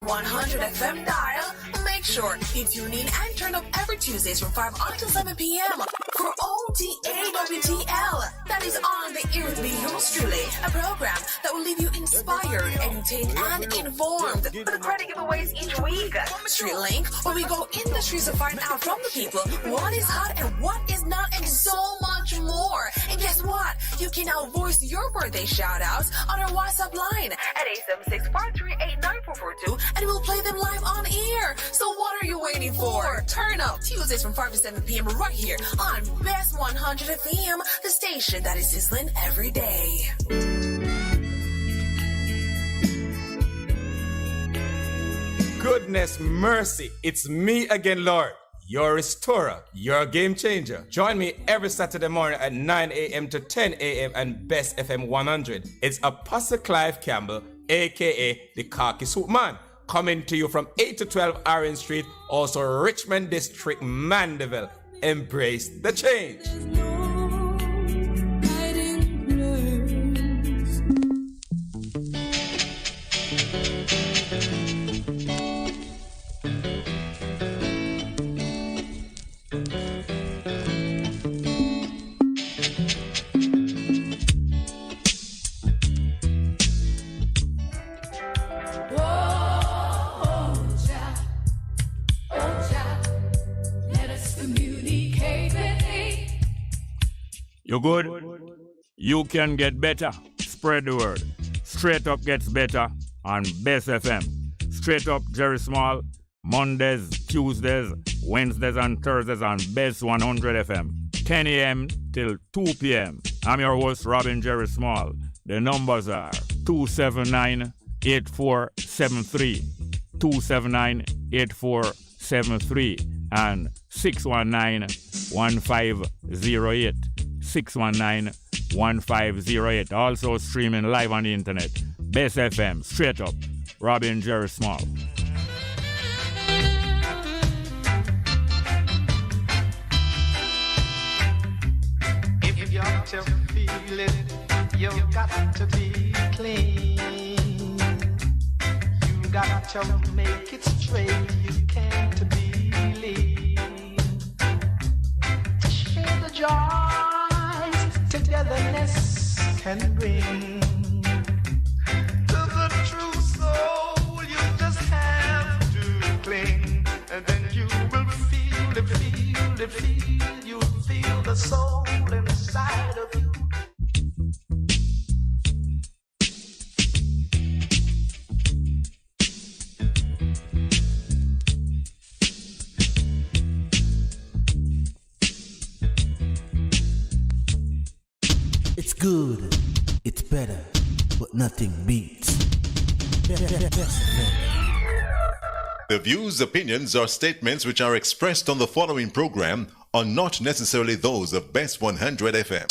100 FM dial. Make sure you tune in and turn up every Tuesdays from 5 until 7 p.m. for OTAWTL. That is On the Ear with me, yours truly, a program that will leave you inspired, entertained, and informed. With the credit giveaways each week. Street Link, where we go in the streets to find out from the people what is hot and what is not, and so much more. And guess what? You can now voice your birthday shout-outs on our WhatsApp line at 876-438-9442, and we'll play them live on air. So what are you waiting for? Turn up Tuesdays from 5 to 7 p.m. right here on Bess 100 FM, the station that is sizzling every day. Goodness mercy, it's me again, Lord, your restorer, your game changer. Join me every Saturday morning at 9 a.m. to 10 a.m. and Best FM 100. It's Apostle Clive Campbell, a.k.a. the Khaki Suit Man, coming to you from 8 to 12 Orange Street, also Richmond District, Mandeville. Embrace the change. You good? You can get better. Spread the word. Straight Up gets better on Bess FM. Straight Up Jerry Small, Mondays, Tuesdays, Wednesdays and Thursdays on Bess 100 FM. 10 a.m. till 2 p.m. I'm your host, Robin Jerry Small. The numbers are 279-8473, 279-8473, and 619-1508. 619-1508. Also streaming live on the internet. Bess FM, Straight Up, Robin Jerry Small. If you got to feel it, you got to be clean. You got to make it straight. You can't be lean. Share the joys togetherness can bring. To the true soul, you just have to cling, and then you will feel it, you'll feel the soul inside of you. It's good, it's better, but nothing beats. The views, opinions, or statements which are expressed on the following program are not necessarily those of Best 100 FM.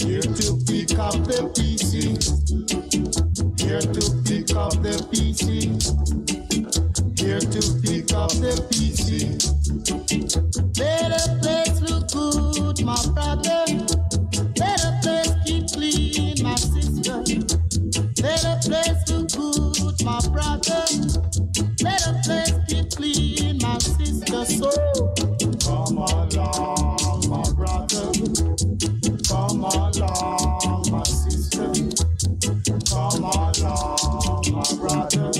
Here to pick up the PC. Here to pick up the PC. Here to pick up the PC. Better place look good, my brother. Better place keep clean, my sister. Better place look good, my brother. Better place keep clean, my sister. So come along, my brother. Come along, my sister. Come along, my brother.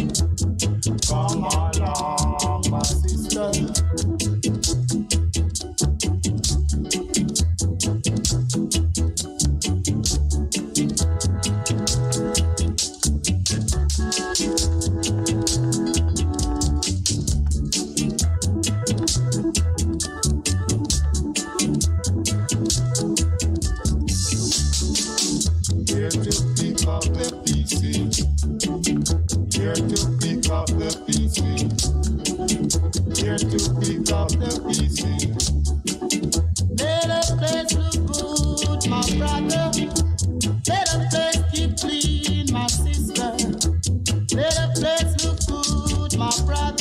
Come along, my sister. Here to pick up the PC. Here to pick up the PC. Here to pick up the PC. Better place look good, my brother. Better place keep clean, my sister. Better place look good, my brother.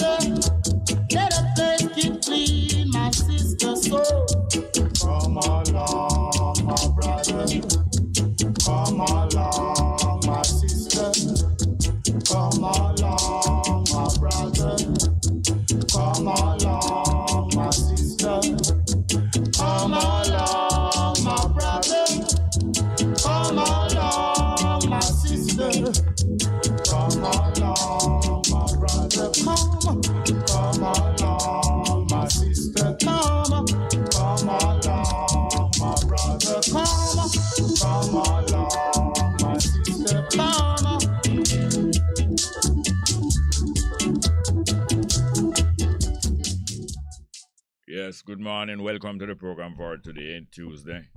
Yes, good morning. Welcome to the program for today, Tuesday,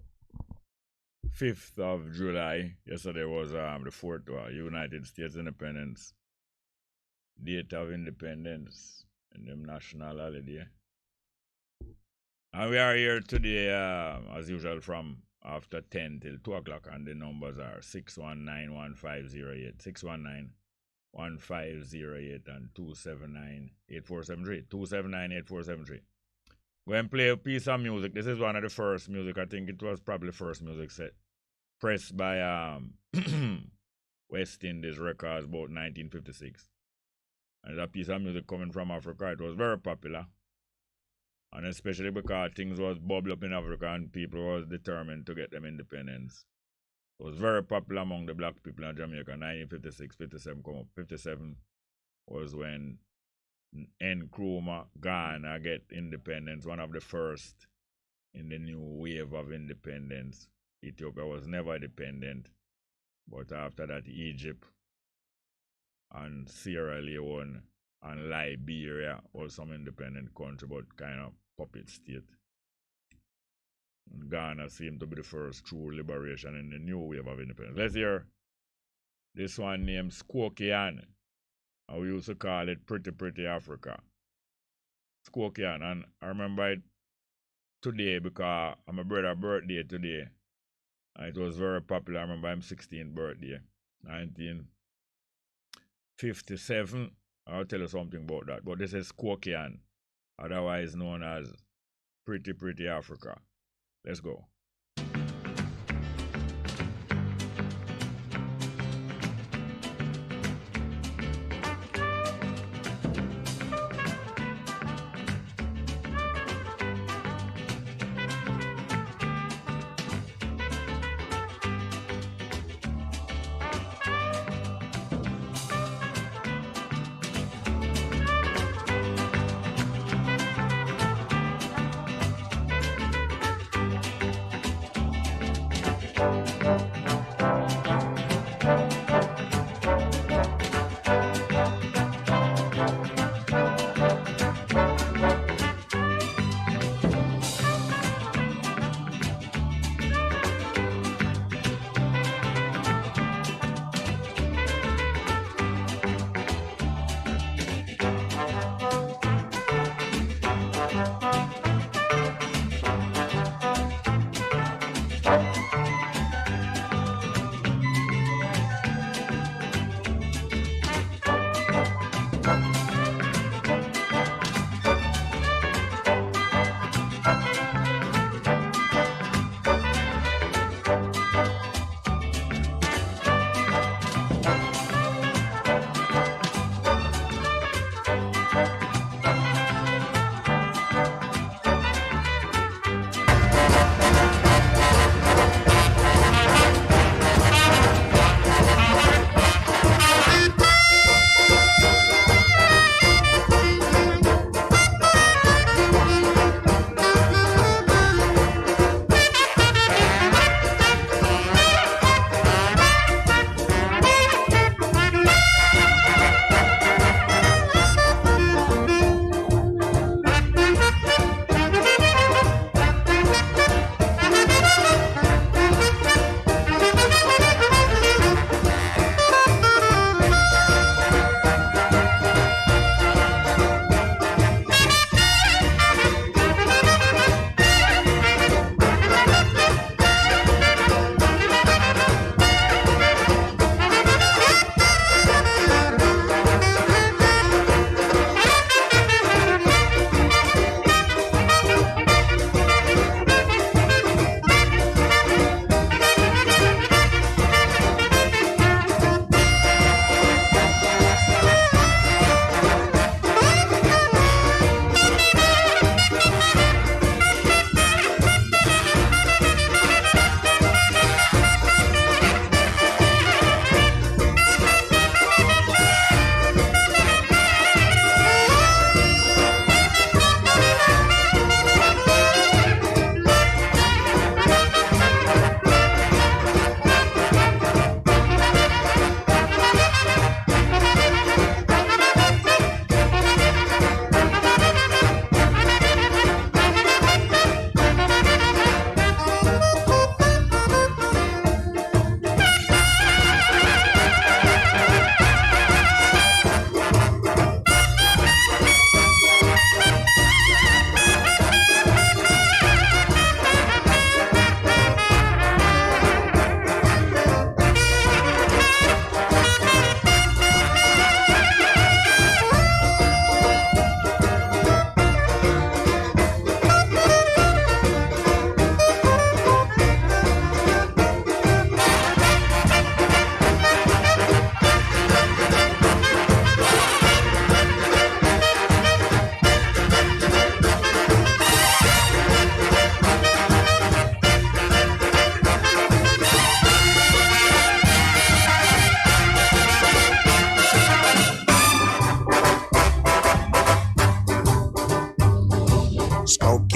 5th of July. Yesterday was the 4th United States Independence, Date of Independence, and the national holiday. And we are here today, as usual, from after 10 till 2 o'clock, and the numbers are 619-1508, 619-1508, and 279-8473, 279-8473. Go and play a piece of music. This is one of the first music. I think it was probably the first music set pressed by West Indies Records about 1956. And it's a piece of music coming from Africa. It was very popular. And especially because things was bubble up in Africa and people was determined to get them independence. It was very popular among the black people in Jamaica. 1956, 57 come up. 57 was when Nkrumah, Ghana get independence, one of the first in the new wave of independence. Ethiopia was never independent, but after that Egypt and Sierra Leone and Liberia was some independent country, but kind of puppet state. And Ghana seemed to be the first true liberation in the new wave of independence. Let's hear this one named Skokian. We used to call it Pretty Pretty Africa. Skokian. And I remember it today because my brother's birthday today. And it was very popular. I remember his 16th birthday, 1957. I'll tell you something about that. But this is Skokian, otherwise known as Pretty Pretty Africa. Let's go.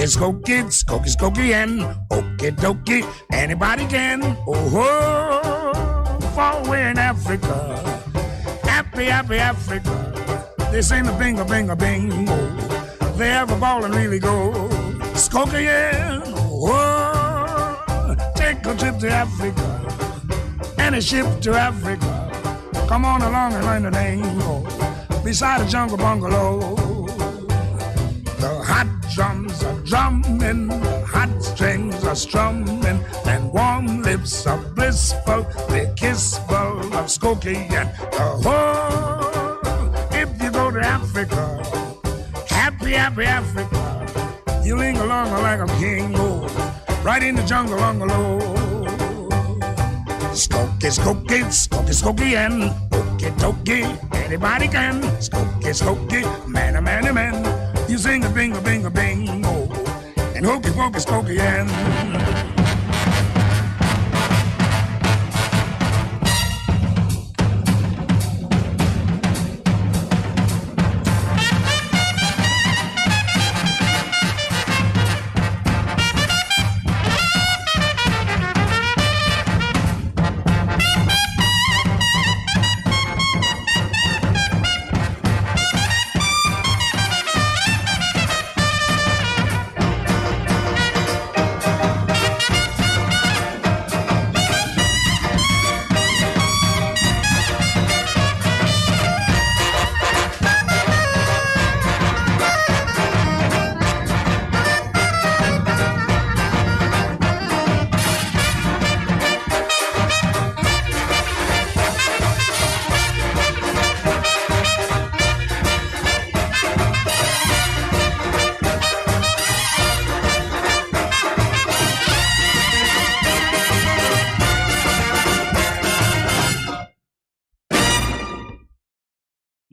Skokie, and okie dokie, anybody can. Oh, far away in Africa, happy Africa. They sing the bingo, bingo. They have a ball and really go. Skokie, and oh, take a trip to Africa, and a ship to Africa. Come on along and learn the lingo beside a jungle bungalow. The hot drums are drumming, the hot strings are strumming, and warm lips are blissful, they kissful of Skokie and oh, if you go to Africa, happy Africa, you ling along like a king, oh, right in the jungle bungalow. Skokie, and okie dokie, anybody can. Skokie, man, you sing a bingo, and hokey pokey, Skokie, and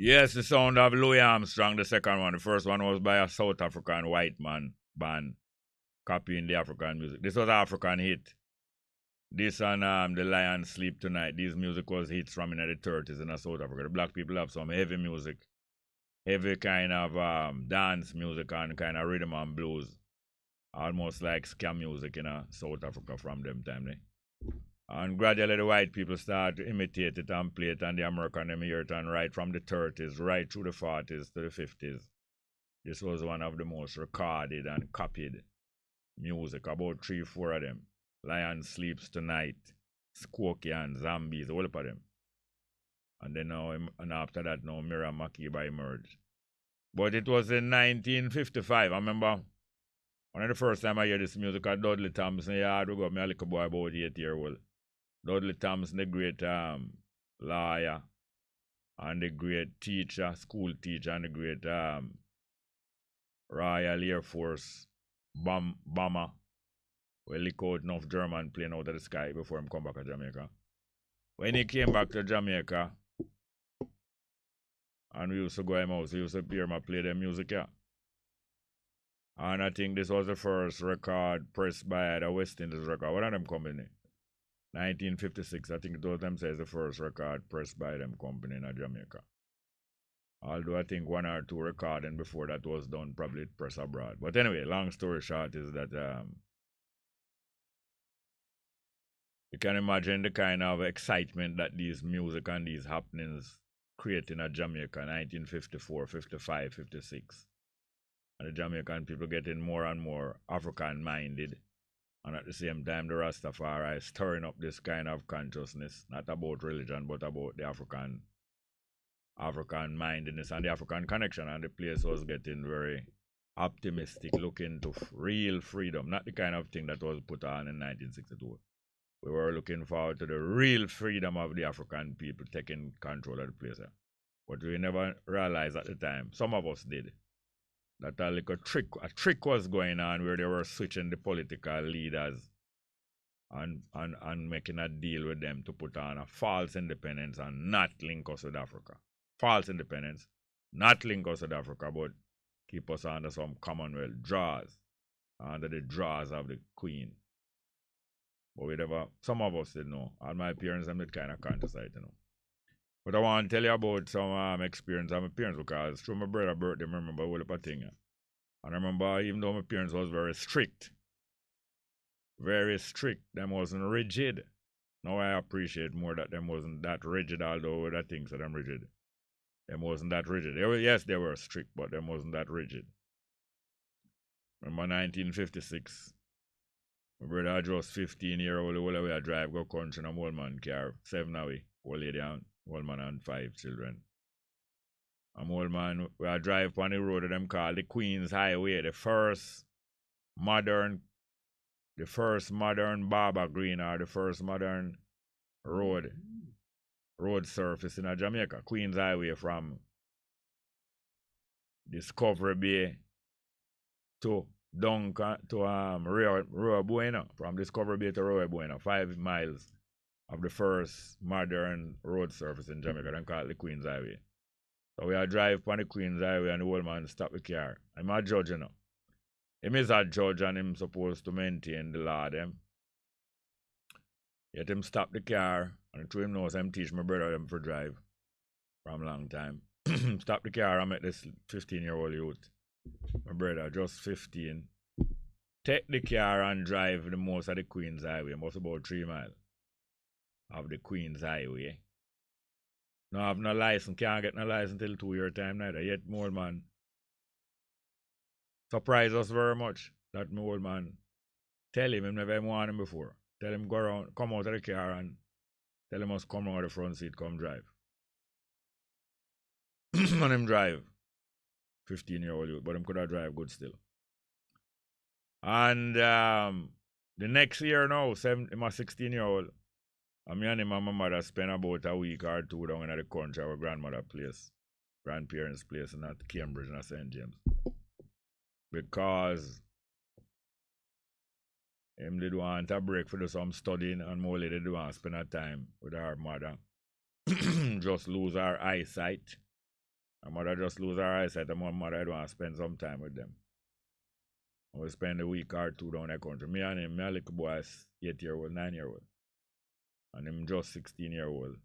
Yes, the sound of Louis Armstrong, the second one. The first one was by a South African white man band copying the African music. This was an African hit. This and The Lion Sleep Tonight. These music was hits from in the 30s in South Africa. The black people have some heavy music, heavy kind of dance music and kind of rhythm and blues. Almost like ska music in South Africa from them time. And gradually the white people start to imitate it and play it, and the American them hear it, and right from the 30s, right through the 40s to the 50s. This was one of the most recorded and copied music, about 3-4 of them. Lion Sleeps Tonight, Skokie, Zombies, all of them. And then now, and after that now, Miriam Makeba emerged. But it was in 1955, I remember, one of the first time I hear this music, at Dudley Thompson, yeah, we got me a little boy about 8 years old. Dudley Thompson, the great lawyer, and the great teacher, school teacher, and the great Royal Air Force bomber. Well, he caught enough German plane out of the sky before him come back to Jamaica. When he came back to Jamaica, and we used to go to him house, we used to hear him play the music, yeah. And I think this was the first record pressed by the West Indies record. What are them company? 1956, I think it was them says the first record pressed by them company in Jamaica. Although I think 1 or 2 recording before that was done, probably press abroad. But anyway, long story short is that you can imagine the kind of excitement that these music and these happenings create in Jamaica, 1954, 55, 56. And the Jamaican people getting more and more African-minded. And at the same time, the Rastafari is stirring up this kind of consciousness, not about religion, but about the African mindedness and the African connection. And the place was getting very optimistic, looking to real freedom, not the kind of thing that was put on in 1962. We were looking forward to the real freedom of the African people taking control of the place. But we never realized at the time, some of us did, that a trick was going on where they were switching the political leaders and making a deal with them to put on a false independence and not link us with Africa. False independence, not link us with Africa, but keep us under some Commonwealth draws, under the draws of the Queen. But we never, some of us didn't know. And my parents, I'm not kind of conscious, But I want to tell you about some experience of my parents, because through my brother's birthday, I remember all of a thing. And I remember, even though my parents was very strict, them wasn't rigid. Now I appreciate more that them wasn't that rigid, although other things that them rigid. Them wasn't that rigid. Yes, they were strict, but them wasn't that rigid. Remember 1956, my brother just 15-year-old, all the way I drive, go country in a old man car, 7 away, old lady and old man and 5 children. I'm old man, we I drive on the road of them called the Queens Highway, the first modern barber green or the first modern road surface in Jamaica. Queens Highway from Discovery Bay to Rio Bueno. From Discovery Bay to Rio Bueno, 5 miles of the first modern road surface in Jamaica. Them call it the Queens Highway. So we are drive on the Queens Highway and the old man stop the car. I'm a judge, you know. Him is a judge and him supposed to maintain the law them. Yet him stop the car and through him knows him teach my brother them for drive from a long time. Stop the car and met this 15-year-old youth. My brother, just 15. Take the car and drive the most of the Queens Highway, most about 3 miles of the Queens Highway. No have no license, can't get no license till 2 year time neither. Yet my old man surprised us very much that my old man tell him never want him before. Tell him go around, come out of the car and tell him must come out of the front seat, come drive. And him drive. 15-year-old youth, but him could have drive good still. And the next year now, him a 16-year-old, and me and him and my mother spent about a week or 2 down in the country, our grandparents' place in at Cambridge and St. James. Because him did want a break for do some studying and more lady did want to spend a time with her mother. Just lose her eyesight. Her mother just lose her eyesight and my mother did want to spend some time with them. And we spend a week or 2 down in the country. Me and him, my little boy is 8-year-old, 9-year-old. And him just 16-year-old.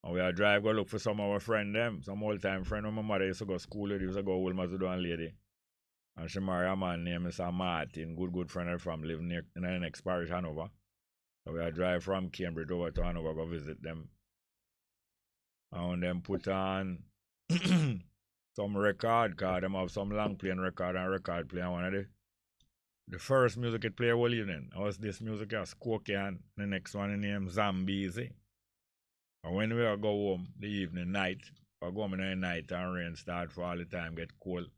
And we are drive go look for some of our friend them, some old time friend when my mother used to go to school with, used to go old Mazudon lady. And she married a man named Mr. Martin, good friend of from living near in the next parish, Hanover. So we are drive from Cambridge over to Hanover, go visit them. And them put on some record, cause them have some long playing record and record player. One of the first music it play all evening. I was this music as Skokie and the next one named Zombies. And when we go home the evening, night, we go home in the night and rain start for all the time, get cold.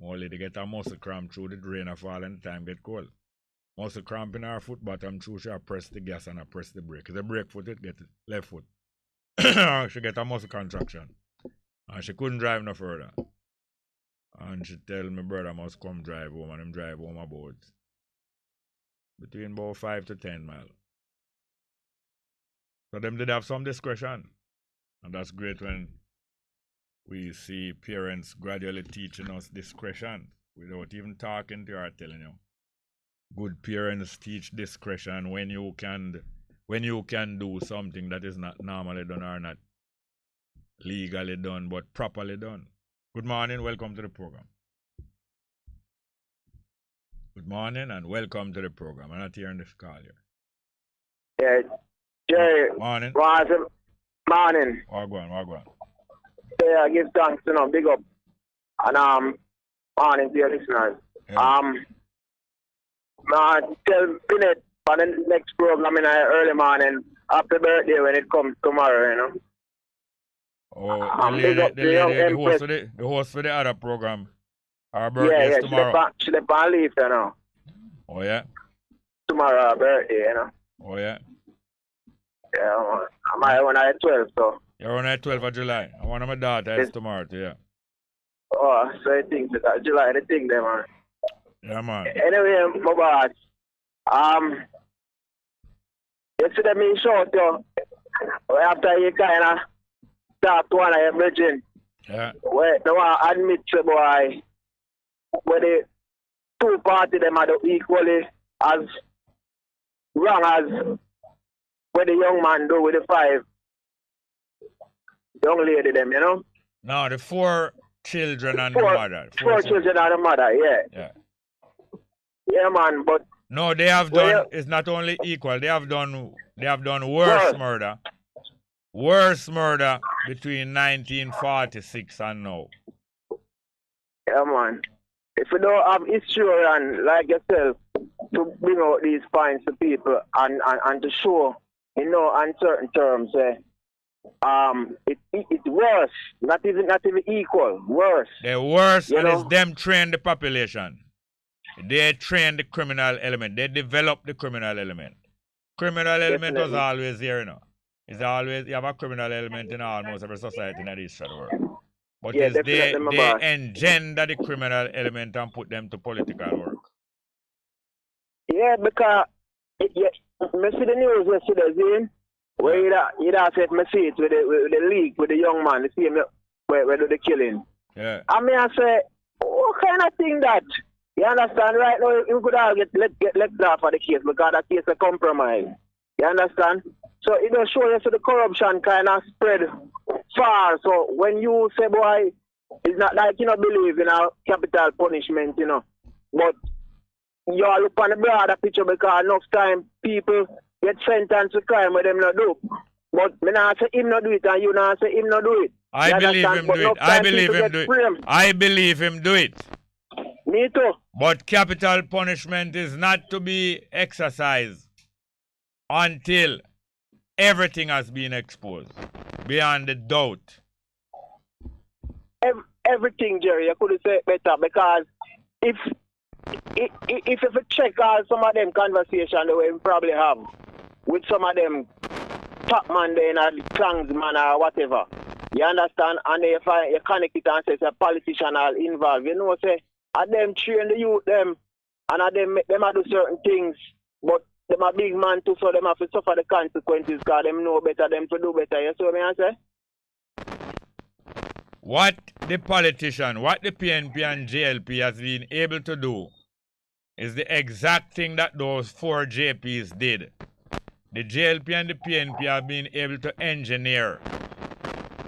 Only they get a muscle cramp through the rain and fall and the time get cold. Muscle cramp in her foot bottom through, she press the gas and I press the brake. If the brake foot, it get left foot. She get a muscle contraction. And she couldn't drive no further. And she tell my brother must come drive home and him drive home about between about 5 to 10 miles. So them did have some discretion. And that's great when we see parents gradually teaching us discretion without even talking to you or telling you. Good parents teach discretion when you can do something that is not normally done or not legally done but properly done. Good morning, welcome to the program. Good morning and welcome to the program. I'm not hearing this call here. Yeah, Jerry. Morning. Morning. Wagwan. Yeah, give thanks, big up. And morning to your listeners. Yeah. Tell Bennett for the next program in the early morning, happy birthday when it comes tomorrow, Oh, the host for the other program. Our birthday is tomorrow. She's on leave, Oh, yeah? Tomorrow, her birthday, Oh, yeah? Yeah, I'm on at 12, so. You're on at 12th of July. And one of my daughters is tomorrow, too, yeah. Oh, so I think that July, the thing there, man. Yeah, man. Anyway, my boss, yesterday me short, after you kind of talk to one of your brethren, yeah. Where they want to admit to boy, where the 2 parties them are equally as wrong as what the young man do with the 5 young lady them, Now, the 4 children and the Four, mother. four children and the mother, yeah. Yeah. Yeah, man, but No, they have done. It's not only equal. They have done worse murder. Worse murder between 1946 and now. yeah, man. If you don't have historian like yourself to bring out these points to people and to show, on certain terms, it's worse. Not even equal. Worse. They're worse, and it's them train the population. They train the criminal element. They develop the criminal element. Criminal element was always here, It's always, you have a criminal element in almost every society in the east of the world. But they engender the criminal element and put them to political work. Yeah, because I see the news yesterday, Zane, where you said me see it with the league, with the young man, the same where do the killing. Yeah. I mean, I say, what kind of thing that? You understand? Right now, you could all get let go for the case because that case is a compromise. You understand? So it does show you so the corruption kind of spread far. So when you say, boy, it's not like you don't believe in a capital punishment, but you all look on the broader picture because enough time people get sentenced to crime where them not do. But me not say him not do it and you not say him not do it. I believe him do it. I believe him do it. I believe him do it. Me too. But capital punishment is not to be exercised until everything has been exposed, beyond a doubt. Everything, Jerry, I could say it better because if you check out some of them conversations the way we probably have with some of them top man there and clans man or whatever, you understand? And if you connect it and say it's a politician all involved, say, and them train the youth them and them make them do certain things, but them a big man too, so them have to suffer the consequences because them know better, them to do better. You see what I say? What the politician, what the PNP and JLP has been able to do is the exact thing that those 4 JPs did. The JLP and the PNP have been able to engineer,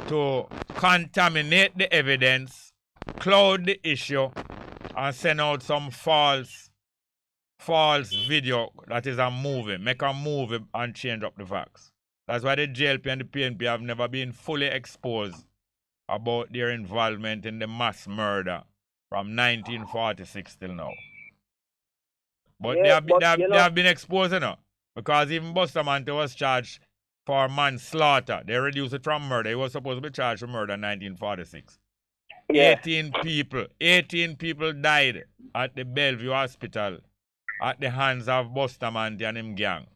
to contaminate the evidence, cloud the issue, and send out some false video that is a movie, make a movie and change up the facts. That's why the JLP and the PNP have never been fully exposed about their involvement in the mass murder from 1946 till now. But they have been exposed, because even Bustamante was charged for manslaughter. They reduced it from murder. He was supposed to be charged for murder in 1946. Yeah. 18 people died at the Bellevue Hospital at the hands of Bustamante and him gang.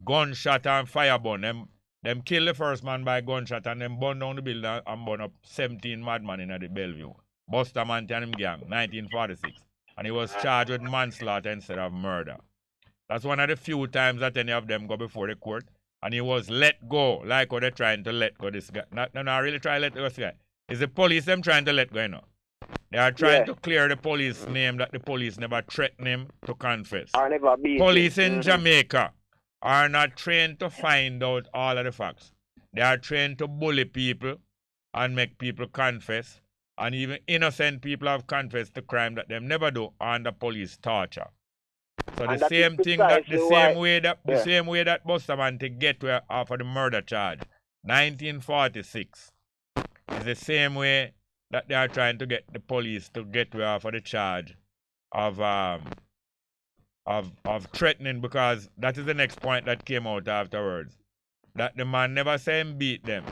Gunshot and fireburn. Them kill the first man by gunshot and then burn down the building and burn up 17 madmen in the Bellevue. Bustamante and him gang, 1946. And he was charged with manslaughter instead of murder. That's one of the few times that any of them go before the court. And he was let go, like how they're trying to let go this guy. Not really trying to let go this guy. It's the police them trying to let go, They are trying to clear the police name that the police never threatened him to confess. Police in Jamaica are not trained to find out all of the facts. They are trained to bully people and make people confess. And even innocent people have confessed to crime that they never do under police torture. So the same way that Bustamante get off of the murder charge, 1946, is the same way that they are trying to get the police to get off of the charge of threatening, because that is the next point that came out afterwards. That the man never say him beat them.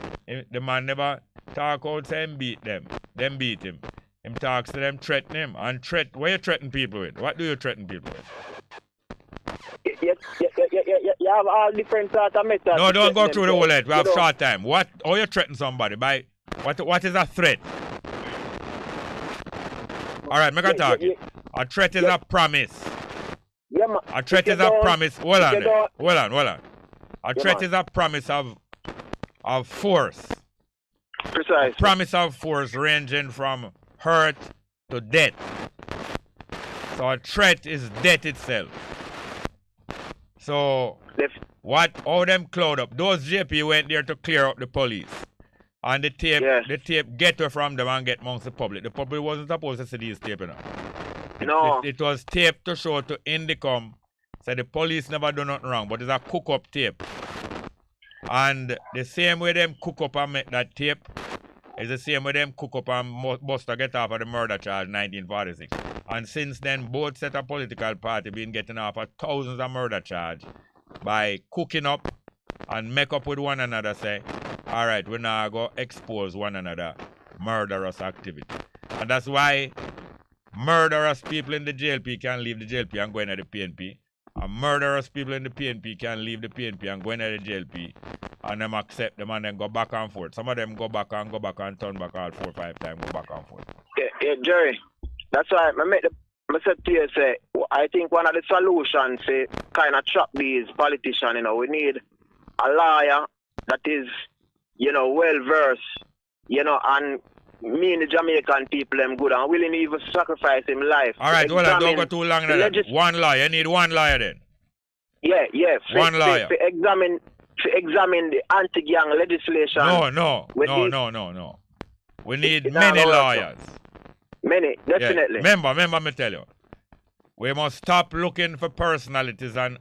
The man never talk out say him beat them. Them beat him. Him talks to them, threaten him. And what you threaten people with? What do you threaten people with? You have all different sorts of methods. No, don't go through the whole lot. We have short time. How you threaten somebody by what is a threat? Alright, make a talk. A threat is a promise. A threat is a promise. Hold on. A threat is a promise of force. Precisely. A promise of force ranging from hurt to death. So a threat is death itself. So how them cloud up? Those JP went there to clear up the police. And the tape get her from them and get amongst the public. The public wasn't supposed to see these tape, you know. No. It was tape to show to Indicom. So the police never do nothing wrong, but it's a cook-up tape. And the same way them cook up and make that tape is the same way them cook up and Buster get off of the murder charge 1946. And since then, both set of political party been getting off of thousands of murder charge by cooking up and make up with one another, say, all right, we're now going to expose one another murderous activity. And that's why murderous people in the JLP can leave the JLP and go into the PNP. And murderous people in the PNP can leave the PNP and go into the JLP. And them accept them and then go back and forth. Some of them go back and turn back all 4 or 5 times, go back and forth. Yeah, Jerry. That's why I said to you, say, I think one of the solutions to kind of trap these politicians, you know, we need a lawyer that is, you know, well versed, you know, and me and the Jamaican people them good and willing to even sacrifice him life. All right, well, don't go too long then. One lawyer, you need one lawyer then. Yeah. One lawyer. To examine the anti-gang legislation. No. We need many lawyers. Many, definitely. Yeah. Remember, me tell you. We must stop looking for personalities and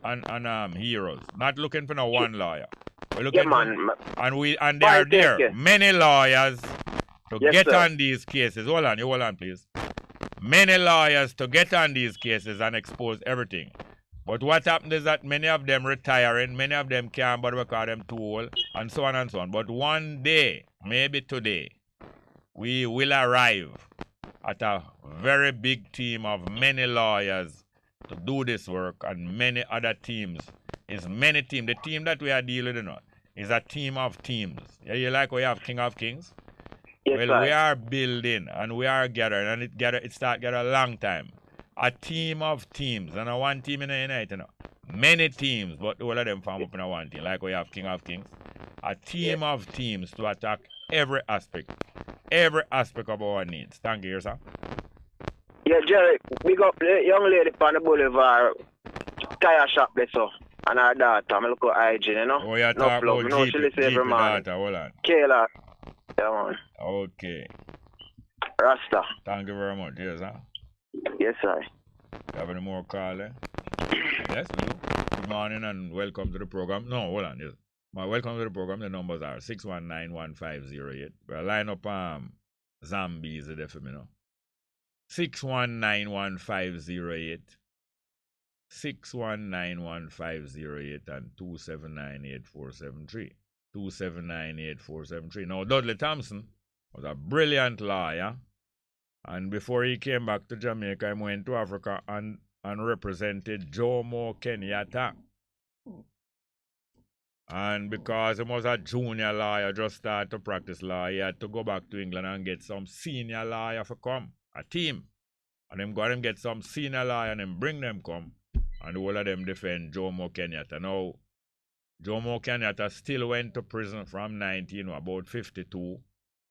heroes. Not looking for no one lawyer. We're looking and there are many lawyers to get on these cases. Hold on, please. Many lawyers to get on these cases and expose everything. But what happened is that many of them retiring, many of them can't, but we call them too old, and so on and so on. But one day, maybe today, we will arrive at a very big team of many lawyers to do this work and many other teams. It's many teams. The team that we are dealing with is a team of teams. Yeah, you like we have King of Kings? Yes, well, we are building and we are gathering, and it start a long time. A team of teams, and a one team in the United, you know. Many teams, but all of them form up in a one team, like we have King of Kings. A team of teams to attack every aspect of our needs. Thank you, sir. Yeah, Jerry, big up the young lady on the boulevard, tire shop there, so, and her daughter, I'm looking at hygiene, you know. Oh, you're talking about no, she listen every man. Daughter, hold on. Kayla, yeah, man. Okay. Rasta. Thank you very much, yes, sir. Yes, sir. You have any more call, eh? Yes, we do. Good morning and welcome to the program. No, hold on, yes. Welcome to the program. The numbers are 6191508. We'll line up zombies there for me now. 6191508. 6191508 and 2798473. 2798473. Now, Dudley Thompson was a brilliant lawyer. And before he came back to Jamaica, he went to Africa and represented Jomo Kenyatta. And because he was a junior lawyer, just started to practice law, he had to go back to England and get some senior lawyer to come, a team. And them go and get some senior lawyer and then bring them come. And all of them defend Jomo Kenyatta. Now, Jomo Kenyatta still went to prison from about 52.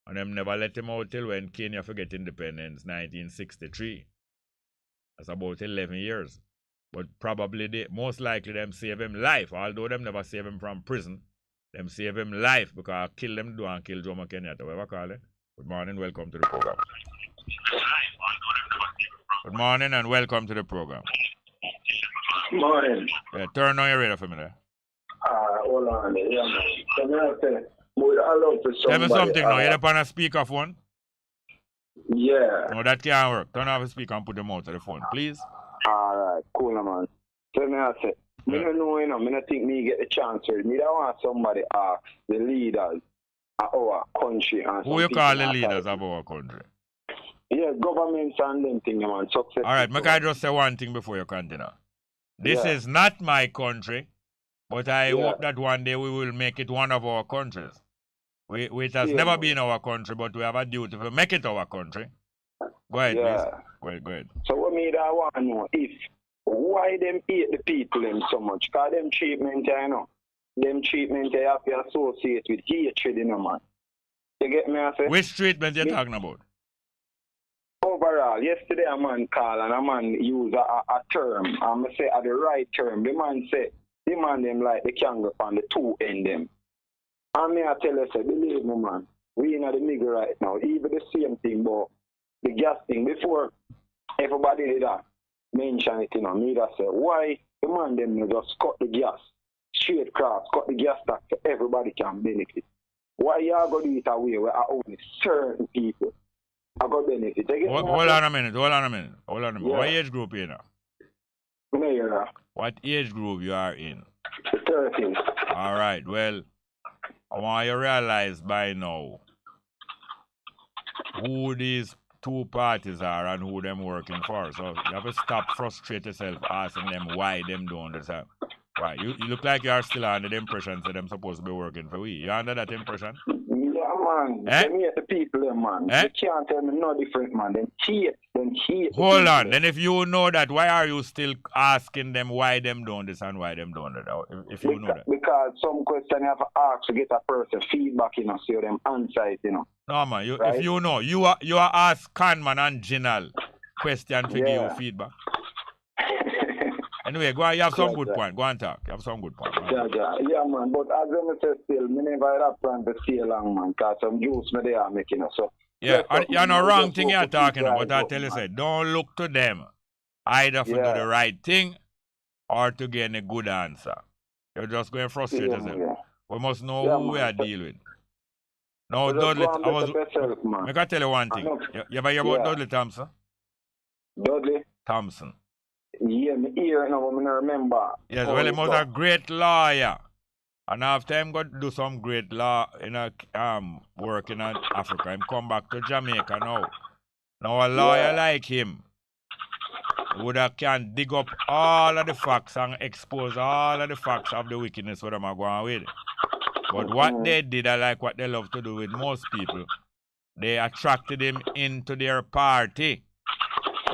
And them never let him out till when Kenya forget independence, 1963. That's about 11 years. But probably, most likely, them save him life. Although them never save him from prison, them save him life because kill them do and kill Jomo Kenyatta. Whatever call it. Good morning, welcome to the program. Good morning and welcome to the program. Morning. Yeah, turn on your radio for me there. Hold on. Yeah, man. Tell me something now. You're up on a speakerphone? Yeah. No, that can't work. Turn off the speaker and put them out of the phone, please. Alright, cool, man. Tell me, I say, I don't know, I don't think me get the chance to. Me don't want somebody ask the leaders of our country. And who you call the leaders of our country? Yeah, governments and them things, man. Success. Alright, may I just say one thing before you continue? This is not my country, but I hope that one day we will make it one of our countries. It has never been our country, but we have a duty to make it our country. Go ahead, please. Go ahead. So what me that want to know why them hate the people them so much? Because them treatment, I know. Them treatment they have to associate with hatred, man. You get me, I say? Which treatment you talking about? Overall, yesterday a man call and a man use a term. I'm going to say the right term. The man say, them like the kangaroo on the two end them. And me I tell you, say, believe me, man. We in the middle right now. Even the same thing, but the gas thing, before everybody did that, mention it, me that say, why the man them just cut the gas, straight cross, cut the gas tax so everybody can benefit? Why y'all go do it away where only certain people are going to benefit? Hold on a minute. Yeah. What age group you in now? Yeah. What age group you are in? 13. All right, well, I want you to realize by now who these two parties are and who them working for. So you have to stop frustrate yourself asking them why them don't understand. Why? You look like you are still under the impression that them supposed to be working for we. You under that impression? Yeah, man. Eh? Them hate the people, them, man. Eh? You can't tell me no different, man. Them cheat. Hold on. Then if you know that, why are you still asking them why them don't this and why them don't that? If you know that. Because some question you have to ask to get a person feedback, so them answer it, No, man. Right? If you know, you are ask Conman and Ginal question to give you feedback. Anyway, go on. You have some good point. Go on talk. You have some good point. Yeah, man. But as I say still, me never had a plan to stay long, man. Because some juice me they are making, so. Yeah, you're no wrong thing you're talking about. But I tell you, say, don't look to them either to do the right thing or to get a good answer. You're just going to frustrate yourself. Yeah. We must know who we are dealing with. No, Dudley, I can tell you one thing. You ever hear about Dudley Thompson? Dudley? Thompson. Yeah, me hear now, I remember. Yes, well, he was a great lawyer. And after him got to do some great law work in Africa, him come back to Jamaica now. Now a lawyer like him would have can dig up all of the facts and expose all of the facts of the wickedness what them are going with. But what they did, I like what they love to do with most people. They attracted him into their party.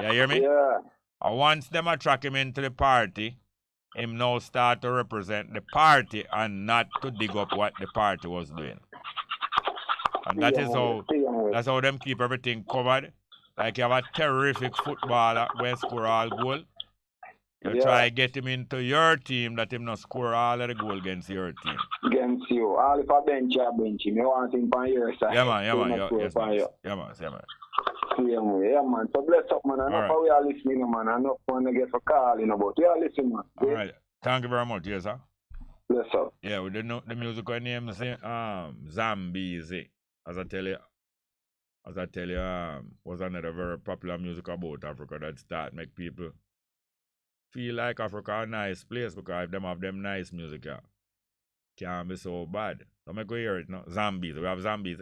You hear me? Yeah. And once them attract him into the party, him now start to represent the party and not to dig up what the party was doing. And that is that's how them keep everything covered. Like you have a terrific footballer when score all goal. You try to get him into your team that him not score all of the goal against your team. Against you. All if I bench him. You want him on your side. Yeah, man. Yeah, man. So bless up, man. I know how we are listening, man. I know when I get for call, but we are listening, man. All right. Thank you very much, yes, sir. Bless up. Yeah, we didn't know the musical name is Zombies. As I tell you, was another very popular music about Africa that start make people feel like Africa a nice place because if them have them nice music, can't be so bad. So make we hear it now. Zombies. We have Zombies,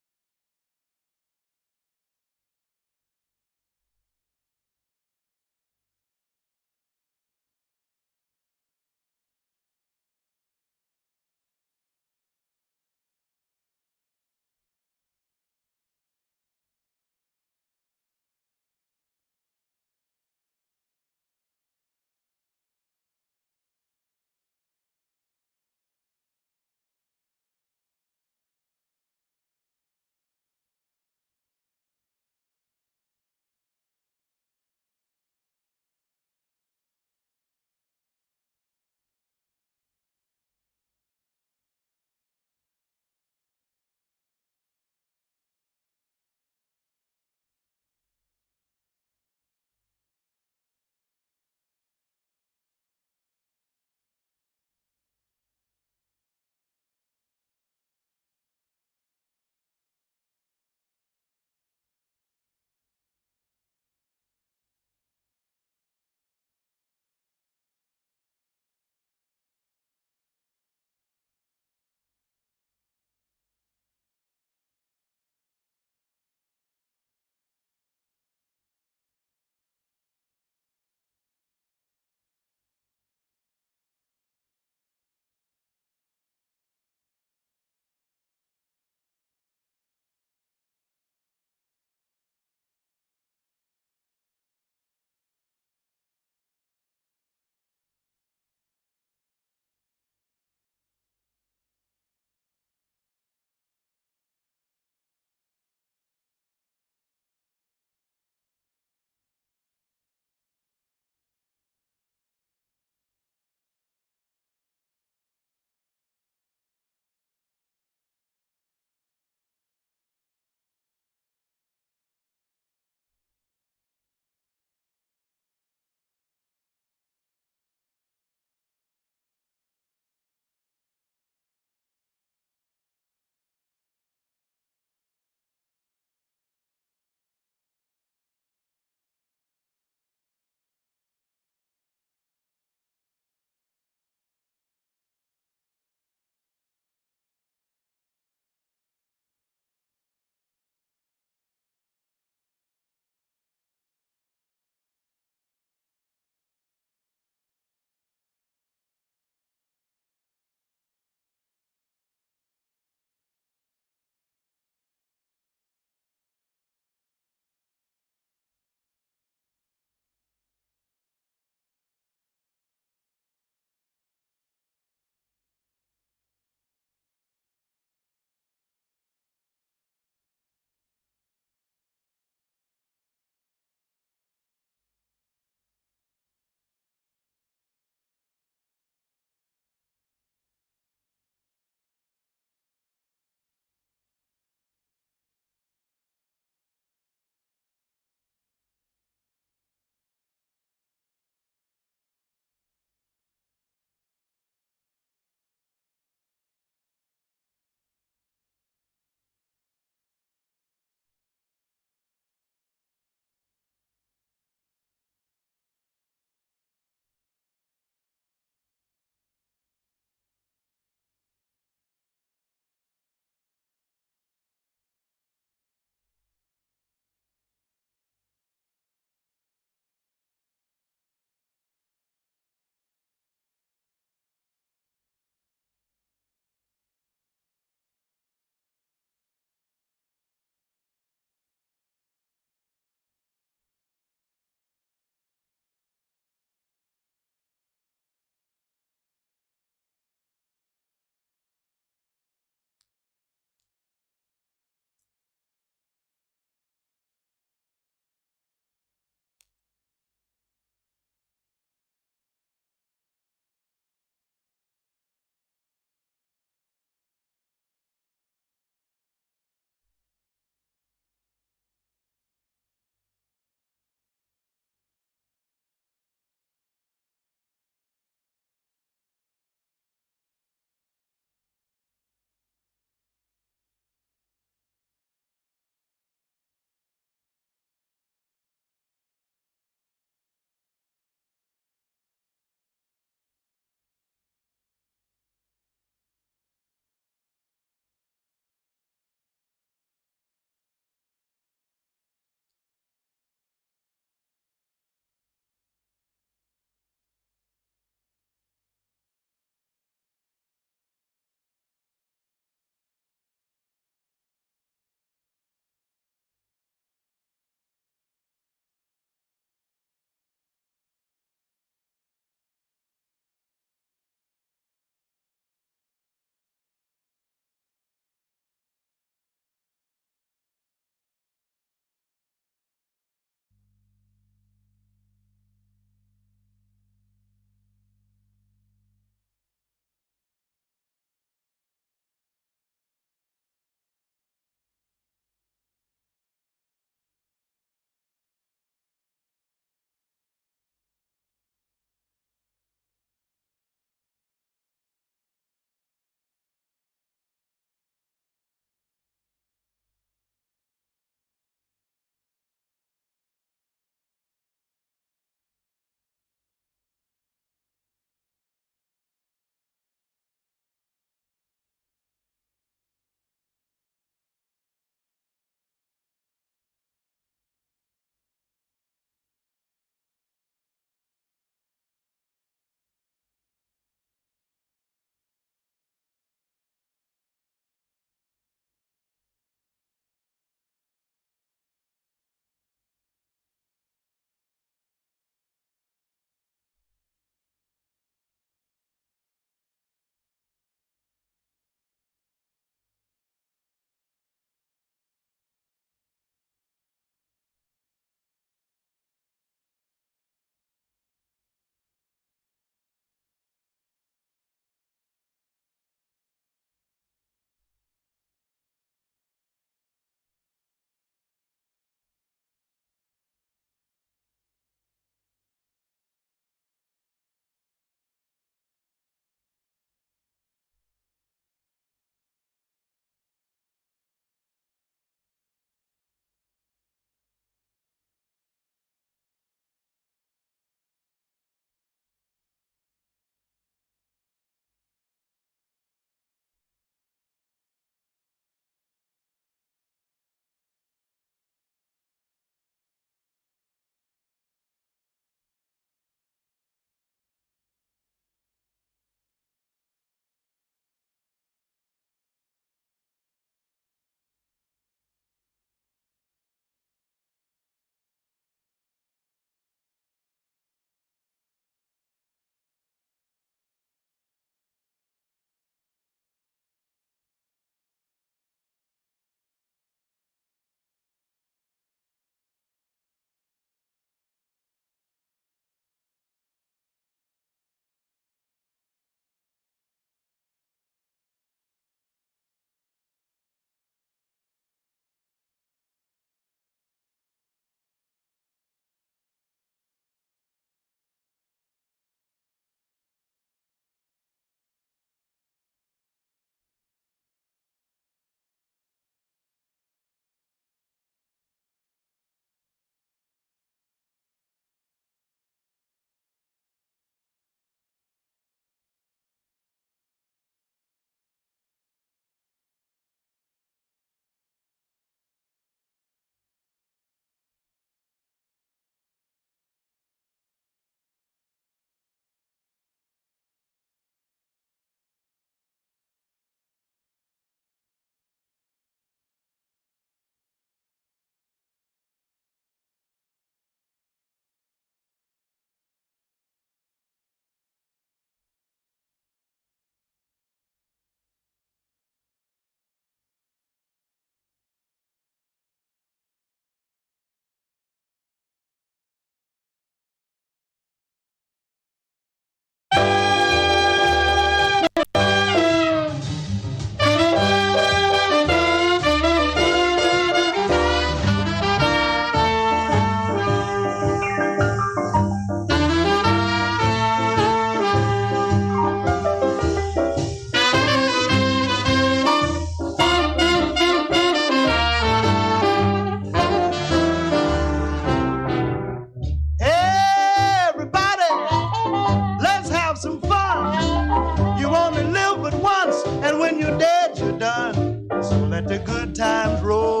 So let the good times roll.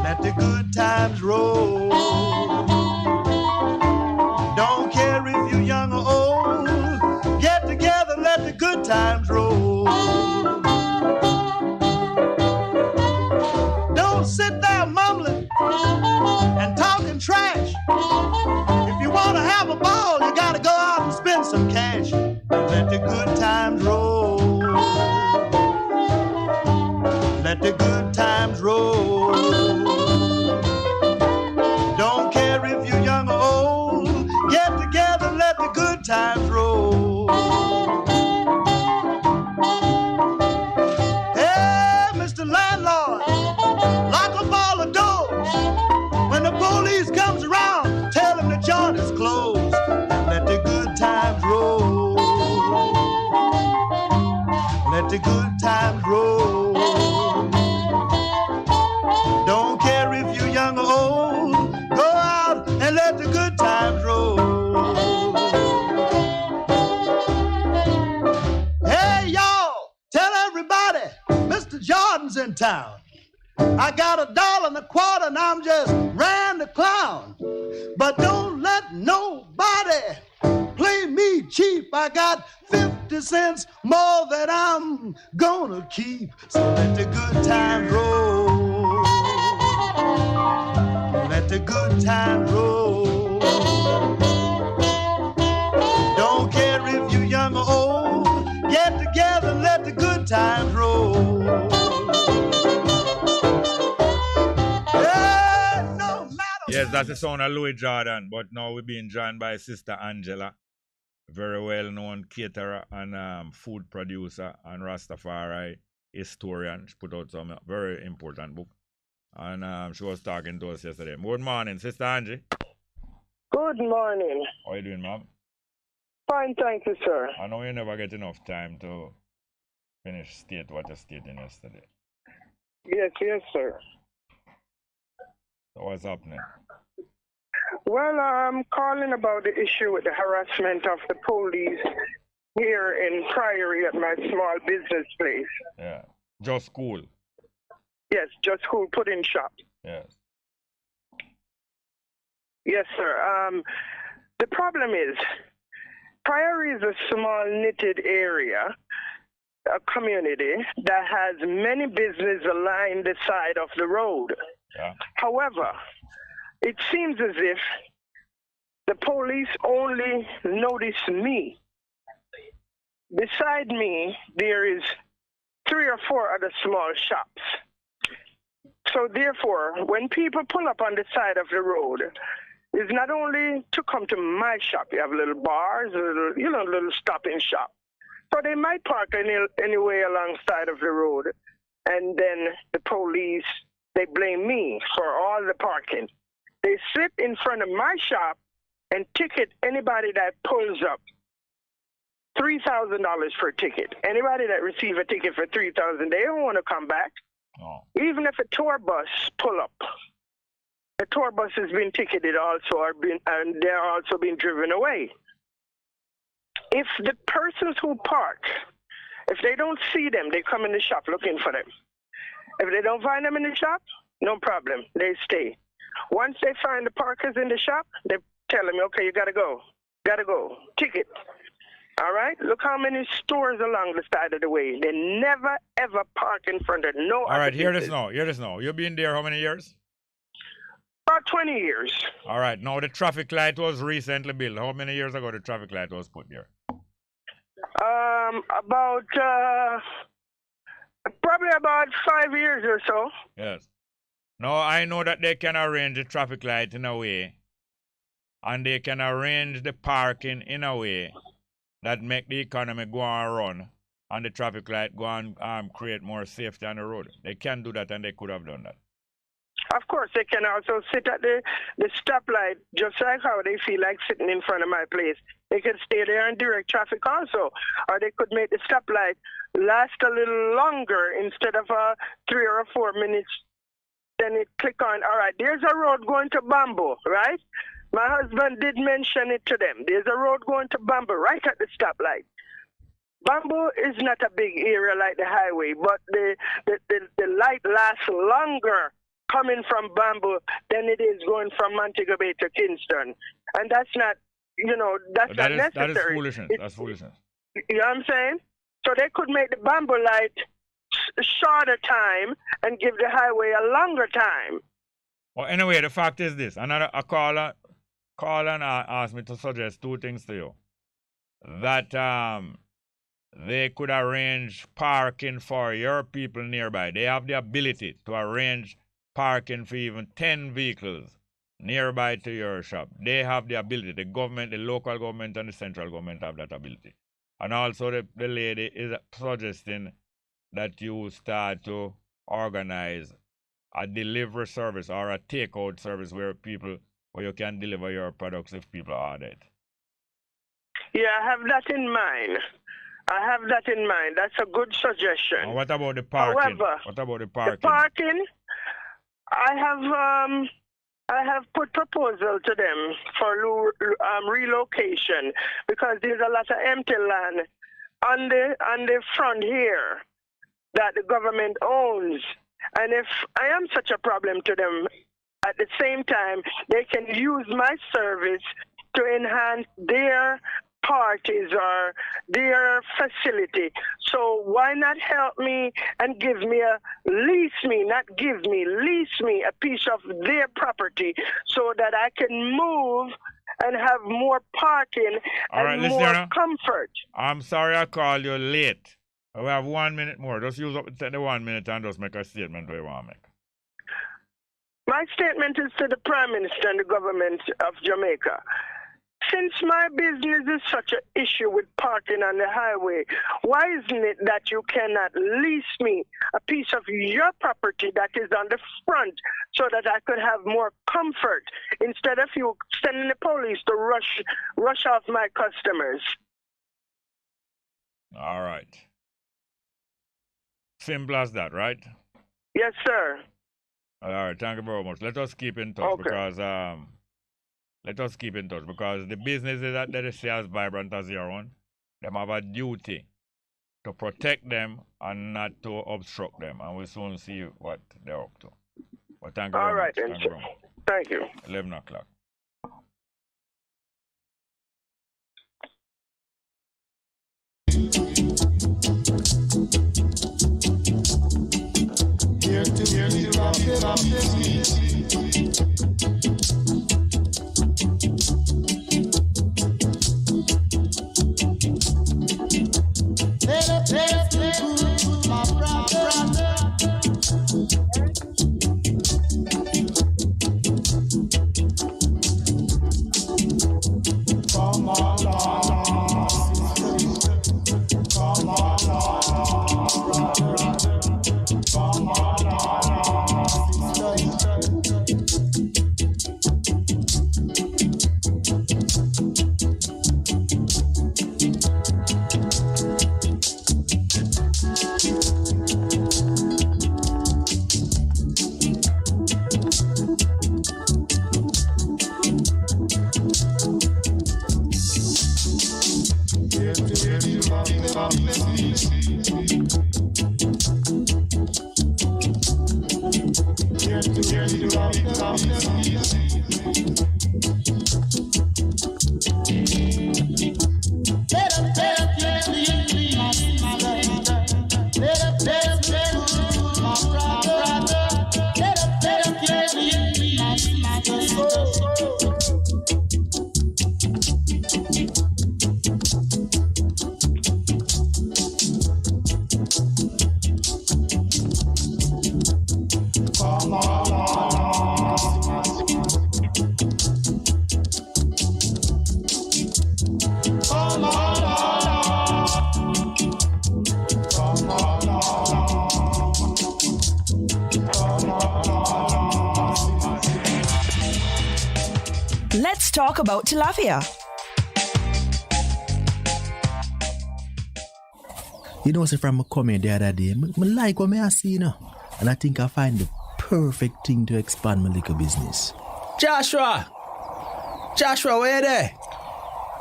Let the good times roll. Don't care if you're young or old. Get together, let the good times roll. Don't sit there mumbling and talking trash. If you want to have a ball, you got to go out and spend some cash. Let the good times roll. Let the good times roll. Don't care if you're young or old. Get together, let the good times roll. Hey, Mr. Landlord, lock up all the doors. When the police comes around, tell them the joint is closed. And let the good times roll. Let the good times roll. Don't care if you're young or old. Go out and let the good times roll. Hey, y'all, tell everybody, Mr. Jordan's in town. I got $1.25 and I'm just ran the clown. But don't let nobody play me cheap. I got 50 cents more that I'm gonna keep. So let the good times roll. Let the good times roll. Don't care if you're young or old. Get together, let the good times roll. Yeah, no matter. Yes, that's the sound of Louis Jordan, but now we're being joined by Sister Angela, very well-known caterer and food producer and Rastafari historian. She put out some very important book, and she was talking to us yesterday. Good morning, Sister Angie. Good morning. How are you doing, ma'am? Fine, thank you, sir. I know you never get enough time to finish state what you stated yesterday. Yes, sir. So what's happening? Well, I'm calling about the issue with the harassment of the police here in Priory at my small business place. Yeah. Just school. Yes, just school pudding shop. Yes. Yes, sir. The problem is, Priory is a small knitted area, a community that has many businesses aligned the side of the road. Yeah. However, it seems as if the police only notice me. Beside me, there is 3 or 4 other small shops. So therefore, when people pull up on the side of the road, it's not only to come to my shop. You have little bars, little stopping shop. So they might park anyway alongside of the road, and then the police, they blame me for all the parking. They sit in front of my shop and ticket anybody that pulls up. $3,000 for a ticket. Anybody that receive a ticket for $3,000, they don't want to come back. Oh. Even if a tour bus pull up, the tour bus has been ticketed also, and they're also being driven away. If the persons who park, if they don't see them, they come in the shop looking for them. If they don't find them in the shop, no problem, they stay. Once they find the parkers in the shop, they tell them, okay, you gotta go, ticket. All right, look how many stores along the side of the way. They never ever park in front of no. All right, hear this now. You've been there how many years? About 20 years. All right, now the traffic light was recently built. How many years ago the traffic light was put there? Probably about 5 years or so. Yes. Now I know that they can arrange the traffic light in a way, and they can arrange the parking in a way that make the economy go and run, and the traffic light go and create more safety on the road. They can do that, and they could have done that. Of course, they can also sit at the stoplight, just like how they feel like sitting in front of my place. They could stay there and direct traffic also. Or they could make the stoplight last a little longer instead of 3 or 4 minutes. Then it click on, all right, there's a road going to Bongo, right? My husband did mention it to them. There's a road going to Bongo right at the stoplight. Bamboo is not a big area like the highway, but the light lasts longer coming from Bamboo than it is going from Montego Bay to Kingston. And that's not, that's not necessary. That is foolishness. That's foolishness. You know what I'm saying? So they could make the Bamboo light shorter time and give the highway a longer time. Well, anyway, the fact is this. A caller asked me to suggest two things to you. That they could arrange parking for your people nearby. They have the ability to arrange parking for even 10 vehicles nearby to your shop. They have the ability. The government, the local government and the central government have that ability. And also the lady is suggesting that you start to organize a delivery service or a takeout service where you can deliver your products if people order it. Yeah, I have that in mind. That's a good suggestion. And what about the parking? However, The parking, I have put proposal to them for relocation because there's a lot of empty land on the front here that the government owns. And if I am such a problem to them, at the same time, they can use my service to enhance their parties or their facility. So why not help me and lease me a piece of their property so that I can move and have more parking and more comfort. I'm sorry I called you late. We have 1 minute more. Just use up the 1 minute and just make a statement we want to make. My statement is to the Prime Minister and the government of Jamaica. Since my business is such an issue with parking on the highway, why isn't it that you cannot lease me a piece of your property that is on the front so that I could have more comfort instead of you sending the police to rush off my customers? All right. Simple as that, right? Yes, sir. All right, thank you very much. Let us keep in touch because the businesses that they see as vibrant as your own, them have a duty to protect them and not to obstruct them. And we'll soon see what they're up to. But thank you very much. All right, thank you. 11 o'clock. Here to rock my brother. Come on, come on, brother. Come Let's talk about tilapia. You know, from me come here the other day, I like what I see, and I think I find the perfect thing to expand my liquor business. Joshua, where you there?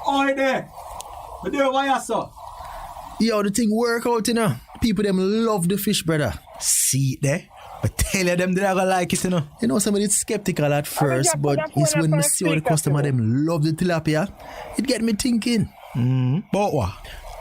Oh, you there? But there, why you so? Yo, the thing work out, you know. People them love the fish, brother. See it there? But tell you them they're gonna like it, you know. You know, somebody skeptical at first, but it's when me see how the customer them love the tilapia, it get me thinking. But what?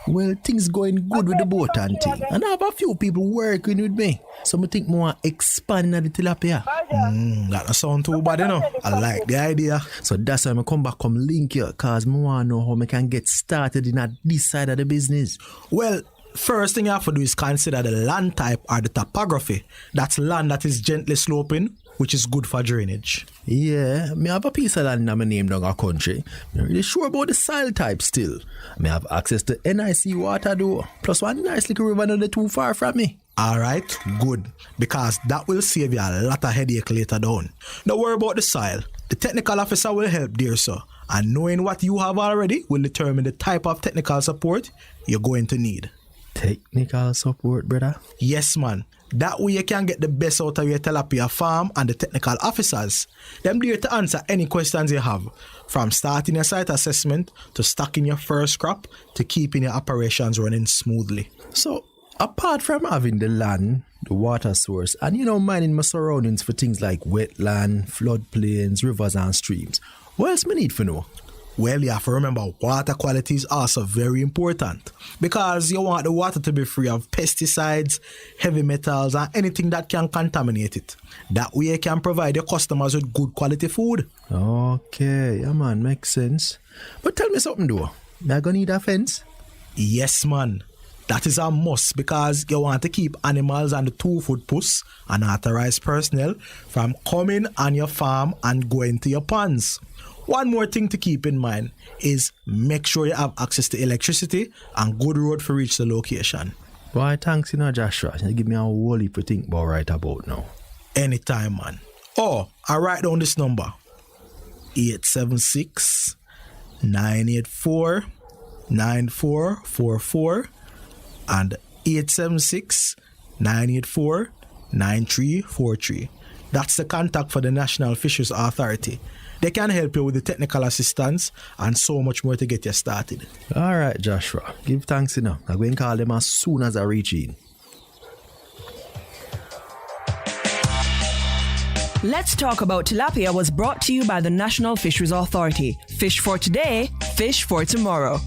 Well, things going good with the boat and thing. And I have a few people working with me. So I think more expanding the tilapia. That don't sound too bad, you know. I like the idea. So that's why I come back, come link you, because I want to know how I can get started in this side of the business. Well, first thing you have to do is consider the land type or the topography. That's land that is gently sloping, which is good for drainage. Yeah, me have a piece of land in my name down our country. I'm really sure about the soil type still. Me have access to NIC water though. Plus one nice little river not too far from me. Alright, good. Because that will save you a lot of headache later down. Don't worry about the soil. The technical officer will help there, sir. And knowing what you have already will determine the type of technical support you're going to need. Technical support, brother? Yes, man. That way you can get the best out of your tilapia farm and the technical officers. Them there to answer any questions you have, from starting your site assessment to stocking your first crop to keeping your operations running smoothly. So, apart from having the land, the water source, and minding my surroundings for things like wetland, floodplains, rivers and streams, what else me need for know? Well, you have to remember water quality is also very important because you want the water to be free of pesticides, heavy metals, and anything that can contaminate it. That way you can provide your customers with good quality food. Okay, yeah man, makes sense. But tell me something though, am I gonna need a fence? Yes man, that is a must because you want to keep animals and the 2-foot puss, unauthorized personnel, from coming on your farm and going to your ponds. One more thing to keep in mind is make sure you have access to electricity and good road for reach the location. Why, thanks, Joshua. You give me a whole heap to think about right about now. Anytime, man. Oh, I write down this number. 876-984-9444 and 876-984-9343. That's the contact for the National Fisheries Authority. They can help you with the technical assistance and so much more to get you started. All right, Joshua. Give thanks, I'm going to call them as soon as I reach in. Let's Talk About Tilapia was brought to you by the National Fisheries Authority. Fish for today, fish for tomorrow.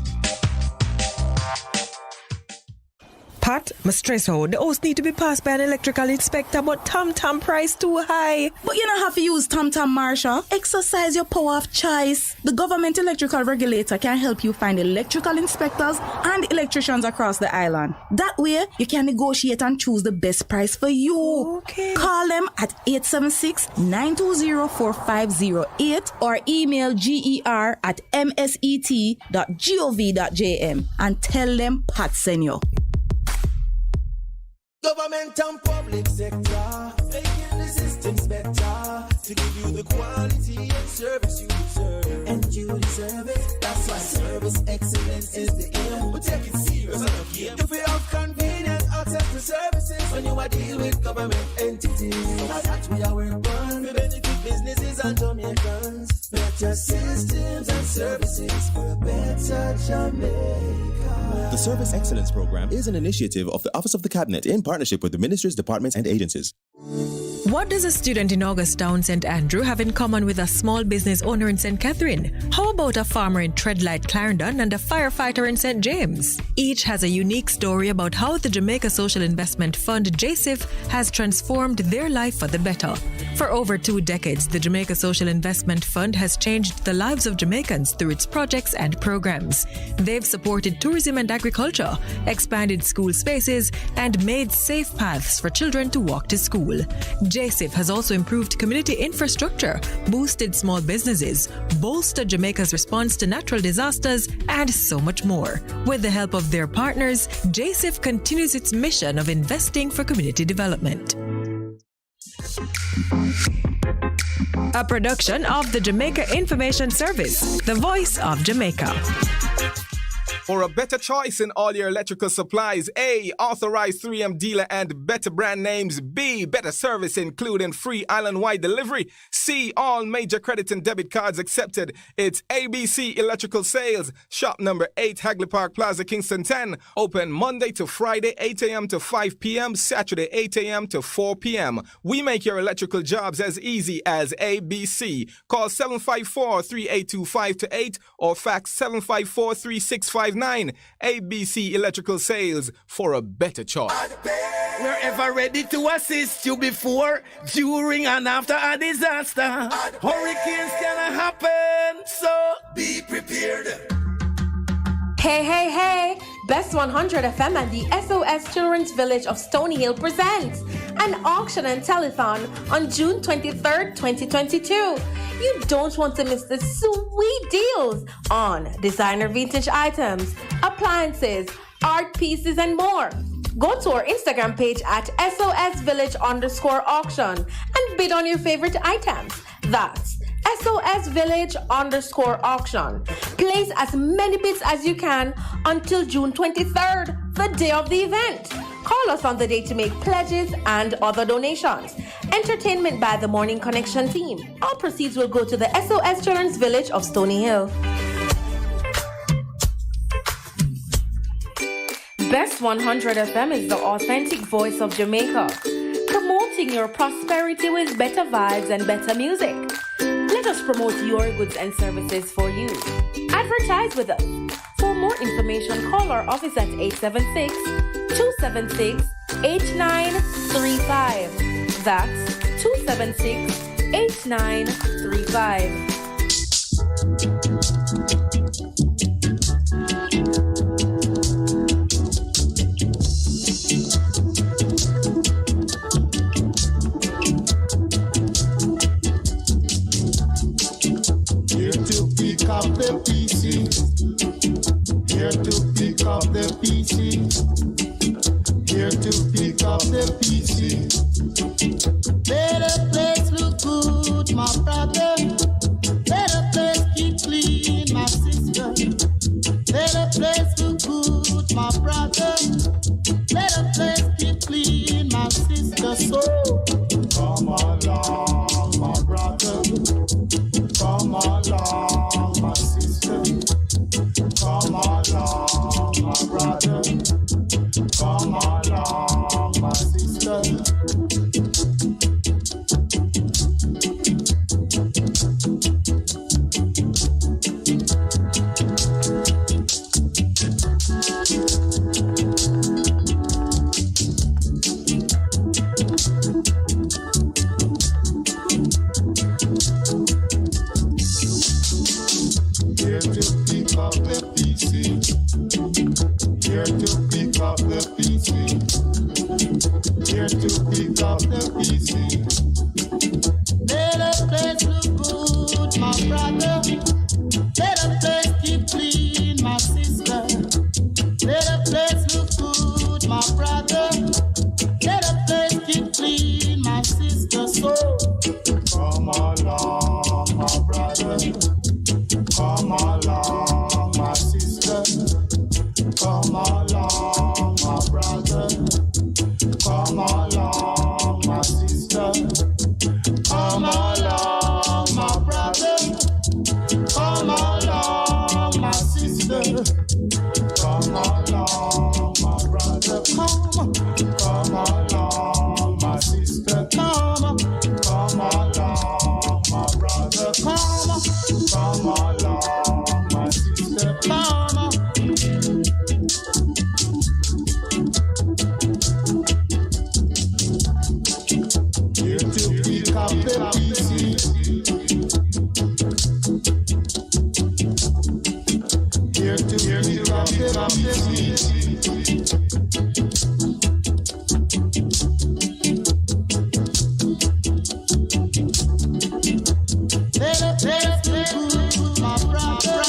Pat, my stress out. The house need to be passed by an electrical inspector, but Tom price too high. But you don't have to use Tom, Marsha. Exercise your power of choice. The government electrical regulator can help you find electrical inspectors and electricians across the island. That way, you can negotiate and choose the best price for you. Okay. Call them at 876-920-4508 or email ger@mset.gov.jm and tell them Pat sent you. Government and public sector, making the systems better to give you the quality and service you deserve. And you deserve it. That's why service excellence is the aim. We take it serious on a game. If we have convenient access to services when you are deal with government entities, that's where our work on. We benefit businesses and Jamaicans. Better systems and services for a better Jamaica. The Service Excellence Program is an initiative of the Office of the Cabinet in partnership with the ministries, departments, and agencies. What does a student in Augustown, St. Andrew have in common with a small business owner in St. Catherine? How about a farmer in Treadlight, Clarendon, and a firefighter in St. James? Each has a unique story about how the Jamaica Social Investment Fund, JSIF, has transformed their life for the better. For over 2 decades, the Jamaica Social Investment Fund has changed the lives of Jamaicans through its projects and programs. They've supported tourism and agriculture, expanded school spaces, and made safe paths for children to walk to school. JSIF has also improved community infrastructure, boosted small businesses, bolstered Jamaica's response to natural disasters, and so much more. With the help of their partners, JSIF continues its mission of investing for community development. A production of the Jamaica Information Service, the voice of Jamaica. For a better choice in all your electrical supplies, A, authorized 3M dealer and better brand names. B, better service including free island-wide delivery. C, all major credit and debit cards accepted. It's ABC Electrical Sales. Shop number 8, Hagley Park Plaza, Kingston 10. Open Monday to Friday, 8 a.m. to 5 p.m. Saturday, 8 a.m. to 4 p.m. We make your electrical jobs as easy as ABC. Call 754-382-528 or fax 754-3659. ABC Electrical Sales, for a better choice. We're ever ready to assist you before, during, and after a disaster. Hurricanes can happen, so be prepared. Hey, hey, hey! Best 100 FM and the SOS Children's Village of Stony Hill presents an auction and telethon on June 23rd, 2022. You don't want to miss the sweet deals on designer vintage items, appliances, art pieces, and more. Go to our Instagram page at SOS_Village_auction and bid on your favorite items. That's SOS_Village_auction. Place as many bids as you can until June 23rd, the day of the event. Call us on the day to make pledges and other donations. Entertainment by the Morning Connection team. All proceeds will go to the SOS Children's Village of Stony Hill. Best 100 FM is the authentic voice of Jamaica, promoting your prosperity with better vibes and better music. Let us promote your goods and services for you. Advertise with us. For more information, call our office at 876-276-8935. That's 276-8935. Up the PC, here to pick up the PC, here to pick up the PC. Let the place look good, my brother. Let the place keep clean, my sister. Let the place look good, my brother. Let the place keep clean, my sister. So come along, my brother. Come along, my sister. Come along, my brother. Come along, my sister. Here to pick up the PC. Here to pick up the PC. Here to pick up the PC. Let the place look good, my brother. Let the place keep clean, my sister. Let the place look good, my brother. Let the place keep clean, my sister. So come along, my brother. Come along, my sister. Come along, my brother. Come along, my sister. Come along, my brother. Come along, my sister. Come along, my brother. Come along, my sister. Come along, my brother. Come along, my sister. Here to pick up the PC. Here to pick up the PC. Let the place look good, my brother.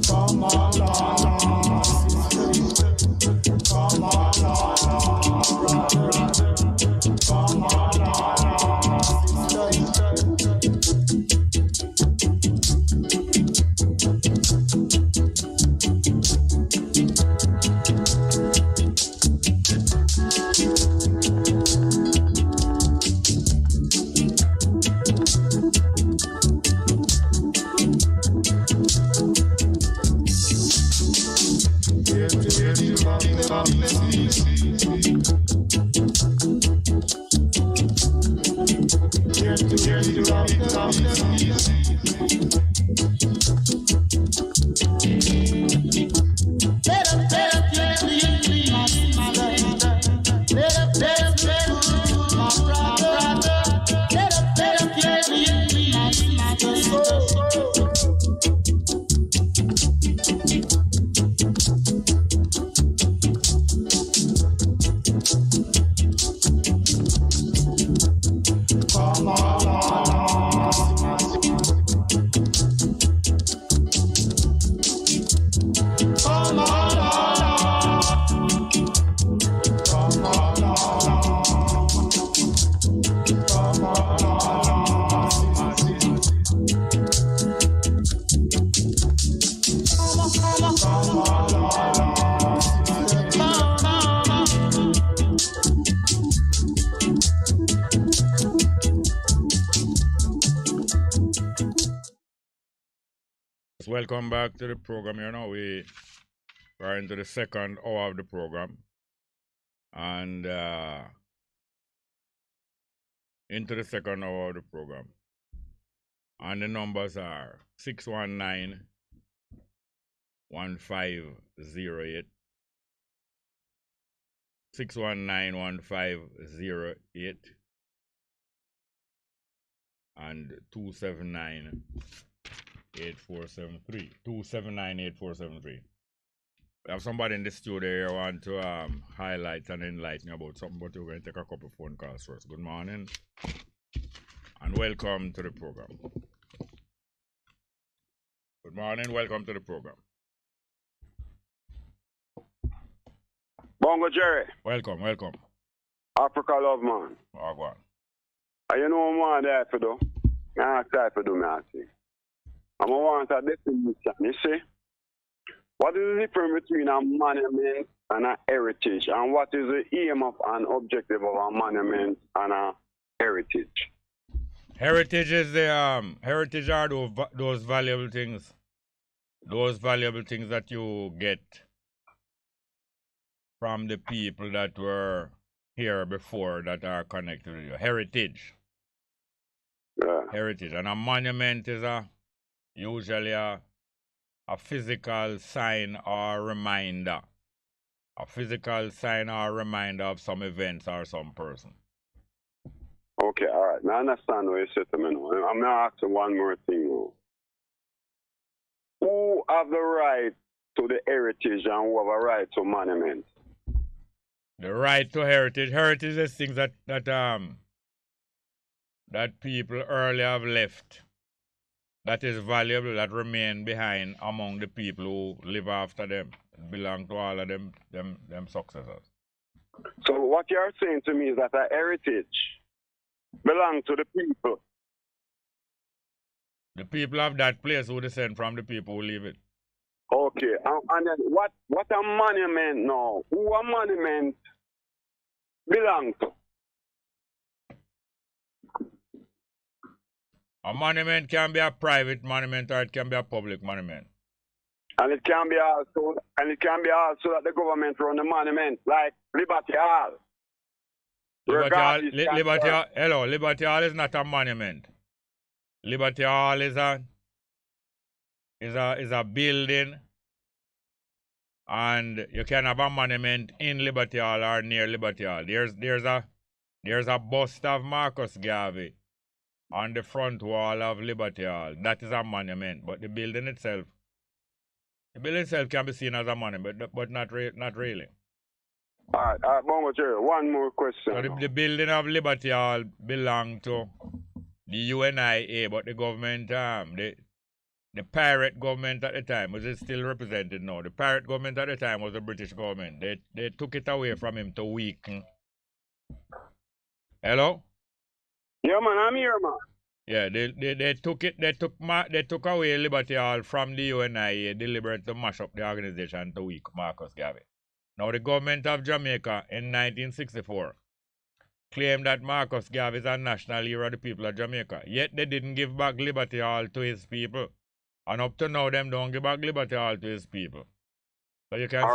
Come along, my sister. Come along, brother. Come along, Welcome back to the program. You know, we are into the second hour of the program. And into the second hour of the program. And the numbers are 619 1508 619 1508 and 279 8473. 279 8473. We have somebody in the studio here who want to highlight and enlighten about something, but we're going to take a couple phone calls first. Good morning and welcome to the program. Good morning, welcome to the program. Bongo Jerry. Welcome. Africa love, man. Oh, go on. You know what I'm there for do? I'm try for do, man. I'm going to want a definition, you see? What is the difference between a monument and a heritage? And what is the aim of an objective of a monument and a heritage? Heritage is the heritage are those valuable things. Those valuable things that you get from the people that were here before that are connected with you. Heritage. Yeah. Heritage. And a monument is usually a physical sign or reminder. A physical sign or reminder of some events or some person. Okay, all right. Now I understand what you said to me now. I'm going to ask you one more thing now. Who have the right to the heritage and who have a right to monument? The right to heritage. Heritage is things that people earlier have left. That is valuable, that remain behind among the people who live after them. It belong to all of them successors. So what you're saying to me is that a heritage belongs to the people. The people of that place who descend from the people who live it. Okay, and then what a monument now? Who a monument belong to? A monument can be a private monument or it can be a public monument. And it can be also that the government run the monument, like Liberty Hall. Liberty Hall is not a monument. Liberty Hall is a building, and you can have a monument in Liberty Hall or near Liberty Hall. There's a bust of Marcus Garvey on the front wall of Liberty Hall. That is a monument, but the building itself can be seen as a monument, but not really. All right, Bongo Jerry, one more question. So the building of Liberty Hall belonged to the UNIA, but the government, the pirate government at the time, was it still represented now? The pirate government at the time was the British government. They took it away from him to weaken. Hello? Yeah, man, I'm here, man. Yeah, they took away Liberty Hall from the UNIA, deliberate to mash up the organization to weaken Marcus Garvey. Now the government of Jamaica in 1964 claimed that Marcus Garvey is a national hero of the people of Jamaica. Yet they didn't give back Liberty Hall to his people. And up to now, them don't give back Liberty Hall to his people. So you can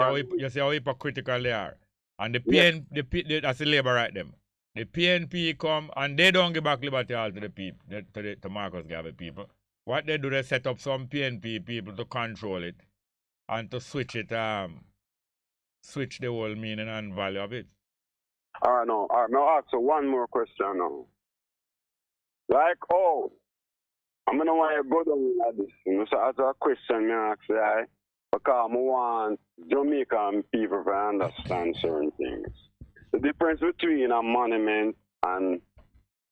see how hypocritical they are. And the PNP, that's the labor right them. The PNP come and they don't give back Liberty Hall to the people, to Marcus Garvey people. what they do, they set up some PNP people to control it and to switch it, switch the whole meaning and value of it. All right, now I'll ask you one more question now. Like, I'm going to want you to go down like this. So as a question, I ask you, because I want Jamaican people to understand certain things. The difference between a monument and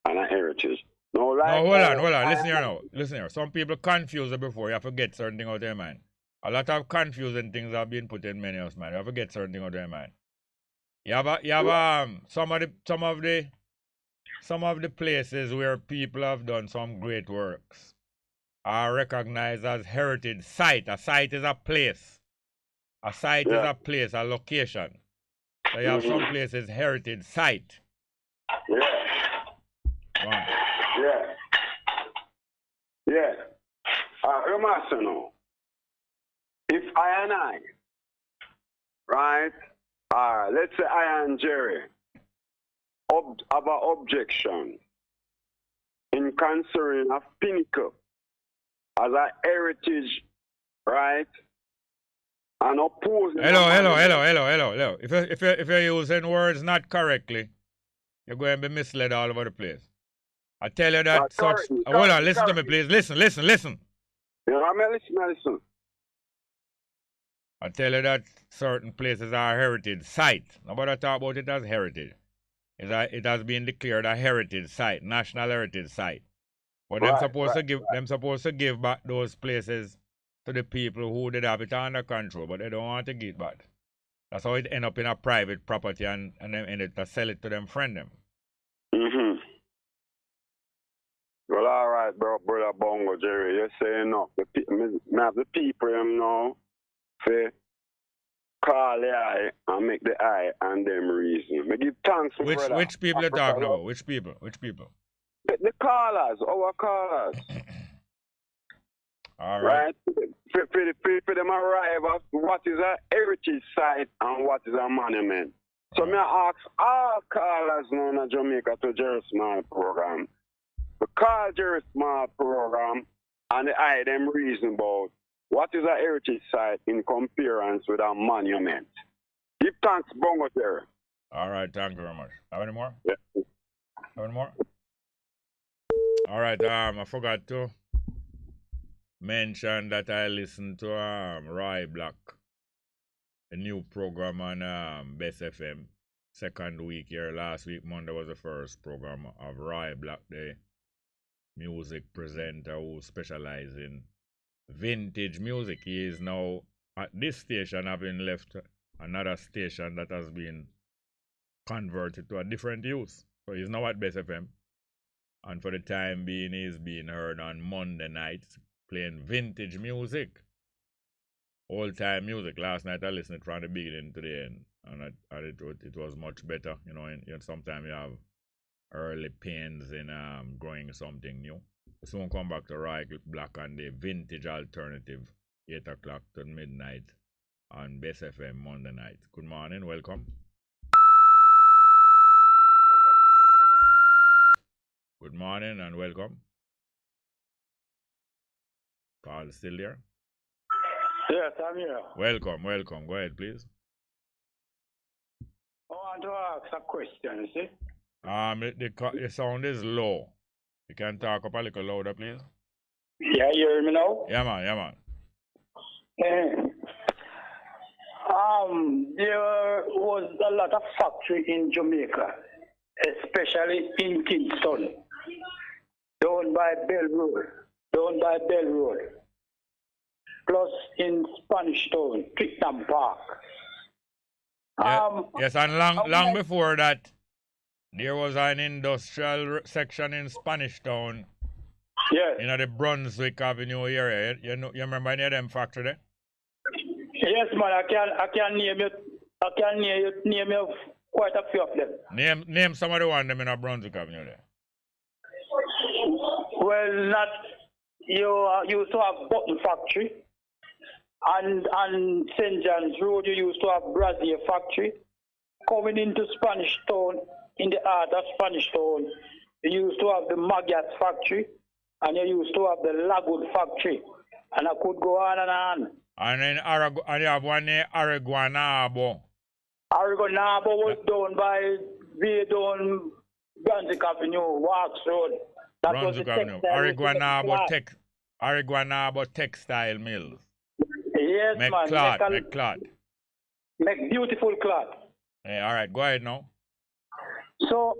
a heritage. No, hold on. Listen here. Some people confuse it before. You have to get certain things out of their mind. A lot of confusing things have been put in many of us, man. You have to get certain things out of their mind. You have some of the places where people have done some great works are recognized as heritage site. A site is a place. A site is a place, a location. So you have some places heritage site. Yeah. You must know. If I and I, right, let's say I and Jerry, have an objection in considering a pinnacle as a heritage, right, and opposing... Hello. If you're using words not correctly, you're going to be misled all over the place. I tell you that hold on, listen to me, please. Listen. Yeah, I'm listening. I tell you that certain places are heritage site. Nobody talk about it as heritage. It has been declared a heritage site, national heritage site. But them supposed to give back those places to the people who did have it under control, but they don't want to give it back. That's how it end up in a private property and then end up to sell it to them friend them. Well, all right, brother Bongo, Jerry, you're saying no. The people know, say, call the eye and make the eye and them reason. Me give thanks for brother. Which people are talking about? Which people? The callers, our callers. All right. For them arrive at what is a heritage site and what is a monument. So me ask all callers now in Jamaica to Jerry Small program. The call Jerry Small program and the eye them reason about what is a heritage site in comparison with a monument. Give thanks, Bongo there. All right, thank you very much. Have any more? Yeah. Have any more? All right, I forgot to mention that I listened to Roy Black, a new program on Bess FM. Second week here, last week, Monday was the first program of Roy Black, the music presenter who specializes in vintage music. He is now at this station, having left another station that has been converted to a different use. So he's now at Bess FM. And for the time being, he's being heard on Monday nights playing vintage music. Old time music. Last night I listened from the beginning to the end. And it was much better. You know, sometimes you have early pains in growing something new. Soon come back to Roy Black and the vintage alternative, 8 o'clock to midnight on Bess FM Monday night. Good morning, welcome. Good morning and welcome. Paul still there? Yes, I'm here. Welcome. Go ahead, please. I want to ask a question, you see? The sound is low. You can talk up a little louder, please. Yeah, you hear me now? Yeah, man. There was a lot of factory in Jamaica, especially in Kingston, down by Bell Road, plus in Spanish Town, Twickenham Park. Yes, and long before that, there was an industrial section in Spanish Town. Yes. You know, the Brunswick Avenue area. You remember any of them factory there? Yes, man. I can name you quite a few of them. Name some of the one them in a Brunswick Avenue there. Well, not you used to have button factory, and St. John's Road you used to have Brazil factory. Coming into Spanish Town, in the heart of Spanish Town, you used to have the Magyat factory. and you used to have the Lagwood factory, and I could go on and on. And then and you have one named Araguanabo. Araguanabo was done by way down Brunswick Avenue, Walks Road. That Brunswick was the Avenue. Araguanabo textile mills. Yes, Make man. cloth. Make beautiful cloth. Yeah, all right, go ahead now. So,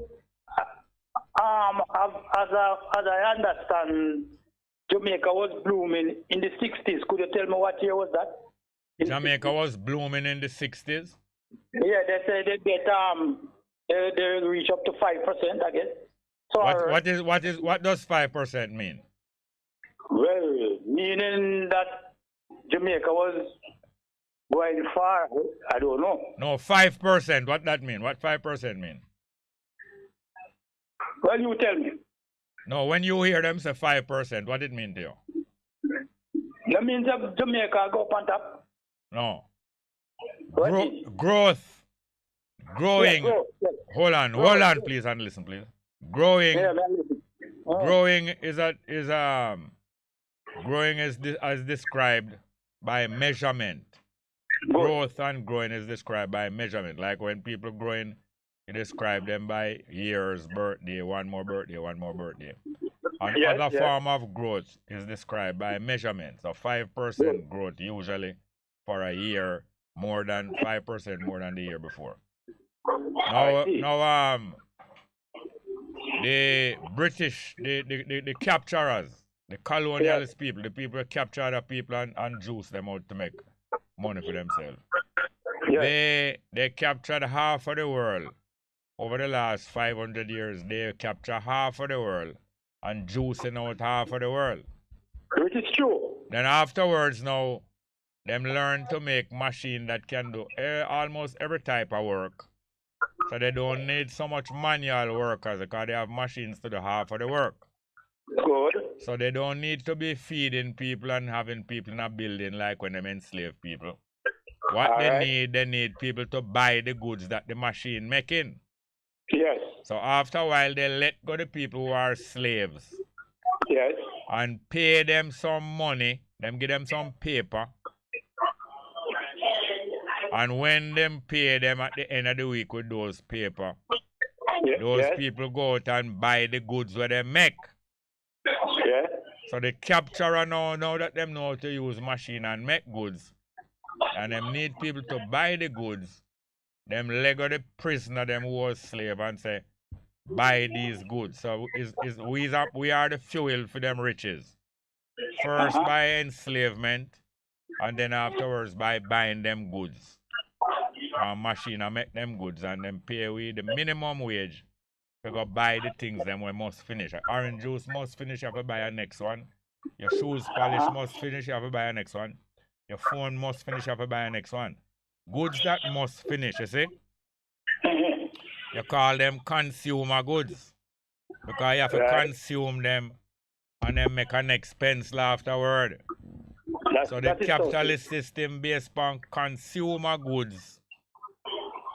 as I understand, Jamaica was blooming in the 60s. Could you tell me what year was that? Jamaica was blooming in the 60s? Yeah, they say they reach up to 5%, I guess. So what does 5% mean? Well, meaning that Jamaica was going far. I don't know. No, 5%. What that mean? What 5% mean? Well, you tell me. No, when you hear them say 5%, what it mean to you? That means that Jamaica go up on top. No. Growth. Growing. Yeah, growth, yeah. Hold on, please, and listen, please. Growing. Yeah, growing is as described by measurement. Growth and growing is described by measurement. Like when people growing, you describe them by years, birthday, one more birthday. Another form of growth is described by measurement. So 5% growth usually for a year, more than 5% more than the year before. Now the British, the capturers, the colonialist people, the people that capture the people and juice them out to make money for themselves. They captured half of the world. Over the last 500 years, they capture half of the world and juicing out half of the world. Which is true. Then afterwards now, them learn to make machine that can do almost every type of work. So they don't need so much manual workers because they have machines to do half of the work. Good. So they don't need to be feeding people and having people in a building like when they enslave people. What they need people to buy the goods that the machine making. Yes. So after a while, they let go the people who are slaves. Yes. And pay them some money, them give them some paper. And when them pay them at the end of the week with those paper, those people go out and buy the goods where they make. Yeah. So the capturer now that them know how to use machine and make goods, and them need people to buy the goods, them leg of the prisoner them who was slave and say, buy these goods. So we are the fuel for them riches. First by enslavement, and then afterwards by buying them goods. Machine and make them goods and then pay we the minimum wage to go buy the things them we must finish. Orange juice must finish, you have to buy a next one. Your shoes polish must finish, you have to buy a next one. Your phone must finish, you have to buy a next one. Goods that must finish, you see? You call them consumer goods. Because you have to consume them and then make an expense afterward. So the capitalist system based on consumer goods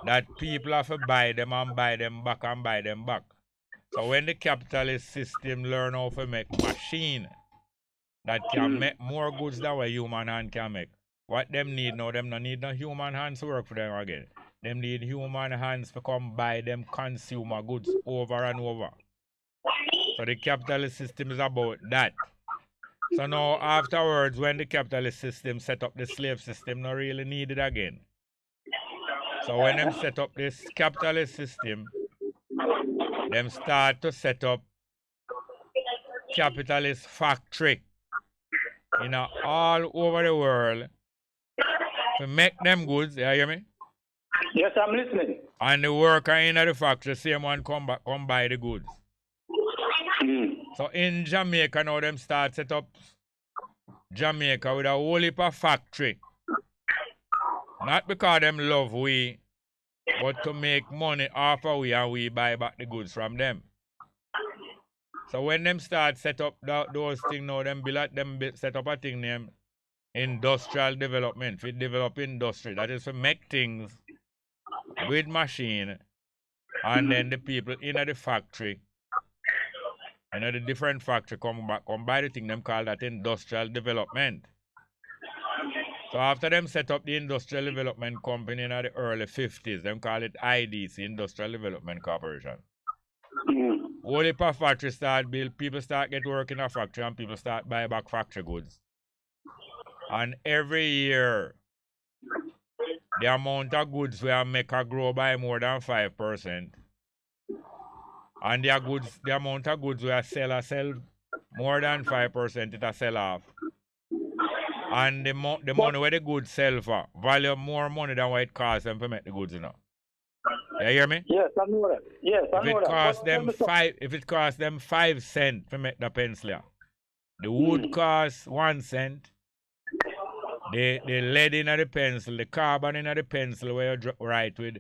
that people have to buy them and buy them back and buy them back. So when the capitalist system learn how to make machine that can make more goods than what human hand can make, what them need now, them don't need no human hands to work for them again. Them need human hands to come buy them consumer goods over and over. So the capitalist system is about that. So now afterwards, when the capitalist system set up the slave system, not really needed again. So when them set up this capitalist system, them start to set up capitalist factory all over the world to make them goods. You hear me? Yes, I'm listening. And the worker in the factory, same one come buy the goods. So in Jamaica now, them start set up Jamaica with a whole heap of factory. Not because them love we, but to make money off of we and we buy back the goods from them. So when them start set up those things now, them set up a thing named industrial development. We develop industry. That is to make things with machine and then the people in the factory And the different factory come buy the thing, them call that industrial development. So after them set up the industrial development company in the early 50s, them call it IDC, Industrial Development Corporation. All the factory start build, people start get work in a factory and people start buy back factory goods. And every year, the amount of goods we make a grow by more than 5%. And the amount of goods we sell more than 5%, it a sell off. And the money where the goods sell for, value more money than what it costs them to make the goods, you know. You hear me? Yes, I know that. Yes, I know that. If it costs them 5 cents to make the pencil, the wood costs 1 cent. The lead in the pencil, the carbon in the pencil where you write with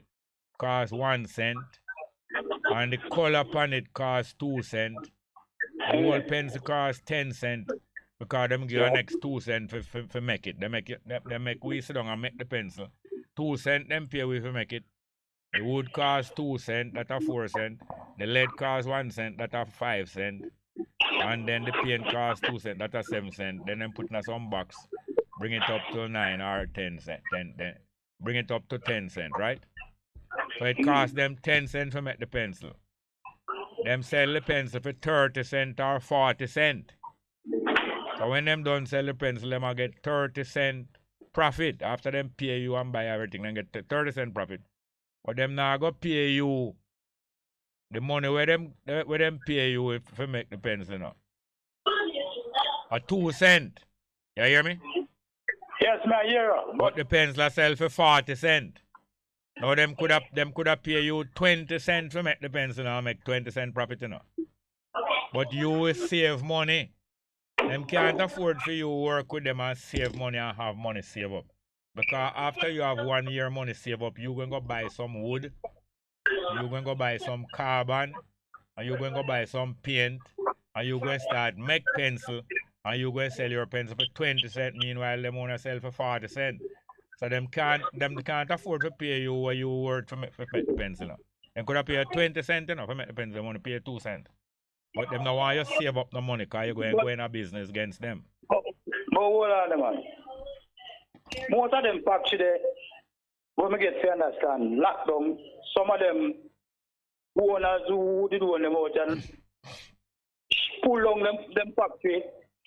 costs 1 cent. And the color upon it costs 2 cents. The whole pencil costs 10 cents. Because them give an next 2 cents for make it. They make we sit down and make the pencil. 2 cents them pay we for make it. The wood costs 2 cents, that are 4 cents. The lead costs 1 cent, that are 5 cents. And then the paint costs 2 cents, that are 7 cents. Then them put in some box, bring it up to 9 or 10 cents. Then bring it up to 10 cents, right? So it costs them 10 cents to make the pencil. Them sell the pencil for 30 cents or 40 cents. So when them done sell the pencil, them will get 30 cents profit. After them pay you and buy everything, then get 30 cents profit. But them now go pay you the money where them pay you if you make the pencil now. A 2 cents. You hear me? Yes, I hear you. But the pencil sell for 40 cents. Now them could have pay you 20 cents to make the pencil now make 20 cents profit, you know. But you will save money. Them can't afford for you to work with them and save money and have money save up. Because after you have 1 year money save up, you're going to go buy some wood, you're going to go buy some carbon, and you're going to go buy some paint, and you're going to start make pencil, and you're going to sell your pencil for 20 cents, meanwhile them want to sell for 40 cents. So them can't afford to pay you what you worth for make the pencil. Now. Them could have paid 20 cents enough for make the pencil, they want to pay 2 cents. But them don't want you to save up the money because you're going to go in a business against them. But hold on, man. Most of them factory there, when we get to understand, lockdown, some of them owners who did own them out and pull down them factory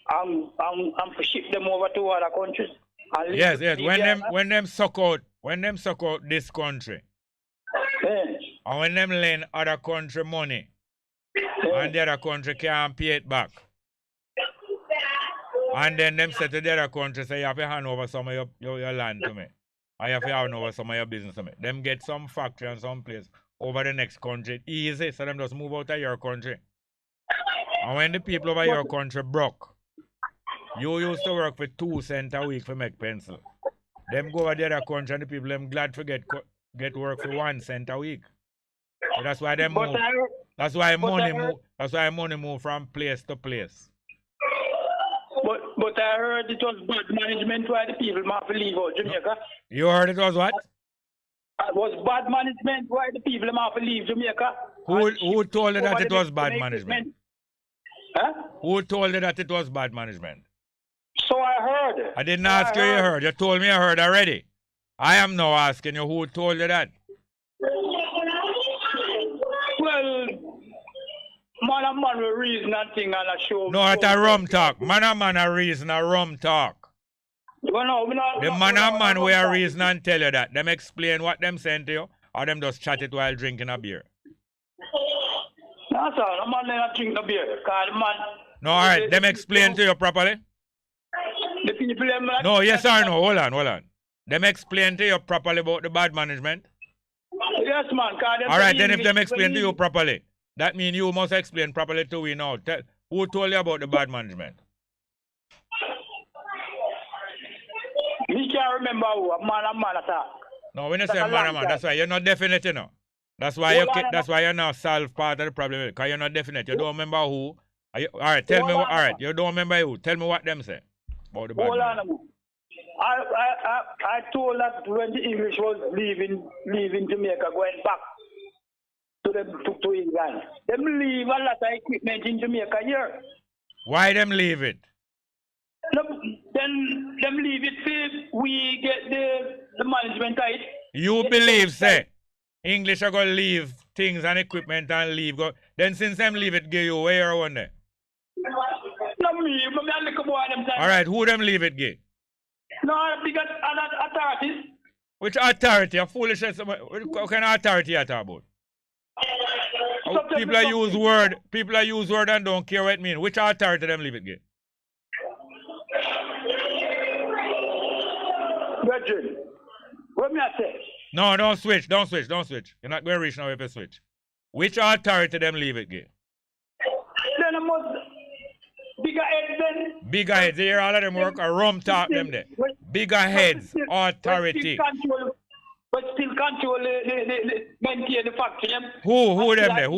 and ship them over to other countries. Yes. When them suck out this country, and when them lend other country money, and the other country can't pay it back. And then them say to the other country, say you have to hand over some of your land to me. And you have to hand over some of your business to me. Them get some factory and some place over the next country. Easy, so them just move out of your country. And when the people over your country broke, you used to work for 2 cents a week for make pencil. Them go over the other country and the people them glad to get work for 1 cent a week. So that's why them move. That's why money move from place to place. But I heard it was bad management why the people have to leave out Jamaica. You heard it was what? It was bad management why the people have to leave Jamaica. Who told you that it was bad management? Huh? Who told you that it was bad management? So I heard. I didn't ask you heard. You told me you heard already. I am now asking you who told you that. Well, man and man will reason and thing and a show. No, it's a rum talk. Man and man a reason a rum talk. The man and man will reason and tell you that. Them explain what them sent to you, or them just chat it while drinking a beer. No, sir. The man don't drink no beer. No, alright. Them explain to you properly? The people them no, yes or no? Hold on. Them explain to you properly about the bad management? Yes, man. Alright, then if them explain to you properly, that means you must explain properly to we now. Who told you about the bad management? Me can't remember who. Man and man attack. No, when you say man and man, that's why you're not definite, you know. That's why you now solve part of the problem because you're not definite. You don't remember who. Alright, tell me what. Alright, you don't remember who. Tell me what them say about the bad management. I told that when the English was leaving Jamaica, going back to England. Them leave a lot of equipment in Jamaica here. Why them leave it? No, then them leave it till we get the management right. You believe, say, English are going to leave things and equipment and leave. Then since them leave it, give you where you want there? No, me, I look at them. All right, who them leave it, give? No, because other authorities. Which authority? A foolishness. What kind of authority you talk about? People are use word and don't care what it means. Which authority them leave it, give? Brethren, what me I say? No, don't switch. You're not going to reach now if you switch. Which authority them leave it, give? Then I must bigger heads then. Bigger heads. You hear all of them work a rum talk them there. Bigger heads, authority. But still control maintain the factory. Who them there?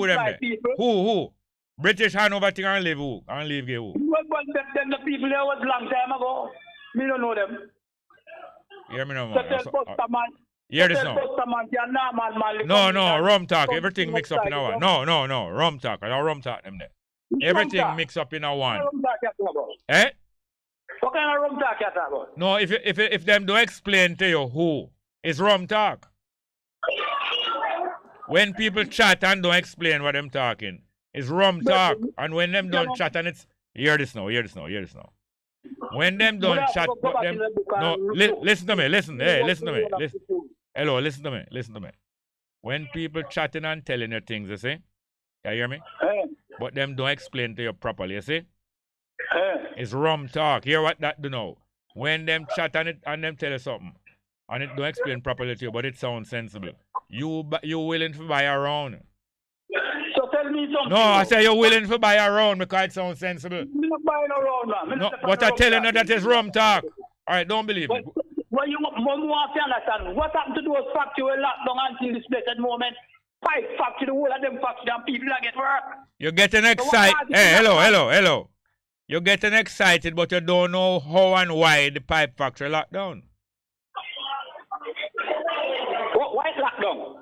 Who? British Hanover thing and leave who? And leave give who? But them the people there was long time ago. Me don't know them. Hear me now, So man. tell Postaman. Hear this now. No, rum talk. Everything mixed up in a one. No. Rum talk. I don't rum talk them there. Everything mixed up in a one. Eh? What kind of rum talk you talk about? No, if them don't explain to you who, it's rum talk. When people chat and don't explain what them talking, it's rum talk. And when them don't chat and it's hear this now. When them don't chat, listen to me. Hello, listen to me. When people chatting and telling you things, you see? Can you hear me? But them don't explain to you properly, you see? It's rum talk. Hear what that do now? When them chat and them tell you something, and it don't explain properly to you, but it sounds sensible. You willing to buy a round? So tell me something. No, I say you're willing to buy a round because it sounds sensible. I'm not buying a round, man. No, but I'm telling you that is rum talk. All right, don't believe it. When you want to understand, what happened to those factories were locked down until this present moment? Pipe factory, the whole of them factories, and people that get work. You're getting excited. Hey, hello. You're getting excited, but you don't know how and why the pipe factory locked down. Why is locked down?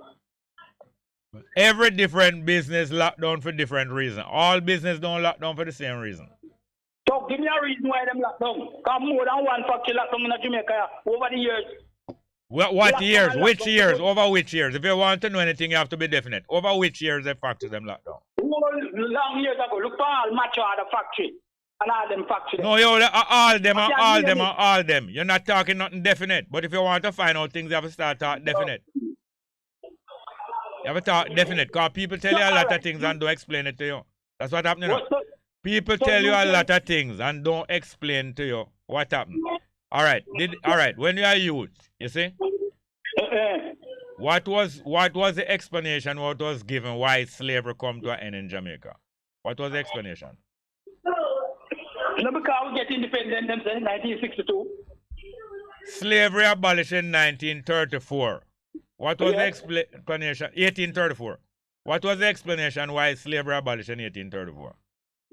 Every different business locked down for different reasons. All business don't lock down for the same reason. So give me a reason why them locked down. Because more than one factory locked down in Jamaica over the years. What years? Which years? Over which years? If you want to know anything, you have to be definite. Over which years the factories them locked down? Long years ago. Look for all Macho the factory. And all them factories. No, all them. You're not talking nothing definite. But if you want to find out things, you have to start talking definite. You have to talk definite. Because people tell you a lot of things and don't explain it to you. That's what happened. People tell you a lot of things and don't explain to you what happened. All right. When you are youth, you see? What was the explanation? What was given why slavery come to an end in Jamaica? What was the explanation? No, because we get independent in 1962. Slavery abolished in 1934. What was the explanation? 1834. What was the explanation why slavery abolished in 1834?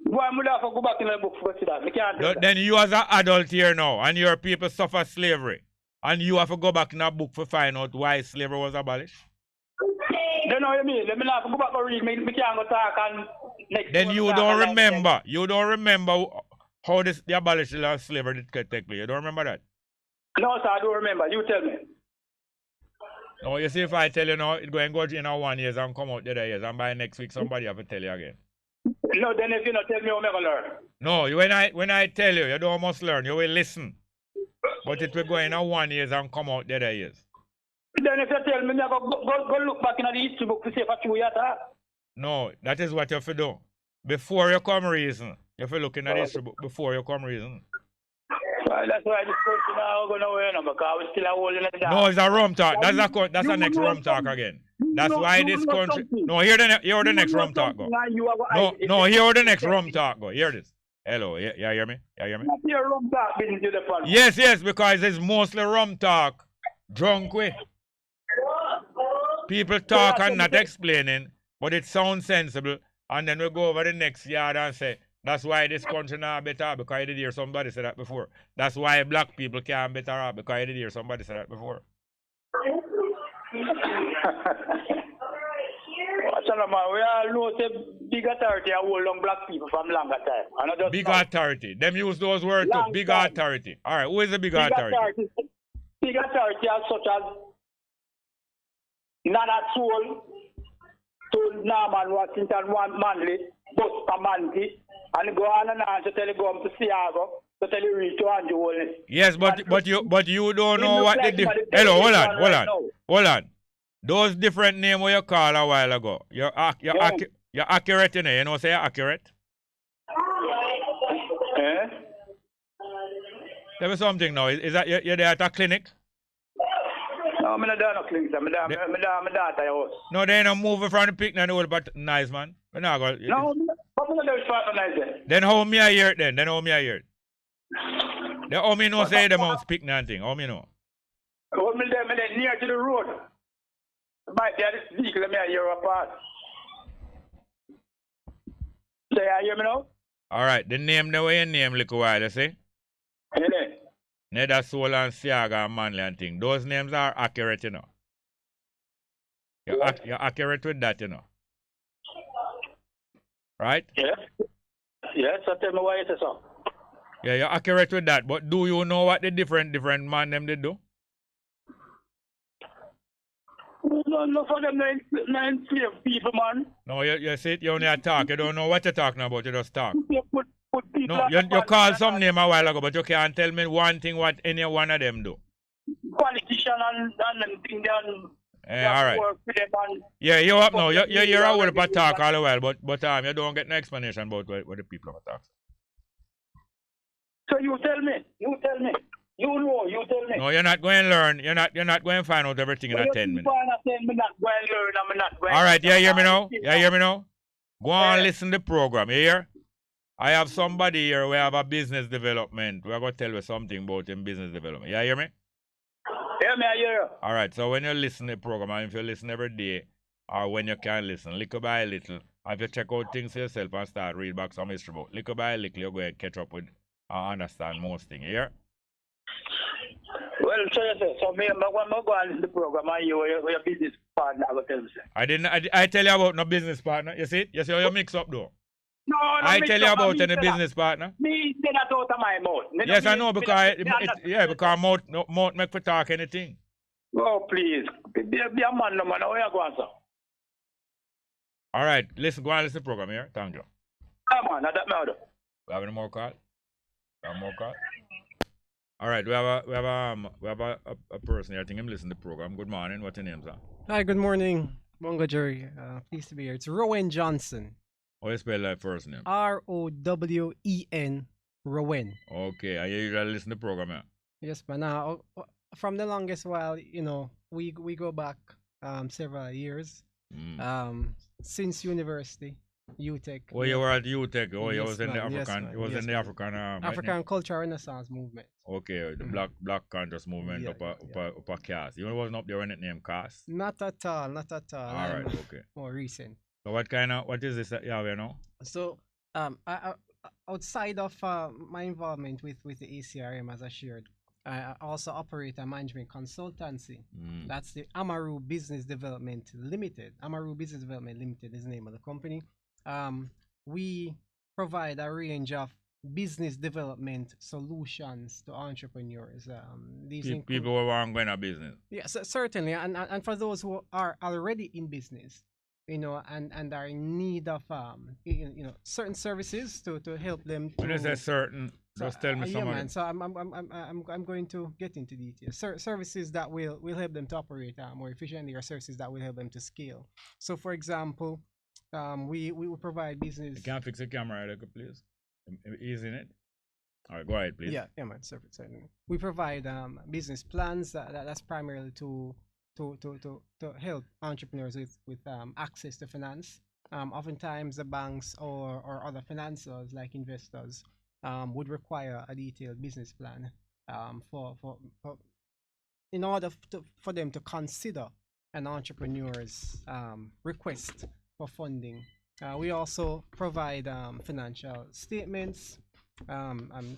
Why would I have to go back in the book for that? Then you as an adult here now, and your people suffer slavery, and you have to go back in a book to find out why slavery was abolished? Then know what I mean? Let me have to go back and read. Me can't go talk and next. Then you don't remember. You don't remember how the abolition of slavery did take place. You don't remember that? No, sir, I don't remember. You tell me. No, you see, if I tell you now, it's going to go in 1 year and come out the other years, and by next week somebody have to tell you again. No, then if you not tell me, I'm going to learn. No, when I tell you, you don't must learn. You will listen. But it will go in 1 year and come out the other years. Then if you tell me, go look back in the history book to see if you have that. No, that is what you have to do. Before you come reason. You have to look in the history book before you come reason. Well, that's why this person now going nowhere now, because we're still holding it down. No, it's a rum talk. That's the next rum talk again. That's why this country... No, hear the next rum talk go. No, hear the next rum talk go. Hear this. Hello, you hear me? You hear me? Yes, because it's mostly rum talk. Drunk way. People talk and not explaining, but it sounds sensible. And then we go over the next yard and say, that's why this country not better, because I did hear somebody say that before. That's why black people can't better off, because I did hear somebody say that before. Watch Solomon, we all know the big authority are hold on black people from longer time. And I just Big know. authority. Them use those words too. Long Big time. authority. All right, who is the big Big authority? Big authority as such as Nana Soul told Norman Washington one Manley, Bustamante, and go on and on to tell you go to Seattle, to tell you reach to Andrew. Yes, but you don't know what they do. Hello, hold on. Those different names where you called a while ago. You're accurate in it. You know, say you're accurate. Eh? Tell me something now. Is that you're there at a clinic? No, I'm not doing no clinic. I'm down at your house. No, they ain't moving from the picnic and all, but nice man. We're not going. No, I'm not doing nice. Then how me I hear it then? Then how me I hear it? Then how me know say them out picnic and thing? How me know? Hold me there near to the road. Might be this vehicle me I hear apart. Say I hear me now? Alright, the name the way you name little while, you see? Yeah. Nether Soul and Siaga and Manley and thing. Those names are accurate, you know. You're accurate with that, you know. Right? Yes. Yes, so tell me why you say so. Yeah, you're accurate with that. But do you know what the different man them they do? No for them nine slave people, man. No, you see it, you only talk. You don't know what you're talking about, you just talk. Put people No, you called some name a while ago, but you can't tell me one thing what any one of them do. Politician and them thing all right. Yeah, you up now. You're aware of talk all the while, but you don't get no explanation about what the people are talking. So you tell me. You tell me. You tell me. No, you're not going to learn. You're not going to find out everything in a 10 minutes. All right, you hear me now? You hear me now? Go on, listen to the program. You hear? I have somebody here. We have a business development. We're going to tell you something about in business development. You hear me? Yeah, me, I hear you. All right, so when you listen to the program, and if you listen every day, or when you can listen, little by little, if you check out things for yourself and start read back some history about, little by little, you're going to catch up with and understand most things. You hear? Well, so me, I'm going to go and listen to the program, and your business partner, I will tell you. I tell you about no business partner. You see? You see how you mix up, though? No, I tell you about any business partner. Me say that out of my mouth. Yes, I know, because because mouth make for talk anything. Oh, please. Be a man, no man. Where you going, sir? All right, listen, go and listen to the program here. Thank you. Come on, that matter. We have any more call? All right, we have a person here. I think I'm listening to the program. Good morning. What's your name, sir? Hi, good morning. Bongo Jerry. Pleased to be here. It's Rowan Johnson. How you spell that first name? Rowen. Rowan. Okay, and you usually listen to the program, yeah? Yes, but now from the longest while, we go back several years. Since university, UTech. Oh, you were at UTech. Oh, you Yes, was in the man. African. Yes, You was man. in the African. African Cultural Renaissance movement. Okay, the black conscious movement upper caste. You wasn't up there when it named caste. Not at all. All right, okay. More recent. So what is this that you have here now? So I outside of my involvement with the ACRM, as I shared, I also operate a management consultancy. That's the Amaru Business Development Limited. Amaru Business Development Limited is the name of the company. We provide a range of business development solutions to entrepreneurs. These People who want to go in a business. Yes, certainly, and for those who are already in business, and are in need of certain services to help them. When you say certain, just tell me some of them. So I'm going to get into details. Services that will help them to operate more efficiently, or services that will help them to scale. So, for example, we will provide business. You can fix the camera, please. Easy in it. All right, go ahead, please. Yeah, man, certainly. We provide business plans that's primarily to help entrepreneurs with access to finance. Oftentimes, the banks or other financiers like investors would require a detailed business plan in order for them to consider an entrepreneur's request for funding. We also provide financial statements,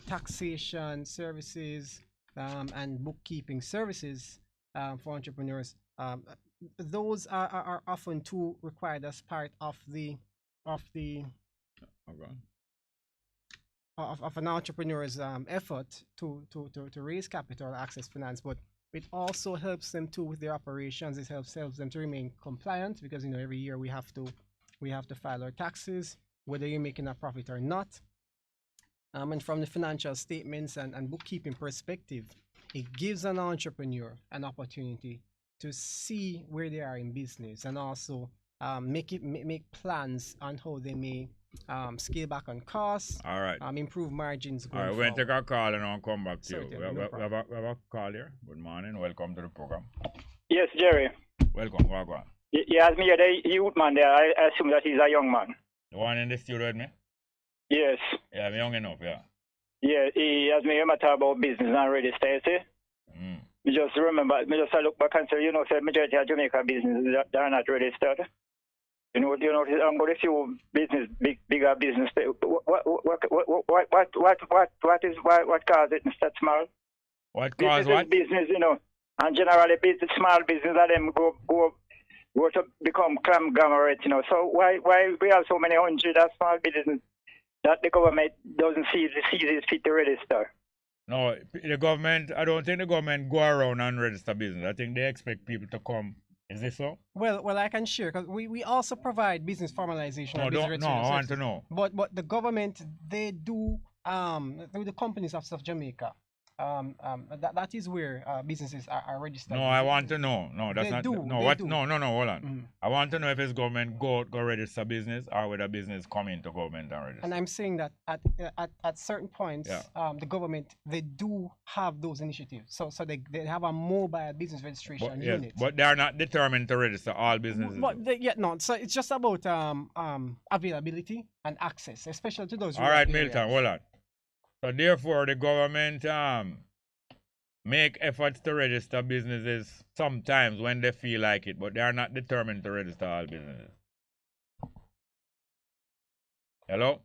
taxation services, and bookkeeping services for entrepreneurs. those are often too required as part of the of an entrepreneur's effort to raise capital, access finance, but it also helps them too with their operations. It helps them to remain compliant because every year we have to file our taxes, whether you're making a profit or not. And from the financial statements and bookkeeping perspective, it gives an entrepreneur an opportunity to see where they are in business and also make plans on how they may scale back on costs. All right. Improve margins. All right, we're going to take a call and I'll come back to you. Certainly, We no have a call here. Good morning. Welcome to the program. Yes, Jerry. Welcome. Go on. He has me the youth man there. I assume that he's a young man. The one in the studio with me? Yes. Yeah, I'm young enough, yeah. Yeah, he has me a matter about business and register, you see? Me just remember, me just look back and say, say majority of Jamaica businesses they are not registered. I'm going to few business, bigger business. What cause it that small? What cause what? Business, and generally business, small business, and them go to become conglomerate, So why we have so many hundred of small businesses that the government doesn't see this fit to register? No, the government, I don't think the government go around and register business. I think they expect people to come. Is this so? Well, I can share because we also provide business formalization. No, I want to know. But the government, they do through the companies of South Jamaica. That is where businesses are registered. No, I want to know. No, that's they not. Do, no, they what? do. No, hold on. I want to know if it's government go register business or whether business come into government and register. And I'm saying that at certain points, the government they do have those initiatives. So they have a mobile business registration unit. But they are not determined to register all businesses. No. So it's just about availability and access, especially to those. All right, Milton, hold on. So therefore, the government make efforts to register businesses sometimes when they feel like it, but they are not determined to register all businesses. Hello?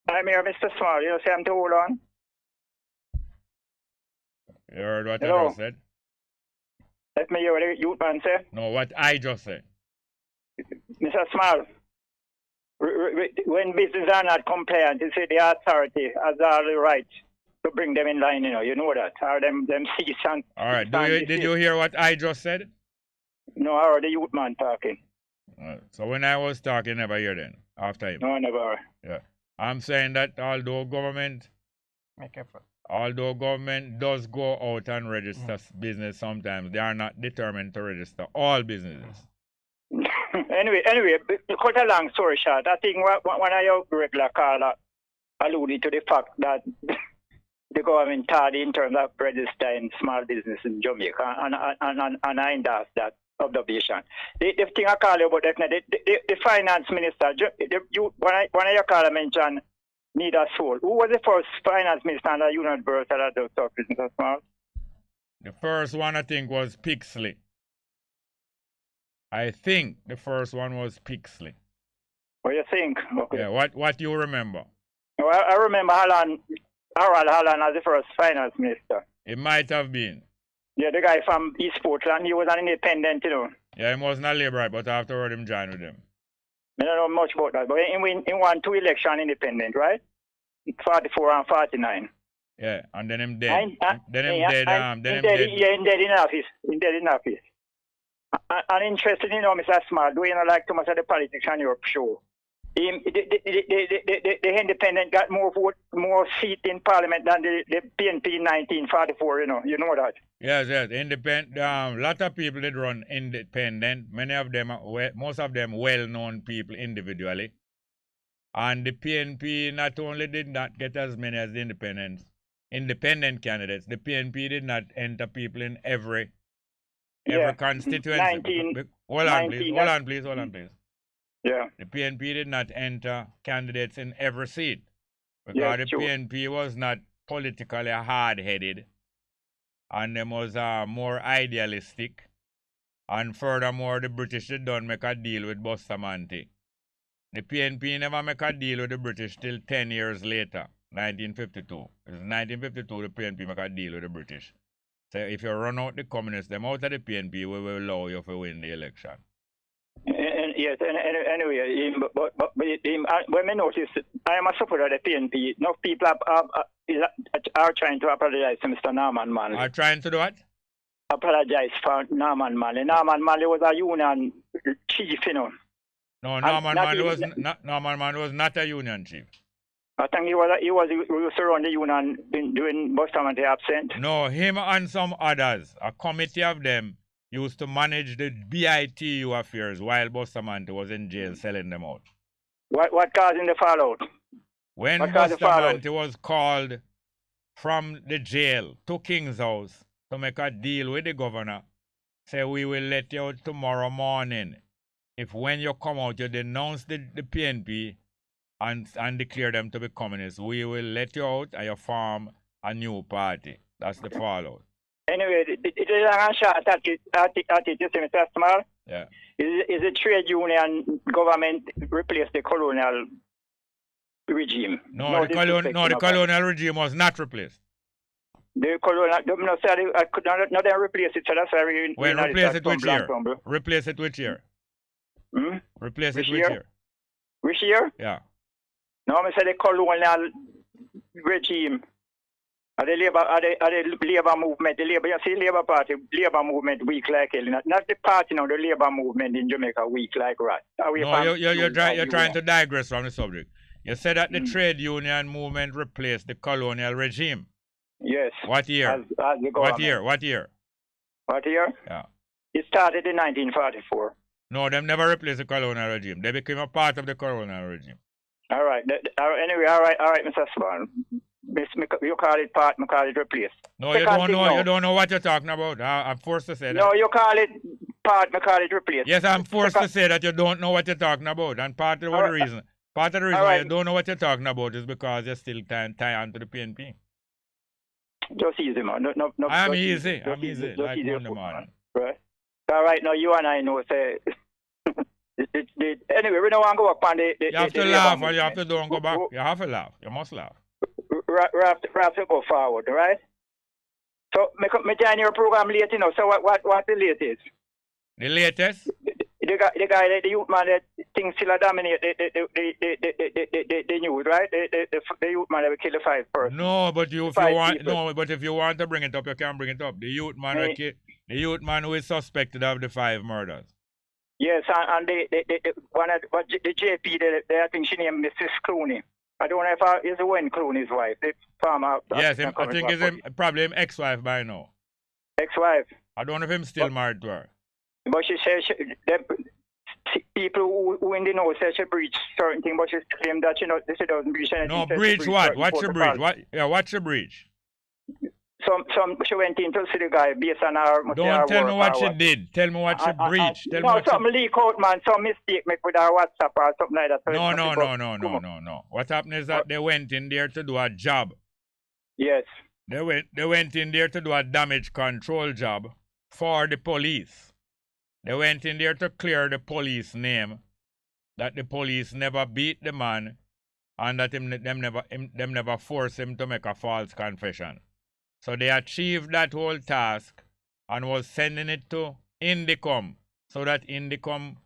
I'm here, Mr. Small. You say I'm to hold on? You heard what Hello? I just said? Let me hear what the youth man say. No, what I just said. Mr. Small, when businesses are not compliant, you say the authority has all the right to bring them in line, you know that. Or them cease and... All right, did you hear what I just said? No, I heard the youth man talking. So when I was talking, never hear then, after him? No, never. Yeah. I'm saying that although government does go out and register business sometimes, they are not determined to register all businesses. Anyway, cut a long story short, I think one of your regular caller alluded to the fact that the government tardy in terms of registering small business in Jamaica, and I endorse that observation. The thing I call you about that, the finance minister, one of your caller mentioned Nida Soul. Who was the first finance minister under Union Birth that does talk business small? The first one I think was Pixley. I think the first one was Pixley. What you think? Okay. Yeah, what you remember? Well, I remember Harold Holland as the first finance minister. It might have been. Yeah, the guy from East Portland, he was an independent, Yeah, he wasn't a labourite, but afterward him joined with them. I don't know much about that, but he won 2 elections independent, right? 44 and 49. Yeah, and then him dead. He dead in office. And interesting, Mr. Smart, do you know like too much of the politics on your show? The independent got more vote, more seat in parliament than the PNP in 1944, you know that. Yes, independent. Lot of people did run independent. Many of them, most of them well-known people individually. And the PNP not only did not get as many as the independent candidates, the PNP did not enter people in every constituency. Hold on, please. Yeah. The PNP did not enter candidates in every seat because the PNP was not politically hard-headed and them was more idealistic. And furthermore, the British did not make a deal with Bustamante. The PNP never make a deal with the British till 10 years later, 1952. It was 1952 the PNP make a deal with the British. So if you run out the communists, them out of the PNP, we will allow you to win the election. Yes, anyway, when I notice, I am a supporter of the PNP. Enough people are trying to apologize to Mr. Norman Manley. Are trying to do what? Apologize for Norman Manley. Norman Manley was a union chief, you know. No, Norman Manley was not a union chief. I think he was around the union during Bustamante absent. No, him and some others, a committee of them, used to manage the BITU affairs while Bustamante was in jail selling them out. What causing the fallout? When Bustamante was called from the jail to King's House to make a deal with the governor, say we will let you out tomorrow morning if when you come out you denounce the PNP and declare them to be communists, we will let you out and you form a new party. That's the fallout. Anyway, it is a shot at it, Mr. Small. Yeah. Is the trade union government replace the colonial regime? No, the colonial regime was not replaced. The colonial, no, sorry, I could not replace it, so that's why we... Well, replace it which year? Replace it which year? Replace it which year? Which year? Yeah. No, I said the colonial regime. The labor movement, you see Labour Party, Labour movement weak like hell. Not the party now, the Labour movement in Jamaica weak like rat. No, you're trying to digress from the subject. You said that the trade union movement replaced the colonial regime. Yes. What year? What year? What year? Yeah. It started in 1944. No, them never replaced the colonial regime. They became a part of the colonial regime. All right. Anyway, all right, Mr. Swan. You call it part, I call it replace. No, you don't know. You don't know what you're talking about. I'm forced to say that. No, you call it part, I call it replace. Yes, I'm forced to say that you don't know what you're talking about. And part of the reason why you don't know what you're talking about is because you're still tie on to the PNP. Just easy, man. No, I'm easy. Like Monday morning. Right. All right, now you and I know, say... Anyway, we don't want to go up on the... You have to laugh or you have to don't go back. You have to laugh. You must laugh. We have to go forward, right? So, me join your program late, you know. So, what the latest? The latest? The guy, the youth man, that things still dominate the news, right? The youth man that will kill the 5 persons. No, but if you want to bring it up, you can bring it up. The youth man who is suspected of the 5 murders. Yes, and the JP, I think she named Mrs. Clooney. I don't know if it's Wayne Clooney's wife, the farmer. Yes, I think it's probably his ex-wife by now. Ex-wife? I don't know if he's still married to her. But she says people who in the know say she breached certain things, but she claimed that she doesn't breach anything. No, breach what? What's the breach? What's the breach? She went in to see the guy based on her... Don't tell me what she did. Tell me what she breached. Something leak out, man. Some mistake make with her WhatsApp or something like that. No. What happened is that they went in there to do a job. Yes. They went in there to do a damage control job for the police. They went in there to clear the police name, that the police never beat the man, and that them never forced him to make a false confession. So they achieved that whole task and was sending it to Indicom so that Indicom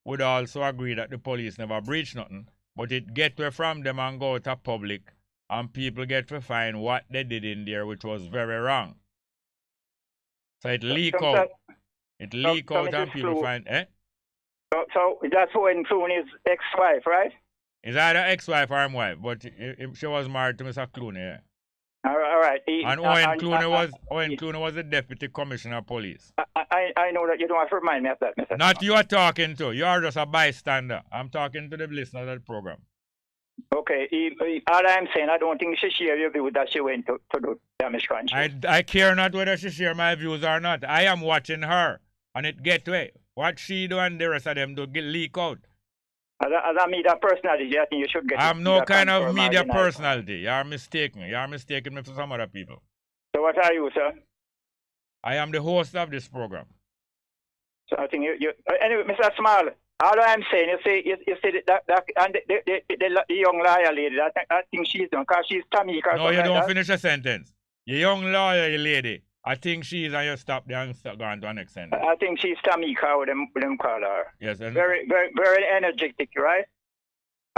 would also agree that the police never breached nothing. But it get away from them and go to public and people get to find what they did in there, which was very wrong. So it leak out. It leak out and people find... So that's Owen Clooney's ex-wife, right? It's either ex-wife or wife, but she was married to Mr. Clooney, yeah. All right. And Owen Clooney was the deputy commissioner of police. I know that you don't have to remind me of that, Mr. Not you are talking to. You are just a bystander. I'm talking to the listeners of the program. Okay. All I'm saying, I don't think she share your view that she went to do damage control. I care not whether she share my views or not. I am watching her, and it get away. What she do and the rest of them do get leak out. As a media personality, I think you should get... I'm no kind of media personality. You are mistaken. You are mistaking me for some other people. So what are you, sir? I am the host of this program. So I think you anyway, Mr. Small, all I'm saying, you see that and the young lawyer lady, I think she's done, because she's Tamika. No, you don't finish a sentence. The young lawyer lady, I think she's and you stop there and go on to an next sentence. I think she's Tamika with them call her. Yes, and Very, very, very energetic, right?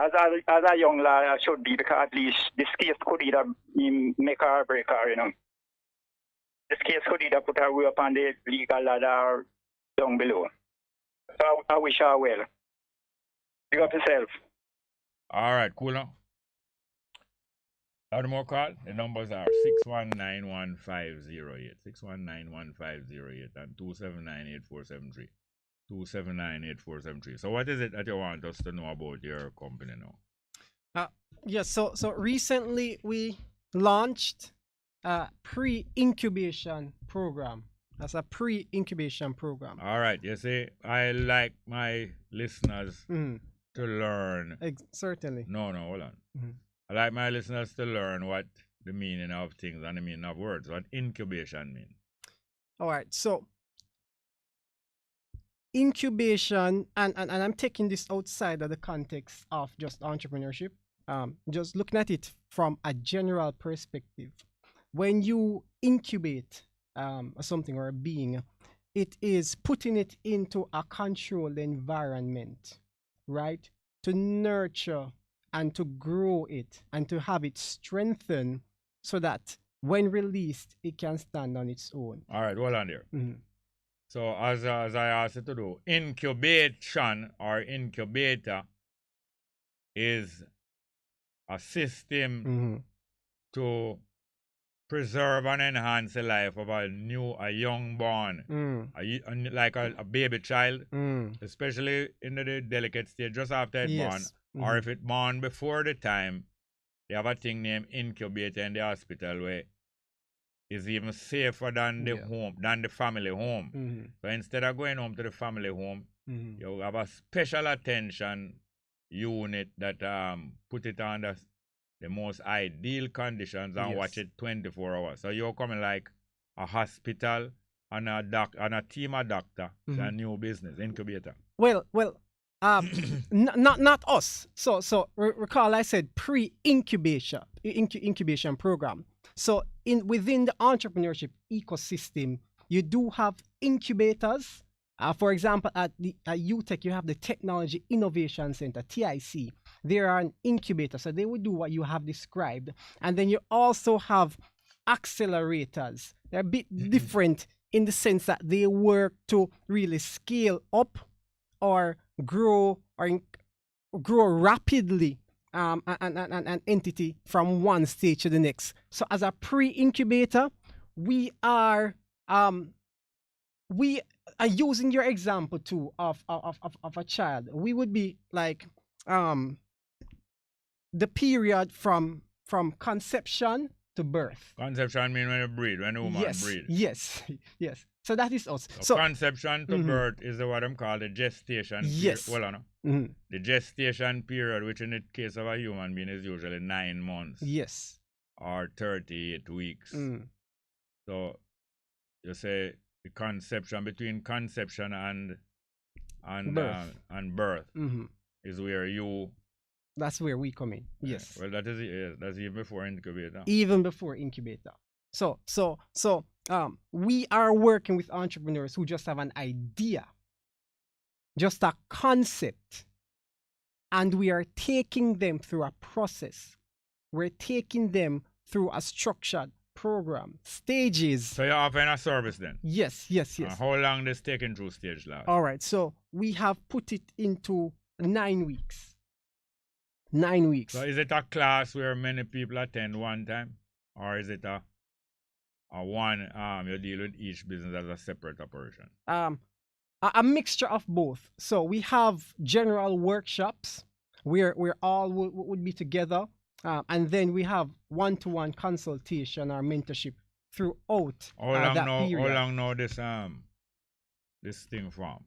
As a young lad, I should be, because at least this case could either make her or break her, you know. This case could either put her way up on the legal ladder or down below. So I wish her well. Big up yourself. all right, cool now. Have more call? The numbers are 6191508, 6191508, and 2798473. 2798473. So what is it that you want us to know about your company now? Yes, so recently we launched a pre-incubation program. That's a pre-incubation program. All right, you see, I like my listeners to learn. Certainly. No, hold on. I like my listeners to learn what the meaning of things and the meaning of words, what incubation means. All right, so incubation, and I'm taking this outside of the context of just entrepreneurship, just looking at it from a general perspective. When you incubate something or a being, it is putting it into a controlled environment, right? To nurture and to grow it and to have it strengthen so that when released, it can stand on its own. All right, hold on there. So as I asked you to do, incubation or incubator is a system to preserve and enhance the life of a young born, like a baby child, especially in the delicate stage just after it's born, or if it's born before the time. They have a thing named incubator in the hospital where is even safer than the home, than the family home. So instead of going home to the family home, you have a special attention unit that put it under the most ideal conditions and watch it 24 hours. So you're coming like a hospital and a team of doctor. It's a new business, incubator. Well, not us. So recall I said pre-incubation incubation program. So within the entrepreneurship ecosystem, you do have incubators. For example, at UTech, you have the Technology Innovation Center, TIC. They are an incubator, so they would do what you have described. And then you also have accelerators. They're a bit different in the sense that they work to really scale up or grow rapidly an entity from one stage to the next. So as a pre-incubator, we are using your example too of a child. We would be like the period from conception to birth. Conception means when you breed, when a woman breed. Yes. So that is us. So conception to birth is what I'm called the gestation period. Well, the gestation period, which in the case of a human being is usually 9 months. Yes. Or 38 weeks. So you say the conception between conception and birth is where you. That's where we come in. Yes. Well, that's even before incubator. Even before incubator. So we are working with entrepreneurs who just have an idea, just a concept, and we are taking them through a process. We're taking them through a structured program, stages. So you're offering a service then? Yes. How long does taking through stage last? All right, so we have put it into 9 weeks. 9 weeks. So is it a class where many people attend one time? Or is it a one, you deal with each business as a separate operation? A mixture of both. So we have general workshops where all would be together. And then we have one-to-one consultation or mentorship throughout that period. How long now this thing from?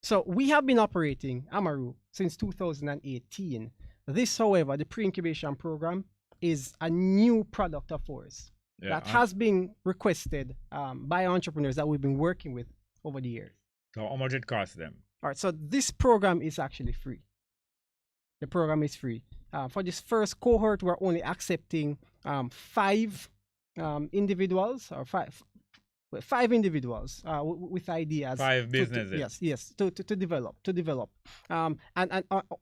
So we have been operating Amaru since 2018. This, however, the pre-incubation program is a new product of ours that has been requested by entrepreneurs that we've been working with over the years. So how much it costs them? All right, so this program is actually free. The program is free. For this first cohort, we're only accepting 5 individuals or 5 individuals with ideas. 5 businesses. To develop. And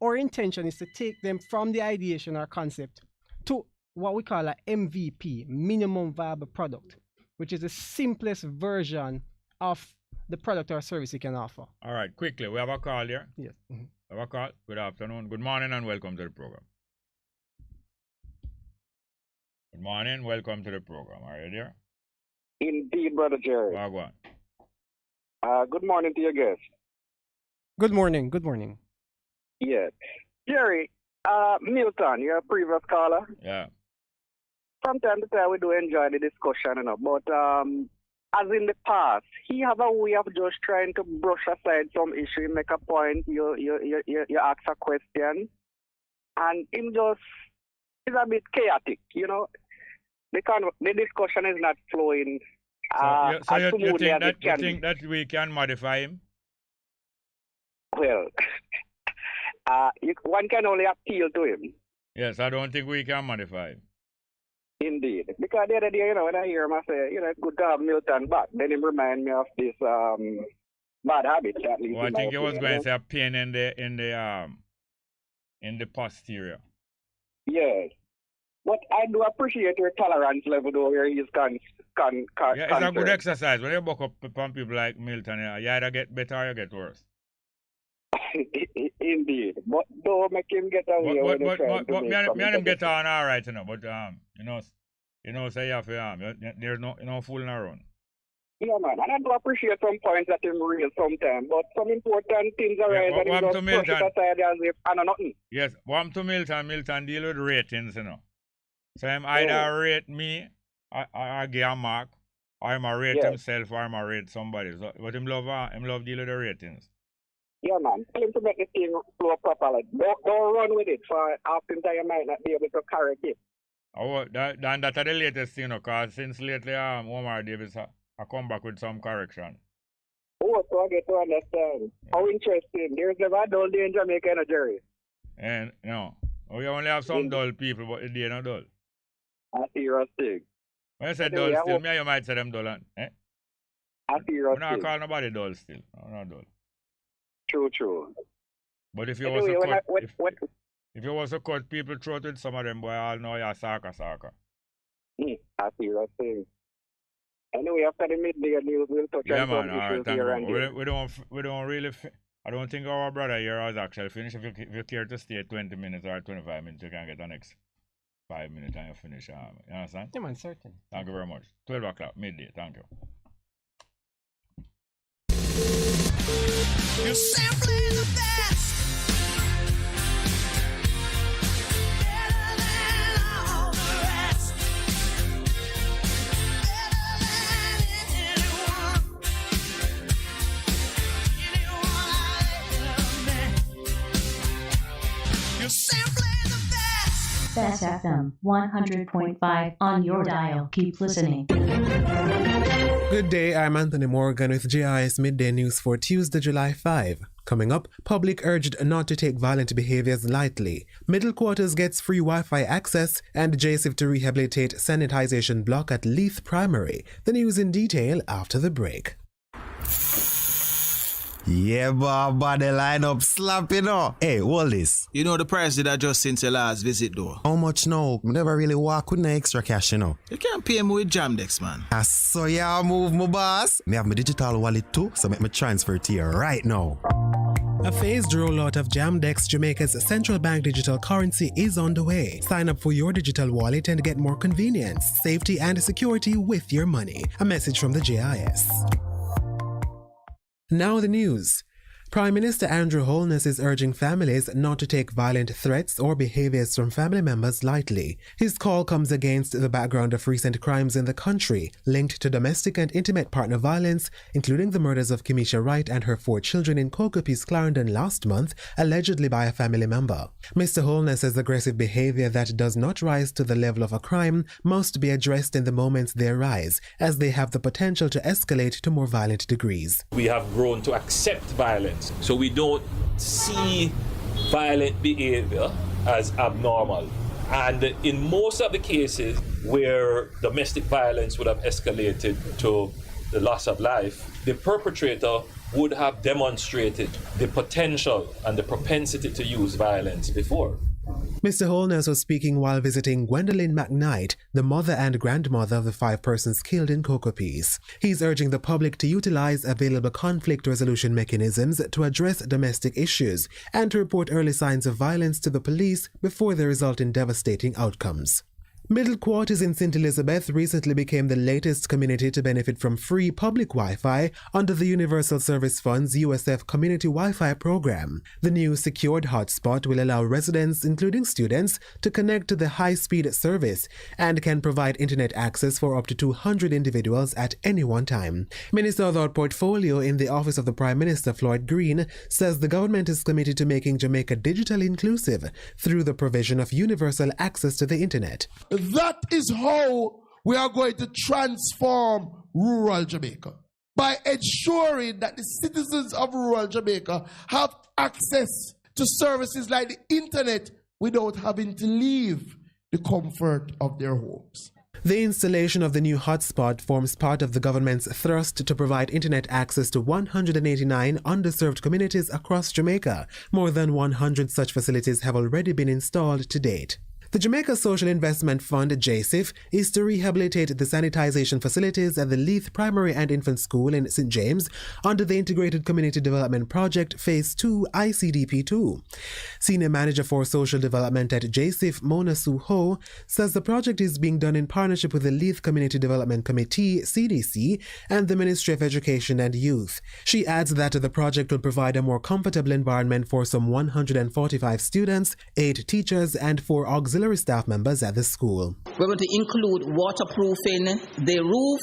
our intention is to take them from the ideation or concept to what we call a MVP, minimum viable product, which is the simplest version of the product or service you can offer. All right, quickly, we have a call here. Yes. Mm-hmm. We have a call. Good afternoon, good morning, and welcome to the program. Good morning, welcome to the program. Are you there? Indeed, Brother Jerry. Go on. Good morning to your guest. Good morning. Yeah. Jerry, Milton, you're a previous caller. Yeah. From time to time, we do enjoy the discussion, but as in the past, he have a way of just trying to brush aside some issue, make a point, you ask a question, and him just is a bit chaotic, The discussion is not flowing So as smoothly as it can you think that we can modify him? Well, one can only appeal to him. Yes, I don't think we can modify him. Indeed. Because the other day, when I hear him, I say, it's good to have Milton back. Then him remind me of this bad habit, at least. Well, I think he was going to say a pain in the posterior. Yes. But I do appreciate your tolerance level, though, where he's yeah, it's a good exercise. When you buck up upon people like Milton, you either get better or you get worse. Indeed. But don't make him get away with it. But me and him get on all right, But, say you have to, there's no fooling around. Yeah, man. And I do appreciate some points that him real sometimes. But some important things arise and he just push it aside as if I know nothing. Yes, what to Milton deal with ratings, So him either rate me, I give a mark, or him rate himself, or him rate somebody. So, but him love deal with the ratings. Yeah, man. Tell him to make the thing flow properly. Don't run with it, for oftentimes you might not be able to correct it. Oh, that's the latest thing, because since lately, Omar Davis I come back with some correction. Oh, so I get to understand. How interesting. There's never a dull day in Jamaica, Jerry. And, we only have some dull people, but they are not dull. I see your thing. When you say dull still, you might say them dull. Eh? I see your thing. I'm not calling nobody dull still. I'm not dull. True. But if you was to cut people throat with some of them, boy, I'll know you're soccer. I see your thing. Anyway, after the midday news, we'll touch on some issues here and there. We don't really... I don't think our brother here has actually finished. If you care to stay 20 minutes or 25 minutes, you can get the next 5 minutes and you finish. You understand? Yeah, man, certain. Thank you very much. 12 o'clock, midday. Thank you. You're simply the best. Better than all the rest. Better than anyone. Anyone I've ever met. You're simply the best. Bess FM 100.5 on your dial. Keep listening. Good day, I'm Anthony Morgan with JIS Midday News for Tuesday, July 5. Coming up, public urged not to take violent behaviors lightly. Middle Quarters gets free Wi-Fi access, and JSIF to rehabilitate sanitization block at Leith Primary. The news in detail after the break. Yeah, but the lineup slap, Hey, hold this. You know the price did adjust since your last visit, though. How much now? I never really walk with no extra cash, You can't pay me with Jamdex, man. So yeah, move my boss. Me have my digital wallet too, so make me transfer to you right now. A phased rollout of Jamdex, Jamaica's central bank digital currency, is on the way. Sign up for your digital wallet and get more convenience, safety, and security with your money. A message from the JIS. Now the news. Prime Minister Andrew Holness is urging families not to take violent threats or behaviors from family members lightly. His call comes against the background of recent crimes in the country linked to domestic and intimate partner violence, including the murders of Kimisha Wright and her 4 children in Cocopies, Clarendon last month, allegedly by a family member. Mr. Holness says aggressive behavior that does not rise to the level of a crime must be addressed in the moments they arise, as they have the potential to escalate to more violent degrees. We have grown to accept violence. So we don't see violent behavior as abnormal. And in most of the cases where domestic violence would have escalated to the loss of life, the perpetrator would have demonstrated the potential and the propensity to use violence before. Mr. Holness was speaking while visiting Gwendolyn McKnight, the mother and grandmother of the 5 persons killed in Cocopies. He's urging the public to utilize available conflict resolution mechanisms to address domestic issues and to report early signs of violence to the police before they result in devastating outcomes. Middle Quarters in St. Elizabeth recently became the latest community to benefit from free public Wi-Fi under the Universal Service Fund's USF Community Wi-Fi program. The new secured hotspot will allow residents, including students, to connect to the high-speed service and can provide internet access for up to 200 individuals at any one time. Minister without portfolio in the Office of the Prime Minister, Floyd Green, says the government is committed to making Jamaica digitally inclusive through the provision of universal access to the internet. That is how we are going to transform rural Jamaica, by ensuring that the citizens of rural Jamaica have access to services like the internet without having to leave the comfort of their homes. The installation of the new hotspot forms part of the government's thrust to provide internet access to 189 underserved communities across Jamaica. More than 100 such facilities have already been installed to date. The Jamaica Social Investment Fund, JSIF, is to rehabilitate the sanitization facilities at the Leith Primary and Infant School in St. James under the Integrated Community Development Project Phase 2 ICDP2. Senior Manager for Social Development at JSIF, Mona Sue Ho, says the project is being done in partnership with the Leith Community Development Committee, CDC, and the Ministry of Education and Youth. She adds that the project will provide a more comfortable environment for some 145 students, 8 teachers, and 4 auxiliary staff members at the school. We're going to include waterproofing the roof,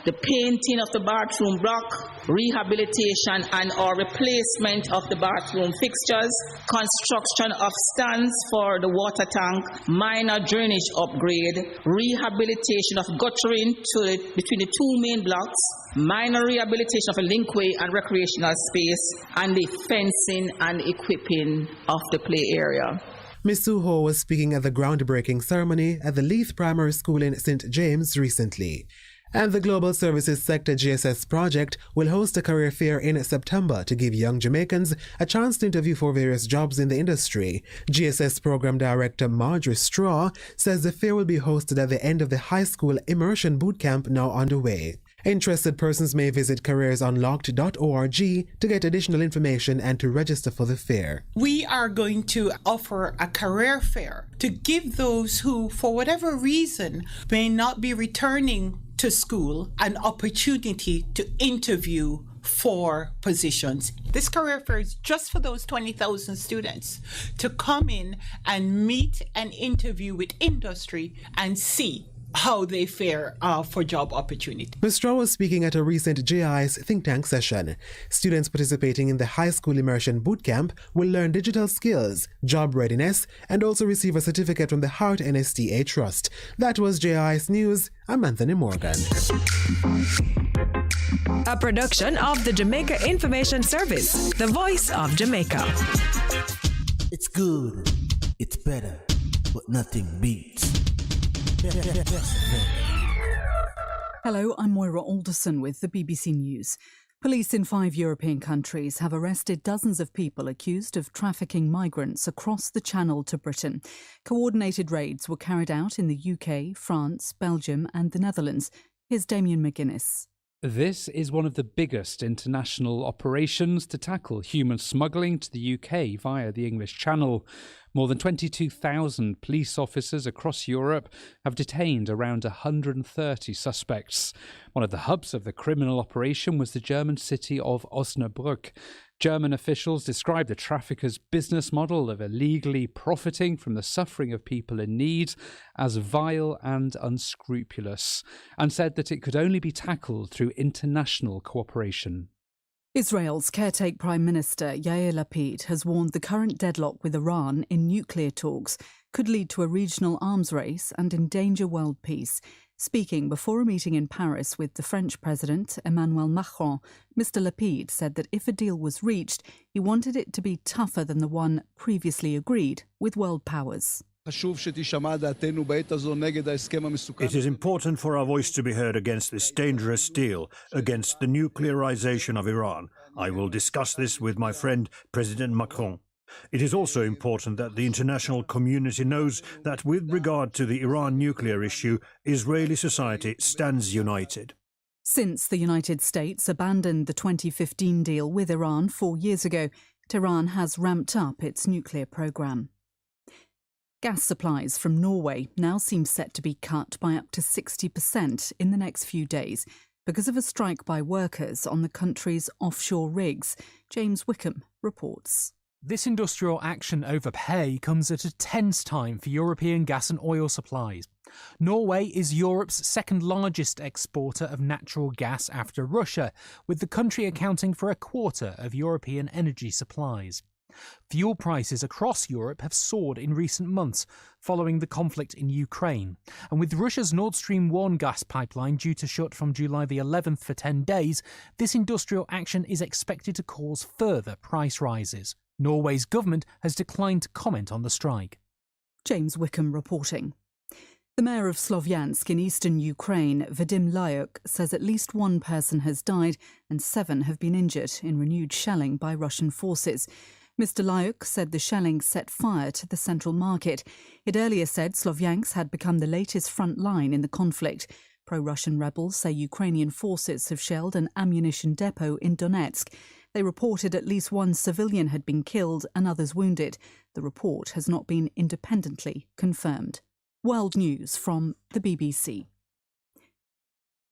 the painting of the bathroom block, rehabilitation and or replacement of the bathroom fixtures, construction of stands for the water tank, minor drainage upgrade, rehabilitation of guttering between the 2 main blocks, minor rehabilitation of a linkway and recreational space, and the fencing and equipping of the play area. Ms. Suho was speaking at the groundbreaking ceremony at the Leith Primary School in St. James recently. And the Global Services Sector GSS project will host a career fair in September to give young Jamaicans a chance to interview for various jobs in the industry. GSS Program Director Marjorie Straw says the fair will be hosted at the end of the high school immersion bootcamp now underway. Interested persons may visit careersunlocked.org to get additional information and to register for the fair. We are going to offer a career fair to give those who, for whatever reason, may not be returning to school an opportunity to interview for positions. This career fair is just for those 20,000 students to come in and meet and interview with industry and see how they fare for job opportunity. Ms. Straw was speaking at a recent JI's think tank session. Students participating in the high school immersion bootcamp will learn digital skills, job readiness, and also receive a certificate from the Heart NSTA Trust. That was JI's News. I'm Anthony Morgan. A production of the Jamaica Information Service, the voice of Jamaica. It's good, it's better, but nothing beats. Hello, I'm Moira Alderson with the BBC News. Police in 5 European countries have arrested dozens of people accused of trafficking migrants across the Channel to Britain. Coordinated raids were carried out in the UK, France, Belgium and the Netherlands. Here's Damien McGuinness. This is one of the biggest international operations to tackle human smuggling to the UK via the English Channel. More than 22,000 police officers across Europe have detained around 130 suspects. One of the hubs of the criminal operation was the German city of Osnabrück. German officials described the traffickers' business model of illegally profiting from the suffering of people in need as vile and unscrupulous, and said that it could only be tackled through international cooperation. Israel's caretaker Prime Minister Yair Lapid has warned the current deadlock with Iran in nuclear talks could lead to a regional arms race and endanger world peace. Speaking before a meeting in Paris with the French President Emmanuel Macron, Mr. Lapid said that if a deal was reached, he wanted it to be tougher than the one previously agreed with world powers. It is important for our voice to be heard against this dangerous deal, against the nuclearization of Iran. I will discuss this with my friend, President Macron. It is also important that the international community knows that with regard to the Iran nuclear issue, Israeli society stands united. Since the United States abandoned the 2015 deal with Iran 4 years ago, Tehran has ramped up its nuclear program. Gas supplies from Norway now seem set to be cut by up to 60% in the next few days because of a strike by workers on the country's offshore rigs. James Wickham reports. This industrial action over pay comes at a tense time for European gas and oil supplies. Norway is Europe's second largest exporter of natural gas after Russia, with the country accounting for a quarter of European energy supplies. Fuel prices across Europe have soared in recent months following the conflict in Ukraine. And with Russia's Nord Stream 1 gas pipeline due to shut from July the 11th for 10 days, this industrial action is expected to cause further price rises. Norway's government has declined to comment on the strike. James Wickham reporting. The mayor of Slovyansk in eastern Ukraine, Vadim Lyuk, says at least one person has died and 7 have been injured in renewed shelling by Russian forces. Mr. Lyuk said the shelling set fire to the central market. It earlier said Slovyansk had become the latest front line in the conflict. Pro-Russian rebels say Ukrainian forces have shelled an ammunition depot in Donetsk. They reported at least one civilian had been killed and others wounded. The report has not been independently confirmed. World News from the BBC.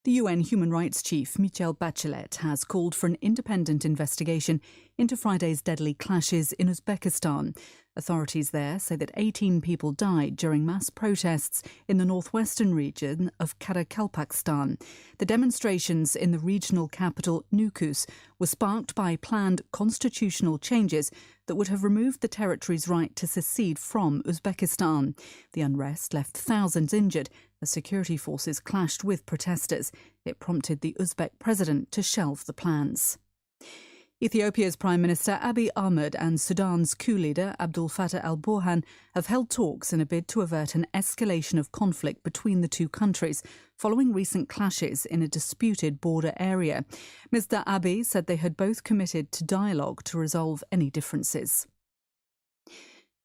The UN Human Rights Chief, Michelle Bachelet, has called for an independent investigation into Friday's deadly clashes in Uzbekistan. Authorities there say that 18 people died during mass protests in the northwestern region of Karakalpakstan. The demonstrations in the regional capital, Nukus, were sparked by planned constitutional changes that would have removed the territory's right to secede from Uzbekistan. The unrest left thousands injured as security forces clashed with protesters. It prompted the Uzbek president to shelve the plans. Ethiopia's Prime Minister Abiy Ahmed and Sudan's coup leader Abdel Fattah al-Burhan have held talks in a bid to avert an escalation of conflict between the two countries following recent clashes in a disputed border area. Mr. Abiy said they had both committed to dialogue to resolve any differences.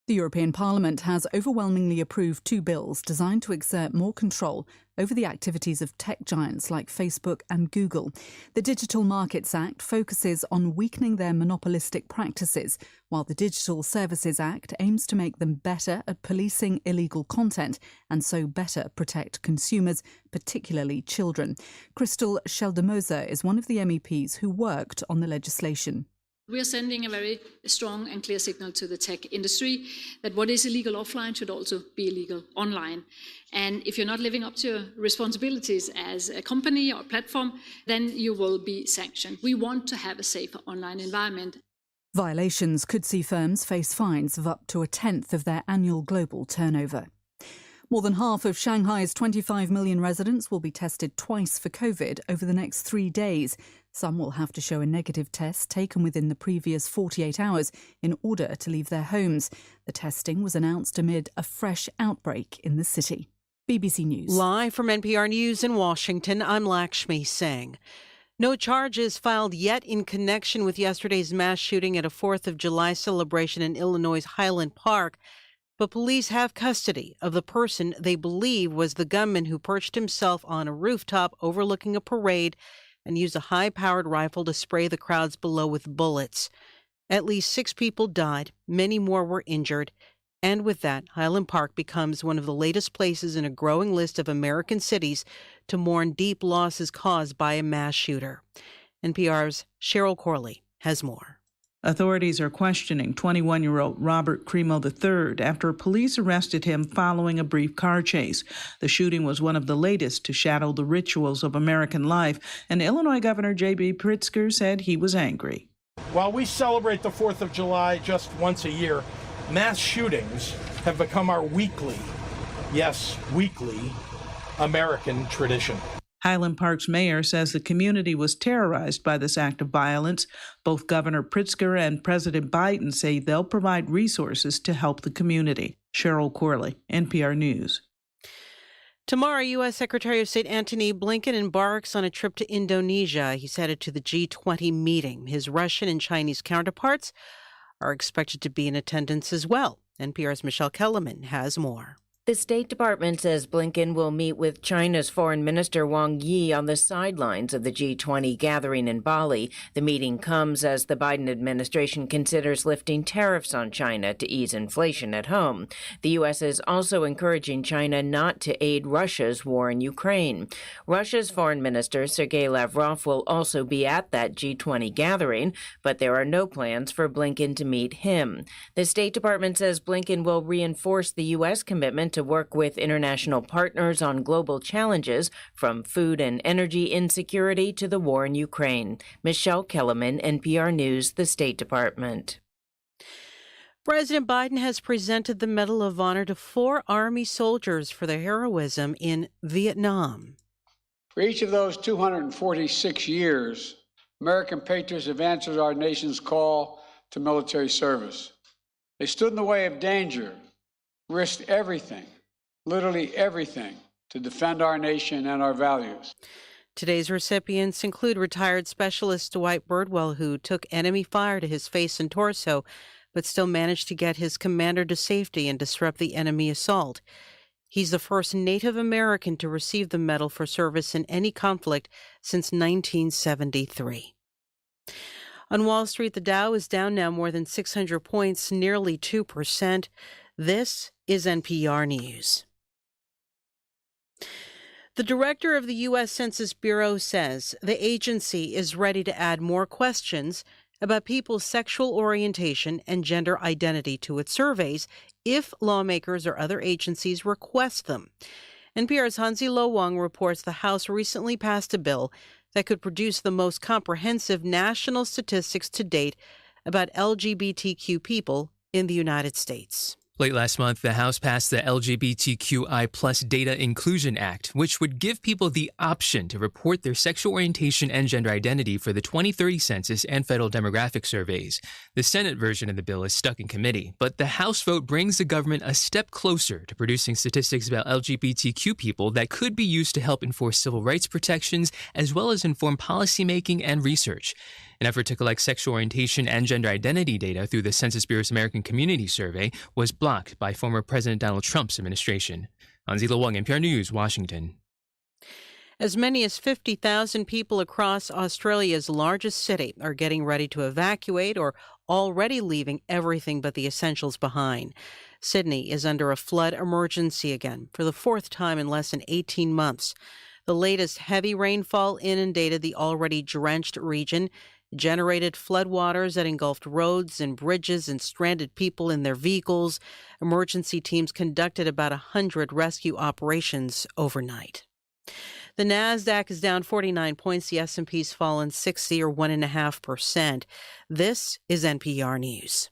The European Parliament has overwhelmingly approved 2 bills designed to exert more control over the activities of tech giants like Facebook and Google. The Digital Markets Act focuses on weakening their monopolistic practices, while the Digital Services Act aims to make them better at policing illegal content and so better protect consumers, particularly children. Crystal Scheldemoser is one of the MEPs who worked on the legislation. We are sending a very strong and clear signal to the tech industry that what is illegal offline should also be illegal online. And if you're not living up to your responsibilities as a company or platform, then you will be sanctioned. We want to have a safer online environment. Violations could see firms face fines of up to 1/10 of their annual global turnover. More than half of Shanghai's 25 million residents will be tested twice for COVID over the next 3 days. Some will have to show a negative test taken within the previous 48 hours in order to leave their homes. The testing was announced amid a fresh outbreak in the city. BBC News. Live from NPR News in Washington, I'm Lakshmi Singh. No charges filed yet in connection with yesterday's mass shooting at a 4th of July celebration in Illinois' Highland Park. But police have custody of the person they believe was the gunman who perched himself on a rooftop overlooking a parade and used a high-powered rifle to spray the crowds below with bullets. At least 6 people died, many more were injured. And with that, Highland Park becomes one of the latest places in a growing list of American cities to mourn deep losses caused by a mass shooter. NPR's Cheryl Corley has more. Authorities are questioning 21-year-old Robert Cremo III after police arrested him following a brief car chase. The shooting was one of the latest to shadow the rituals of American life, and Illinois Governor J.B. Pritzker said he was angry. While we celebrate the 4th of July just once a year, mass shootings have become our weekly, yes, weekly, American tradition. Highland Park's mayor says the community was terrorized by this act of violence. Both Governor Pritzker and President Biden say they'll provide resources to help the community. Cheryl Corley, NPR News. Tomorrow, U.S. Secretary of State Antony Blinken embarks on a trip to Indonesia. He's headed to the G20 meeting. His Russian and Chinese counterparts are expected to be in attendance as well. NPR's Michelle Kellerman has more. The State Department says Blinken will meet with China's Foreign Minister Wang Yi on the sidelines of the G20 gathering in Bali. The meeting comes as the Biden administration considers lifting tariffs on China to ease inflation at home. The U.S. is also encouraging China not to aid Russia's war in Ukraine. Russia's Foreign Minister Sergei Lavrov will also be at that G20 gathering, but there are no plans for Blinken to meet him. The State Department says Blinken will reinforce the U.S. commitment to work with international partners on global challenges, from food and energy insecurity to the war in Ukraine. Michelle Kellerman, NPR News, the State Department. President Biden has presented the Medal of Honor to 4 Army soldiers for their heroism in Vietnam. For each of those 246 years, American patriots have answered our nation's call to military service. They stood in the way of danger, risked everything, literally everything, to defend our nation and our values. Today's recipients include retired Specialist Dwight Birdwell, who took enemy fire to his face and torso, but still managed to get his commander to safety and disrupt the enemy assault. He's the first Native American to receive the medal for service in any conflict since 1973. On Wall Street, the Dow is down now more than 600 points, nearly 2%. This is NPR News. The director of the U.S. Census Bureau says the agency is ready to add more questions about people's sexual orientation and gender identity to its surveys if lawmakers or other agencies request them. NPR's Hansi Lo Wang reports the House recently passed a bill that could produce the most comprehensive national statistics to date about LGBTQ people in the United States. Late last month, the House passed the LGBTQI+ Data Inclusion Act, which would give people the option to report their sexual orientation and gender identity for the 2030 census and federal demographic surveys. The Senate version of the bill is stuck in committee, but the House vote brings the government a step closer to producing statistics about LGBTQ people that could be used to help enforce civil rights protections as well as inform policymaking and research. An effort to collect sexual orientation and gender identity data through the Census Bureau's American Community Survey was blocked by former President Donald Trump's administration. Hansi Lo Wang, NPR News, Washington. As many as 50,000 people across Australia's largest city are getting ready to evacuate or already leaving everything but the essentials behind. Sydney is under a flood emergency again for the 4th time in less than 18 months. The latest heavy rainfall inundated the already drenched region, generated floodwaters that engulfed roads and bridges and stranded people in their vehicles. Emergency teams conducted about 100 rescue operations overnight. The Nasdaq is down 49 points. The S&P's fallen 60 or 1.5%. This is NPR News.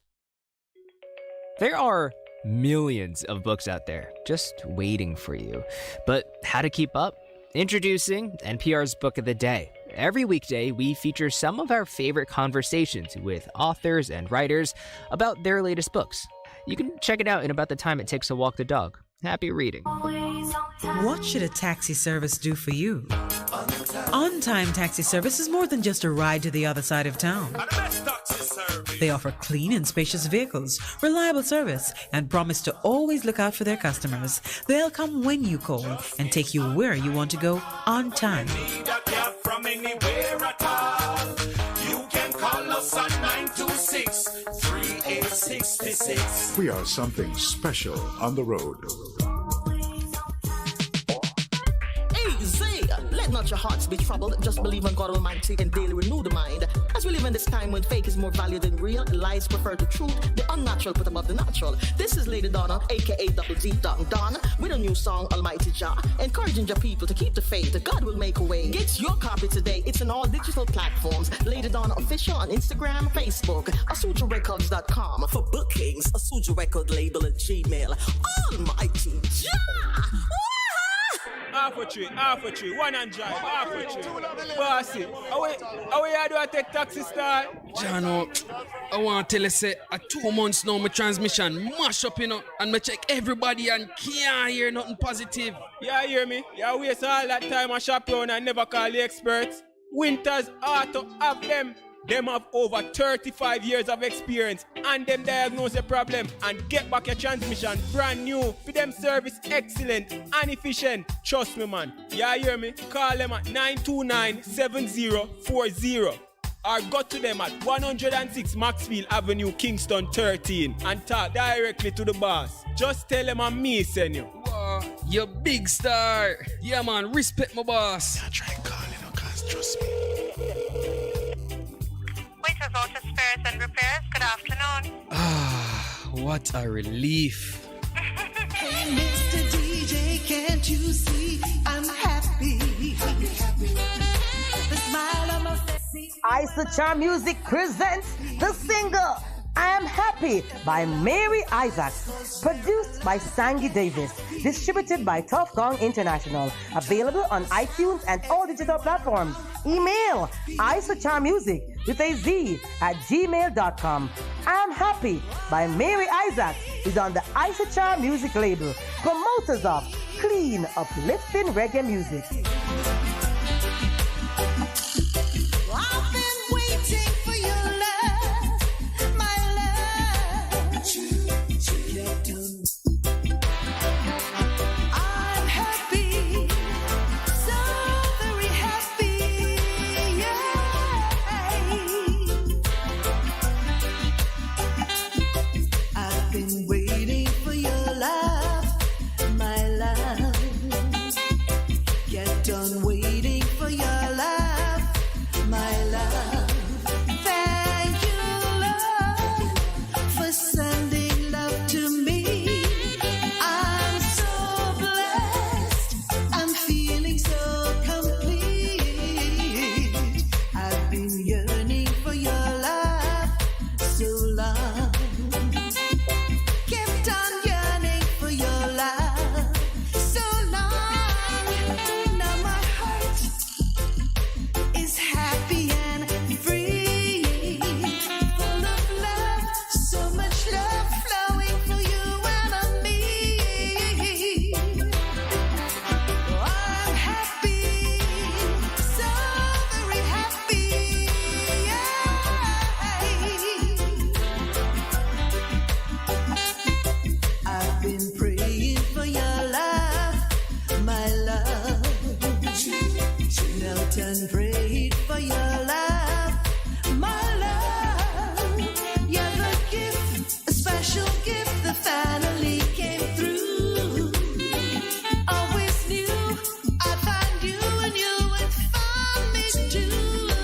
There are millions of books out there just waiting for you. But how to keep up? Introducing NPR's Book of the Day. Every weekday, we feature some of our favorite conversations with authors and writers about their latest books. You can check it out in about the time it takes to walk the dog. Happy reading. What should a taxi service do for you? On-Time Taxi Service is more than just a ride to the other side of town. They offer clean and spacious vehicles, reliable service, and promise to always look out for their customers. They'll come when you call and take you where you want to go on time. From anywhere at all, you can call us at 926-3866. We are something special on the road. Let not your hearts be troubled. Just believe in God Almighty and daily renew the mind. As we live in this time when fake is more valued than real, lies prefer to truth, the unnatural put above the natural. This is Lady Donna, aka Double D Don, with a new song, Almighty Jah, encouraging your people to keep the faith. God will make a way. Get your copy today. It's on all digital platforms. Lady Donna Official on Instagram, Facebook, AsujaRecords.com. For bookings, Asuja Record label at Gmail. Almighty Jah! half a tree, one and drive, half a tree. Bossy, how we do I take taxi star? Jano, I want to tell you, say, 2 months now, my transmission mash up, and me check everybody and can't hear nothing positive. Yeah, hear me? Yeah, waste all that time I shop around and never call the experts. Winters Auto have them. Them have over 35 years of experience and them diagnose the problem and get back your transmission brand new. For them service excellent and efficient. Trust me, man. Yeah, hear me? Call them at 929-7040 or go to them at 106 Maxfield Avenue, Kingston 13 and talk directly to the boss. Just tell them I'm me send you. Wow, you big star. Yeah, man, respect my boss. I try calling her, cause trust me. Waiters Auto Spares and Repairs, good afternoon. What a relief. Hey, Mr. DJ, can't you see I'm happy? The smile on my face. Charm Music presents the single I Am Happy by Mary Isaacs, produced by Sangy Davis, distributed by Tough Gong International, available on iTunes and all digital platforms. Email isacharmusic with a Z at gmail.com. I Am Happy by Mary Isaacs is on the Isachar Music label, promoters of clean, uplifting reggae music. I've been waiting for your love, my love. I'm happy, so very happy. I've been waiting for your love, my love. Get done waiting for your love, my love. Thank you, Lord, for sending love to me. I'm so blessed, I'm feeling so complete. I've been yearning for your love so long. Kept on yearning for your love so long. Now my heart is happy and free, full of love, so much love flowing for you and me. I'm happy, so very happy. I've been praying for your love, my love. Knelt and prayed for your love, my love. You're the gift, a special gift that finally came through. Always knew I'd find you and you would find me too.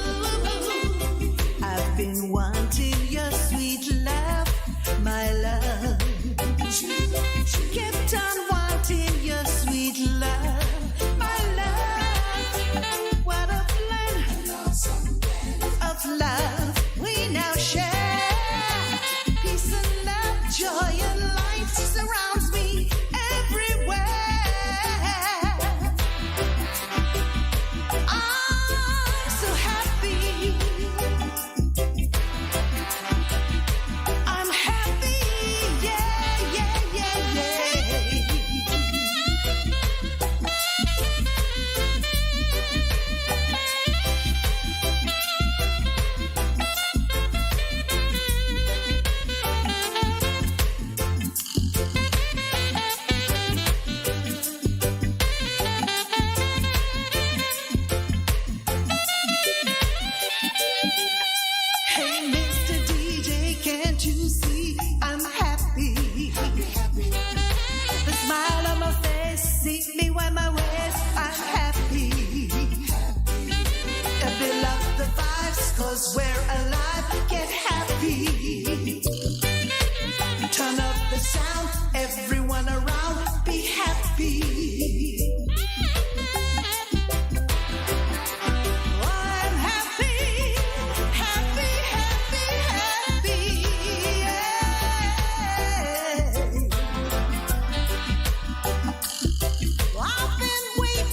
I've been wanting your sweet love, my love. Kept on wanting your sweet love, my love. What a blend of love we now share. Peace and love, joy and light surrounds me everywhere. I'm so happy. I'm happy, yeah, yeah, yeah, yeah. Hey, Mr. DJ, can't you see I'm happy? The smile on my face, see me when my waist, I'm happy. If you love the vibes, 'cause we're alive, get happy. Turn up the sound, everyone around, be happy. I'm happy, happy, happy, happy, yeah. I've been waiting.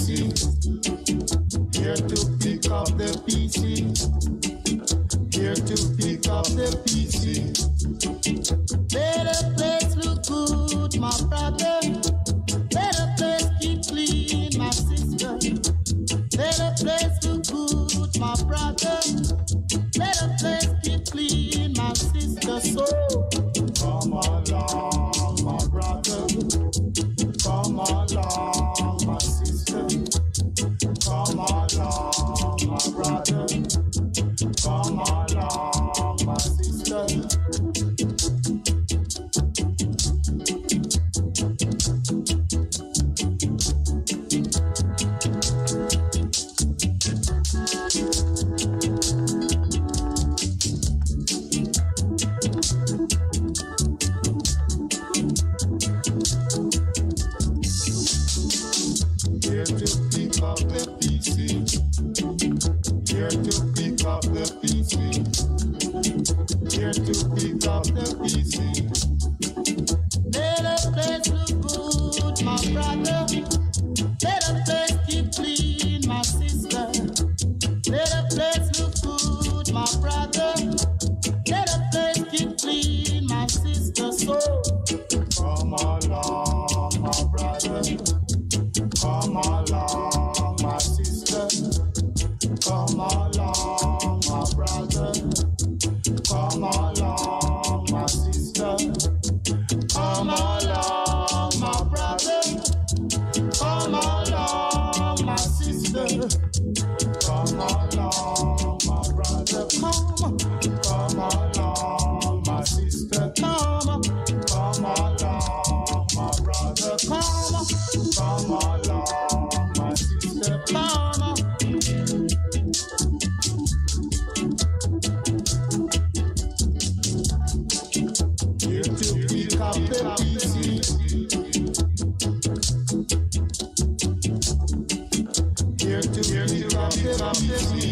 PC. Here to pick up the PC. Here to pick up the PC. Better place look good, my brother. Better place keep clean, my sister. Better place look good, my brother. Better place keep clean, my sister. So come along, my brother. Come along, my sister. Come along, my brother. Come along, my sister. Here to pick up the PC. Here to pick up the PC. Here to pick up the PC. Let a place look good, my brother. Let a place keep clean, my sister. Let a place look good, my brother. Let a place keep clean, my sister. So come along, my brother. Come along, my sister. Come along, my brother. Come along, my sister. Come along, my brother. Come along, my sister. Come along, my brother. Come along, my sister. Come along, my brother. Come along, my sister. Here to pick up the PC. Here to pick up the PC.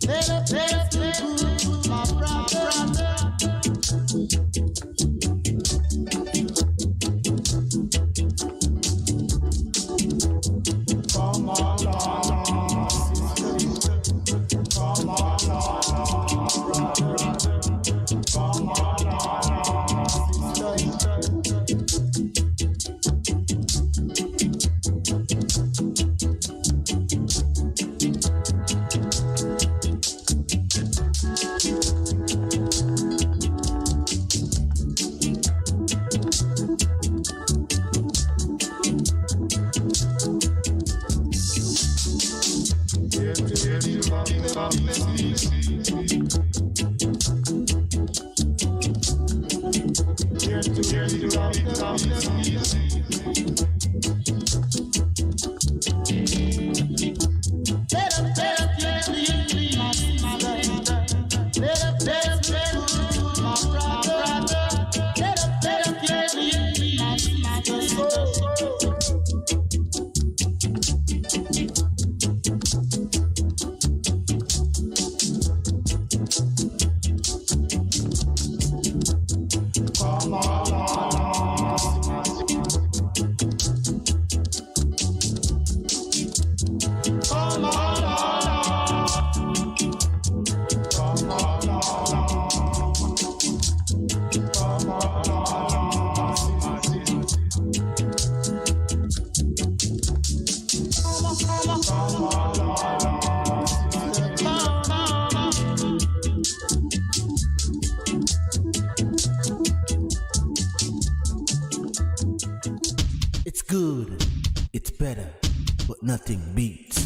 Let a place look good, my brother. Come along, my sister. Come along, brother. Come along, sister. Here to pick up the PC. Here to pick up the PC. Let a place clean, my sister. Let a place look good, my brother. Let a place clean, my sister. Come along, my sister. Come along. Come along. Come along, my sister. Come along, It's good, it's better, but nothing beats.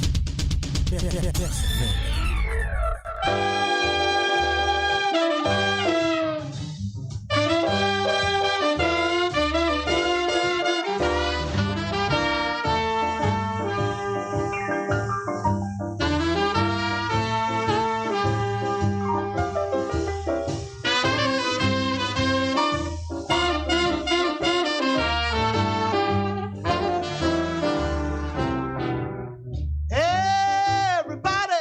Everybody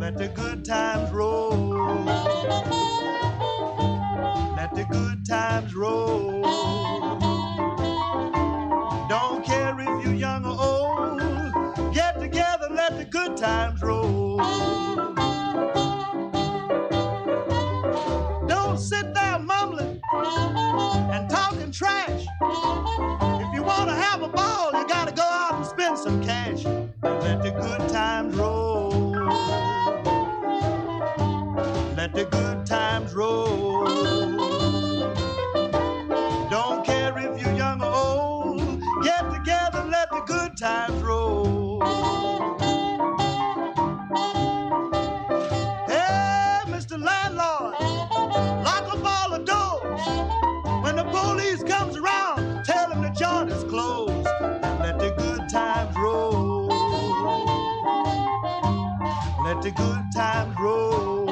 Let the good times roll. Let the good times roll. Don't care if you're young or old. Get together, let the good times roll. Don't sit there mumbling and talking trash. If you want to have a ball, you got to go out and spend some cash. Let the good times roll. Let the good times roll. Don't care if you're young or old. Get together, let the good times roll. Hey, Mr. Landlord, lock up all the doors. When the police comes around, tell them the joint is closed. And let the good times roll. Let the good times roll.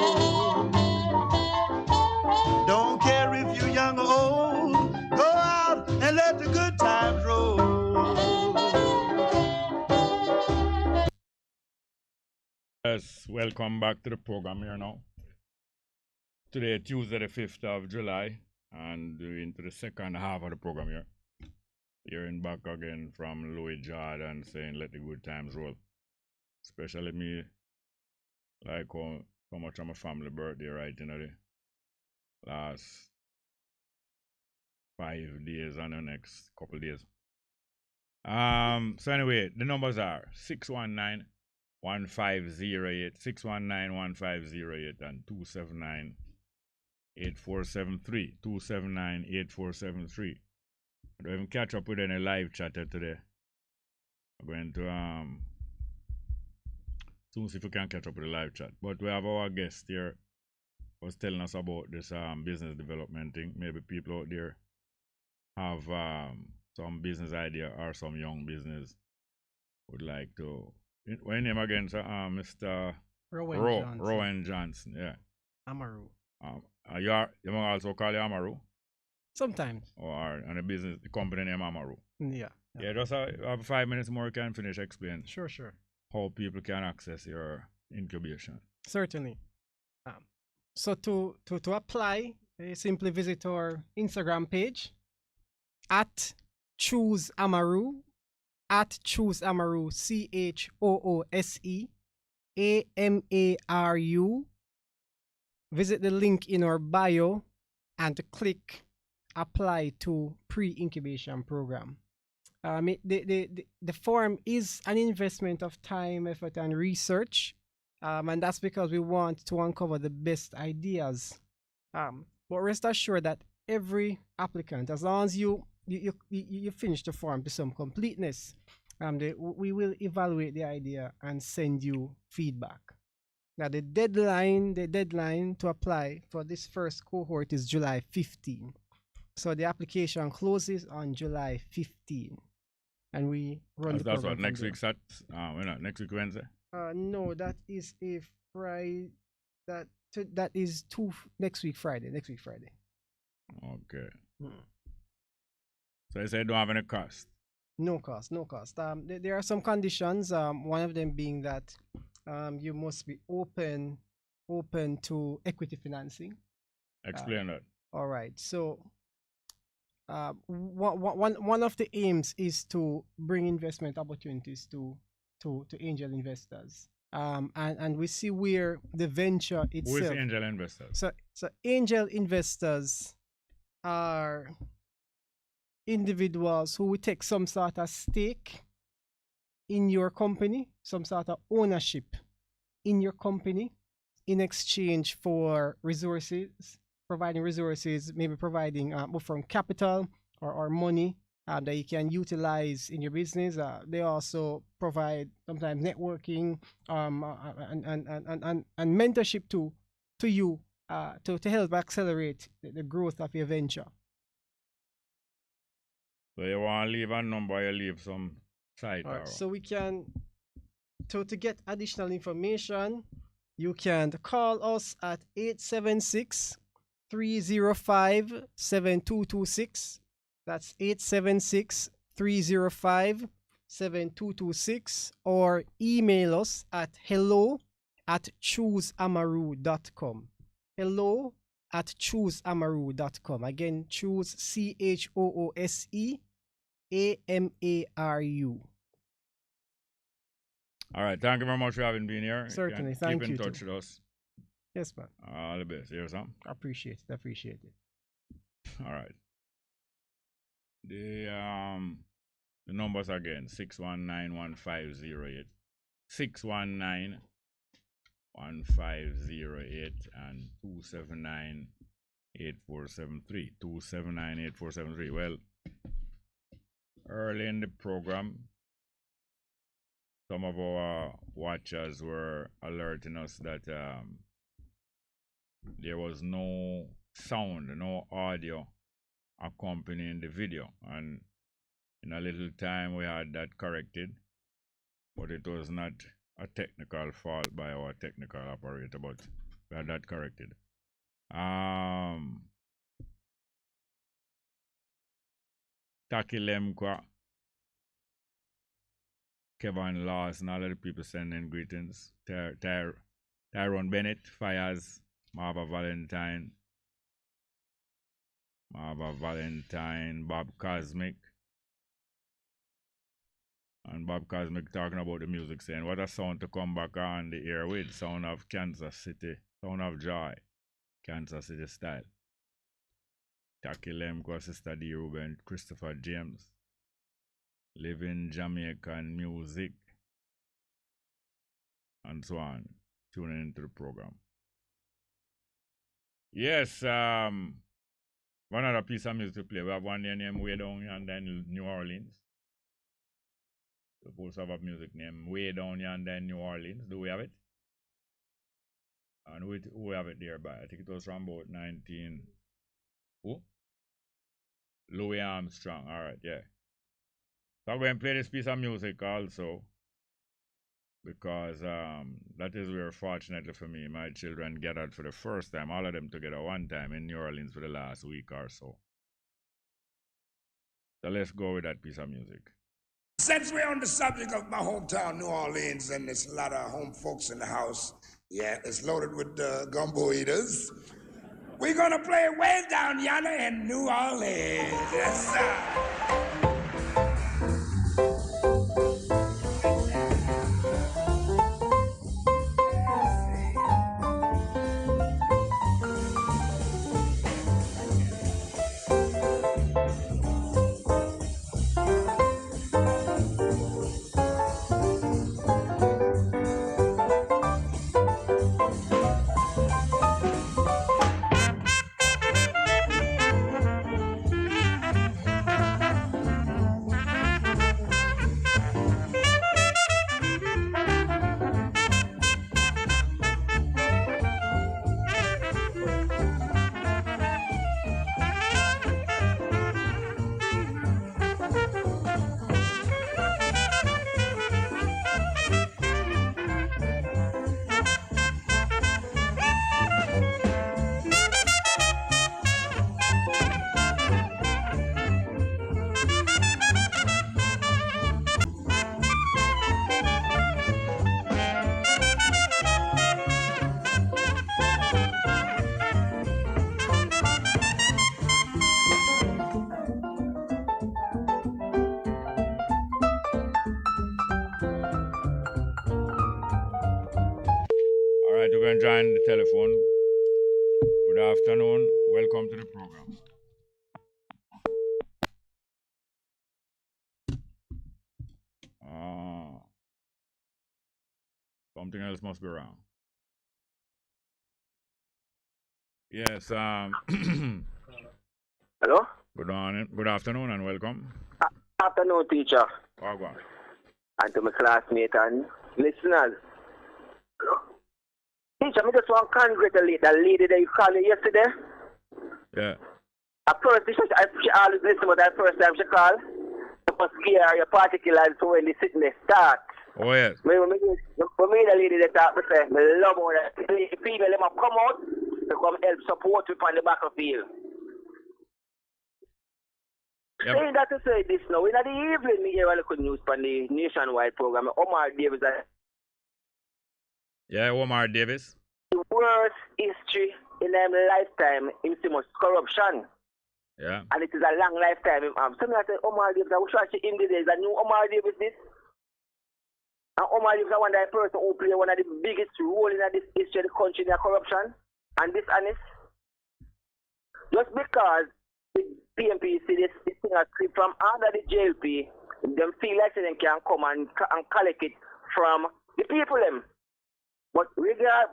Don't care if you're young or old. Go out and let the good times roll. Yes, welcome back to the program here now. Today, Tuesday, the 5th of July, and we're into the second half of the program here. Hearing back again from Louis Jordan saying, let the good times roll. Especially me, like how much of my family birthday right in the last 5 days and the next couple days. So anyway, the numbers are 619-1508, 619-1508, and 279-8473, 279-8473. I don't even catch up with any live chatter today. I'm going to soon see if we can catch up with the live chat. But we have our guest here was telling us about this business development thing. Maybe people out there have some business idea or some young business would like to. What's your name again, sir? Mr. Rowan Johnson. Yeah. Amaru. You might also call you Amaru. Sometimes. Or on the company name Amaru. Yeah. Yeah, just have 5 minutes more. You can finish explain. Sure. How people can access your incubation. Certainly. So to apply, simply visit our Instagram page at Choose Amaru, at Choose Amaru, CHOOSEAMARU. Visit the link in our bio and click apply to pre-incubation program. The form is an investment of time, effort, and research. And that's because we want to uncover the best ideas. But rest assured that every applicant, as long as you finish the form to some completeness, we will evaluate the idea and send you feedback. Now the deadline to apply for this first cohort is July 15. So the application closes on July 15, and we run the program. That's what next week next week Wednesday. No, that is a Friday. That is next week Friday. Okay. So you say you don't have any cost? No cost. There are some conditions. One of them being that you must be open to equity financing. Explain that. All right. So one of the aims is to bring investment opportunities to angel investors. And we see where the venture itself. Who is angel investors? So angel investors are individuals who will take some sort of stake in your company, some sort of ownership in your company in exchange for resources, providing resources, maybe providing from capital or money that you can utilize in your business. They also provide sometimes networking and mentorship to you to help accelerate the growth of your venture. So you want to leave a number, you leave some site. Right, so we can, to get additional information, you can call us at 876-305-7226. That's 876-305-7226, or email us at hello@ at chooseamaru.com. Hello at chooseamaru.com. Again, choose CHOOSEAMARU. All right. Thank you very much for having been here. Certainly. Thank you. Keep in touch with us. Yes, man. All the best. Here's something. Appreciate it. All right. The numbers again: 619-1508, 619-1508, and 279-8473. 279-8473. Well, early in the program, some of our watchers were alerting us that there was no sound, no audio accompanying the video, and in a little time we had that corrected, but it was not a technical fault by our technical operator, but we had that corrected. Takilemkwa, Kevin Lawson, all of the people sending greetings. Tyrone Bennett, Fires, Marva Valentine, Bob Cosmic. And Bob Cosmic talking about the music, saying, what a sound to come back on the air with. Sound of Kansas City, sound of joy, Kansas City style. Taki Lemko, Sister D. Ruben, Christopher James. Living Jamaican music. And so on. Tuning into the program. Yes, one other piece of music to play. We have one there named Way Down and then New Orleans. Supposed to have a music named Way Down and then New Orleans. Do we have it? And we have it there by, I think it was from about 19. Who? Louis Armstrong. Alright, yeah. So I'm going to play this piece of music also, because that is where, fortunately for me, my children gathered for the first time, all of them together one time in New Orleans for the last week or so. So let's go with that piece of music. Since we're on the subject of my hometown, New Orleans, and there's a lot of home folks in the house, yeah, it's loaded with gumbo eaters, we're going to play Way Down Yonder in New Orleans. Yes, sir. Join the telephone. Good afternoon. Welcome to the program. Something else must be wrong. Yes. Hello? Good morning. Good afternoon and welcome. Afternoon, teacher. Welcome. And to my classmates and listeners. Hello? Teacher, I just want to congratulate the lady that you called yesterday. Yeah. At first, she always listen, but the first time she called, I must give her your particulars so when the sickness starts. Oh, yes. For me, the lady that talk, I say, I love her. The people, they must come out to come help support you on the battlefield. Yep. Saying that to say this now, in the evening, we hear a little news from the nationwide program. Omar Davis. Yeah, Omar Davis. The worst history in their lifetime is too much corruption. Yeah. And it is a long lifetime. Something I say, Omar Davis, I wish I see him today. Is a new Omar Davis this? And Omar Davis is one of the person who play one of the biggest role in this history of the country in the corruption and dishonest. Just because the PMP see this thing a clip from under the JLP, them feel like they can come and collect it from the people them. But we can't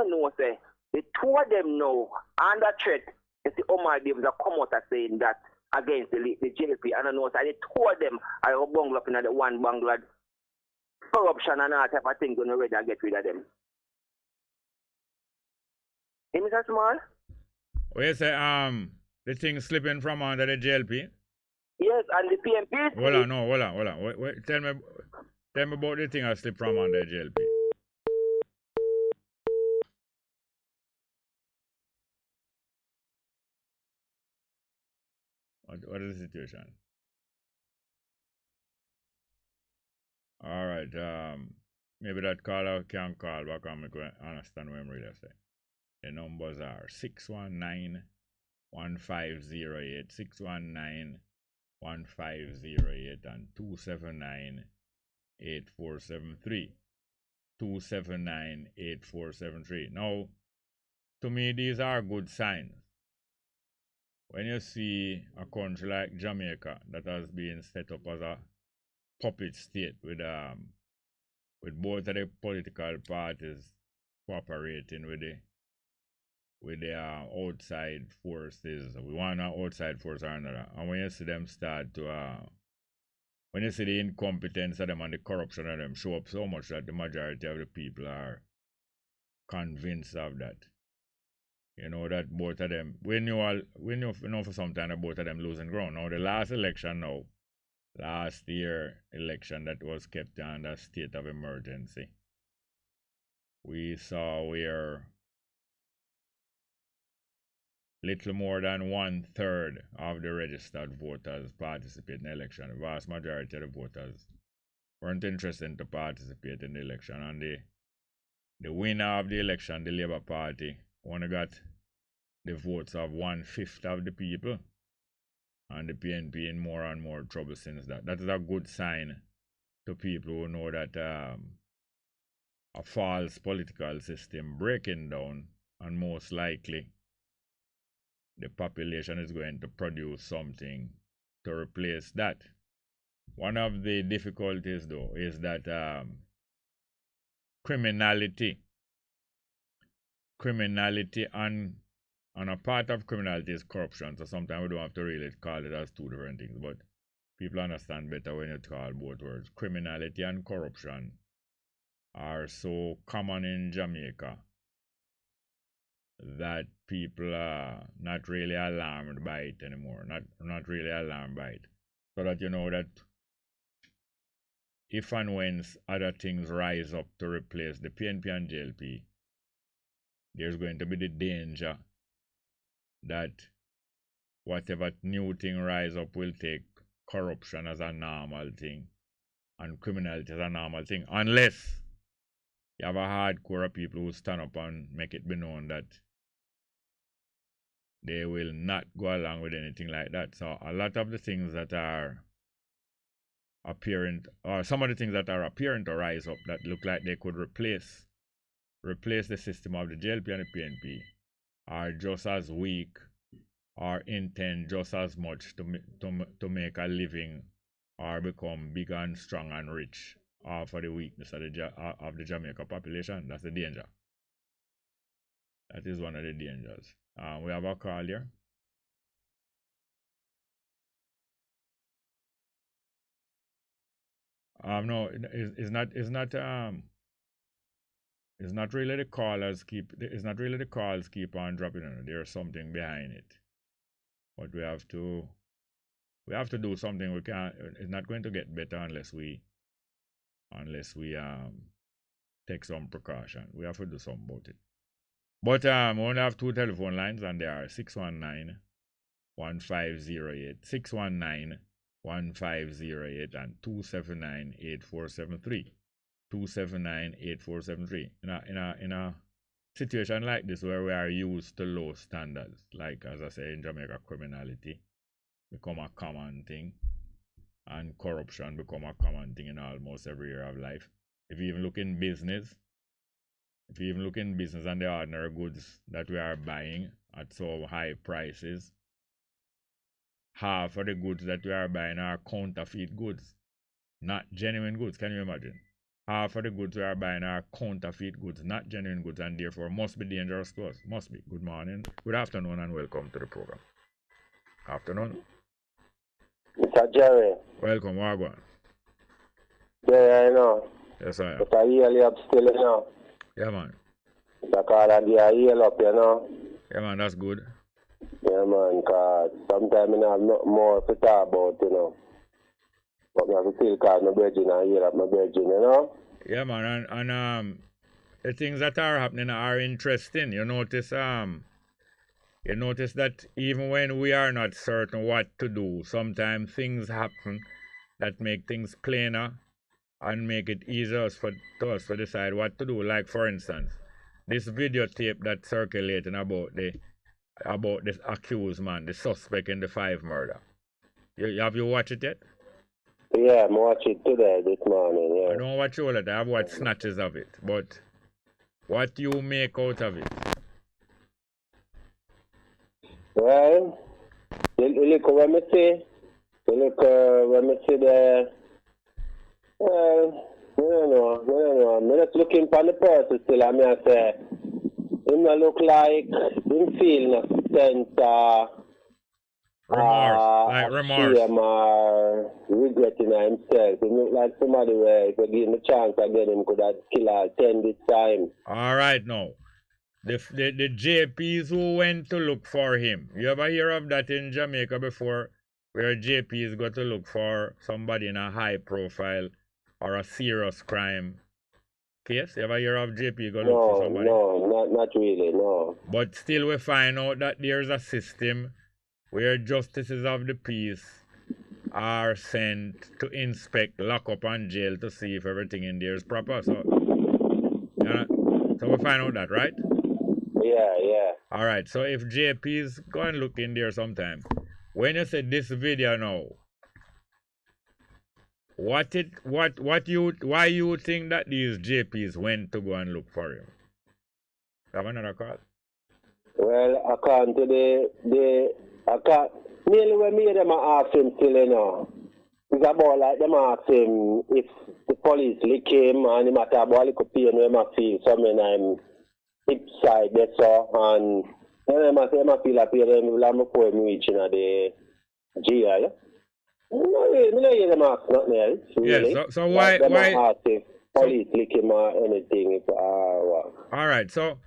know, say, the two of them know under threat. It's the Omar Davis that come out and saying that against the JLP. And I know that the two of them are bungled up in the one bungled corruption and all type of things going to ready and get rid of them. Is Mr. Small? What you say, the thing slipping from under the JLP? Yes, and the PMP. Hold on. Wait, tell me about the thing I slipped from under the JLP. What is the situation? All right. Maybe that caller can call back and make understand what I'm really saying. The numbers are 619-1508, 619-1508, and 279-8473. 279-8473. Now, to me, these are good signs. When you see a country like Jamaica that has been set up as a puppet state with both of the political parties cooperating with the outside forces, one outside force or another, and when you see them start to when you see the incompetence of them and the corruption of them show up so much that the majority of the people are convinced of that. You know that both of them, we know for some time that both of them losing ground. Now the last year election that was kept under state of emergency, we saw where little more than 1/3 of the registered voters participate in the election. The vast majority of the voters weren't interested to participate in the election, and the winner of the election, the Labour Party, only got the votes of 1/5 of the people, and the PNP in more and more trouble since that. That is a good sign to people who know that a false political system breaking down, and most likely the population is going to produce something to replace that. One of the difficulties, though, is that criminality and a part of criminality is corruption, so sometimes we don't have to really call it as two different things, but people understand better when you call both words. Criminality and corruption are so common in Jamaica that people are not really alarmed by it anymore. Not really alarmed by it. So that you know that if and when other things rise up to replace the PNP and JLP, there's going to be the danger that whatever new thing rise up will take corruption as a normal thing and criminality as a normal thing, unless you have a hardcore of people who stand up and make it be known that they will not go along with anything like that. So a lot of the things that are apparent, or some of the things that are apparent to rise up that look like they could replace the system of the JLP and the PNP, are just as weak or intend just as much to make a living or become big and strong and rich for the weakness of the Jamaica population. That's the danger. That is one of the dangers. We have a call here. No, it's not really the calls keep on dropping in. There's something behind it. But we have to do something. We can't, it's not going to get better unless we take some precaution. We have to do something about it. But we only have two telephone lines, and they are 619-1508, 619-1508, and 279-8473. 279-8473. In a situation like this where we are used to low standards, like as I say in Jamaica, criminality become a common thing and corruption become a common thing in almost every area of life. If you even look in business, and the ordinary goods that we are buying at so high prices, half of the goods that we are buying are counterfeit goods, not genuine goods. Can you imagine? Half of the goods we are buying are counterfeit goods, not genuine goods, and therefore must be dangerous to us. Must be. Good morning, good afternoon, and welcome to the program. Afternoon. Mr. Jerry. Welcome, Wagwan. Yeah, I know. Yes, I am. But I heal you up still, you know. Yeah, man. Because I get heal up, you know. Yeah, man, that's good. Yeah, man, because sometimes I have nothing more to talk about, you know. But I have to still call my brethren and heal up my brethren, you know. Yeah, man, and the things that are happening are interesting. You notice that even when we are not certain what to do, sometimes things happen that make things plainer and make it easier for us to decide what to do. Like, for instance, this videotape that's circulating about this accused man, the suspect in the 5 murder. Have you watched it yet? Yeah, I'm watching it today, this morning, yeah. I don't watch all of it. I've watched snatches of it. But what do you make out of it? Well, you look when I see, the, well, I don't know. I'm not looking for the person still. I mean, I say, him not look like him feel no sense remorse. Shame or regretting himself. He look like somebody where if you give him a chance again, him could have killed her 10 this time. All right, now. The JPs who went to look for him. You ever hear of that in Jamaica before? Where JPs go to look for somebody in a high profile or a serious crime case? You ever hear of JP go look for somebody? No, not really, no. But still we find out that there's a system where justices of the peace are sent to inspect, lock up and jail to see if everything in there is proper. So we find out that, right? Yeah. All right, so if JP's go and look in there sometime, when you say this video now, why you think that these JPs went to go and look for him? Have another call? Well, according to nearly when me them ask him still, you know. It's about like them ask him if the police lick him and him at a ball could pain when I feel something I'm hip side that's all, and then I feel like them will have before him reaching at the GI. No, hear them ask nothing else. Really. Yeah, so why ask if police lick him or anything if what? All right, so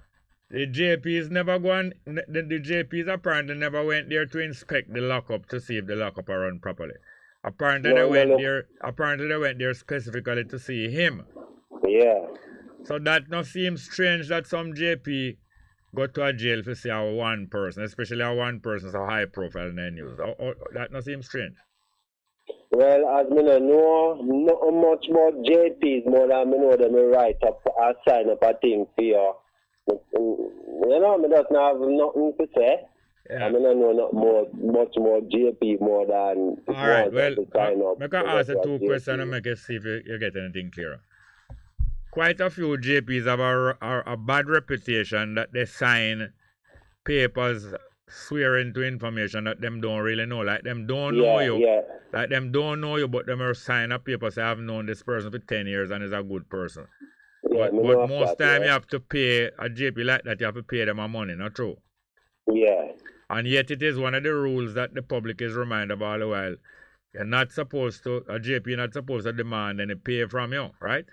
the JPs never the JPs apparently never went there to inspect the lockup to see if the lockup are run properly. Apparently they went there specifically to see him. Yeah. So that not seems strange that some JP go to a jail to see our one person, especially our one person so high profile in the news. That not seems strange. Well, as me know not much more JPs more than me know them write up or sign up a thing for you. You know, me doesn't have nothing to say. Yeah. I mean, I know not much more JP more than. All right, well, I can ask you 2 questions and make it see if you get anything clearer. Quite a few JPs have a bad reputation that they sign papers swearing to information that them don't really know. Like them don't know you. Yeah. Like them don't know you, but them are sign a paper say I've known this person for 10 years and is a good person. Yeah, but most time you have to pay a JP like that, you have to pay them a money, not true? Yeah. And yet it is one of the rules that the public is reminded of all the while. A JP not supposed to demand any pay from you, right?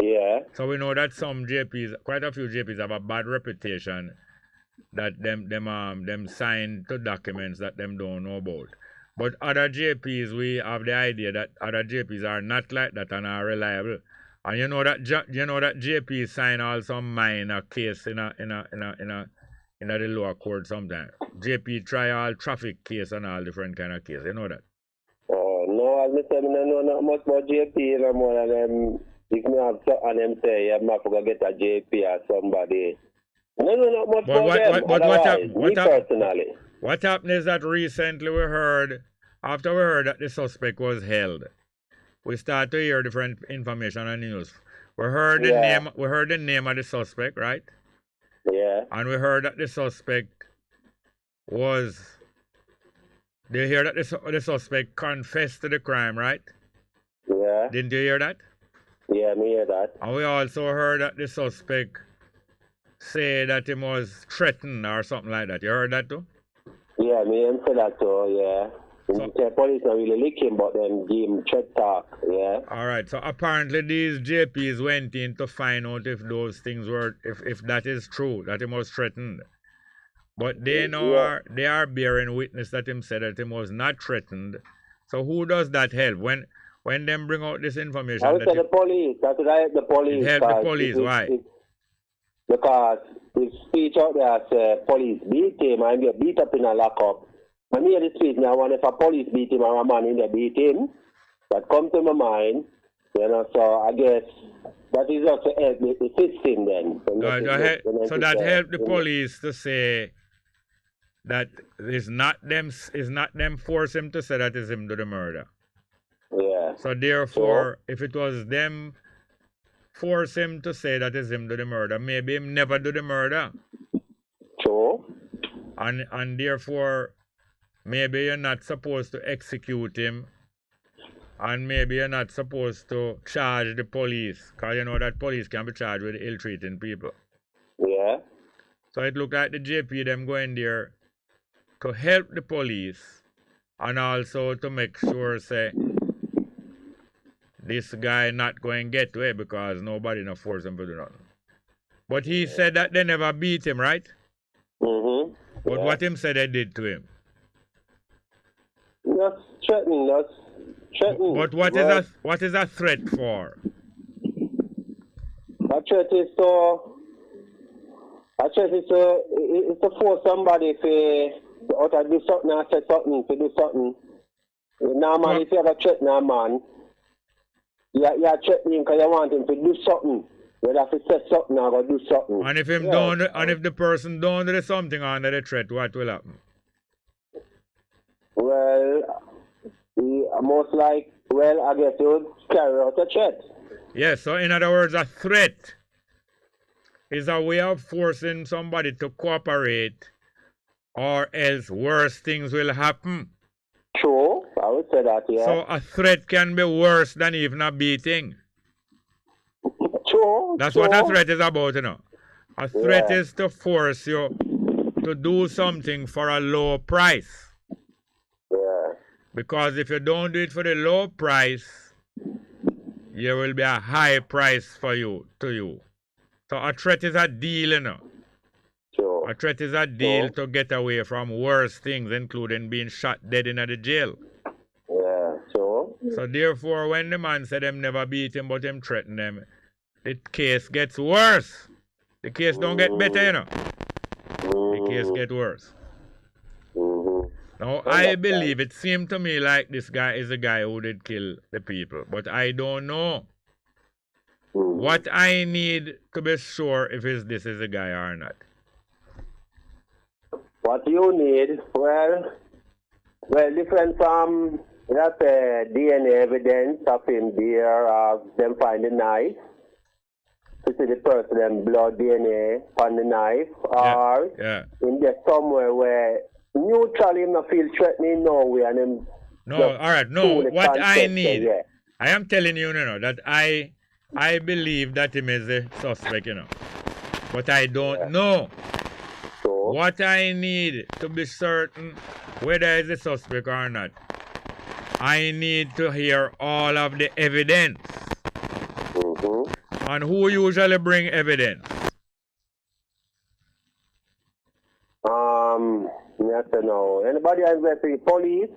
Yeah. So we know that some JPs, quite a few JPs have a bad reputation that them sign to documents that them don't know about. But other JPs, we have the idea that other JPs are not like that and are reliable. And you know that JPs sign all some minor case in the lower court sometimes. JP try all traffic case and all different kind of case. You know that? Oh no, as I said, I know not much about JP no more than them if me have something them say, yeah, I forgot get a JP or somebody. No, not much But for them. Personally. What happened is that recently after we heard that the suspect was held, we started to hear different information on the news. We heard the name of the suspect, right? Yeah. And we heard that the suspect was. They hear that the suspect confessed to the crime, right? Yeah. Didn't you hear that? Yeah, me hear that. And we also heard that the suspect say that he was threatened or something like that. You heard that too? Yeah, me him say that too, yeah. The police not really lick him, but then give him threat talk, yeah. Alright, so apparently these JPs went in to find out if those things were, if that is true, that he was threatened. But they know they are bearing witness that him said that he was not threatened. So who does that help? When them bring out this information? I would say the police. That's what I help the police. It help the police, why? Because his speech out there say police beat him and get beat up in a lockup. I hear the speech now, and if a police beat him or a man in there beat him, that come to my mind, you know, so I guess that is also help the system then. So that helped the police to say that it's not them force him to say that is him do the murder. Yeah. So therefore, if it was them force him to say that is him do the murder, maybe him never do the murder. True. And therefore, maybe you're not supposed to execute him, and maybe you're not supposed to charge the police, because you know that police can be charged with ill-treating people. Yeah. So it looked like the JP them going there to help the police and also to make sure, say, this guy not going to get away because nobody no force him to do nothing. But he said that they never beat him, right? Mm-hmm. But what him said they did to him? That's threatening. But what is a threat for? A threat is to force somebody to do something or say something, to do something. Normally, if you have a threatening a man, you're threatening because you want him to do something. Whether if he says something or do something. And if him don't, and if the person don't do something under the threat, what will happen? Well, I guess he would carry out a threat. Yes, so in other words, a threat is a way of forcing somebody to cooperate, or else worse things will happen. True, I would say that, yeah. So a threat can be worse than even a beating. True. That's what a threat is about, you know. A threat is to force you to do something for a low price. Yeah. Because if you don't do it for the low price, there will be a high price to you. So a threat is a deal, you know. Sure. A threat is a deal to get away from worse things, including being shot dead in the jail. Yeah, sure. So therefore, when the man said them never beat him, but him threatened them, the case gets worse. The case don't get better, you know. The case get worse. Now, I believe it seemed to me like this guy is a guy who did kill the people, but I don't know. What I need to be sure if this is a guy or not. What you need, well, different from that DNA evidence of him there, them find the knife. To see the person and blood DNA on the knife, or in there somewhere where neutrally him not feel threatening no way and him. No, all right, no. What I need, I am telling you, that I believe that him is a suspect, but I don't know. So? What I need to be certain whether he's a suspect or not, I need to hear all of the evidence. And who usually bring evidence? Yes or no. Anybody investigate police?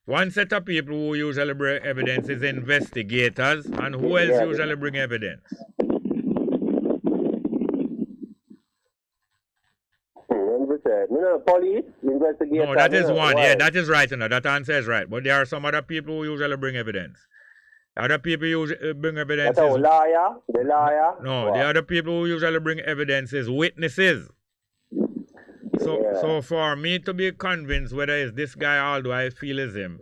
One set of people who usually bring evidence is investigators, and who else usually bring evidence? Police, investigators. No, that is one. Yeah, that is right. That answer is right. But there are some other people who usually bring evidence. Other people usually bring evidence. That's a lawyer. The lawyer. No, What? the other people who usually bring evidence is witnesses. So for me to be convinced whether it's this guy, although I feel is him,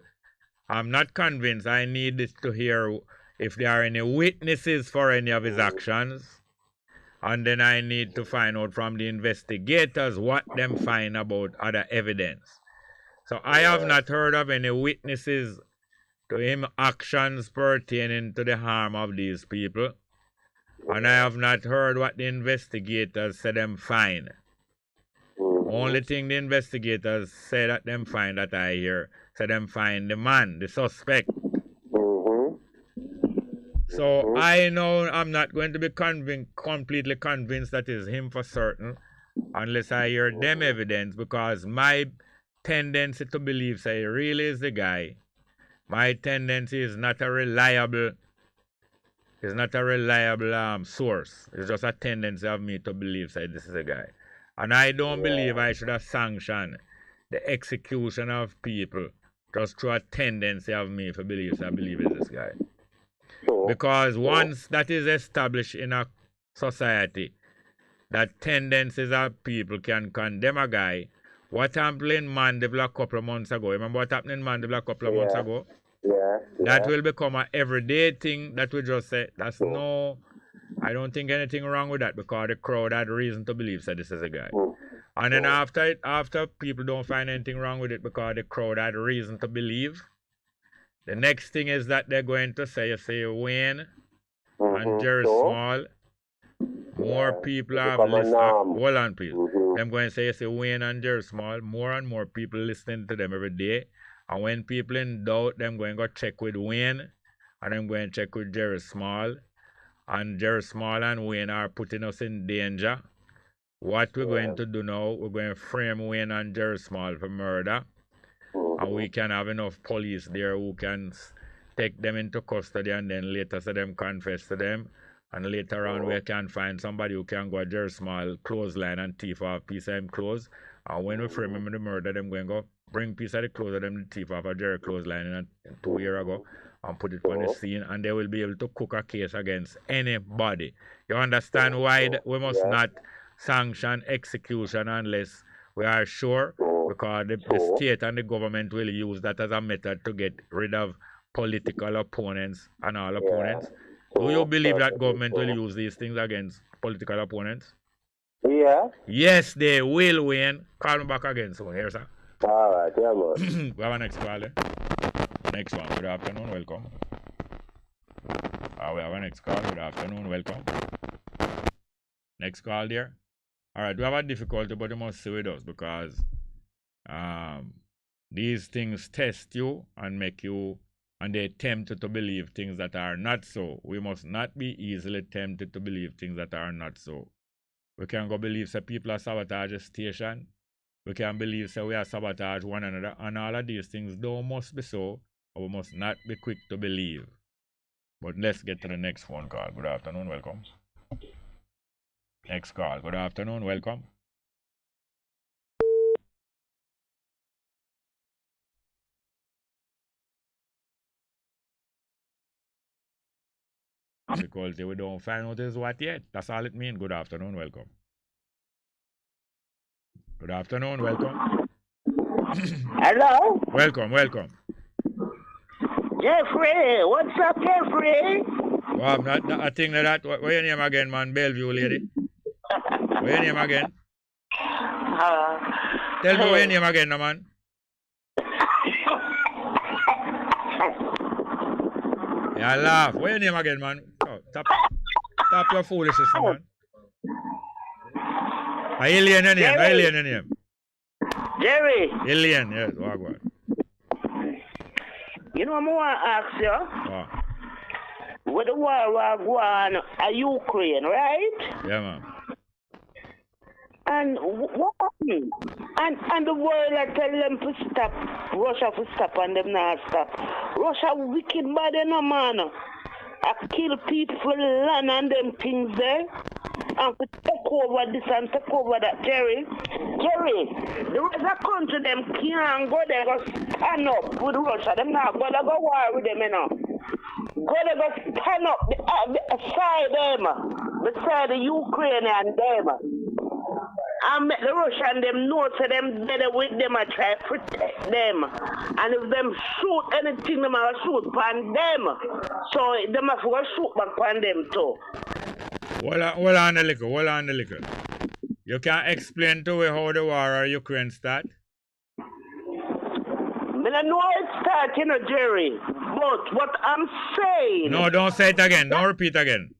I'm not convinced. I need this to hear if there are any witnesses for any of his actions. And then I need to find out from the investigators what them find about other evidence. So I have not heard of any witnesses to him actions pertaining to the harm of these people. And I have not heard what the investigators said them find. Only thing the investigators say that them find that I hear, say them find the man, the suspect. So I know I'm not going to be completely convinced that it's him for certain unless I hear them evidence, because my tendency to believe say really is the guy. My tendency is not a reliable source. It's just a tendency of me to believe say this is a guy. And I don't believe I should have sanctioned the execution of people just through a tendency of me to believe I believe it's this guy. Because once that is established in a society, that tendencies of people can condemn a guy. What happened in Mandeville a couple of months ago? Remember what happened in Mandeville a couple of months ago? That will become an everyday thing that we just say, that's no, I don't think anything wrong with that, because the crowd had reason to believe that this is a guy. And then after people don't find anything wrong with it because the crowd had reason to believe, the next thing is that they're going to say, you see, Wayne and Jerry Small, more people have listened. Hold on, please. I'm going to say, you see, Wayne and Jerry Small, more and more people listening to them every day. And when people in doubt, them going to go check with Wayne, and I'm going to check with Jerry Small. And Jerry Small and Wayne are putting us in danger. What we're going to do now, we're going to frame Wayne and Jerry Small for murder. And we can have enough police there who can take them into custody and then later say them confess to them. And later on we can find somebody who can go to Jerry Small clothesline and thief off a piece of him clothes. And when we frame him in the murder, them going to go bring piece of the clothes of them the thief off a Jerry clothesline 2 years ago and put it on the scene, and they will be able to cook a case against anybody. You understand why we must not sanction execution unless we are sure, because the state and the government will use that as a method to get rid of political opponents and all opponents. Do you believe that government will use these things against political opponents? Yeah. Yes, they will, Wayne. Call me back again soon. Here, sir. All right, yeah, man. We have a next call there. Next one. Good afternoon. Welcome. We have a next call. Good afternoon. Welcome. Next call there. All right. We have a difficulty, but you must stay with us because these things test you and make you, and they tempt you to believe things that are not so. We must not be easily tempted to believe things that are not so. We can go believe that people are sabotage a station. We can believe that we are sabotage one another, and all of these things don't must be so, or we must not be quick to believe. But let's get to the next phone call. Good afternoon, welcome. Next call. Good afternoon, welcome. Because we don't find out is what yet. That's all it means. Good afternoon, welcome. Good afternoon, welcome. Hello? Welcome, welcome. Jeffrey, what's up, Jeffrey? Well, not I think that. What's your name again, man? Bellevue lady. What's your name again? Tell me what's your name again, no, man. Yeah, laugh. What's your name again, man? Oh, stop your foolishness, man. Alien your name. Alien your name. Jerry. Alien, yes. Walk on. You know, I want to ask you. What? With the war going on in Ukraine, right? Yeah, man. And what happened? And the world I tell them to stop. Russia to stop and them not stop. Russia wicked bad enough, man. I kill people, land and them things there. And to take over this and take over that, Jerry. There was a country them can't go there, go stand up with Russia. Them not going to go war with them, you know. gonna go stand up beside them, beside the Ukrainian them. And make the Russian them know so them better with them and try to protect them. And if them shoot anything, them will shoot upon them. So them have to shoot back upon them too. Hold on a little. You can explain to me how the war in Ukraine start? I know it started, you know, Jerry. But what I'm saying... No, don't say it again. Don't repeat again.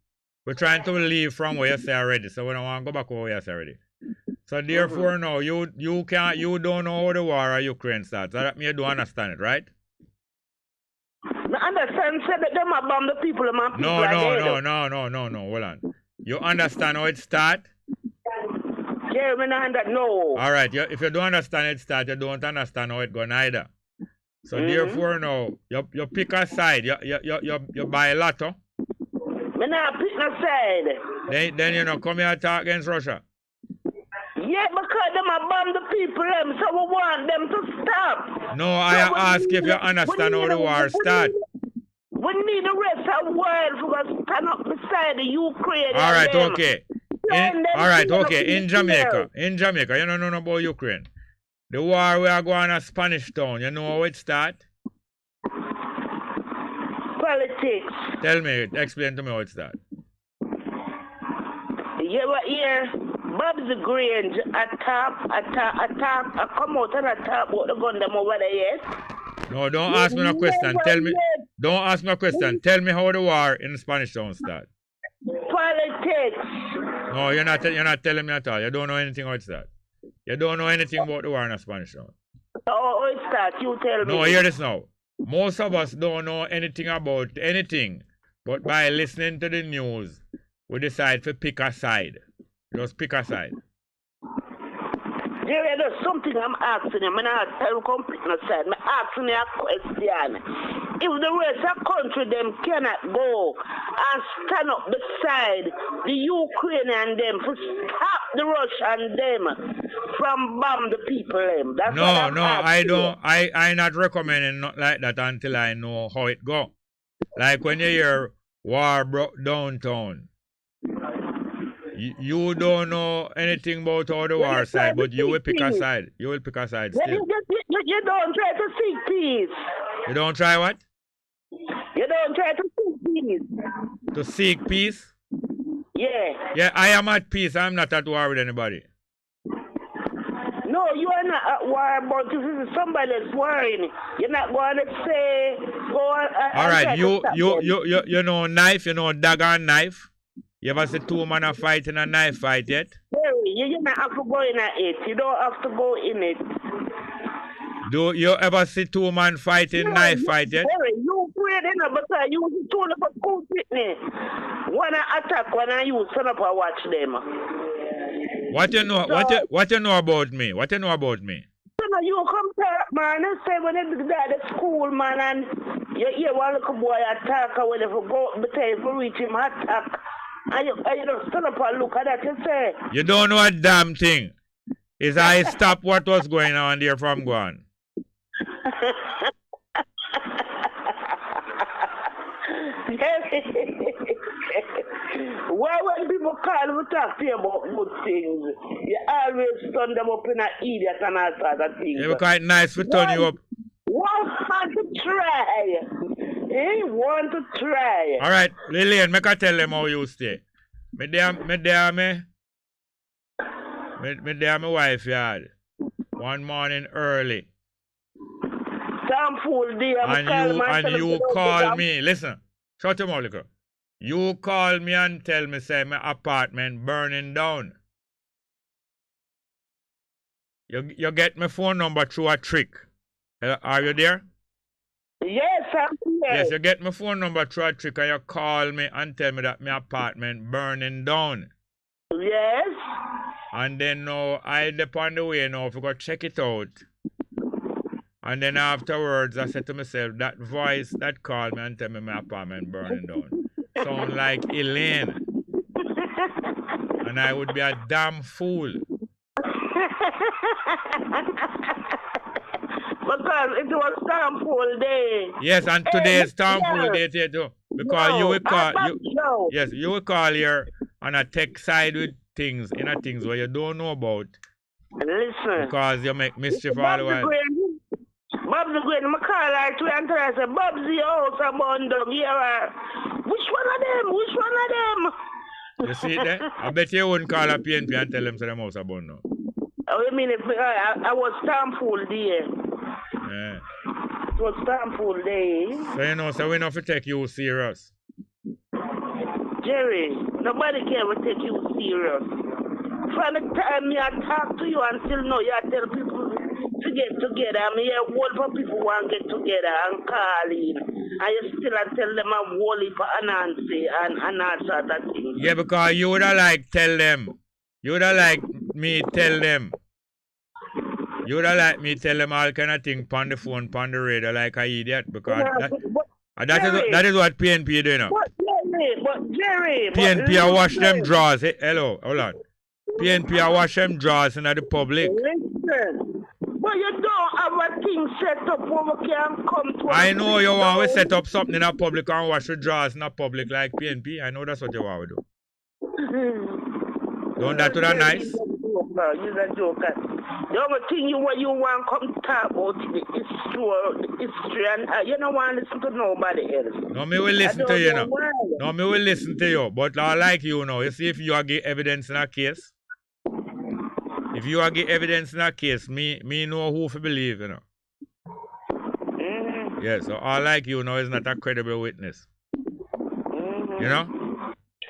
We're trying to leave from where you say already. So we don't want to go back over where you say already. So therefore, no, you don't know how the war in Ukraine starts. That means you don't understand it, right? I understand, say that them are bomb the people, and people No, hold on. You understand how it starts? Yeah, no. All right, if you don't understand it start, you don't understand how it go neither. So therefore, no, you pick a side. You buy a lotto. Me not pick no side. Then you know come here and talk against Russia. Yeah, because them are bomb the people, so we want them to stop. No, I ask if you understand how the war start. We need the rest of the world to stand up beside the Ukraine. All right, okay. In Jamaica, you don't know about Ukraine. The war we are going to Spanish Town, you know how it start? Politics. Tell me, explain to me how it start. Yeah, but here, Bob's Grange, I come out and I talk about the gun them over there, yes? No, don't ask me no question. Don't ask me a question. Tell me how the war in Spanish Town start. Politics. No, you're not telling me at all. You don't know anything how it start. You don't know anything about the war in Spanish Town. Oh, it start. You tell me. No, hear this now. Most of us don't know anything about anything, but by listening to the news, we decide to pick a side. Just pick a side. Jerry, there's something I'm asking him, and I tell complete no side. I'm asking you a question. If the rest of the country them cannot go and stand up beside the Ukrainian them to stop the Russian them from bomb the people them. That's no, I don't. I not recommending not like that until I know how it go. Like when you hear war broke downtown. You don't know anything about how the war side, but you will pick a side. You will pick a side still. You don't try to seek peace. You don't try what? You don't try to seek peace. To seek peace? Yeah. Yeah, I am at peace. I'm not at war with anybody. No, you are not at war, but if somebody is worrying, you're not going to say, go on. All right, you know knife, you know dagger and knife? You ever see two men are fighting a knife fight yet? You don't have to go in it. You don't have to go in it. Do you ever see two men fighting knife fight yet? You pray then because you told about cool fitness. When I attack, when I use son up and watch them. What you know? So, what you know about me? What you know about me? You come talk, man, and say when they go to school, man, and you hear one little boy attack, or when they go, but if you reach him attack. And you don't stand up and look at that, you say. You don't know a damn thing. Is I stop what was going on there from going. Why when people call we talk to you about good things, you always turn them up in an idiot and all sorts of things. It's quite nice to turn you up. Want to try. He want to try. All right, Lillian, make I tell them how you stay. Me there my wife yard. One morning early. And you call me. Listen, shut your mouth, little. You call me and tell me say my apartment burning down. You get my phone number through a trick. Are you there? Yes, I'm here. Yes, you get my phone number through a trick and you call me and tell me that my apartment burning down. Yes. And then now I depend the way now if you go check it out. And then afterwards I said to myself, that voice that called me and tell me my apartment burning down sound like Elaine. And I would be a damn fool. Because it was Stamford Day. Yes, and today is Stamford Day too. Because you will call Joe. yes, you will call here on a tech side with things in a things where you don't know about. Listen. Because you make mischief all the while. Bob's the Green, I call her to and I say, Bob's the house of Bongo. Which one of them? Which one of them? You see it there? I bet you wouldn't call a PNP and tell them to them house of Bongo. Oh, you mean if I was Stamford there? Yeah. It was Stamford there. So you know, so we know if to take you serious. Jerry, nobody can ever take you serious. From the time me I talk to you until now, you tell people to get together. I mean, you whole for people want to get together and call in. And you still tell them I'm wholly for Anansi and all sort of things. Yeah, because you would have like tell them. You would have like me tell them. You would have like me tell them all kind of things on the phone, on the radio like an idiot. Because that is what PNP do now. But Jerry, PNP I wash them drawers. Hey, hello, hold on. PNP I wash them drawers in the public. Listen, but you don't have a thing set up where we can come to. I know you want to set up something in the public and wash the drawers in the public like PNP. I know that's what you want to do. Don't that do that nice? You're a joker. The only thing you want to come talk about is history and you don't want to listen to nobody else. No, me will listen to you now. No, me will listen to you. But I like you now. You see if you are give evidence in a case. If you are give evidence in a case, me know who to believe, you know. Mm-hmm. Yeah, so I like you now is not a credible witness. Mm-hmm. You know?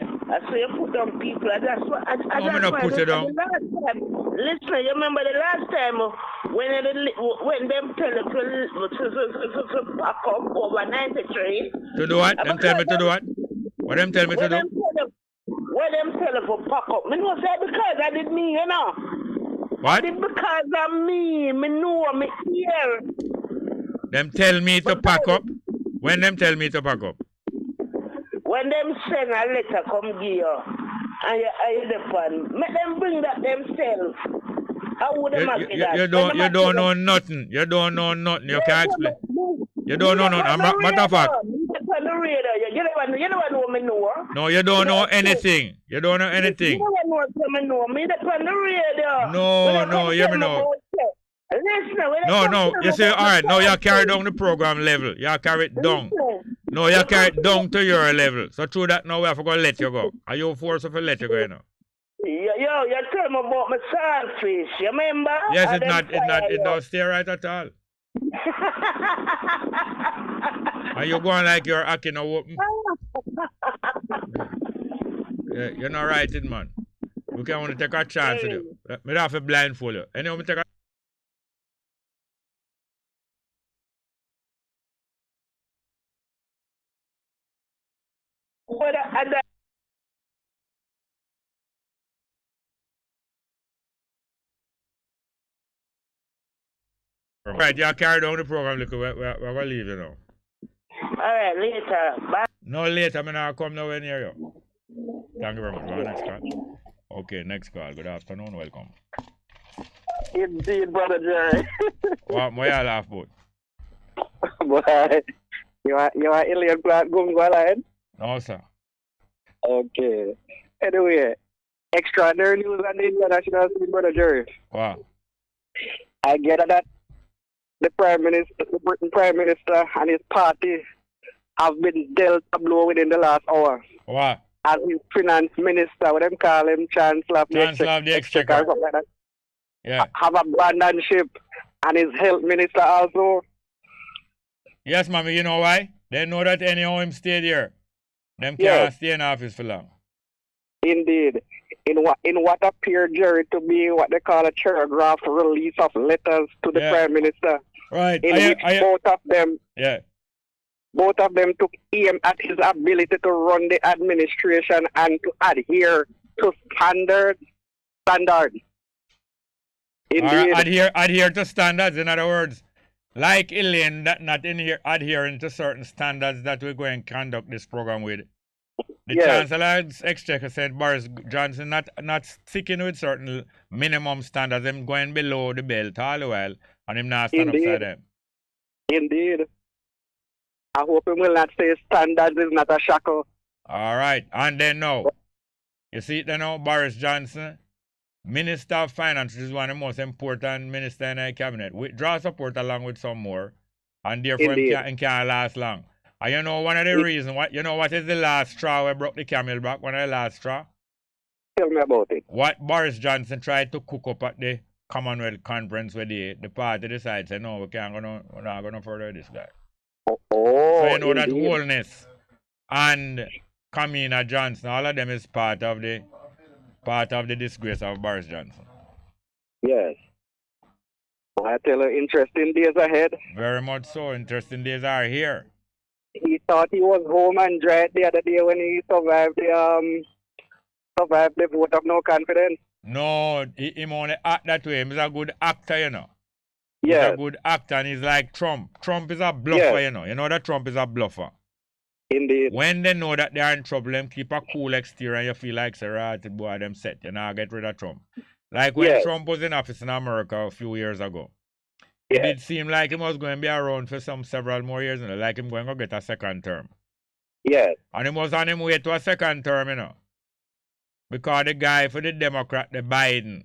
I say you put down people. That's what I not put it down. Listen, you remember the last time when them tell you to pack up over 93? To do what? Them tell me to do what? What them tell me to do? What them tell you to pack up? Me know say because I did me, you know. What? It's because of me. Me know, me hear. Them tell me to pack up? When them tell me to pack up? When them send a letter come give you, and you depend, make them bring that themselves. How would they make that? You don't know nothing. You don't know nothing. You can't explain. You don't know nothing. Matter of fact. You never know me know. No, you don't know anything. You don't know anything. You never know me know. Me depend on the radio. No, you know. Listen, no. You say, all right, now you carry down the program level. You carry it down. No, you carry it down to your level. So through that now we have to go let you go. Are you forced to let you go, you know? You tell me about my saltfish, you remember? Yes, it don't stay right at all. Are you going like you're acting a whooping? Yeah, you're not writing, man. We can't want to take a chance with you. We have to blindfold you. Anyway, we take a Right, you carry down the program, look, we're going to leave you now. Alright, later. Bye. No, later, I'm not come nowhere near you. Thank you very much. Go next call. Okay, next call. Good afternoon, welcome. Indeed, brother Jerry. What you laugh about? Boy, you are alien plant going line? No, sir. Okay. Anyway, extraordinary news on the international scene, brother Jerry. Wow. I get that the Britain Prime Minister and his party have been dealt a blow within the last hour. What? As his finance minister, what them call him, Chancellor of the Exchequer, something like that. Yeah. Have abandoned ship. And his health minister also. Yes, mommy, you know why? They know that anyhow him stayed here. Them can't stay in office for long. Indeed. In what appeared, Jerry, to be what they call a telegraph release of letters to the Prime Minister. Right. In which both of them took aim at his ability to run the administration and to adhere to standards. Indeed. Adhere to standards, in other words. Like Elaine, that not adhering to certain standards that we're going to conduct this program with. The Chancellor's Exchequer said Boris Johnson not sticking with certain minimum standards, him going below the belt all the while, and him not stand up to them. Indeed. I hope he will not say standards is not a shackle. All right. And then now, you see it now, Boris Johnson, Minister of Finance, which is one of the most important ministers in the cabinet, withdraw support along with some more, and therefore it can't last long. And you know one of the reasons, what is the last straw we broke the camel back, one of the last straw? Tell me about it. What Boris Johnson tried to cook up at the Commonwealth Conference where the party decided, say, no, we're not going to further this guy. So you know that wholeness and Kamina Johnson, all of them is part of the disgrace of Boris Johnson. Yes. I tell you, interesting days ahead. Very much so. Interesting days are here. He thought he was home and dry the other day when he survived the vote of no confidence. No, he only act that way. He's a good actor, you know. Yes. He's a good actor and he's like Trump. Trump is a bluffer, Yes. you know. You know that Trump is a bluffer. Indeed. When they know that they are in trouble, them keep a cool exterior and you feel like, say, right, boy, them set. You know, get rid of Trump. Like when Trump was in office in America a few years ago. It did seem like he was going to be around for several more years, you know, like him going to get a second term. Yes. And he was on him way to a second term, you know. Because the guy for the Democrat, the Biden,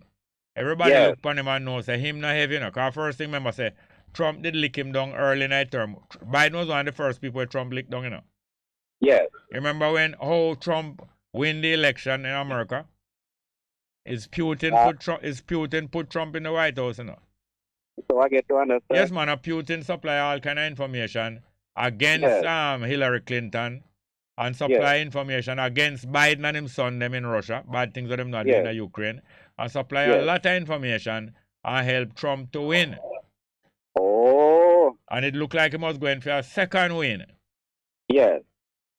everybody look upon him and know, say, him not heavy, you know. Because first thing, remember, say, Trump did lick him down early in that term. Biden was one of the first people Trump licked down, you know. Yes. You remember how Trump win the election in America? Is Putin put Trump in the White House, you know? So I get to understand. Yes, man, Putin supply all kind of information against Hillary Clinton and supply information against Biden and his son them in Russia, bad things that them not doing in Ukraine, and supply a lot of information and help Trump to win. Oh. And it looked like he was going for a second win. Yes.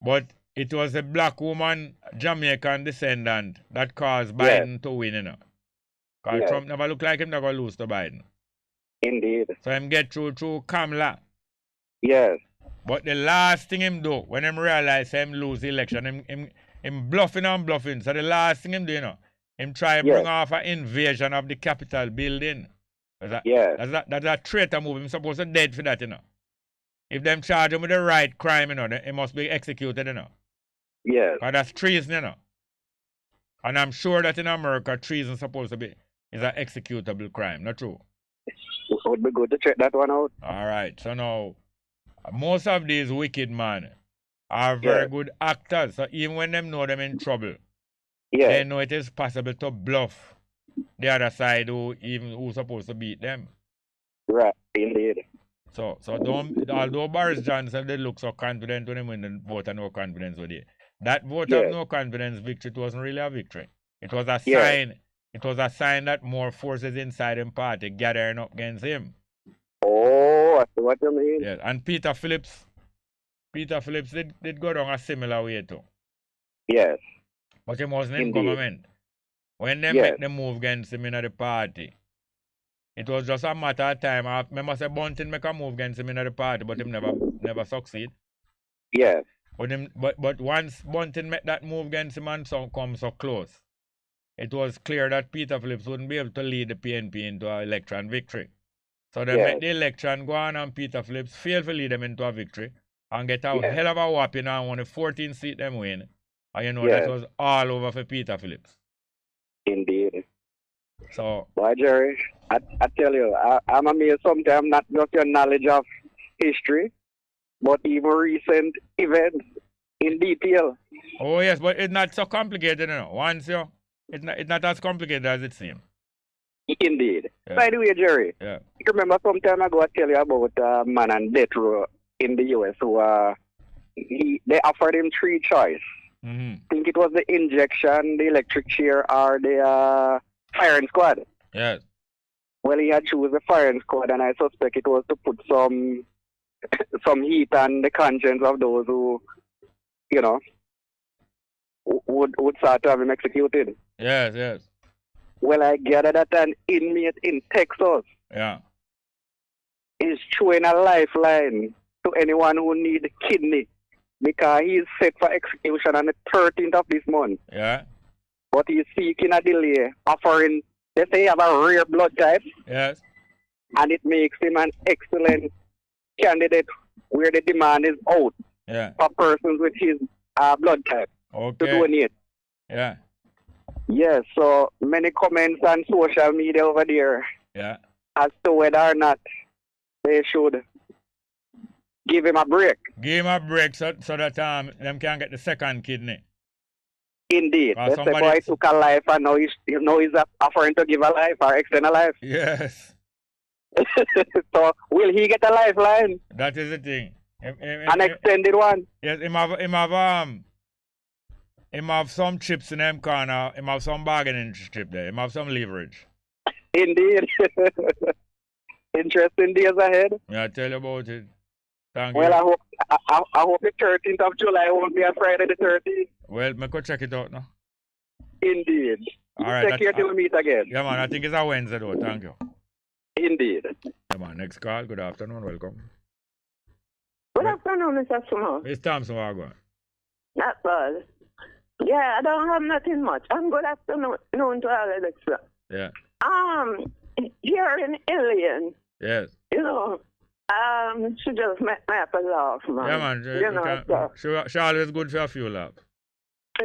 But it was a black woman, Jamaican descendant, that caused Biden to win, you know. Because Trump never looked like him never lose to Biden. Indeed. So him get through Kamala. Yes. But the last thing him do, when him realize him lose the election, him bluffing and bluffing. So the last thing him do, you know, him try to bring off an invasion of the Capitol building. That's a traitor move. Him supposed to dead for that, you know. If them charge him with the right crime, you know, then he must be executed, you know. Yes. Because that's treason, you know. And I'm sure that in America, treason supposed to be is an executable crime, not true? It would be good to check that one out. All right. So now, most of these wicked men are very good actors. So even when them know them in trouble, they know it is possible to bluff the other side who's supposed to beat them. Right, indeed. So although Boris Johnson did look so confident when he win the vote of no confidence with it, that vote of no confidence victory, it wasn't really a victory. It was a sign. It was a sign that more forces inside him party gathering up against him. Oh, I see what you mean. Yes, and Peter Phillips did go down a similar way too. Yes. But he wasn't in government. When they make the move against him in the party, it was just a matter of time. I remember say Bunting make a move against him in the party, but him never succeed. Yes. But once Bunting made that move against him and come so close, it was clear that Peter Phillips wouldn't be able to lead the PNP into an election victory. So they made the election go on and Peter Phillips failed to lead them into a victory and get a hell of a whopping and won the 14 seat them win. And you know that was all over for Peter Phillips. Indeed. So, boy, Jerry, I tell you, I'm amazed sometimes not just your knowledge of history, but even recent events in detail. Oh yes, but it's not so complicated, you know. It's not as complicated as it seems. Indeed. By the way, Jerry, you remember some time ago I tell you about a man on death row in the US who they offered him 3 choices. I think it was the injection, the electric chair, or the firing squad. Yes. Well, he had chosen the firing squad, and I suspect it was to put some heat on the conscience of those who, you know, would start to have him executed. Yes. Well, I gather that an inmate in Texas is throwing a lifeline to anyone who needs kidney because he's set for execution on the 13th of this month. Yeah. But he's seeking a delay, offering, they say he have a rare blood type. Yes. And it makes him an excellent candidate where the demand is out for persons with his blood type to donate. Yeah. Yes, so many comments on social media over there as to whether or not they should give him a break. Give him a break so that them can get the second kidney. Indeed. They say boy took a life and now he's offering to give a life or extend a life. Yes. So will he get a lifeline? That is the thing. An extended one? Yes, him have some chips in them corner. Him have some bargaining chip there. Him have some leverage. Indeed. Interesting days ahead. Yeah, I tell you about it. Thank you. I hope the 13th of July won't be a Friday the 13th. Well, me go check it out now. Indeed. All right. Take care till we meet again. Yeah, man. I think it's a Wednesday though. Thank you. Indeed. Yeah, man. Next call. Good afternoon. Welcome. Good afternoon, Mr. Simone. It's Thompson. How going? Not bad. Yeah, I don't have nothing much. And good afternoon to all of this. Yeah. Here in Alien. Yes. You know, she just make me up a laugh, man. Yeah, man. She always good for a few laughs.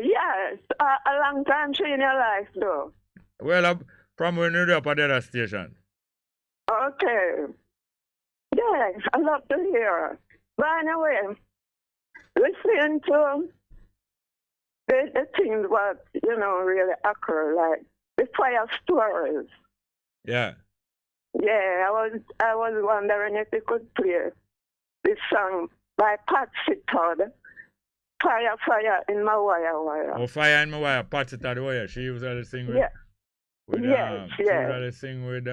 Yes. A long time she in your life, though. Well, from when you're up at the other station. Okay. Yeah, I love to hear her. But anyway, listening to the things what, really occur, like the fire stories. Yeah. Yeah, I was wondering if you could play this song by Patsy Todd, Fire, Fire in My Wire Wire. Oh, Fire in My Wire, Patsy Todd Wire. She usually sing with... Yeah. She usually sing with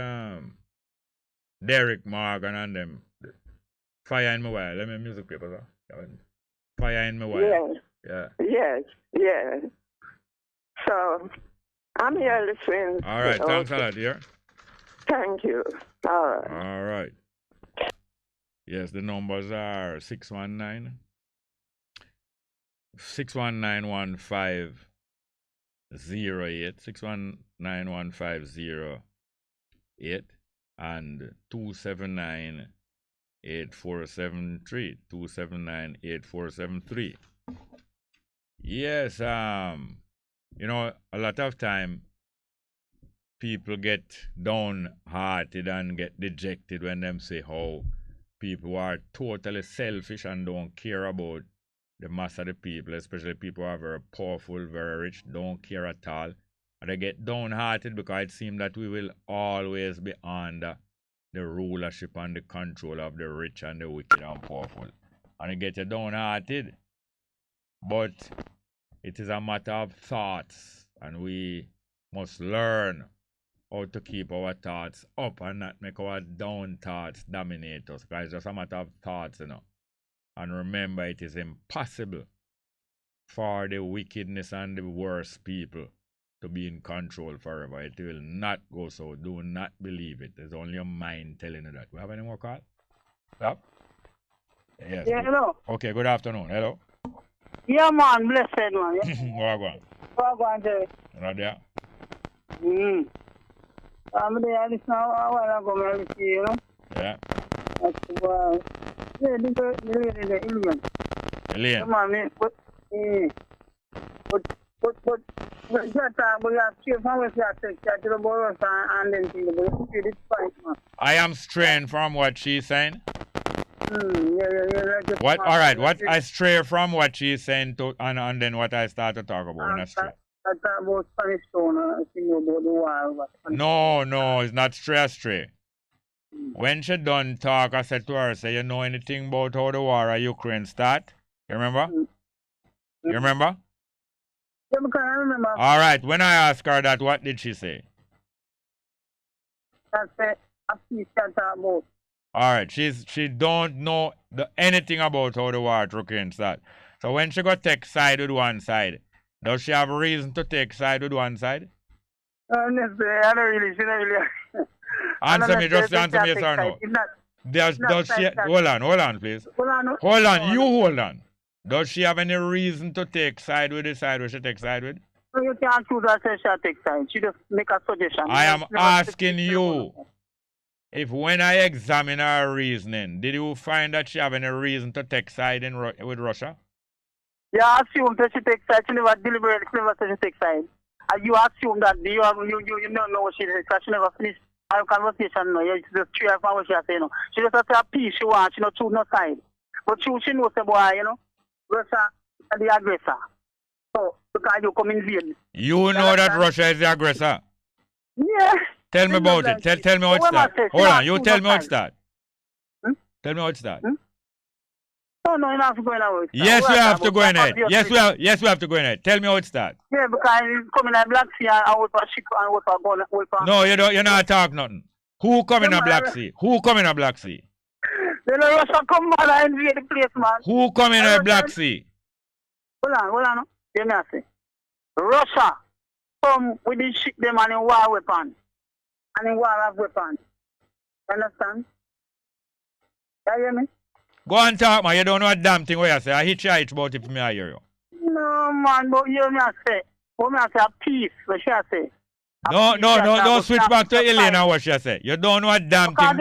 Derek Morgan and them. Fire in My Wire. Let me music paper. Fire in My Wire. Yeah. Yes. So, I'm here listening. All right, thanks a lot, dear. Thank you. All right. Yes, the numbers are 619 6191508 6191508 and 279-8473 279-8473. Yes, a lot of time people get downhearted and get dejected when them say how people are totally selfish and don't care about the mass of the people, especially people who are very powerful, very rich, don't care at all. And they get downhearted because it seems that we will always be under the rulership and the control of the rich and the wicked and powerful. And it gets you downhearted. But it is a matter of thoughts, and we must learn how to keep our thoughts up and not make our down thoughts dominate us. Because it's just a matter of thoughts, And remember, it is impossible for the wickedness and the worst people to be in control forever. It will not go so. Do not believe it. There's only your mind telling you that. We have any more calls? Yep. Yes. Yeah, hello. Okay, good afternoon. Hello. Yeah, man. Blessed, man. What going? What going, Jerry? Right there. I'm there. I listen a while ago. I listen, Yeah. That's why. Yeah, the alien. Alien. Come on, man. But that time we have to from us to the boys and then to the boys. It's fine, man. I am straying from what she's saying. Yeah. What? All right. What I stray from what she's saying to, and then what I start to talk about. Not stray. I talk about Spanish Town. I think about the war. No, it's not stray. When she done talk, I said to her, say, you know anything about how the war in Ukraine start? You remember? You remember? Yeah, because I remember. All right. When I asked her that, what did she say? I said, I see that about. All right. She don't know anything about how the war in Ukraine start. So when she got take side with one side, does she have a reason to take side with one side? I don't really. She don't really. Answer me yes or no. Does she hold on, please. Hold on. Does she have any reason to take side with the side where she takes side with? No, you can't choose her say she take side. She just make a suggestion. I am asking you. if when I examine her reasoning, did you find that she have any reason to take side with Russia? Yeah, I assume that she takes side. She never deliberately never said she takes side. And you assume that you don't know what she said because she never finished our conversation. No, you just three or four what she has said. No, she just has a piece she wants. She not choose no side. But she knows the boy, Russia is the aggressor. So because you come invade. You know that Russia is the aggressor. Yeah. Tell me about it. Tell me how it starts. Hold on, you tell me how it starts. Tell me how it starts. No, you don't have to go in there. Yes, we have to go in it. Yes, we have to go in it. Tell me how it starts. Yeah, because you come in a Black Sea and out for ship and out for gun. No, you don't. You're not talking nothing. Who come in a Black Sea? Who come in a Black Sea? Then Russia come man and invade the place, man. Who come in a Black Sea? Hold on. Let me say. Russia come with the ship them and in war weapons. And in war of weapons. Understand? You hear me? Go and talk, man. You don't know a damn thing what you say. I hit you about it for me, I hear you. No, man, but you me say. What me say a peace, what she say. No, don't switch back to Elena what she say. You don't know a damn thing.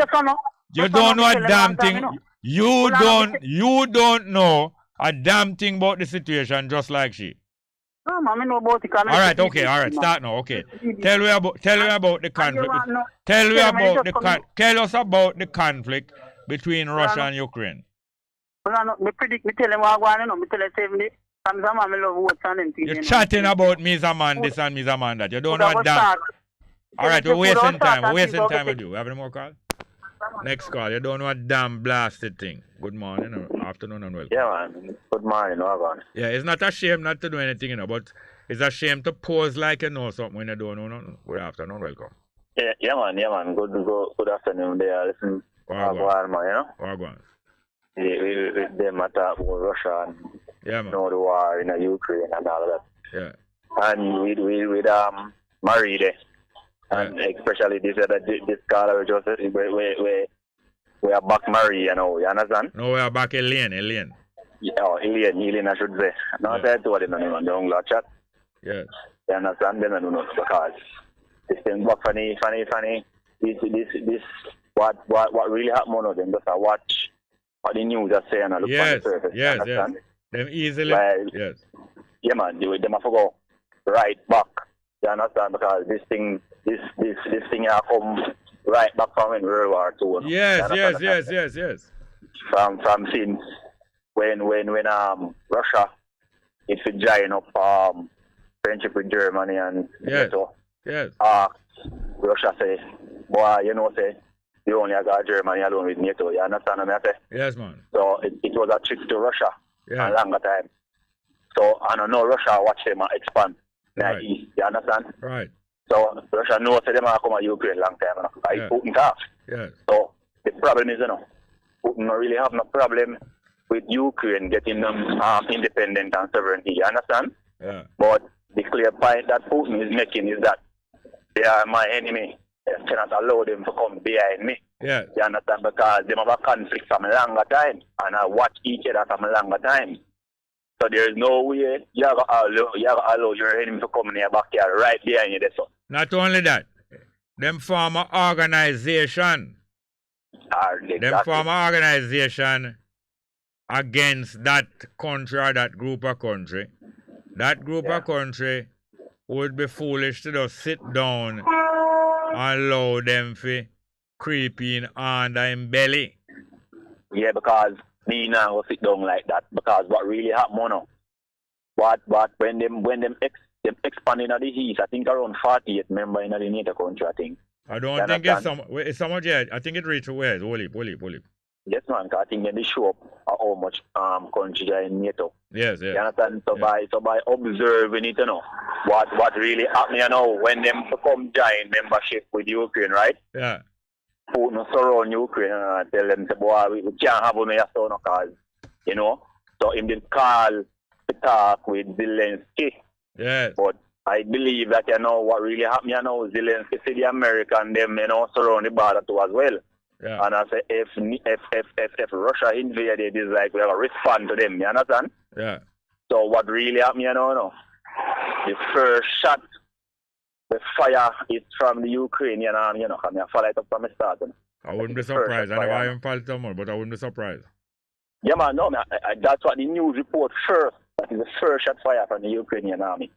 You don't know a damn thing. You don't know a damn thing about the situation just like she. No, man, I know about it. Alright, start now, okay. Tell me about the conflict. Tell us about the conflict between Russia and Ukraine. Me tell him what I want, me tell him 70. You're chatting about me as a man this and me as a man that. You don't know what damn. Alright, we're wasting time. With you. Have any more calls? Next call. You don't know what damn blasted thing. Good morning or afternoon and welcome. Yeah, man. Good morning, Organ. Yeah, it's not a shame not to do anything, but it's a shame to pose like you know something when you don't know nothing. Good afternoon, welcome. Yeah, man. Good afternoon there. Listen, Organ, man, Organ. They matter about Russia and the war in Ukraine and all of that. Yeah. And with Marie there. And especially this caller just we are back Marie, you understand? No, we are back Elaine. Yeah, Elaine, I should say. No, I said to them on the young chat. Yes. You understand? Then I don't know because this thing was funny. This what really happened on them just watch what the news are saying and look on the surface. Yes. Them easily. Yes. Yeah, man. Them have to go right back. You understand? Because this thing has come right back from in World War II. Yes. From since when Russia it was join up friendship with Germany and NATO. Yes. Russia say, boy, say you only got Germany alone with NATO. You understand what I say? Yes, man. So it was a trick to Russia a longer time. So I don't know Russia watch them expand. Right. East, you understand? Right. So Russia knows that they might come to Ukraine long time. I Putin tough. Yes. So the problem is, Putin don't really have no problem with Ukraine getting them independent and sovereignty. You understand? Yeah. But the clear point that Putin is making is that they are my enemy. I cannot allow them to come behind me. Yeah. You understand? Because they have a conflict from a longer time, and I watch each other from a longer time. So there is no way you have to allow your enemy to come in your backyard right behind you. So. Not only that, them form an organization. Them form an organization against that country or that group of country. That group of country would be foolish to just sit down and allow them to creep in under him belly. Yeah, because me now will sit down like that. Because what really happened, when them expanding at the east, I think around 48 members in the NATO country, I think. I don't think it's so much yet. I think it reached where? Hold it. Yes, man, I think they show up how much countries are in NATO. Yes. You understand? So by observing it, what really happened, when them come join membership with Ukraine, right? Yeah. Putin surround Ukraine and tell them, boy, we can't have one of your son, because, so him did call to talk with Zelensky. Yes. But I believe that, what really happened, Zelensky see the American, them, surround the border too as well. Yeah. And I say, if Russia invaded, it's like we have to respond to them, you understand? Yeah. So what really happened, the first shot, the fire is from the Ukrainian army, I follow it up from the start. I wouldn't be surprised. I never even felt so much, but I wouldn't be surprised. Yeah, man, no, man, that's what the news report first. That is the first shot fire from the Ukrainian army.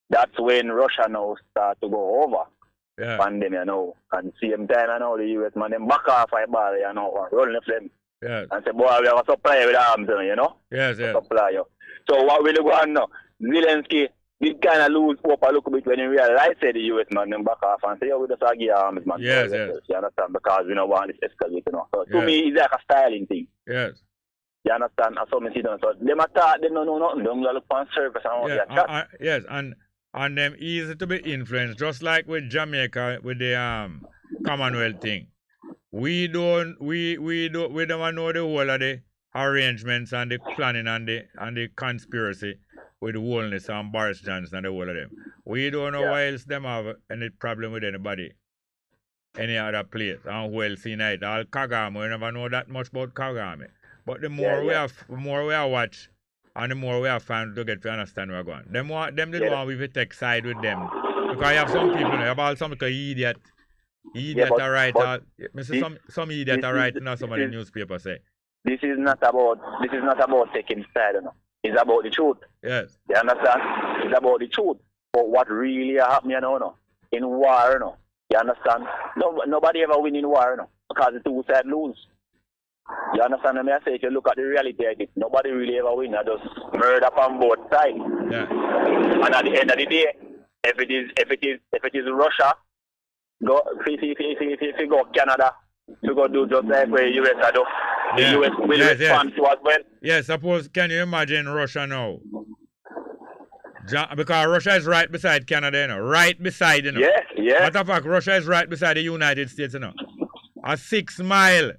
That's when Russia now start to go over. Yeah. And them, you know, and same time, you know, the US man, them back off a ball, you know, rolling the flame. Yes. And say, boy, we have a supply with arms, you know? Yes, yes. Supply, you. So what will go on now? Zelensky did kind of lose hope a little bit when he realized that the US man, them back off and say, yo, we just give arms, man. Yes, yes. You understand? Because we don't want this escalate, you know. So yes. to me, it's like a styling thing. Yes. You understand? I saw me see them. So them attack, they don't know nothing. They don't look on surface and all that. Yes, and them easy to be influenced, just like with Jamaica with the Commonwealth thing. We don't know the whole of the arrangements and the planning and the conspiracy with Wolness and Boris Johnson and the whole of them. We don't know why else them have any problem with anybody, any other place, and who else in it. All Kagame, we never know that much about Kagame. But the more we have watch, and the more we have found to get to understand where we're going. Them didn't want we to take side with them. Because you have some people, you have all some idiot are right. Some idiot are right now, some of the newspapers say. This is not about taking side, you know. It's about the truth. Yes. You understand? It's about the truth. But what really happened, you know, in war, you know. You understand? Nobody ever win in war, you know, because the two sides lose. You understand what I say? If you look at the reality of it, nobody really ever win. I just murder on both sides. Yeah. And at the end of the day, if it is Russia, if you go Canada, you go do just like where US do. The US will respond to as well. Yeah, suppose, can you imagine Russia now? Because Russia is right beside Canada, you know. Right beside, you know. Yes, yes. Matter of fact, Russia is right beside the United States, you know. A 6 mile.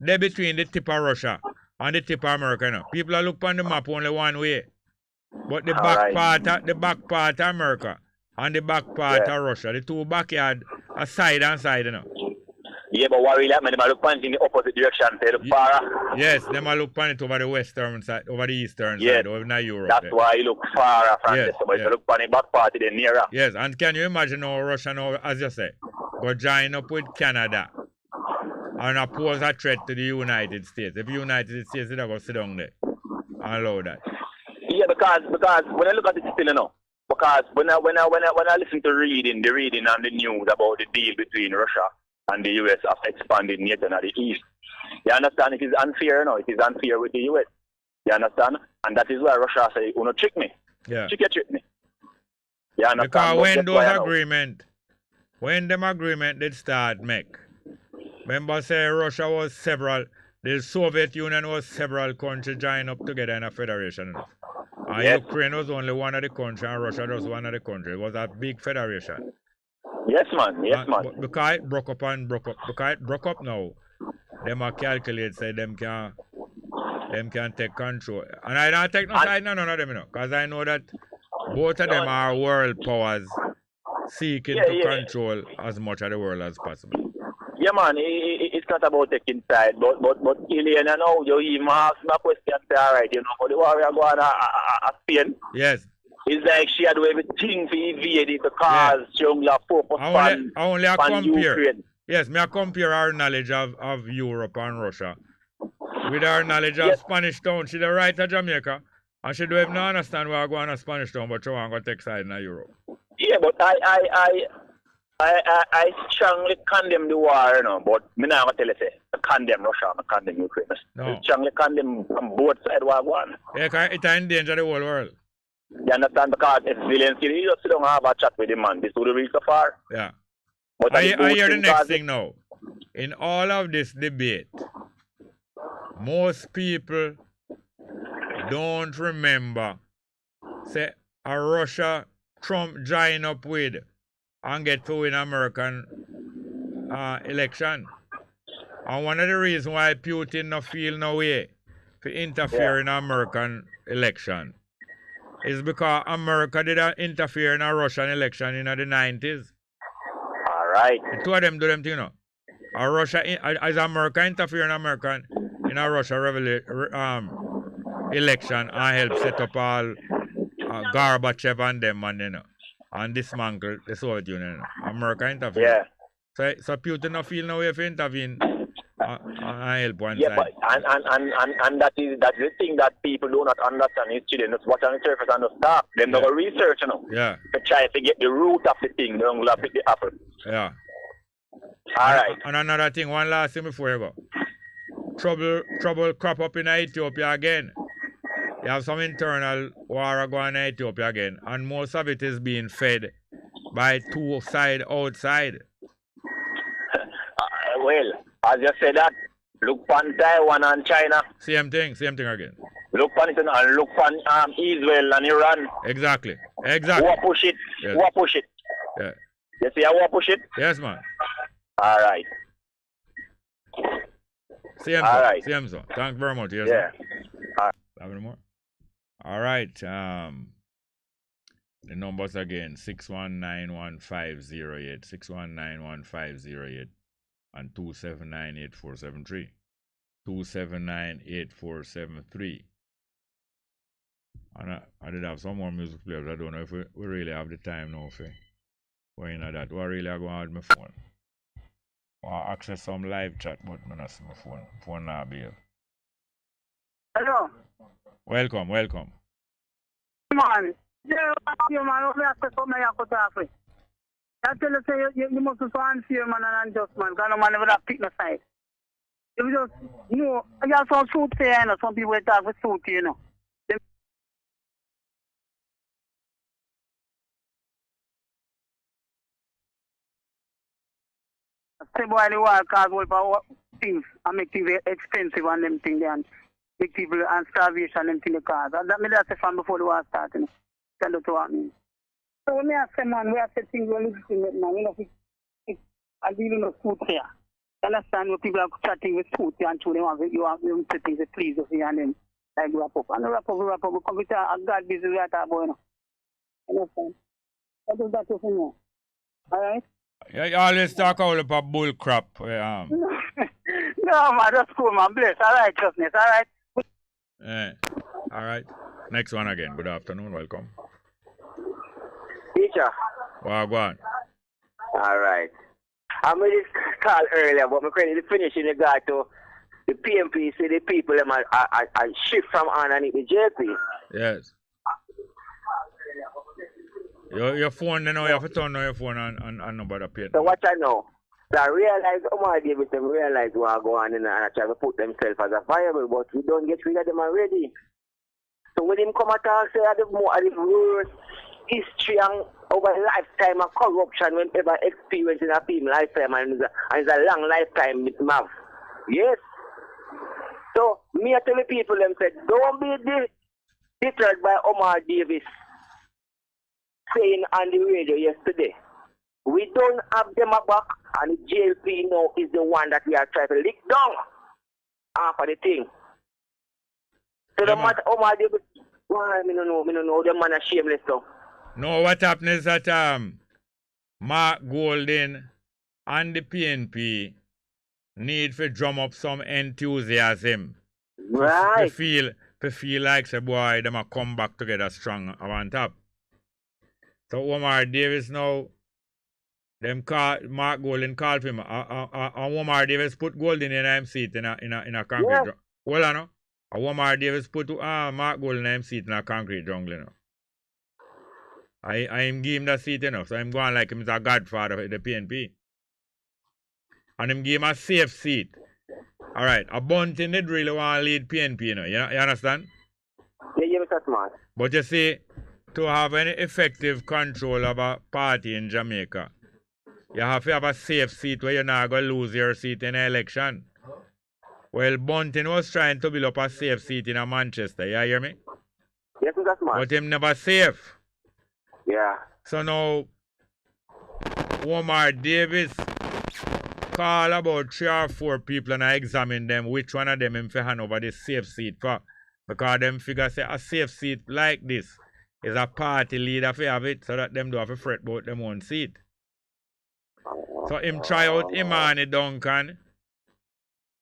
They're between the tip of Russia and the tip of America. You know. People are looking on the map only one way. But the back part of America and the back part of Russia, the two backyard are side and side, you know. Yeah, but what really happened, they look in the opposite direction, they look far. Yes, they look on it over the western side, over the eastern side, over in Europe. That's why you look far from this, but you look on the back part, they're nearer. Yes, and can you imagine how Russia now, as you say, go join up with Canada and oppose a threat to the United States? If the United States is going to sit down there and allow that. Yeah, because when I look at it still, you know, because when I listen to the reading and the news about the deal between Russia and the US of expanding NATO in the East, you understand it is unfair, you know, it is unfair with the US. You understand? And that is why Russia say, you know, trick me. Yeah. Trick me. You understand? Because when them agreement did start make, remember say Russia was the Soviet Union was several countries joined up together in a federation. And Ukraine was only one of the countries and Russia was one of the countries. It was a big federation. Yes, man. But because it broke up now, them are calculate say them can take control. And I don't take no side none of them, you know, because I know that both of them are world powers seeking to control as much of the world as possible. Yeah, man, it's not about taking side, but Alien, you know, you even ask me a question, say, all right, you know, for the warrior going to Spain. Yes. It's like she had everything for evade it because she only focus on Ukraine. Yes, I compare our knowledge of Europe and Russia with our knowledge of Spanish Town. She the right of Jamaica, and she don't even understand why I go on a Spanish Town, but she want to take side in Europe. Yeah, but I strongly condemn the war, you know, but me not going to tell you, say, I condemn Russia, I condemn Ukraine. No. I strongly condemn from both sides what I want. Yeah, it endanger the whole world. You understand? Because if Zelensky, you just don't have a chat with the man, this would reach so far. Yeah. But I hear the next thing now. In all of this debate, most people don't remember, say, a Russia Trump join up with and get to win American election. And one of the reasons why Putin no feel no way to interfere in American election is because America did interfere in a Russian election in the 90s. All right. The two of them do them thing, you know. As America interfere in a Russia election and help set up all Gorbachev and them and, you know, and dismantle the Soviet Union. You know. America interfere. Yeah. So Putin no feel no way to intervene help one yeah, side. but and that's the thing that people do not understand is children just watch on the surface and just stop. Them not research, you know. Yeah. To try to get the root of the thing. They don't pick the apple. Yeah. Alright. And another thing, one last thing before you go. Trouble crop up in Ethiopia again. You have some internal war going in Ethiopia again. And most of it is being fed by two sides outside. Well, as you said that, look on Taiwan and China. Same thing again. Look on it and look on Israel and Iran. Exactly. Who push it? Yes. Who push it? Yeah. You see how push it? Yes, man. Alright. Same Alright. Same so. Thank very much. Yes, yeah. Have any more? Alright. The numbers again, 6191508, 6191508, and 2798473. 2798473. And I did have some more music players. I don't know if we really have the time now for going at that. What really I go on with my phone? I access some live chat, but I don't see my phone. Phone now be here. Hello. Welcome. Man, you man, over here, so many have to talk with. I tell you, say you must be so unfair, man, and unjust, man. Because no man never have picked no side. You just, I got some suit here, you know. Some people talk with suit, you know. Say boy, the war cause all for things and make things expensive and them things and make people and starvation them things cause. And that me that's the from before the war started. You know. Tell you what I mean. So when I say man, we have to things we're legitimate, man. You know, I dealing with food here. Understand when people are chatting with food here and to them you have them to things that please us and then like wrap up. And wrap up, we come with a God business we are talking about, you know. Understand? That is that for me. Alright? Yeah, you always talk all about bull crap. No, man, that's cool, man. Bless. All right, justness. All right. Yeah. All right. Next one again. Good afternoon. Welcome. Teacher. Well, go on. All right. I made this call earlier, but my credit is finished in regard to the PMP. See the people them are shift from underneath the JP. Yes. Your phone, you know, you have to turn on your phone and nobody pay. So what I know, so I realize Omar Davis them realize what go on and try to put themselves as a viable, but we don't get rid of them already. So when him come at us, say the worst history and over lifetime of corruption whenever experience in a people lifetime and it's a long lifetime with Mav. Yes. So me I tell the people them said, don't be deterred by Omar Davis saying on the radio yesterday. We don't have them back and the JLP now is the one that we are trying to lick down after the thing. So the matter Omar Davis, why me no know, the man is shameless though. No, what happened is that Mark Golden and the PNP need to drum up some enthusiasm. Right. To feel like say boy them a come back together strong on top. So Omar Davis now them call Mark Golden called him and Omar Davis put Golden in him seat in a concrete jungle. Hold on no. Omar Davis put Mark Golden in him seat in a concrete jungle, you know. I him give him the seat, you know, so I'm going like him is a godfather of the PNP. And him give him a safe seat. Alright, a bunting did really want to lead PNP, you know. You understand? Yeah, Mr. Smart. But you see, to have any effective control of a party in Jamaica, you have to have a safe seat where you're not going to lose your seat in an election. Well, Bunting was trying to build up a safe seat in Manchester, you hear me? Yes, Mr. Smart. But him never safe. Yeah. So now, Omar Davis call about 3 or 4 people and I examine them, which one of them him for hand over the safe seat for. Because them figure say a safe seat like this is a party leader for have it so that them do have to fret about them own seat. So him try out Imani Duncan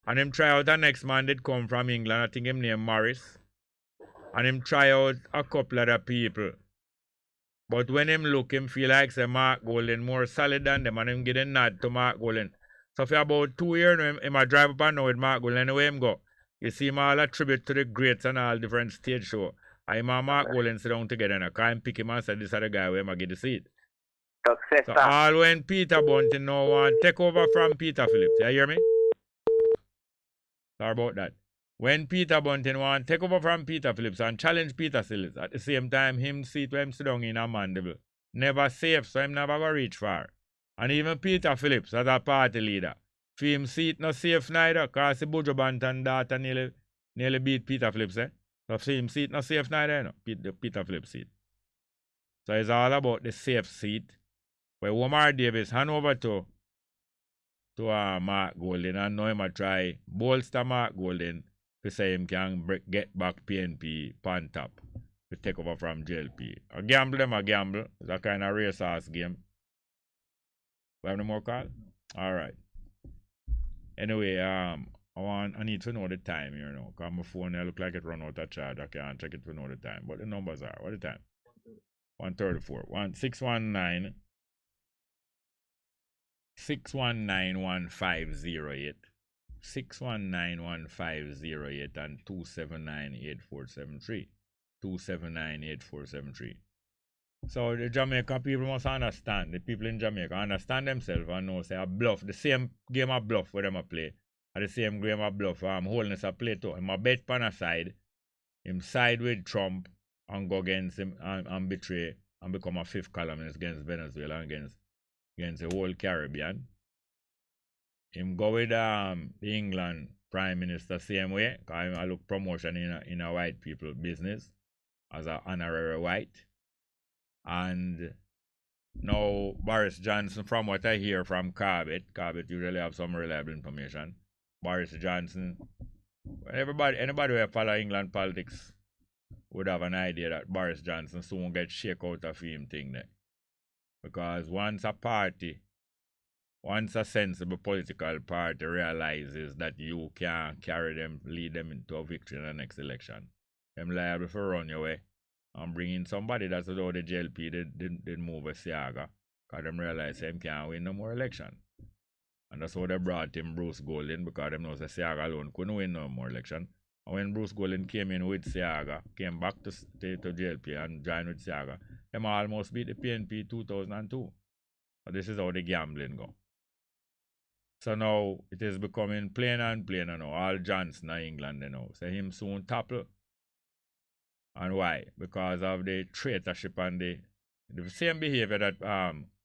and him try out the next man that come from England, I think him named Morris. And him try out a couple other people. But when him look, him feel like say Mark Golden more solid than them and him get a nod to Mark Golden. So for about 2 years, him I drive up and now with Mark Gold. Anyway, him go. You see him all a tribute to the greats and all different stage show. I'm a Mark Gold and sit down together and I can't pick him and say, this is the guy where I get the seat. Success, so all when Peter Bunting now want take over from Peter Phillips. You hear me? Sorry about that. When Peter Bunting want take over from Peter Phillips and challenge Peter Phillips, at the same time, him seat where him sit down in a mandible. Never safe, so him never go reach far. And even Peter Phillips, as a party leader, for him seat no safe neither, because the Bojo Banton daughter nearly beat Peter Phillips, eh? So for him seat no safe neither, you know, the Peter Phillips seat. So it's all about the safe seat. Where Omar Davis hand over to Mark Golden and now him a try bolster Mark Golden to say him can get back PNP pan top to take over from JLP. A gamble them a gamble. It's a kind of racehorse game. We have no more call? Alright. Anyway, I need to know the time here now. Because my phone look like it run out of charge. I can't check it to know the time. But the numbers are. What the time? 134. 619 619-1508 619-1508 and 279-8473 279-8473. So the Jamaica people must understand, the people in Jamaica understand themselves and know say a bluff, the same game of bluff where them a play, and the same game of bluff Holiness a play too. Him a bet pan a side, him side with Trump and go against him and betray and become a fifth columnist against Venezuela and against the whole Caribbean. Him go with the England Prime Minister same way, because I look promotion in a white people business as an honorary white. And now Boris Johnson, from what I hear from Corbett usually have some reliable information. Boris Johnson, anybody who follow England politics would have an idea that Boris Johnson soon get shake out of him thing there. Because once a sensible political party realizes that you can lead them into a victory in the next election, them liable to run your way and bring in somebody that's how the JLP did move a Siaga, because them realize them can't win no more election. And that's how they brought in Bruce Golden, because them knows that Siaga alone couldn't win no more election. And when Bruce Golden came in with Siaga, came back to JLP and joined with Siaga, them almost beat the PNP 2002. But this is how the gambling go. So now it is becoming plainer and plainer now. All Johnson in England, you know. So him soon topple. And why? Because of the traitorship and the same behavior that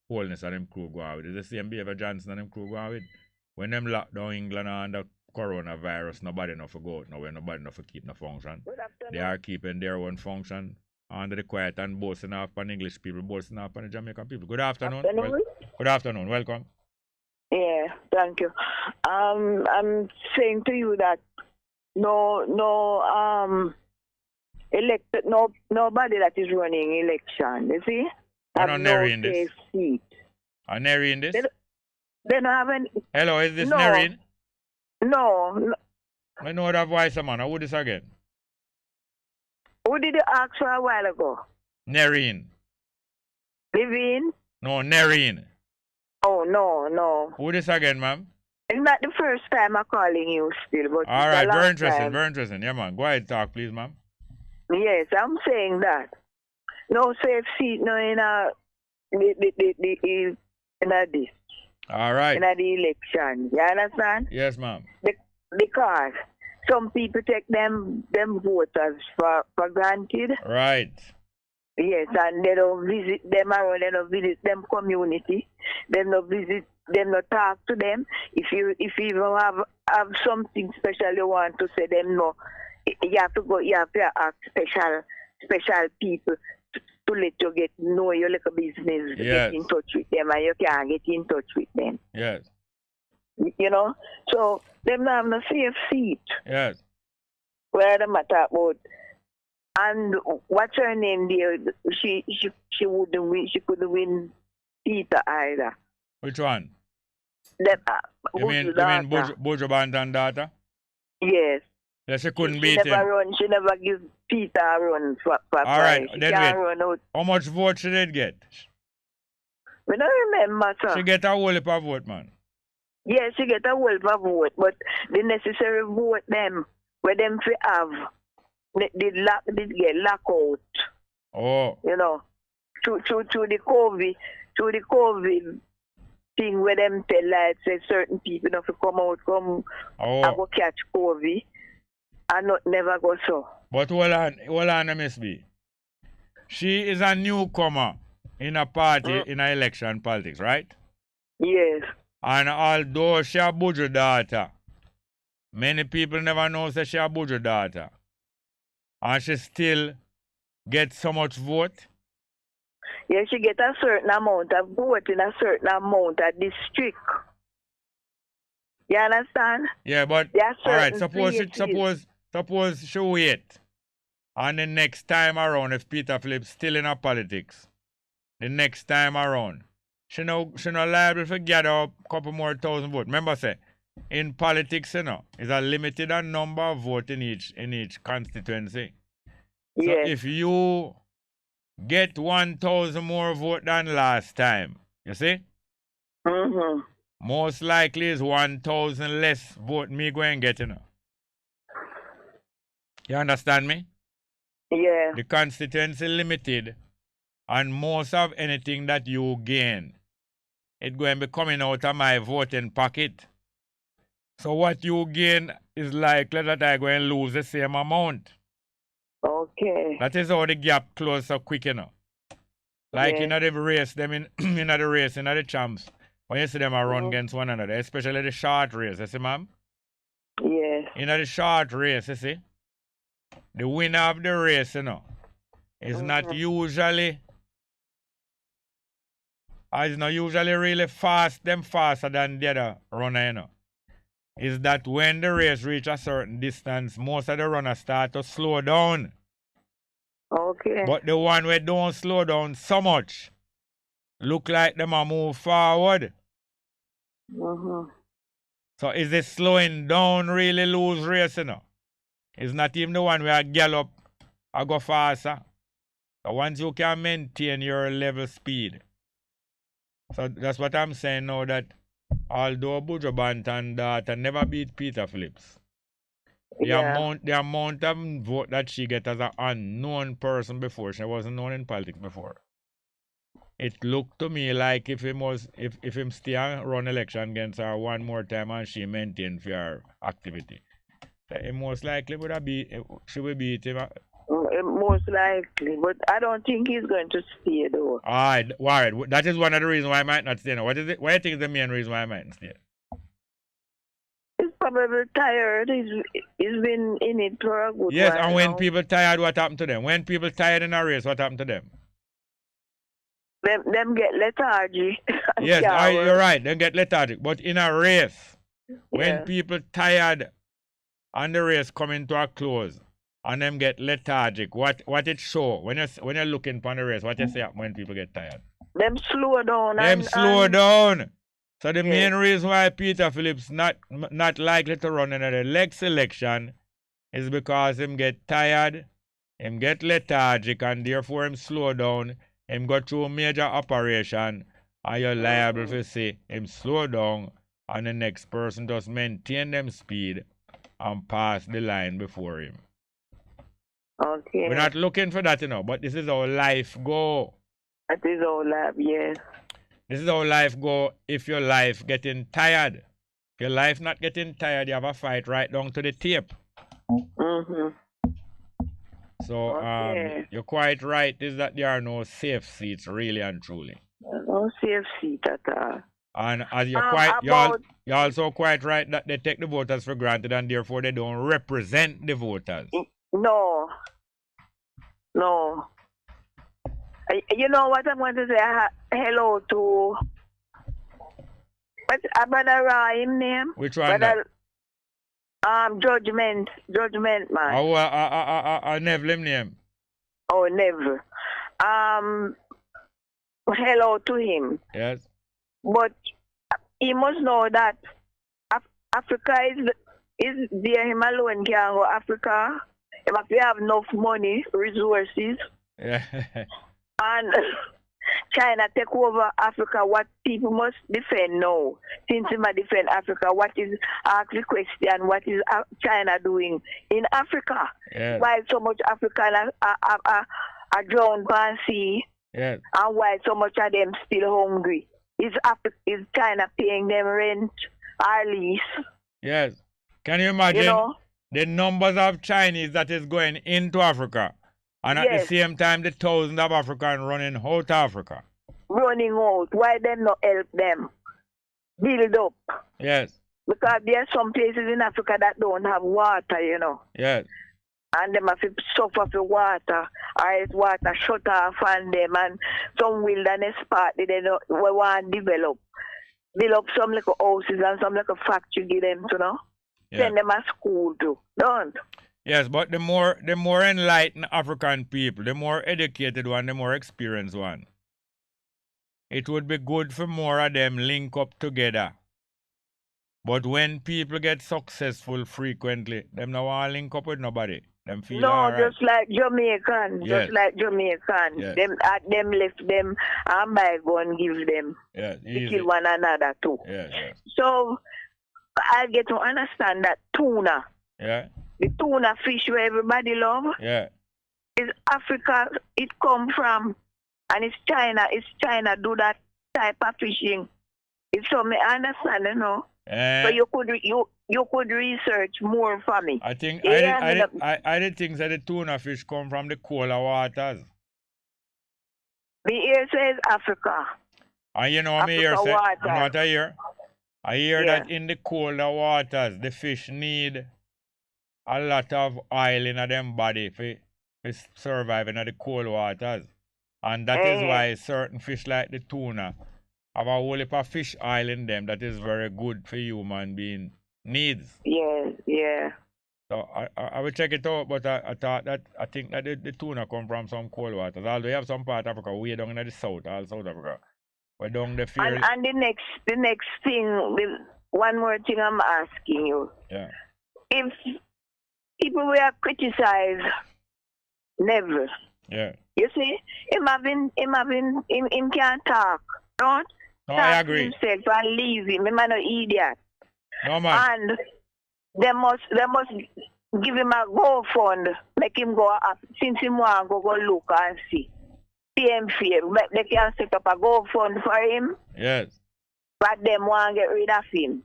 Holiness and them crew go on with. It's the same behavior Johnson and them crew go on with. When them lock down England under coronavirus, nobody enough to go out now, nobody enough to keep no function. They are keeping their own function under the quiet and boasting off on English people, boasting off on the Jamaican people. Good afternoon. Good afternoon. Welcome. Yeah, thank you. I'm saying to you that nobody that is running election, you see? I'm not narrating this. I'm narrating this? They don't have any. Hello, is this narrating? No. I know that voice, man. Who this again? Who did you ask for a while ago? Nerine. Living? No, Nerine. Oh, no. Who this again, ma'am? It's not the first time I'm calling you still, but all right, very interesting. Yeah, man. Go ahead, talk, please, ma'am. Yes, I'm saying that. No safe seat, no in this. All right. In the election. You understand? Yes, ma'am. Because some people take them voters for granted. Right. Yes, and they don't visit them around, they don't visit them community, they don't visit them, not talk to them. If you even have something special you want to say them, no, you have to ask special people to let you get know your little business, yes. Get in touch with them, and you can get in touch with them. Yes. You know, so them have no safe seat. Yes. Where the matter about. And what's her name there? She wouldn't win. She couldn't win Peter either. Which one? That, you mean Bojo Banton daughter? Yes. Yeah, she couldn't beat him. She never give Peter a run for all right, then wait. How much vote she did get? We don't remember, sir. She get a whole heap of vote, man. Yes, she get a whole vote, but the necessary vote them where them fi have did get lock out. Oh. You know, to the COVID thing where them tell like say certain people not to come out and go catch COVID and not never go so. But hold on, Miss B. She is a newcomer in a party in a election politics, right? Yes. And although she a Buju daughter, many people never know that she a Buju daughter. And she still gets so much vote. Yeah, she get a certain amount of vote in a certain amount of district. You understand? Yeah, but all right. Suppose she wait, and the next time around, if Peter Phillips still in her politics, the next time around, she no liable to gather up a couple more thousand votes. Remember, say in politics, is a limited number of votes in each constituency. So if you get 1,000 more votes than last time, you see? Mm-hmm. Most likely is 1,000 less vote me going get, You understand me? Yeah. The constituency limited, and most of anything that you gain, it going to be coming out of my voting pocket. So what you gain is likely that I going to lose the same amount. Okay. That is how the gap close so quick, Like in the race, them in the race, in the champs, when you see them run against one another, especially the short race, you see, ma'am? Yes. In the short race, you see, the winner of the race, is not usually, is not usually really faster than the other runner, Is that when the race reach a certain distance, most of the runners start to slow down. Okay. But the one where don't slow down so much, look like them a move forward. Mm-hmm. So is it slowing down really lose race, It's not even the one where gallop I go faster. So once you can maintain your level speed. So that's what I'm saying now, that although Buju Banton daughter never beat Peter Phillips, the amount of vote that she get as an unknown person before, she wasn't known in politics before. It looked to me like if him still run election against her one more time and she maintain for her activity, it most likely she will beat him. Most likely, but I don't think he's going to stay though. Alright, that is one of the reasons why I might not stay now. What is it? What do you think is the main reason why I might not stay? He's probably tired. He's been in it for a good Yes, while and when now. people tired, what happened to them? When people tired in a race, what happened to them? Them get lethargy. Yes, you're right. They get lethargic. But in a race, when people tired and the race coming to a close and them get lethargic, what it show when you're looking for the race, what you say when people get tired? Them slow down. Down. So the main reason why Peter Phillips not likely to run in the next election is because him get tired, him get lethargic, and therefore him slow down. Him go through a major operation, and you're liable to say him slow down, and the next person just maintain them speed and pass the line before him. Okay. We're not looking for that, but this is how life go. That is how life, yes. This is how life go if your life getting tired. If your life not getting tired, you have a fight right down to the tape. Mm-hmm. So you're quite right, is that there are no safe seats really and truly. No safe seat at all. And as you're you're also quite right that they take the voters for granted and therefore they don't represent the voters. No. You know what I'm going to say? Hello to what's Brother Rahim name? Which one? Judgment man. Oh, Neville name. Oh, Neville. Hello to him. Yes. But he must know that Africa is there. Him alone can't go Africa. He must have enough money, resources. Yeah. And China take over Africa, what people must defend now. Since they must defend Africa, what is, ask the question, what is China doing in Africa? Yes. Why so much African are drowned by sea? Yes. And why so much of them still hungry? Is China paying them rent or lease? Yes. Can you imagine the numbers of Chinese that is going into Africa, and at the same time the thousands of Africans running out of Africa? Running out. Why them not help them build up? Yes. Because there are some places in Africa that don't have water, Yes. And them have to suffer for water, or else water shut off on them, and some wilderness part they don't want to develop. Build up some little houses and some little factory give them, Send them to school too. Don't. Yes, but the more enlightened African people, the more educated one, the more experienced one. It would be good for more of them link up together. But when people get successful frequently, them no want link up with nobody. Them feel alright. Just like Jamaican. Yes. Just like Jamaican. Yes. Them left them and buy gun give them. Yes. To kill one another too. Yes, yes. So I get to understand that tuna. Yeah. The tuna fish where everybody love. Yeah. Is Africa it come from. And it's China do that type of fishing. It's so me understand, So you could research more for me. I think I did think that the tuna fish come from the colder waters. The ear says Africa. And you know what I hear? You know what I hear? I hear that in the colder waters, the fish need a lot of oil in them body for survive in the cold waters. And that is why certain fish like the tuna have a whole heap of fish oil in them that is very good for human being needs. Yes, yeah. So I will check it out, but I think that the tuna come from some cold waters. Although we have some part of Africa way down in the south, all South Africa. We're down the field. And the next thing, one more thing I'm asking you. Yeah. If people were criticized Neville. Yeah. You see, him can't talk, don't? No, I agree. Himself and leave him. Him no idiot. No, man. And they must give him a go fund, make him go up, since him want go look and see. PM fear, they can set up a go fund for him. Yes. But them want to get rid of him.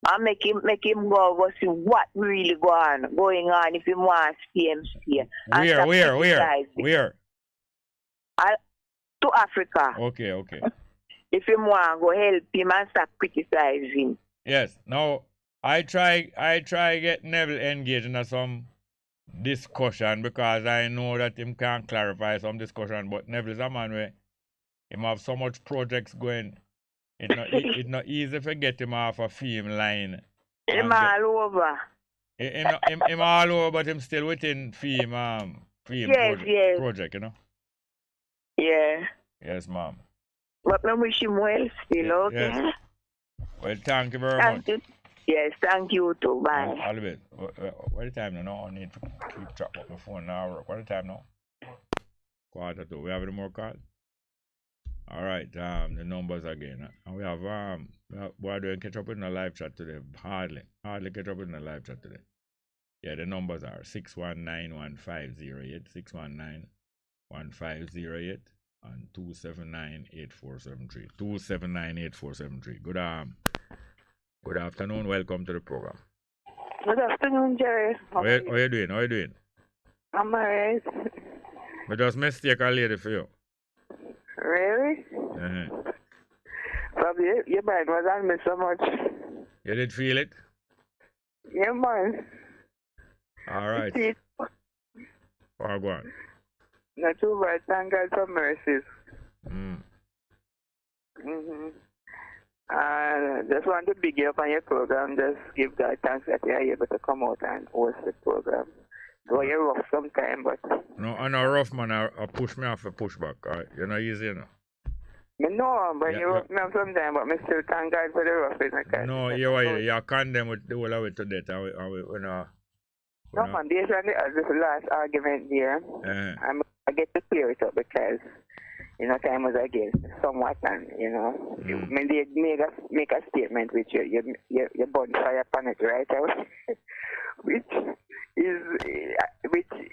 And make him go see what really going on if he wants PMC. Where? To Africa. Okay. If he want go help him and stop criticizing. Yes. Now I try get Neville engaged in some discussion because I know that him can't clarify some discussion, but Neville is a man where him have so much projects going. It's not easy to get him off a film line. Him all over. Him all over, but him still within film project, Yeah. Yes, ma'am. But I wish him well still, okay? Yes. Well, thank you very much. Yes, thank you too. Bye. All of it. What the time now? I need to keep track of my phone now. What the time now? 1:45. We have any more calls? All right, the numbers again. And we have we're doing catch up in the live chat today. Hardly catch up in the live chat today. Yeah, the numbers are 619-1508, 619-1508, and 279-8473. 279-8473. Good afternoon. Welcome to the program. Good afternoon, Jerry. How you doing? I'm alright. I just mistake a lady for you. Really? Probably your mind was on me so much. You did feel it? Yeah, man. All right. Oh, go on. Not too bad. Thank God for mercies. Just want to big you up on your program. Just give God thanks that you are able to come out and host the program. Though you're rough sometime, but... No, I'm not rough, man. I push me off a pushback. You're not easy, you know. No, but you rough me off sometime, but I still thank God for the roughness. No, you're condemned with the whole of it to death. No, man, this last argument there, I get to clear it up because, time was against somewhat, and when they make a statement which you burn fire upon it right away, which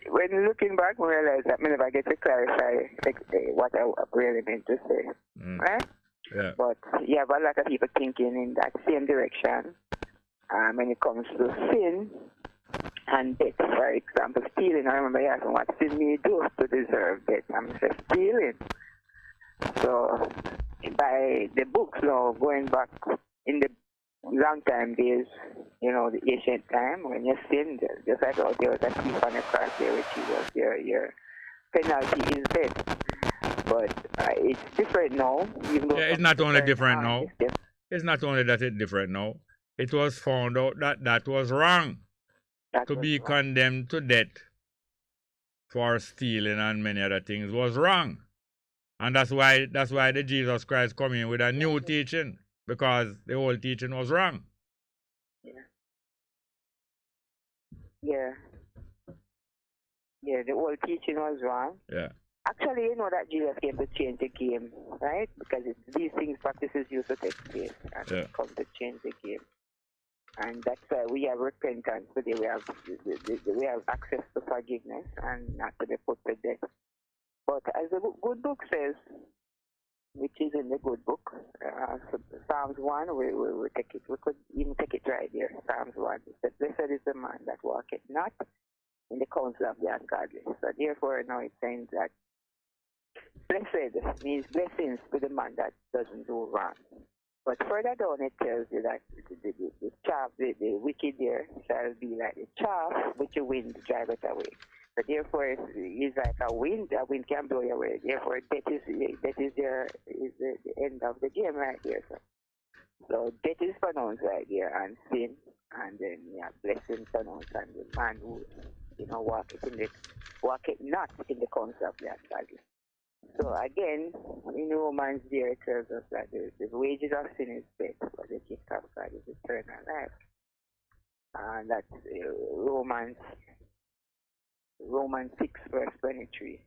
when looking back, we realize that I never get to clarify what I really meant to say, right? Yeah. But you have a lot of people thinking in that same direction when it comes to sin and death. For example, stealing. I remember you asking what sin me do to deserve death. I'm just stealing. So by the books now, going back in the long time days, the ancient time, when you sin, just like out there was a thief on the cross there, which was your penalty is death. But it's different now. Even though it's not only different now. It's not only that it's different now. It was found out that was wrong. To be condemned to death for stealing and many other things was wrong. And that's why the Jesus Christ come in with a new teaching, because the old teaching was wrong. Yeah, the old teaching was wrong. Yeah. Actually, you know that Jesus came to change the game, right? Because these things, practices used to take place, and it come to change the game. And that's why we have repentance today. We have access to forgiveness and not to be put to death. But as the good book says, which is in the good book, Psalms 1, we take it. We could even take it right there. Psalms 1. It says, "Blessed is the man that walketh not in the counsel of the ungodly." So therefore, now it's saying that blessed means blessings to the man that doesn't do wrong. But further down it tells you that the chaff, the wicked there shall be like the chaff which the wind driveth away. So therefore it's like a wind can blow you away. Therefore death is the end of the game right there. So death is pronounced right there, and sin, and then blessing pronounced, and the man who walketh not in the counsel of the ungodly. So again, in Romans there it tells us that the wages of sin is death, but the gift of God is eternal life. And that's Romans 6 verse 23.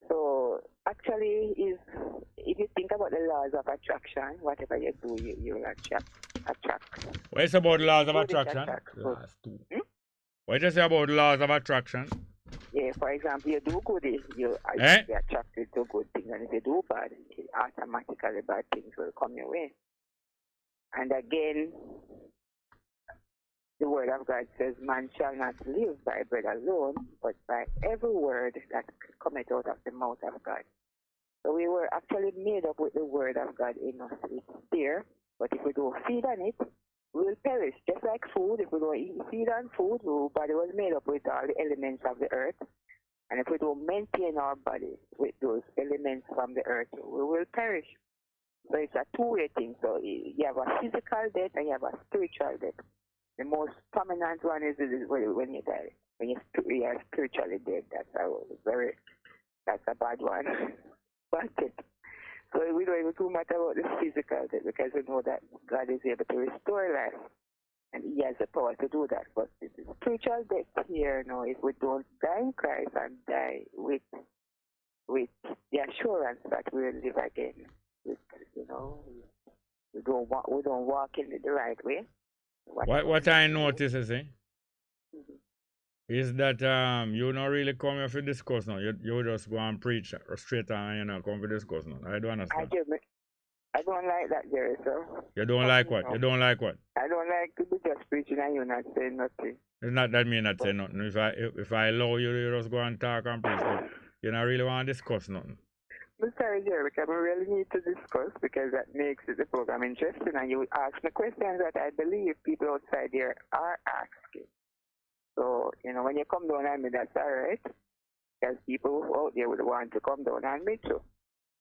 So actually, if you think about the laws of attraction, whatever you do, you will attract. What is about the laws of attraction? What you say about the laws of attraction? Yeah, for example, you do good, you be attracted to good things, and if you do bad, automatically bad things will come your way. And again, the word of God says, "Man shall not live by bread alone, but by every word that cometh out of the mouth of God." So we were actually made up with the word of God in us. It's there, but if we don't feed on it, we will perish. Just like food, if we don't feed on food, our body was made up with all the elements of the earth. And if we don't maintain our body with those elements from the earth, we will perish. So it's a two-way thing. So you have a physical death and you have a spiritual death. The most prominent one is when you die. When you are spiritually dead, that's a bad one. Bad death. So we don't even too much about the physical death, because we know that God is able to restore life, and He has the power to do that. But the spiritual death here, if we don't die in Christ and die with the assurance that we will live again, we don't walk in the right way. What I notice is that you not really come here for discuss now. You just go and preach straight on and come for discuss now. I don't understand. I don't like that, Jerry, sir. You don't like what? You don't like what? I don't like to be just preaching and you not saying nothing. It's not that me not saying nothing. If I allow you, you just go and talk and preach, but you don't really want to discuss nothing. I'm sorry, Jerry, because I really need to discuss, because that makes the program interesting, and you ask me questions that I believe people outside there are asking. So, when you come down on me, that's all right, because people out there would want to come down on me too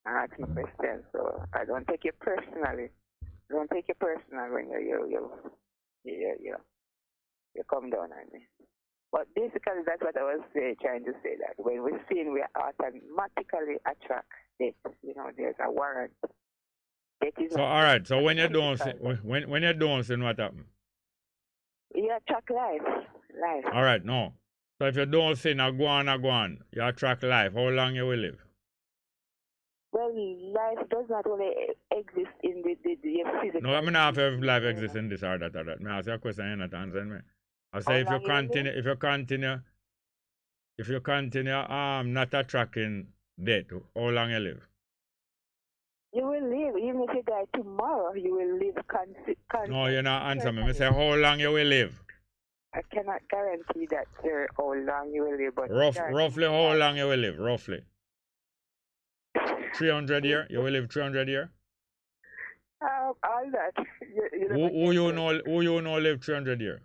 and ask me questions. So I don't take it personally. I don't take it personal when you come down on me. But basically, that's what I was trying to say, that when we sin, we automatically attract death. There's a warrant. So all right. So when you don't sin, when you don't sin, what happens? You attract life. All right, no. So if you don't sin, go on, you attract life. How long you will live? Well, life does not only exist in the physical. No, I'm not if life exists in this or that or that. I ask you a question, you're not answering me. I say if you continue not attracting death, how long you live? You will live, even if you die tomorrow, you will live No, you're not answering me. I say how long you will live? I cannot guarantee that, sir, how long you will live. But roughly how long you will live? Roughly. 300 years? You will live 300 years? All that. Who you know live 300 years?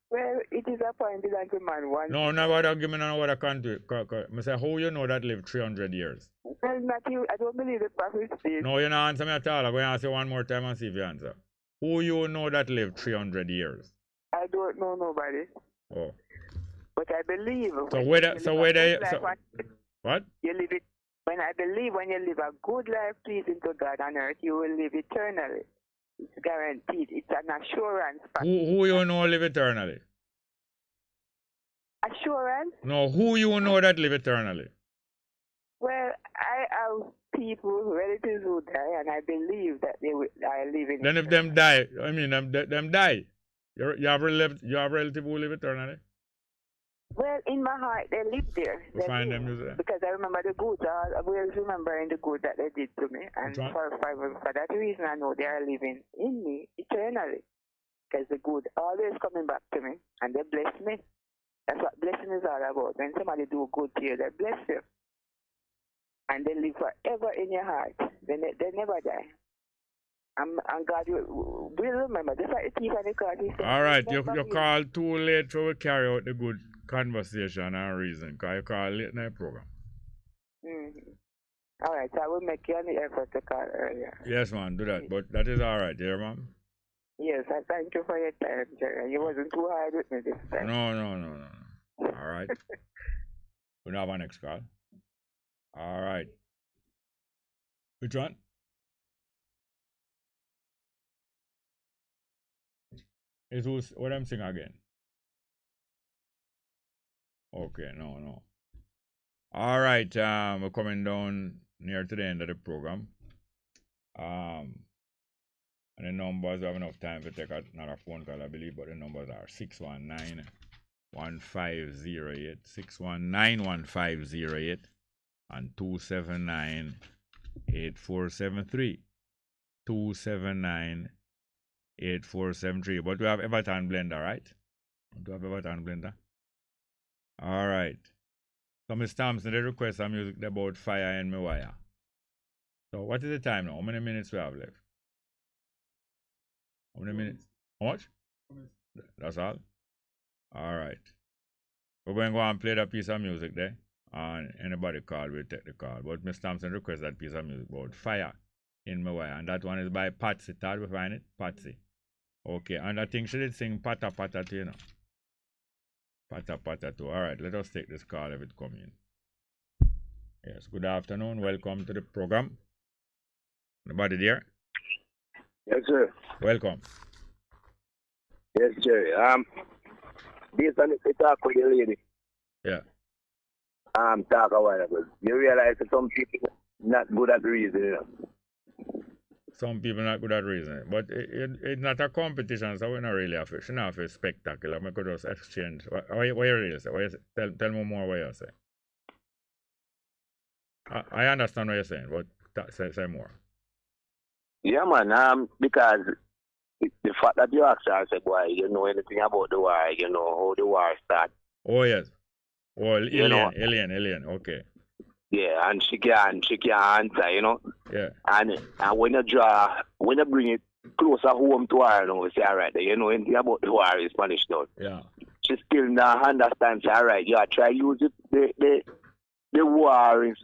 Well, it is appointed unto man one. No, never give me no other country. I say, how you know that live 300 years? Well, not you. I don't believe the prophet says. No, you not answer me at all. I'm going to ask you one more time and see if you answer. Who you know that live 300 years? I don't know nobody. Oh. But I believe. What? You live it. When I believe when you live a good life pleasing to God on earth, you will live eternally. It's guaranteed. It's an assurance. Who you know live eternally? Assurance? No, who you know that live eternally? Well, I have people, relatives who die, and I believe that they are living. Then if them die, I mean them die. You have relative who live eternally? Well, in my heart, they live there. We find them there. Because I remember the good. I always remembering the good that they did to me. And for that reason, I know they are living in me eternally. Because the good always coming back to me. And they bless me. That's what blessing is all about. When somebody do good to you, they bless you. And they live forever in your heart. They never die. And God will remember. Just like the thief and the card. All right, you called too late to carry out the good conversation and reason. Because you call late night program. All right, so I will make any effort to call earlier. Yes, man, do that. But that is all right, dear man. Yes, I thank you for your time, Jerry. You wasn't too hard with me this time. No. All right. We have our next call. All right. Which one? Is what I'm saying again? Okay, no. All right, we're coming down near to the end of the program. And the numbers, we have enough time to take another phone call, I believe, but the numbers are 619-1508, 619-1508, and 279-8473. 279-8473. But we have Everton Blender, right? Do we have Everton Blender? All right. So, Ms. Thompson, they request some music about fire in my wire. So, what is the time now? How many minutes we have left? How many minutes? How much? That's all? All right. We're going to go and play that piece of music there. And anybody call, we'll take the call. But Ms. Thompson requests that piece of music about fire in my wire. And that one is by Patsy. Thought we find it? Patsy. Okay. And I think she did sing Pata Pata too, you know. Pata Pata too. All right. Let us take this call if it comes in. Yes. Good afternoon. Welcome to the program. Anybody there? Yes, sir. Welcome. Yes, Jerry. Based on the talk with the lady. Yeah. Talk a while ago. You realize that some people not good at reasoning. You know? Some people not good at reasoning. But it's not a competition, so we're not really have to. It's not a spectacular. We could just exchange. What you really say? Tell me more what you say. I understand what you're saying, but say more. Yeah, man. Because the fact that you asked her, I said, boy, you know anything about the war, you know how the war started. Oh, yes. Oh, alien, okay. Yeah, and she can answer, you know. Yeah. And when you bring it closer home to her, you know, say, all right, you know anything about the war in Spanish now. Yeah. She still not understands, all right, you try use it, the war in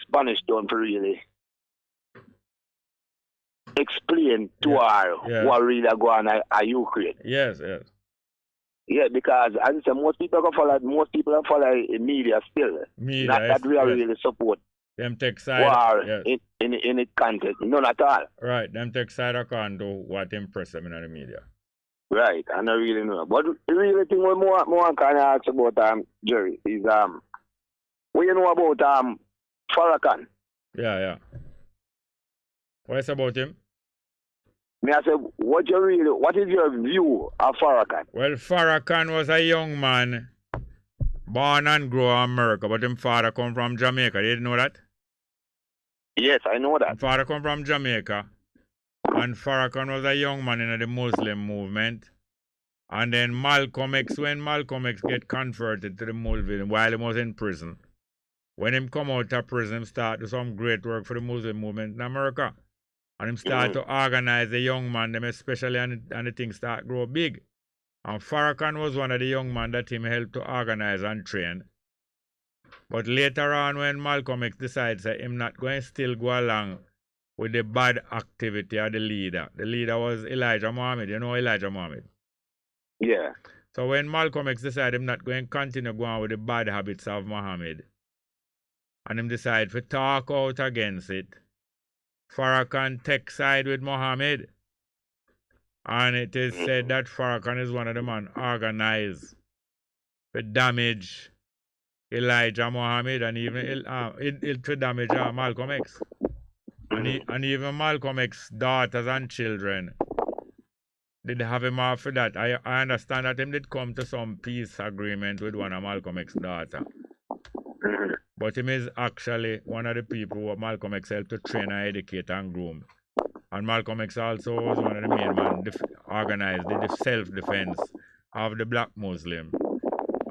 Spanish done for really explain to her what really go on at Ukraine. Yes. Yeah, because as I said, most people follow the media still. Not that we really support them take side war in its content. None at all. Right, them take side or can't do what impress them in the media. Right, I don't really know. But the really thing we more kind of ask about Jerry is what you know about Farrakhan. Yeah. What is about him? Me I say, what is your view of Farrakhan? Well, Farrakhan was a young man born and grew in America, but his father come from Jamaica. You didn't know that? Yes, I know that. His father come from Jamaica. And Farrakhan was a young man in the Muslim movement. And then when Malcolm X get converted to the Muslim while he was in prison, when him come out of prison, him start do some great work for the Muslim movement in America. And him start to organize the young man, them especially, and the things start grow big. And Farrakhan was one of the young men that him helped to organize and train. But later on, when Malcolm X decides that him not going to still go along with the bad activity of the leader was Elijah Muhammad. You know Elijah Muhammad? Yeah. So when Malcolm X decided him not going to continue going with the bad habits of Muhammad, and him decide to talk out against it, Farrakhan take side with Muhammad. And it is said that Farrakhan is one of the men organized to damage Elijah Muhammad and even to damage Malcolm X. And even Malcolm X's daughters and children did have him off for that. I understand that him did come to some peace agreement with one of Malcolm X's daughters. But him is actually one of the people who Malcolm X helped to train and educate and groom. And Malcolm X also was one of the main men organized the self-defense of the black Muslim.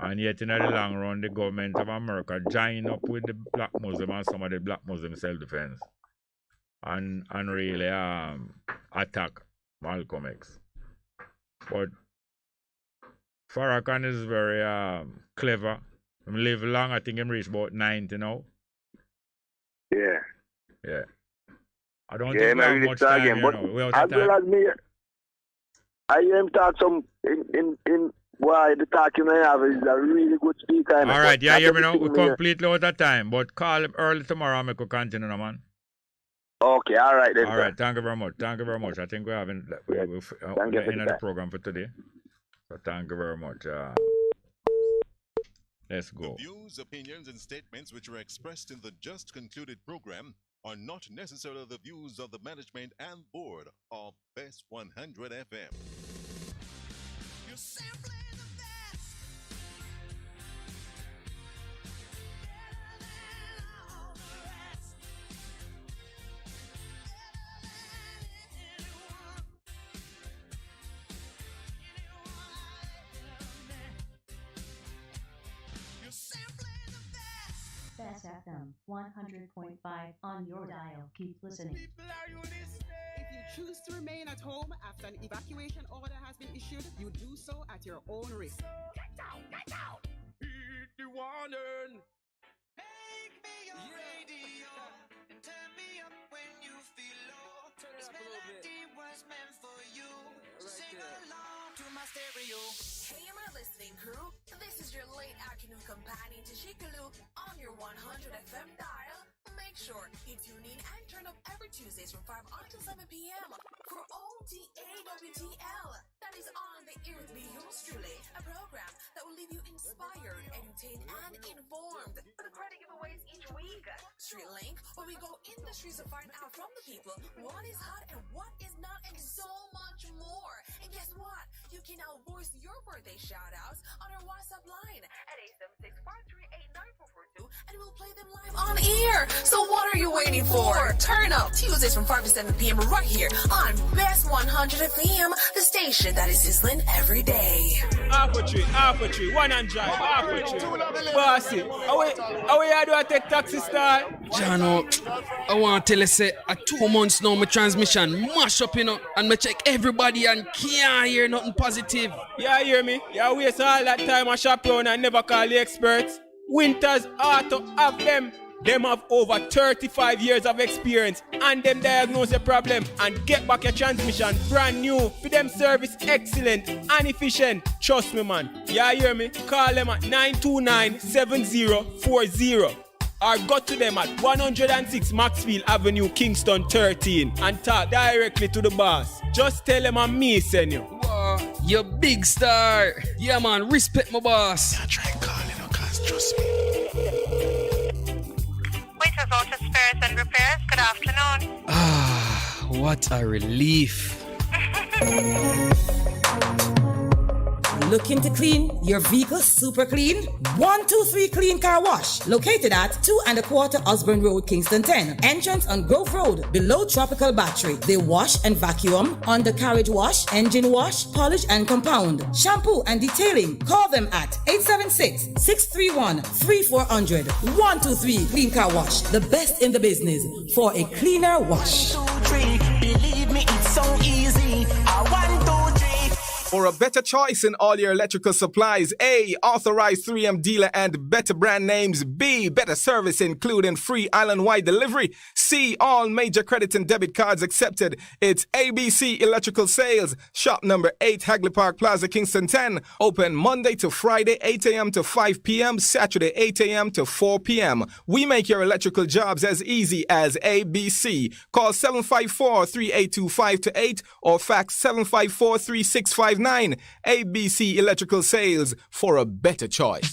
And yet in the long run, the government of America joined up with the black Muslim and some of the black Muslim self-defense. And really attack Malcolm X. But Farrakhan is very clever. He live long. I think he reached about 90 now. Yeah. I don't think we have much time, you know. We as well as me, I hear him talk some in why the talk you have is a really good speaker. All right, yeah, hear me now. We're completely out of time, but call him early tomorrow and we could continue, man. Okay, all right then. All right, thank you very much. I think we're in the program for today. So thank you very much. Let's go. The views, opinions, and statements which are expressed in the just concluded program are not necessarily the views of the management and board of Best 100 FM. You're simply the best. Better than all the rest. Better than anyone. Anyone I've ever met. You're simply the best. Best FM 100.5 on your dial. Keep listening. People, are you listening? If you choose to remain at home after an evacuation order has been issued, you do so at your own risk. Get down! Hit the warning! Make me your radio and turn me up when you feel low. This melody was meant for you. Sing along to my stereo. Hey, my listening crew. This is your late afternoon companion to Shikalu on your 100 FM dial. Make sure you tune in and turn up every Tuesdays from 5 until 7 p.m. for OTAWTL. That is on the ear with me, yours truly, a program that will leave you inspired, entertained, and informed. For the credit giveaways each week. Street Link, where we go in the streets to find out from the people what is hot and what is not, and so much more. And guess what? You can now voice your birthday shout-outs on our WhatsApp line at 876-438-9442, and we'll play them live on air. So what are you waiting for? Turn up Tuesdays from 5 to 7 p.m. right here on Best 100 FM, the station that is sizzling every day. Half a tree, 100, half a tree. Bossy, how we do I take taxi star? Jano, I want to tell you, say, 2 months now, my transmission mash up, you know, and me check everybody and can't hear nothing positive. Yeah, hear me? Yeah, waste all that time I shop around and never call the experts. Winters Auto have them. Them have over 35 years of experience and them diagnose the problem and get back your transmission brand new. For them service excellent and efficient. Trust me, man. Yeah, hear me? Call them at 929-7040 or go to them at 106 Maxfield Avenue, Kingston 13 and talk directly to the boss. Just tell them I'm me, send you. Wow, you big star. Yeah, man, respect my boss. Yeah, try calling, cause trust me. Winters Auto Spares and Repairs. Good afternoon. Ah, what a relief. Looking to clean your vehicle super clean? 123 Clean Car Wash, located at 2 1/4 Osborne Road, Kingston 10. Entrance on Grove Road, below Tropical Battery. They wash and vacuum, undercarriage wash, engine wash, polish and compound, shampoo and detailing. Call them at 876-631-3400. 123 Clean Car Wash, the best in the business for a cleaner wash. 1, 2, 3, believe me, it's so easy. 1, 2, 3. For a better choice in all your electrical supplies, A, authorized 3M dealer and better brand names. B, better service including free island-wide delivery. C, all major credit and debit cards accepted. It's ABC Electrical Sales. Shop number 8, Hagley Park Plaza, Kingston 10. Open Monday to Friday, 8 a.m. to 5 p.m. Saturday, 8 a.m. to 4 p.m. We make your electrical jobs as easy as ABC. Call 754-382-528 or fax 754-3659. ABC Electrical Sales, for a better choice.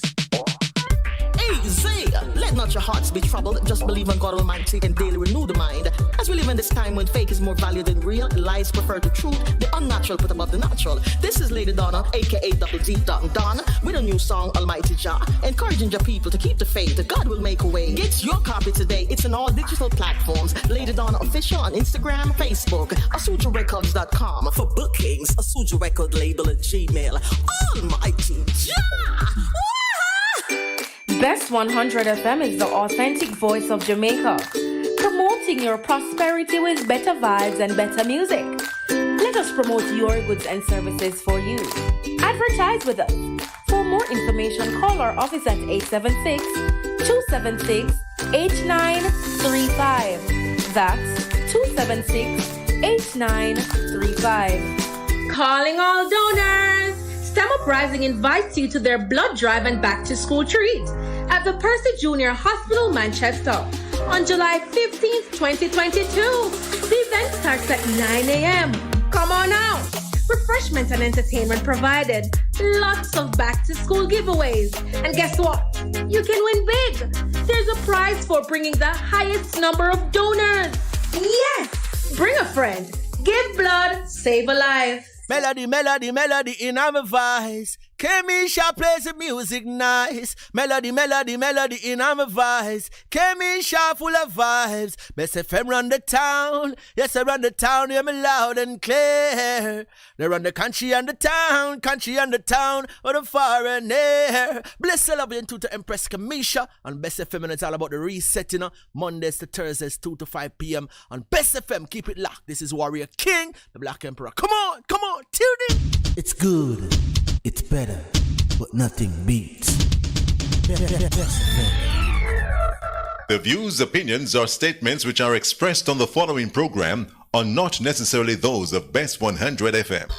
Easy. Let not your hearts be troubled. Just believe in God Almighty and daily renew the mind. As we live in this time when fake is more valued than real, lies prefer to truth, the unnatural put above the natural. This is Lady Donna, aka Double D Don, with a new song, Almighty Jah, encouraging your people to keep the faith. God will make a way. Get your copy today. It's on all digital platforms. Lady Donna Official on Instagram, Facebook, AsujaRecords.com. For bookings, Asuja Record label at Gmail. Almighty Jah! Best 100 FM is the authentic voice of Jamaica, promoting your prosperity with better vibes and better music. Let us promote your goods and services for you. Advertise with us. For more information, call our office at 876-276-8935. That's 276-8935. Calling all donors! STEM Uprising invites you to their blood drive and back to school treat at the Percy Junior Hospital, Manchester on July 15th, 2022. The event starts at 9 a.m. Come on out. Refreshment and entertainment provided. Lots of back to school giveaways. And guess what? You can win big. There's a prize for bringing the highest number of donors. Yes! Bring a friend. Give blood, save a life. Melody, melody, melody in my voice. Kemisha plays the music nice. Melody, melody, melody in my voice. Kemisha full of vibes. Best FM run the town. Yes, I run the town. Hear me loud and clear. They run the country and the town. Country and the town. Or the far and near. Bless the love into to Empress Kemisha. On Best FM, and it's all about the resetting. Mondays to Thursdays, 2 to 5 p.m. On Best FM. Keep it locked. This is Warrior King, the Black Emperor. Come on, come on. Tune in. It's good. It's better, but nothing beats. The views, opinions, or statements which are expressed on the following program are not necessarily those of Best 100 FM.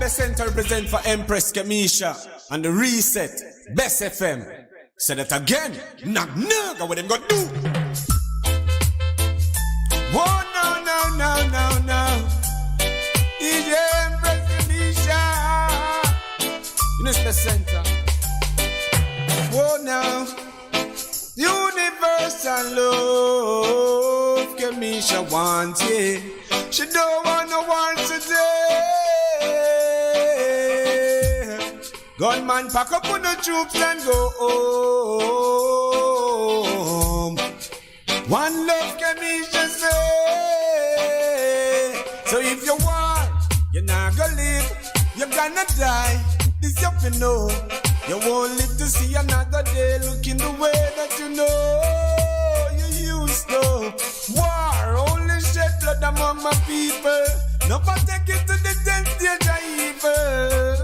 the center represent for Empress Kemisha and the reset, Bess FM. Say that again, knock, what them gonna do? Oh, no. DJ Empress Kemisha. You know, it's the center. Oh, no. Universal love, Kemisha wants it. She don't want no war today. Gunman pack up on the troops and go home. One love, Kemisha say. So if you want, you're not gonna live, you're gonna die. This you have to know. You won't live to see another day. Look in the way that you know. You used to. War only shed blood among my people. Never take it to the 10th stage of evil.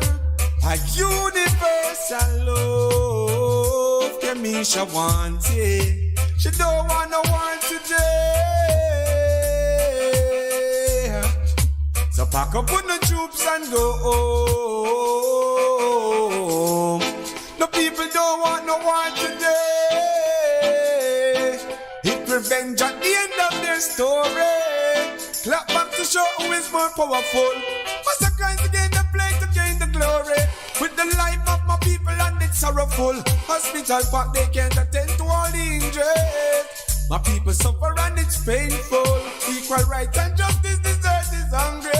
A universal love. Kemisha wants it. She don't want no one today. So pack up on the troops and go home. The people don't want no war today. It revenge at the end of their story. Clap back to show who is more powerful. Massacres to gain the place to gain the glory. With the life of my people and it's sorrowful. Hospital park they can't attend to all the injuries. My people suffer and it's painful. Equal rights and justice, this earth is hungry.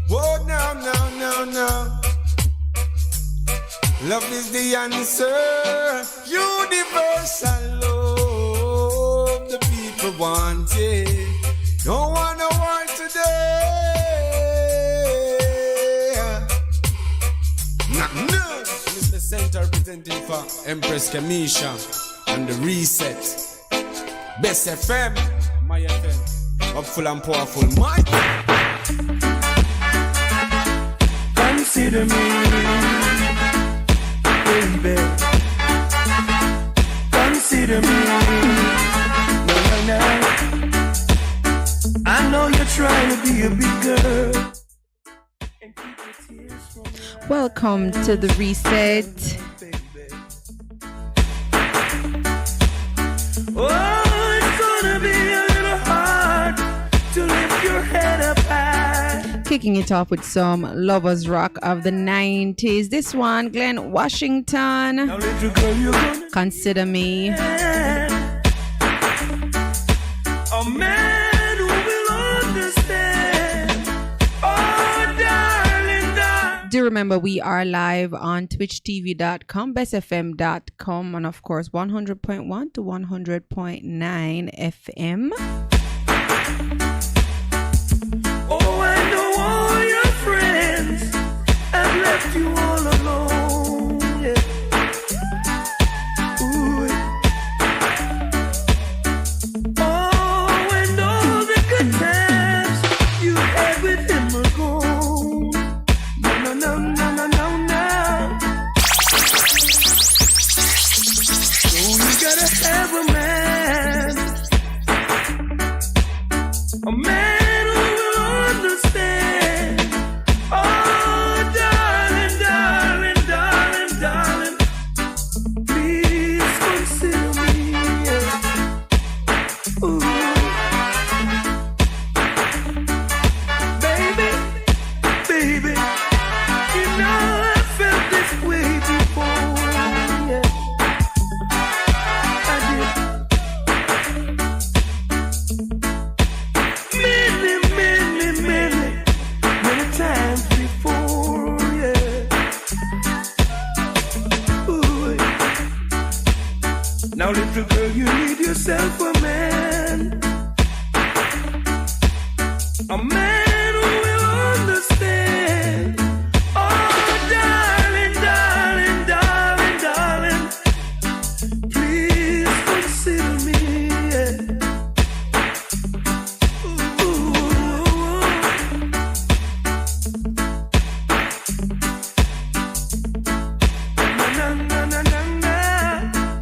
Oh, no. Love is the answer. Universal love. The people want it. Don't want no war today. No. This is the center representing for Empress Kemisha and the reset. Bess FM, my FM. Up full and powerful, my. Consider me, baby. Consider me. No. I know you're trying to be a big girl. Welcome to the reset. Oh, it's gonna be a little hard to lift your head up high. Kicking it off with some lovers rock of the 90s. This one, Glenn Washington. Now, little girl, you're gonna Consider Me. a man who will understand. Oh, darling. Do remember we are live on twitchtv.com, bestfm.com, and of course 100.1 to 100.9 FM. Oh, I know all your friends have left you all alone. Yeah. Ooh. Oh, and all the good times you had with him are gone. No. So you gotta have a man. A man who will understand. Oh, darling. Please consider me. Ooh. Baby. You know I felt this way before. Yeah. I did. Many times before, yeah. Ooh. Now, little girl, you need yourself a man. A man who will understand. Oh, darling. Please consider me. Yeah.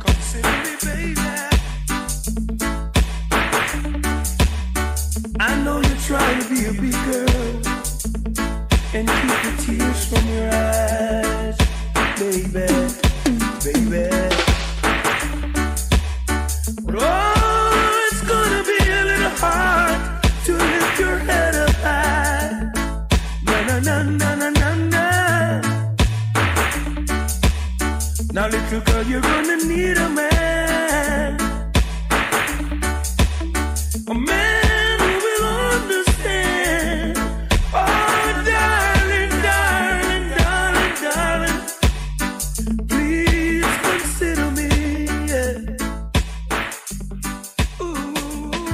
Consider me, baby. I know you're trying to be a big little girl, you're gonna need a man. A man who will understand. Oh, darling, darling, darling, darling, please consider me.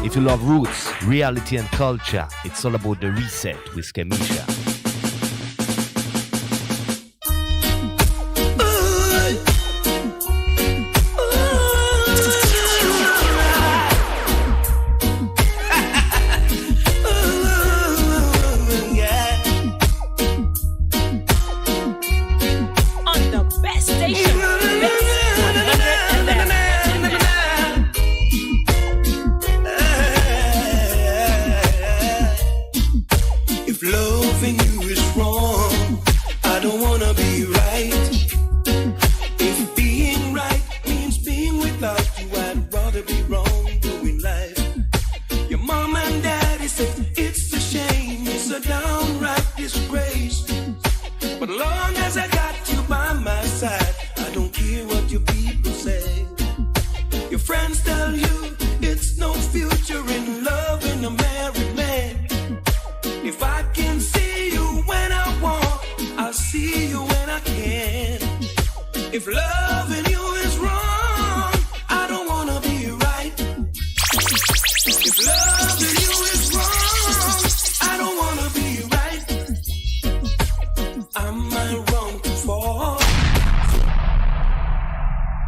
If you love roots, reality and culture, it's all about the reset with Kemisha.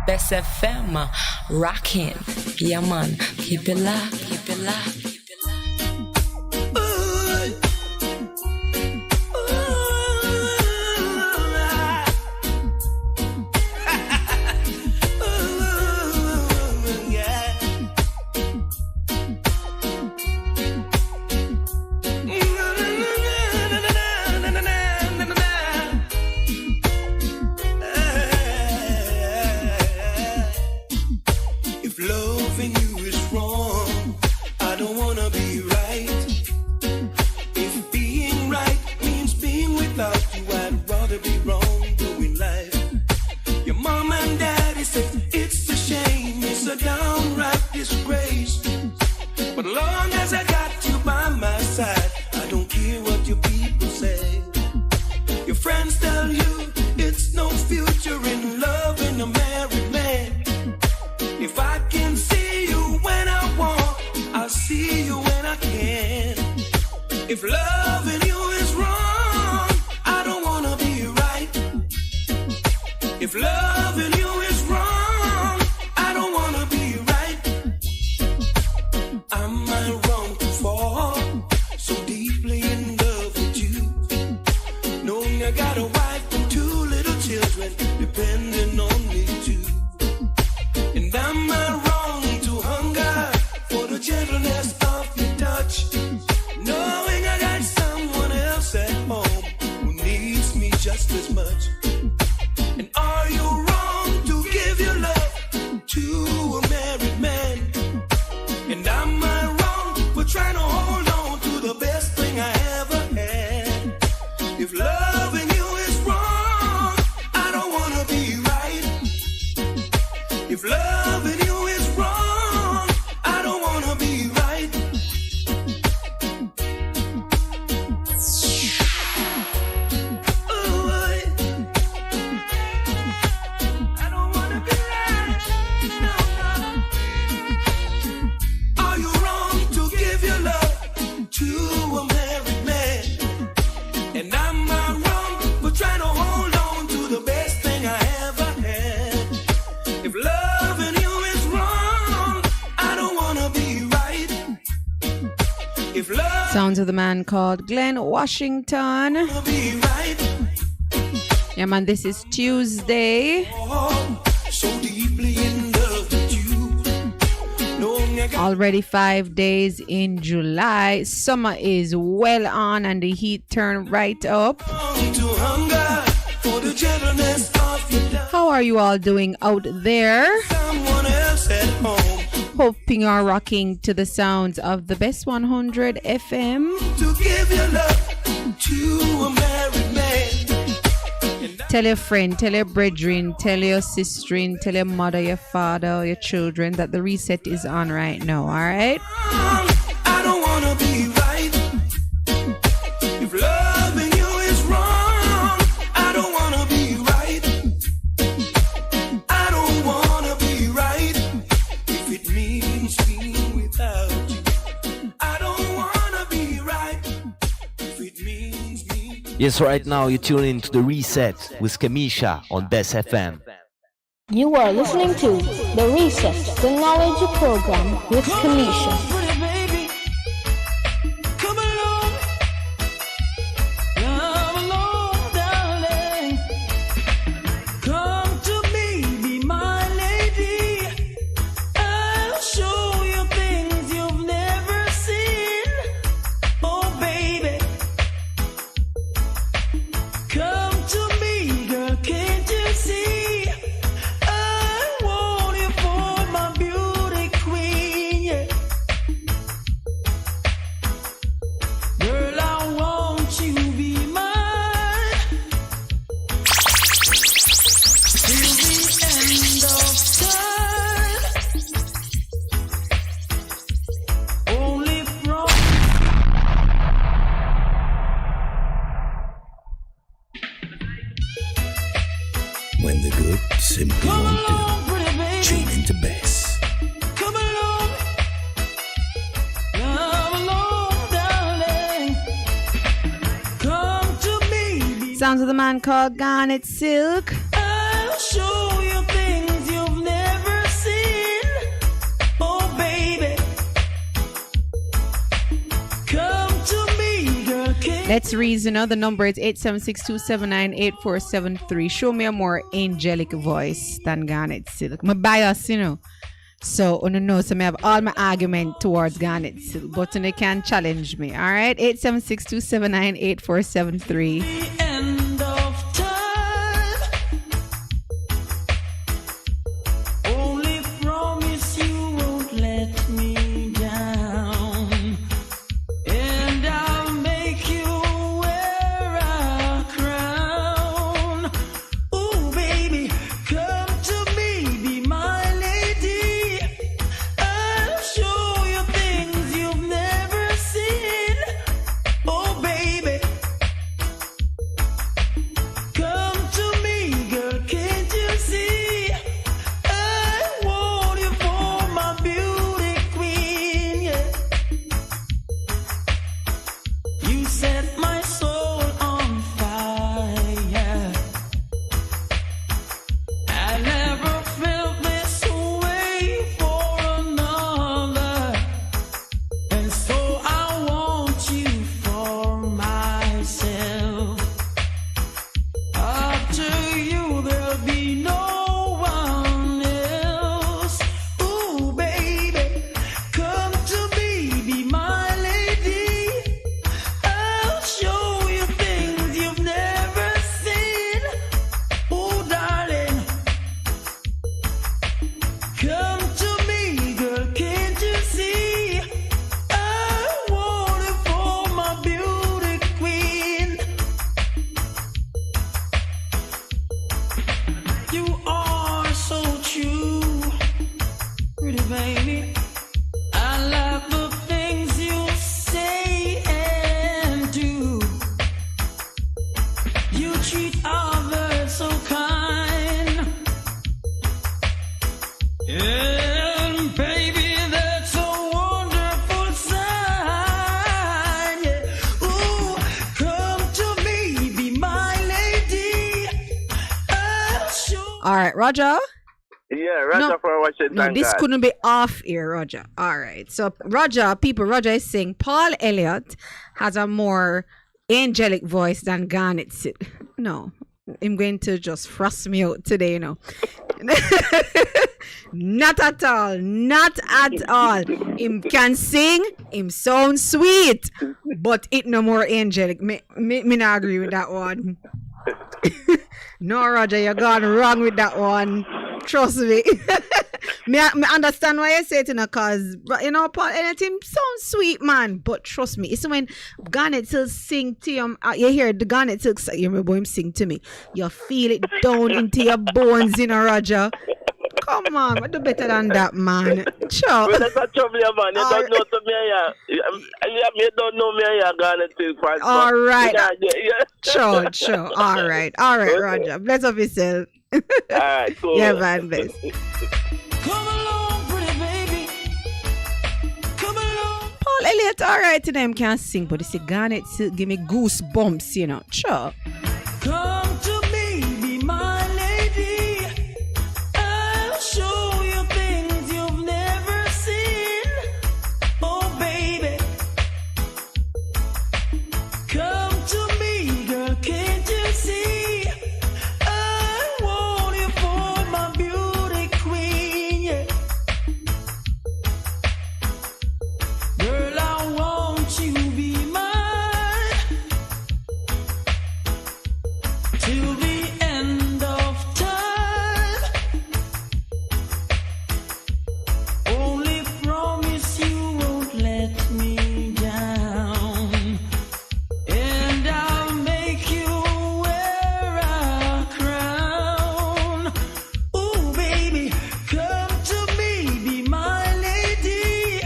Bess FM, rockin', yeah man, keep it locked, keep it locked. Sounds of the man called Glenn Washington. Yeah, man, this is Tuesday. Already 5 days in July. Summer is well on and the heat turned right up. How are you all doing out there? Hoping you're rocking to the sounds of the Best 100 FM. To give your love to a married man. Tell your friend, tell your brethren, tell your sister, tell your mother, your father, your children that the reset is on right now, alright? I don't wanna be right. If loving you is wrong, I don't wanna be right. I don't wanna be right. If it means being without you, I don't wanna be right. If it means me. Yes, right now you tune in to the Reset with Kamisha on Bess FM. You are listening to The Reset, the knowledge program with Kamisha. When the good simply won't do, tune into Bess. Come along, darling. Come to me. Sounds of the man called Garnet Silk. I'll show you things you've never seen. Oh, baby. Come to me, girl. Let's reason. The number is 876-279-8473. Show me a more angelic voice than Garnet Silk. My bias, So, I don't know, so I have all my argument towards Garnet Silk, but they can challenge me. All right, 876-279-8473. End of time. Only promise you won't let me down. And I'll make you wear a crown. Ooh, baby, come to me, be my lady. I'll show you things you've never seen. Oh, baby, come to me, girl, can't you see? I want you for my beauty queen, yeah. You set my soul on fire. I never felt this way for another. And so I want you for myself. After you, there'll be no one else. Ooh, baby, come to me, be my lady. I'll show you things you've never seen. Ooh, darling, come to me, girl, can't you see? I want it for my beauty queen. You are so true, pretty baby. I love the things you say and do. You treat others so kind. And baby, that's a wonderful sign. Yeah. Ooh, come to me, be my lady. I'll show. All right, Roger. Yeah, Roger for watching. No, thank this God. couldn't be off here, Roger. All right. So, Roger is saying Paul Elliott has a more angelic voice than Garnet Silk. No, I'm going to just frost me out today, Not at all. Not at all. Him can sing. Him sound sweet. But it no more angelic. Me not agree with that one. No, Roger, you're gone wrong with that one. Trust me. Me understand why you say it, cause Paul, anything sounds sweet, man. But trust me, it's when Garnet Silk sing to you. You hear the Garnet Silk, you remember him sing to me. You feel it down into your bones, Roger. Come on, do better than that, man. Sure. Well, that's a trouble, man. You don't know to me, you don't know me, Garnet Silk. All right. Sure. All right, Roger. Bless up yourself. All right, cool. Yeah, man, Bess. Come along, pretty baby. Come along. Paul Elliott, all right, to them can't sing, but it's a Garnet Silk give me goosebumps, Sure. Come to me, be my lady. I'll show you things you've never seen. Oh, baby. Come to me, girl, can't you see? I want you for my beauty queen, yeah. Girl, I want you to be mine till the end of time. Only promise you won't let me down, and I'll make you wear a crown. Ooh, baby, come to me, be my lady.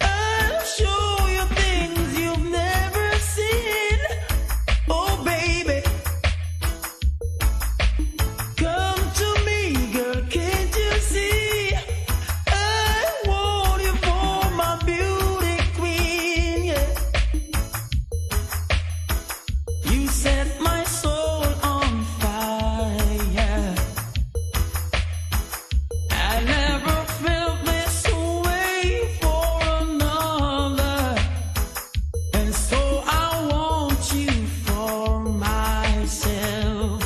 I'll show you things you've never seen. Oh, baby, come to me, girl, can't you see? I want you for my beauty queen, yeah. You set my soul on fire. I never felt this way for another, and so I want you for myself.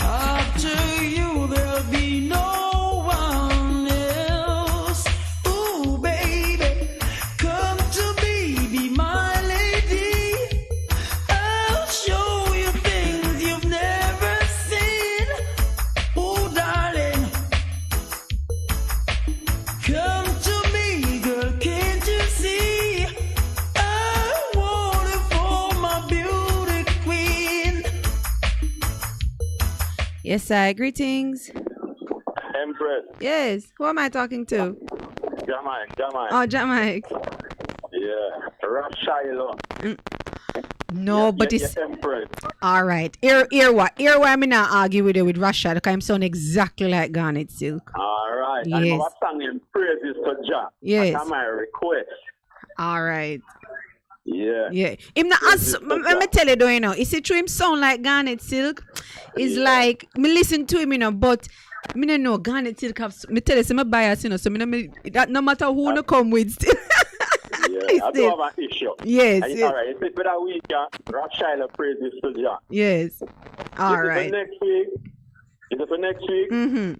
After you, there'll be no one else. Ooh, baby, come to me, be my lady. I'll show you things you've never seen. Ooh, darling, come to me, girl, can't you see? I want it for my beauty queen. Yes, I greetings. Empress. Yes, who am I talking to? Jamaica. Oh, Jamaica. Yeah. Rough Shiloh. No, but yeah, it's Empress. all right. Here what I'm not argue with you with Russia because I'm sound exactly like Garnet Silk. All right. Yes. I'm going to sing in praises to Jah. Yes. That's my request. All right. Yeah. Yeah. Him not let me tell you though, you see through him sound like Garnet Silk. It's like me listen to him, but me no know Garnet Silk have me tell you some bias, so that no matter who no come with still. Yeah, I do have an issue. Yes. And, all right. If it's for that week, Rock Shiloh praises to Jah. Yes. All right. Is it for next week? Mm-hmm.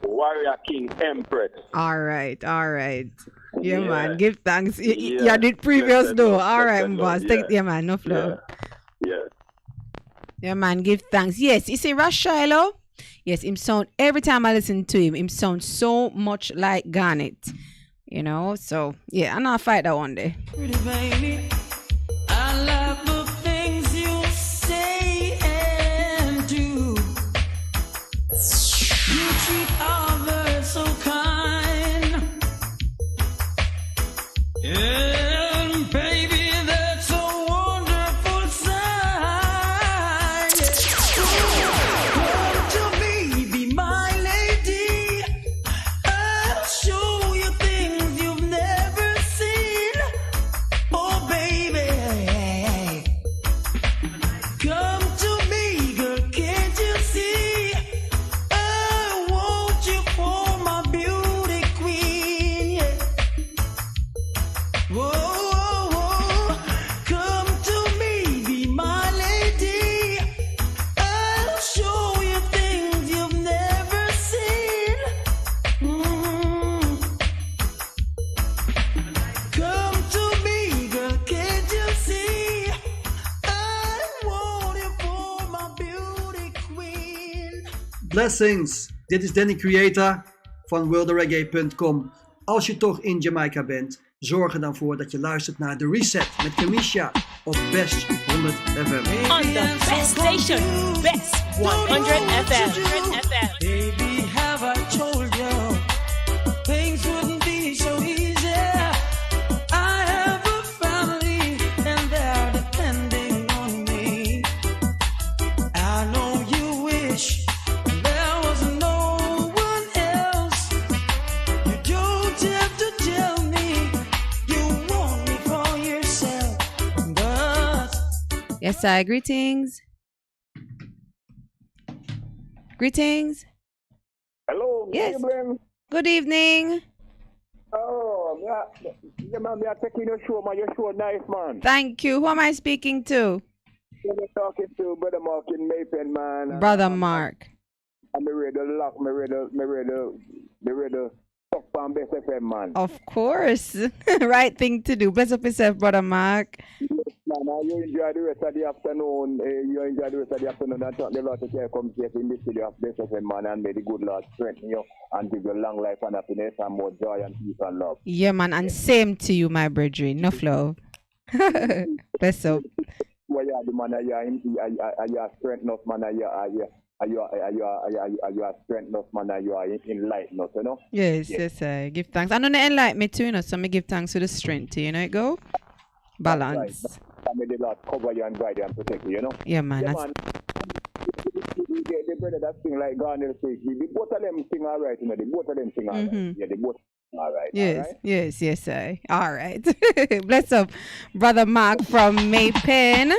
Warrior King Empress. All right. Yeah, Yeah. man. Give thanks. You Yeah. did previous Blessed though. Lord, All right, blessed boss. Lord, Yeah, man. No flow. Yeah. Yeah, man. Give thanks. Yes, you see, Rush Shiloh. Yes, him sound every time I listen to him sounds so much like Garnet. So yeah, I'm not fight that one day. Pretty baby, I love the things you say and do. You treat others so kind. And baby, that's a wonderful sign. Come to me, be my lady. I'll show you things you've never seen. Oh, baby, come to me, girl, can't you see? I want you for my beauty queen, yeah. Whoa, whoa, whoa. Come to me, be my lady. I'll show you things you've never seen. Come to me, girl, can't you see? I want you for my beauty queen. Blessings, dit is Danny Creator van worldreggae.com. Als je toch in Jamaica bent, zorg er dan voor dat je luistert naar The Reset met Kamisha op Best 100 FM. On the best station, Best 100 FM. Baby, have I told you things wouldn't be so easy? I have a family and they're depending on me. I know you wish there was no one else. You don't have to tell me you want me for yourself, but Yes, I. Greetings. Greetings. Hello. Yes. Evening. Good evening. Oh, yeah, man, me are taking your show, man. Your show nice, man. Thank you. Who am I speaking to? I'm talking to Brother Mark in Maypen, man. Brother Mark. I'm ready to lock, me ready to talk on Best FM, man. Of course. Right thing to do. Bless up yourself, Brother Mark. Man, you enjoy the rest of the afternoon. And talk the Lord to care come safe in the city of Best FM, man. And may the good Lord strengthen you and give you long life and happiness and more joy and peace and love. Yeah, man. And same to you, my brethren. Enough love. Bless up. Well, yeah, the man, you are strength enough, man. You are strength enough, man. You are enlightened enough, you know? Yes, I give thanks. I know they enlighten me too, you know, so I give thanks for the strength, you know, it go? Balance. Right. May the Lord cover you and guide you and protect you, you know? Yeah, man. Yeah, man. The brother that sing like Garner says, the both of them sing all right, you know, the both of them sing all right. Yeah, the both all right. Yes, all right? yes, I. All right. Bless up, Brother Mark from Maypen.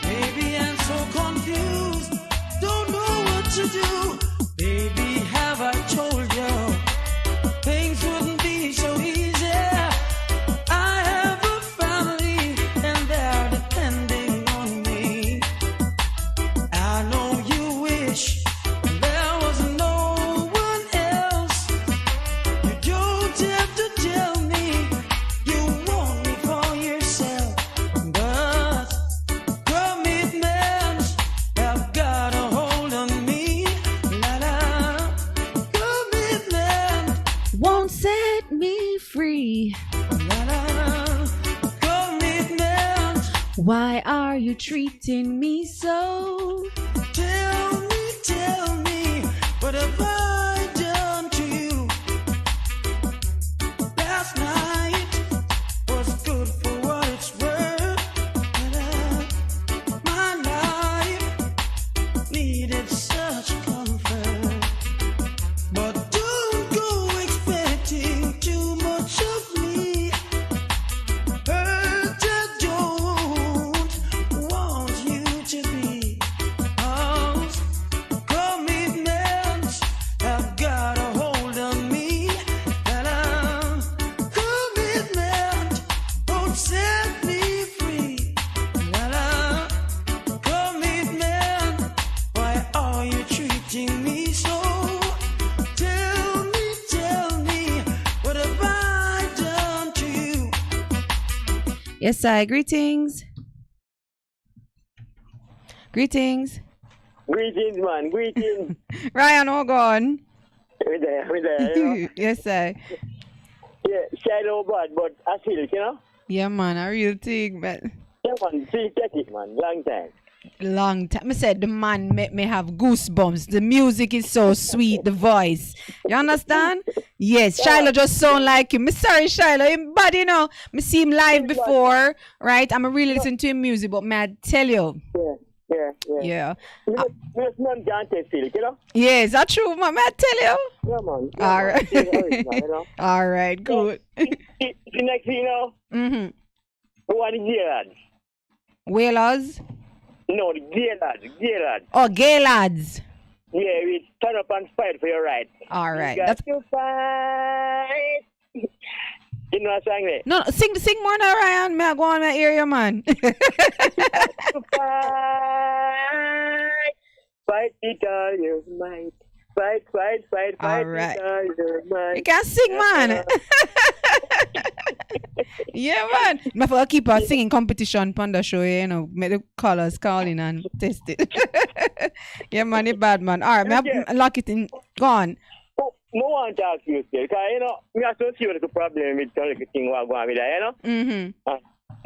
baby, I'm so confused, don't know what to do. Baby, have I told you things wouldn't be so easy? I have a family and they're depending on me. I know you wish there was no one else. You don't have to tell me you want me for yourself, but commitments have got a hold on me. La la, commitment Won't set me free. commitment. Why are you treating me so? Tell me, what have I done to you? Last night was good for what it's worth. My life needed such comfort, but don't go expecting too much of me. Hurt I don't want you to be. Commitments have got a hold on me. Commitment won't set me free. Commitment, why are you treating me so? Tell me, what have I done to you? Yes, I. Greetings. Greetings. Greetings, man. Greetings. Ryan, hold on. We there, you know? Yes, I. Yeah, shadow bad, but I feel it, you know? Yeah, man, a real thing, but Yeah, man. See, take it, man. Long time. long time. I said the man make me have goosebumps. The music is so sweet, the voice. You understand? Yes, Shiloh just sound like him. Me sorry, Shiloh. Him bad, you know. Me see him live before, right? I'm really listen to him music, but may I tell you? Yeah. Yes, man, can't feel it, you know? Yes, that's true, man. May I tell you? Yeah, man. All right. You know? All right, good. The next thing, you know? Mm-hmm. Who are the gay lads? Whalers? No, the gay lads. Oh, gay lads. Yeah, we turn up and fight for your right. All right. You got to fight. You know what I'm saying? No, sing more now, Ryan. May I go on my area, man. Fight with all your might. Fight All right. with all your might. You can sing, man. Yeah, man. I forgot keep a singing competition on the show, you know. Make the callers call in and test it. Yeah, man, it's bad, man. All right, may I lock it in. Go on. want to talk to you still, because, you know, me have to see what the problem with some little thing what going with that, you know? Mm-hmm. I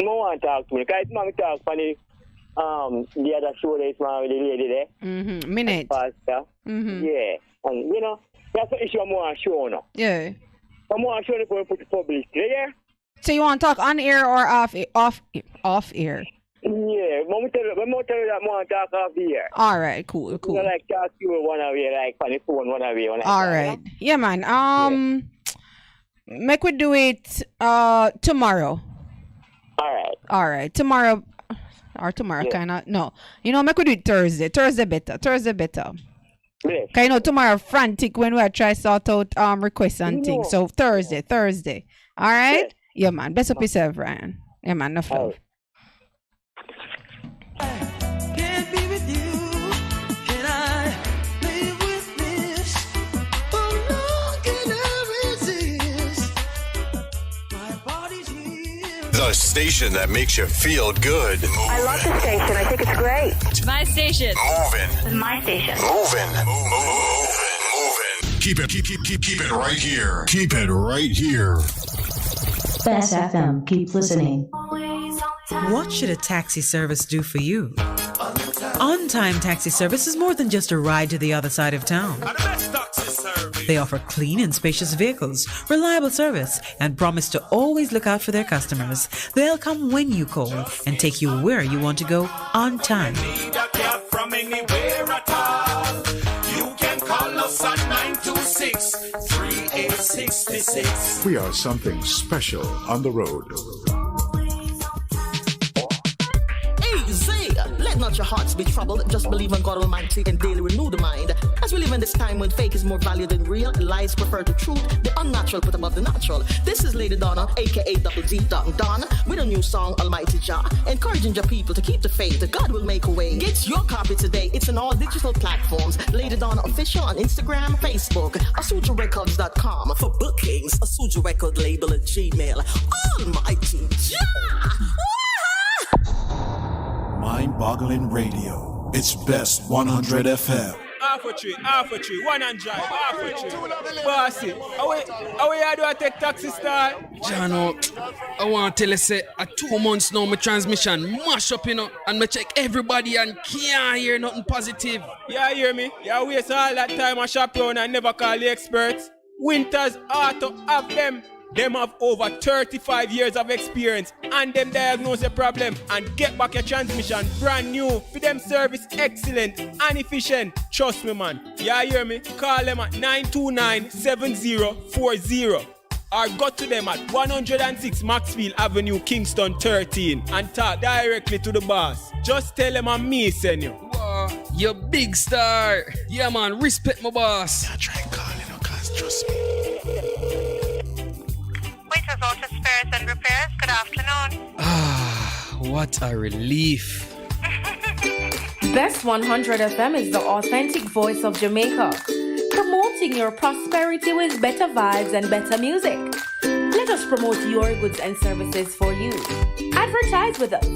want to talk to me, because it's man talk for the other show that is man with the lady there. Mm-hmm. Minute. Pastor. Mm-hmm. Yeah. And, you know, that's the issue I want to show now. Yeah. I want to show it for put it public, yeah? So you want to talk on air or off air? Yeah, when I tell you that I want to talk off here. All right, cool. You know, like talk to you one away, like on the phone one away. All right. Yeah, man. Make we do it tomorrow. All right. Tomorrow kind of. No. You know, make we do it Thursday. Thursday better. Yes. Cause you know tomorrow frantic when we try sort out requests and things. So Thursday. All right? Yes. Yeah, man. Bless up yourself, Ryan. Yeah, man. Enough love. Can't be with you. Can I live with this? Oh no, can I resist? My body's here. The station that makes you feel good. I love the station. I think it's great. It's my station. Moving. It's my station. Moving. Keep it right here. Keep it right here. Bess FM. Keep listening. What should a taxi service do for you? On-time taxi service is more than just a ride to the other side of town. They offer clean and spacious vehicles, reliable service, and promise to always look out for their customers. They'll come when you call and take you where you want to go on time. From anywhere at all. You can call us at 926-3866. We are something special on the road. Easy. Let not your hearts be troubled. Just believe in God Almighty and daily renew the mind. As we live in this time when fake is more valued than real, and lies prefer to truth, the unnatural put above the natural. This is Lady Donna, aka Double D Don, with a new song, Almighty Jah, encouraging your people to keep the faith. God will make a way. Get your copy today. It's on all digital platforms. Lady Donna Official on Instagram, Facebook, AsujaRecords.com. For bookings, Asuja Record label at Gmail. Almighty Jah! Mind-boggling radio. It's Best 100 FM. Half a tree, 100, half a tree. Bossy, how we do I take taxi star? Jano, I want to tell you, say, 2 months now, my transmission mash up, you know, and me check everybody and can't hear nothing positive. Yeah, hear me? Yeah, waste all that time I shop around and never call the experts. Winters Auto have them. Them have over 35 years of experience and them diagnose the problem and get back your transmission brand new. For them service excellent and efficient. Trust me, man. Yeah, hear me? Call them at 929-7040 or go to them at 106 Maxfield Avenue, Kingston 13 and talk directly to the boss. Just tell them I'm me, send you. Wow, you big star. Yeah, man, respect my boss. Yeah, try and call, cause trust me. Waiters Auto Spares and Repairs, good afternoon. What a relief. Best 100 FM is the authentic voice of Jamaica, promoting your prosperity with better vibes and better music. Let us promote your goods and services for you. Advertise with us.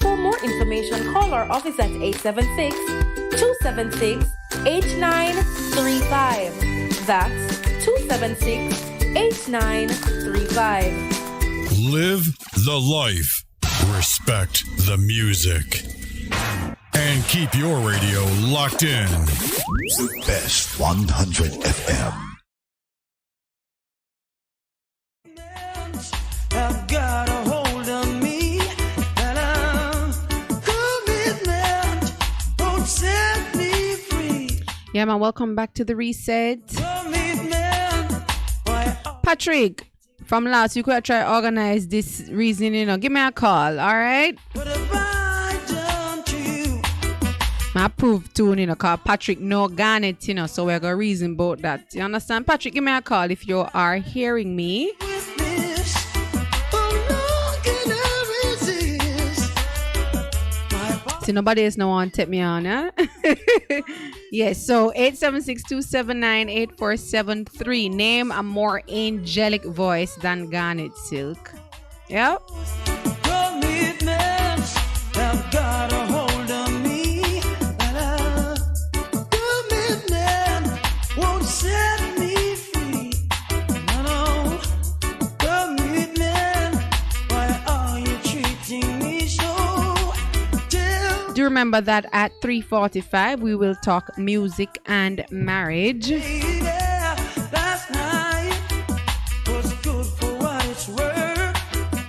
For more information, call our office at 876-276-8935. That's 276-8935. Live the life. Respect the music. And keep your radio locked in. The Best 100 FM. I've got a hold on me, and commitment won't set me free. Yeah, man, welcome back to the reset. Patrick, from last week, we try to organize this reason, you know. Give me a call, all right? What have I done to you? I prove tune, you know, because Patrick no garnet, you know, so we're going to reason about that. You understand? Patrick, give me a call if you are hearing me. See, nobody else no one take me on, huh? Yes, so 876-279-8473. Name a more angelic voice than Garnet Silk. Yep. Commitments have got a hold on me, and commitment won't set me free. remember that at 3:45 we will talk music and marriage. Last night was good for what it's worth.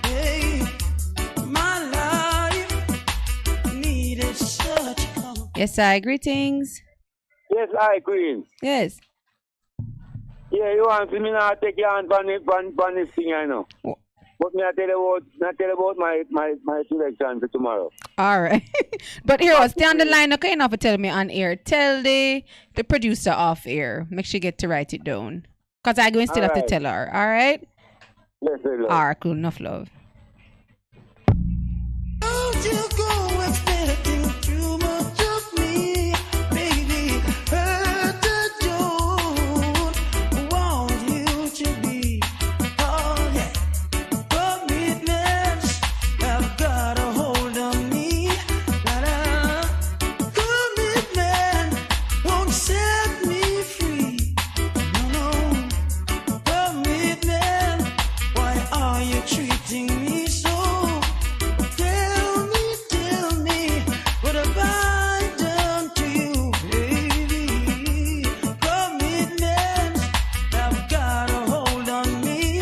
Hey, my life needed such comfort. Yes, I greetings. Yes, I agree. Yes. Yeah, you want to see me now take your hand on this thing, I know. But me I tell you about my selection for tomorrow. All right. But here, stay on the line, okay? Enough to tell me on air. Tell the producer off air. Make sure you get to write it down. Because I'm going to still have to tell her. All right? Yes, sir. All right, cool. Enough love. Don't you go expecting too much of me, baby. Hurt the don't want you to be. Oh yeah, commitments have got a hold on me. Commitment won't set me free. No, commitment. Why are you treating me so? Tell me, what have I done to you, baby? Commitments have got a hold on me.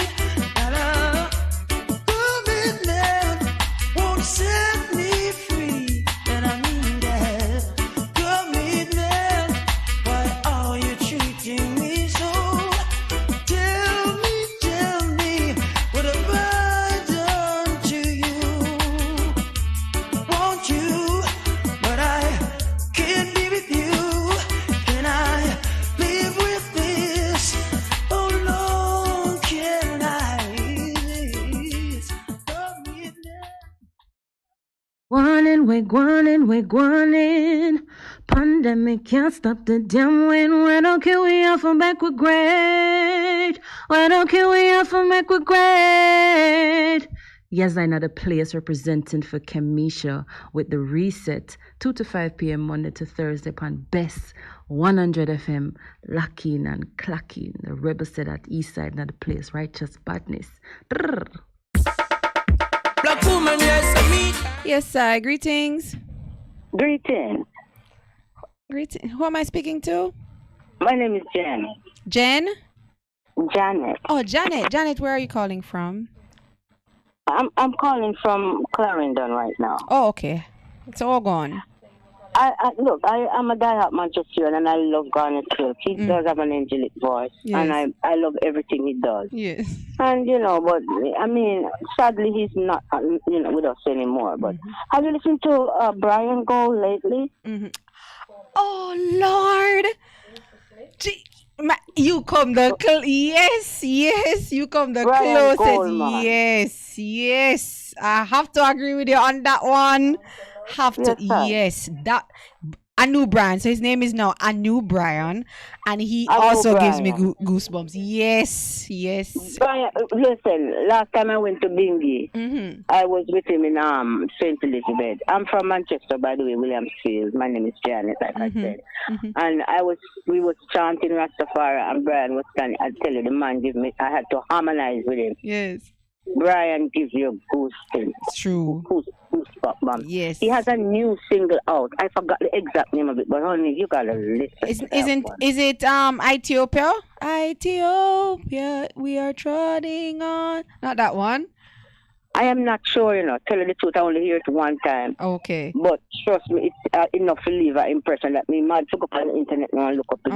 Commitment won't set me free. And I mean that. Commitment, why are you treating me so? Tell me, what have I done to you? Want you, but I can't be with you. Can I live with this? How long can I live? We're guanin'. Pandemic can't stop the damn wind. Why don't care we off and back with great? Why don't care we off and back with great? Yes, I know the place representing for Kemisha with the reset 2 to 5 p.m. Monday to Thursday upon Bess 100 FM. Locking and clacking. The rebel said at East Side, not the place. Righteous badness. Brrr. Black woman, yes, me. Yes, greetings. Greetings. Who am I speaking to? My name is Jen. Jen? Janet. Oh, Janet. Janet, where are you calling from? I'm calling from Clarendon right now. Oh, okay. It's all gone. Look, I'm a diehard Manchester and I love Garnet Hill. He does have an angelic voice, Yes. and I love everything he does. Yes. And but I mean, sadly he's not with us anymore. But have you listened to Brian Go lately? Oh Lord, you come the yes, you come the Brian closest. Goldman. Yes. I have to agree with you on that one. Yes, that Anu Brian. So his name is now Anu Brian, and he Anu also gives Brian. me goosebumps. Yes. Brian, listen, last time I went to Bingy, I was with him in St. Elizabeth. I'm from Manchester, by the way, Williamsfield. My name is Janet, like I said. And we was chanting Rastafari, and Brian was standing. I tell you, the man I had to harmonize with him. Yes. Brian gives you goosebumps. It's true. Goosebumps. Yes. He has a new single out. I forgot the exact name of it, but honey, you gotta listen. Is it Ethiopia? Ethiopia, we are trotting on. Not that one. I am not sure, Tell you the truth, I only hear it one time. Okay. But trust me, it's enough to leave an impression that me mad to go up on the internet and look up the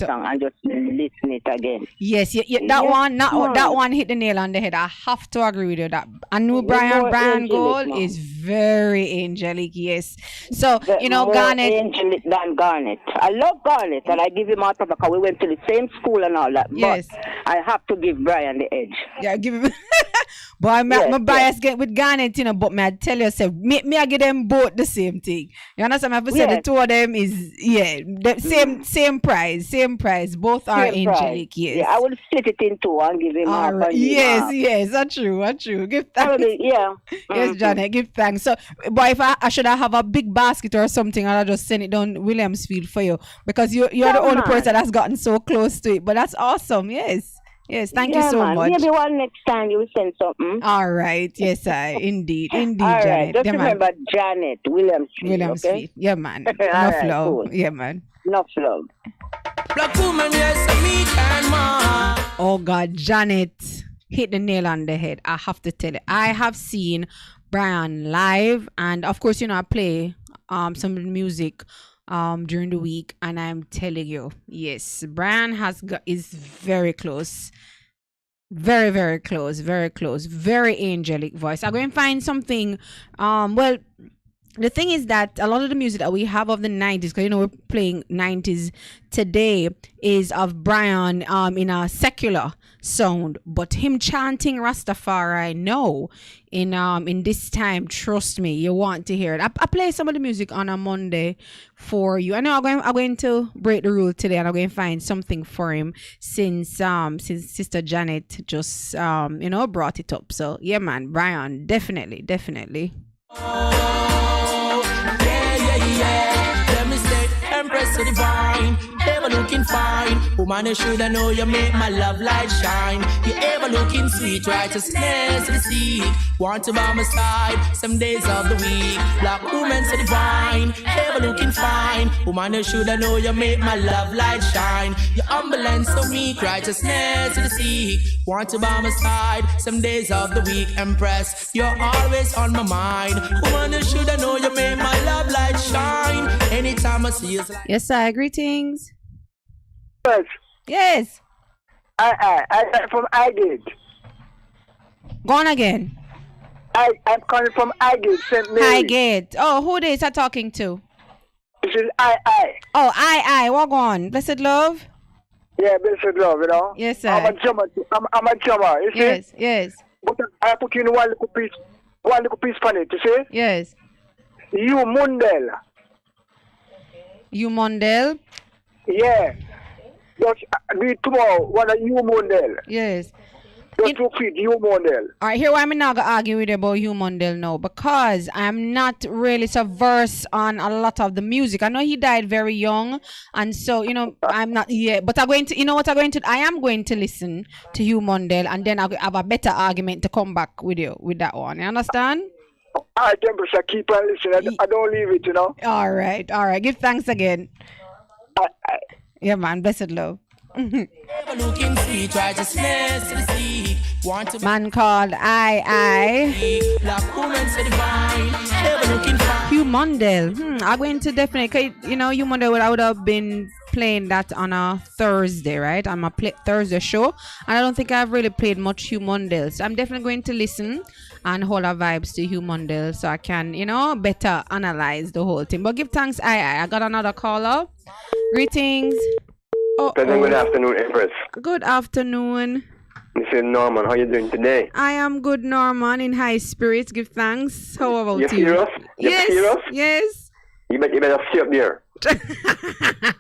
song and just listen it again. Yes, that one hit the nail on the head. I have to agree with you. That Anu Brian Gold is very angelic. Yes. So more Garnet. angelic than Garnet. I love Garnet, and I give him out of because we went to the same school and all that. Yes. But I have to give Brian the edge. Yeah, give him. But I'm biased get with Garnet, but me I tell you, say me I give them both the same thing. You understand? I have to say the two of them is the same price. Both are Same angelic. price. Yes. Yeah, I will split it in two and give him half. Right. Yes, that's true. Give thanks. Probably, yeah. Yes, Janet, give thanks. So, but if I should have a big basket or something, I'll just send it down Williamsfield for you because you're the only person that's gotten so close to it. But that's awesome. Yes. Yes, thank you so man. much. Maybe one next time you will send something. All right. Yes, indeed, All Janet. right. Just Yeah, man. remember Janet Williams. William okay? Sweet. Yeah, man. All Enough right, love. cool. Yeah, man. Enough love. Black woman, yes, me and ma. Oh God, Janet hit the nail on the head. I have to tell you, I have seen Brian live, and of course, I play some music during the week, and I'm telling you, yes, Brian is very close. Very, very close, very close, very angelic voice. I'm going to find something. Well, the thing is that a lot of the music that we have of the 90s, because we're playing 90s today, is of Brian in a secular sound, but him chanting Rastafari, no, in this time, trust me, you want to hear it. I play some of the music on a Monday for you. I know I'm going to break the rule today, and I'm going to find something for him since Sister Janet just brought it up. So yeah, man, Brian, definitely. Let me say, Empress so divine, ever looking fine. Woman, you should know you make my love light shine. You ever looking sweet, righteousness receive. Want to by my side, some days of the week. Black woman so divine, ever looking fine. Woman, you should know you make my love light shine. You're humble and so meek, righteousness receive. Want to by my side, some days of the week. Empress, you're always on my mind. Woman, you should know you make my love light shine. Anytime I see you. Yes, sir. Greetings. Yes. Yes. I from Highgate. Go on again. I'm calling from Highgate, St. Mary. Highgate. Oh, who this are talking to? This is I. Oh, I. What go on? Blessed love? Yeah, blessed love, Yes, sir. I'm a drummer. I'm a drummer, you see? Yes. But I put you in one little piece on it, you see? Yes. You Mundell. You Mondel? Yeah. Just do it tomorrow. One of you Mundell. Yes. Just to feed you Mundell. All right, here why I'm not going to argue with you about Hugh Mundell now, because I'm not really so versed on a lot of the music. I know he died very young, and so, I'm not, but I'm going to, I am going to listen to Hugh Mundell, and then I'll have a better argument to come back with you with that one. You understand? I keep on listening. I don't leave it, All right. Give thanks again. Yeah, man. Blessed love. Man called I. Hugh Mundell. I'm going to definitely, Hugh Mundell, I would have been playing that on a Thursday, right? On my Thursday show. And I don't think I've really played much Hugh Mundell. So I'm definitely going to listen and hold our vibes to Hugh Mundell so I can, better analyze the whole thing. But give thanks, I got another caller. Greetings. Good afternoon, Empress. Good afternoon. This is Norman. How you doing today? I am good, Norman, in high spirits. Give thanks. How about you? Serious? Yes. Serious? Yes. You better stay up there.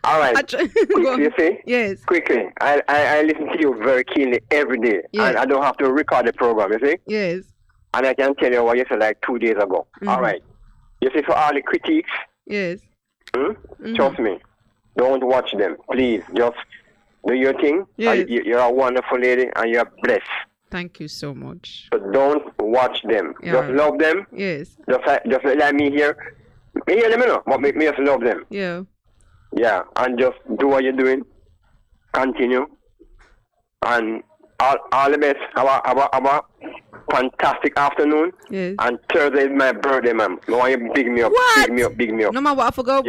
All right. Quickly, you see? Yes. Quickly. I listen to you very keenly every day. Yes. And I don't have to record the program, you see? Yes. And I can tell you what you said like 2 days ago. Mm-hmm. All right. You see, for all the critiques, yes. Trust me. Don't watch them. Please, just do your thing. Yes. You're a wonderful lady and you're blessed. Thank you so much. So don't watch them. Yeah. Just love them. Yes. Just like me here. Me hear them, but me just love them. Yeah. Yeah, and just do what you're doing. Continue. And all the best. Have a fantastic afternoon. Yes. And Thursday is my birthday, man. I want you to big me up. What? Big me up. No matter what, I forgot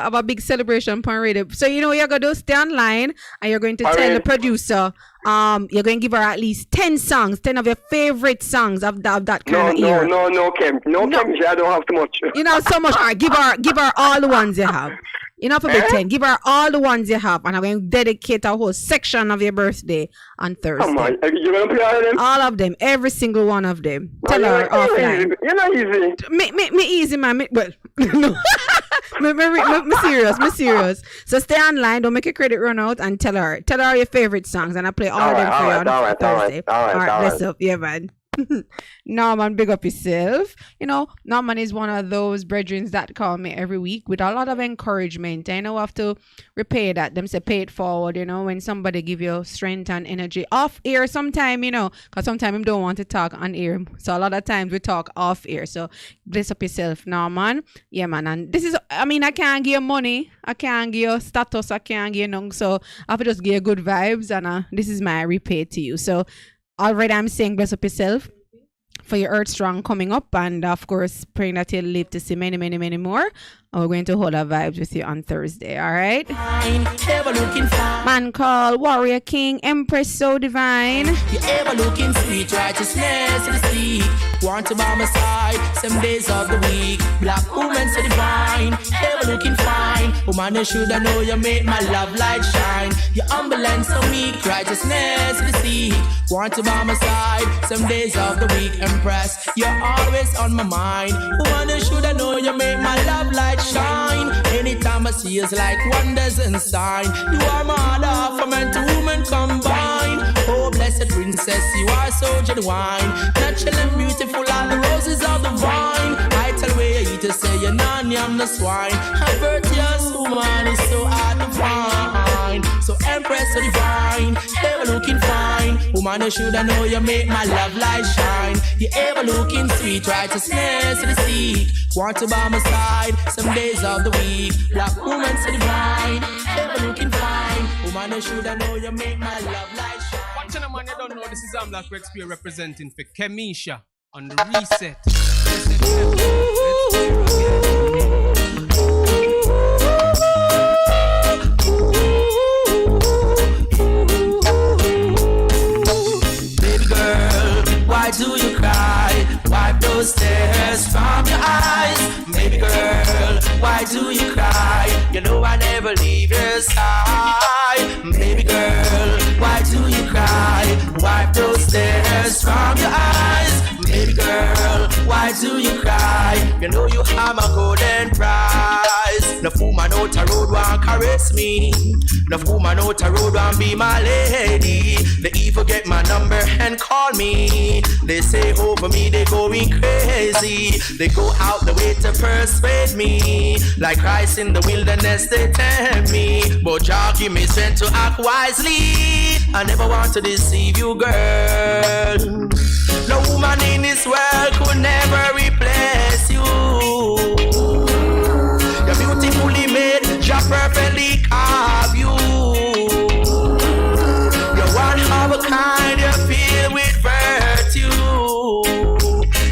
about a big celebration on radio. So what you're gonna do? Stay online, and you're going to tell the producer, you're going to give her at least 10 songs, 10 of your favorite songs of that kind of era. No, Kim. No, Kim. I don't have too much. So much. All right, give her all the ones you have. For Big 10. Give her all the ones you have, and I'm going to dedicate a whole section of your birthday on Thursday. Come on, you're going to play all of them? All of them, every single one of them. Tell her offline. You're not easy. Me easy, man. No. Me serious. So stay online, don't make your credit run out, and tell her your favorite songs, and I play all of them for you on Thursday. All right. Bless up. Yeah, man. Norman, big up yourself. You know, Norman is one of those brethren that call me every week with a lot of encouragement. I know I have to repay that. Them say pay it forward, you know, when somebody give you strength and energy off air sometime, you know, because sometimes I don't want to talk on air. So a lot of times we talk off air. So bless up yourself, Norman. Yeah, man. And this is, I mean, I can't give you money. I can't give you status. I can't give you nothing. So I have to just give you good vibes. And this is my repay to you. So already I'm saying bless up yourself for your Earth Strong coming up, and of course praying that you'll live to see many, many, many more. And we're going to hold our vibes with you on Thursday, all right? Man called Warrior King, Empress So Divine. You ever looking sweet, righteousness in the sea. Want to by my side, some days of the week. Black woman so divine, ever looking fine. Woman, you should know you make my love light shine. You're humble and so meek, righteousness in the sea. Want to by my side, some days of the week. Empress, you're always on my mind. Woman, you should know you make my love light shine. Anytime I see you, it's like wonders and sign. You are my mother, for man to woman combined. Oh, blessed princess, you are so genuine. Natural and beautiful like the roses of the vine. I tell where you eat to say you're none, I'm the swine. A virtuous woman is so hard to find. So Empress so divine, ever looking fine. Woman, you should know you make my love light shine. You ever looking sweet, righteousness in the seek. Want to by my side, some days of the week. Black woman so divine, ever looking fine. Woman, you should know you make my love light shine. Watching a man, you don't know this is Black Shakespeare representing for Kemisha on the reset. Baby girl, why do you cry? Wipe those tears from your eyes. Baby girl, why do you cry? You know I never leave your side. Baby girl, why do you cry? Wipe those tears from your eyes. Baby girl, why do you cry? You know you have my golden prize. No fool man out a road want caress me. No fool man out a road want be my lady. They even get my number and call me. They say over me they going crazy. They go out the way to persuade me. Like Christ in the wilderness they tempt me. But Jah give me strength to act wisely. I never want to deceive you, girl. No woman in this world could never replace you. You're beautifully made, Jah perfectly carve you. You're one of a kind, you're filled with virtue.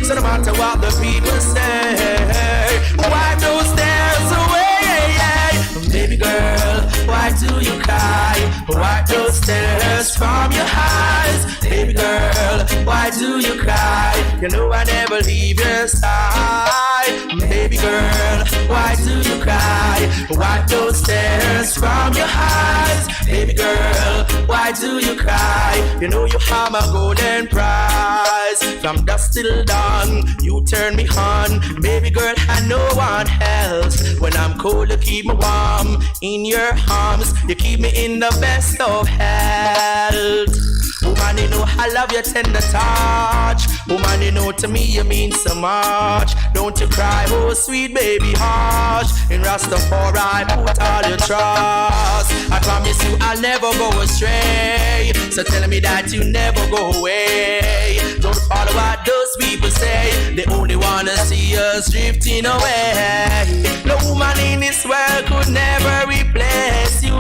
So no matter what the people say, wipe those tears away. Baby girl, why do you cry? Wipe those tears from your eyes. Baby girl, why do you cry? You know I never leave your side. Baby girl, why do you cry? Wipe those tears from your eyes. Baby girl, why do you cry? You know you have my golden prize. From dusk till dawn, you turn me on. Baby girl, I know one else. When I'm cold, you keep me warm. In your arms, you keep me in the best of health. Woman, you know I love your tender touch. Woman, you know to me you mean so much. Don't you cry, oh sweet baby hush. In Rastafari, put all your trust. I promise you I'll never go astray. So tell me that you never go away. Don't follow what those people say. They only wanna see us drifting away. No woman in this world could never replace you.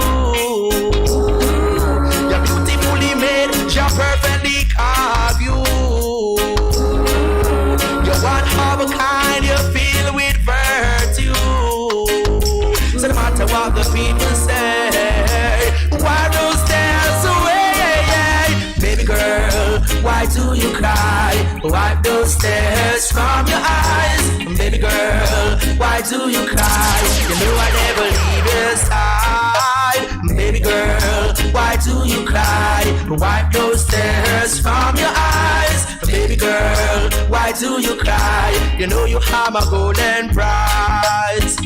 You're beautifully made, Jah perfectly carve you. You're one of a kind, you're filled with virtue. So no matter what the people say, why those tears away? Baby girl, why do you cry? Wipe those tears from your eyes. Baby girl, why do you cry? You know I never leave your side. Baby girl, why do you cry? Wipe those tears from your eyes. Baby girl, why do you cry? You know you have my golden prize.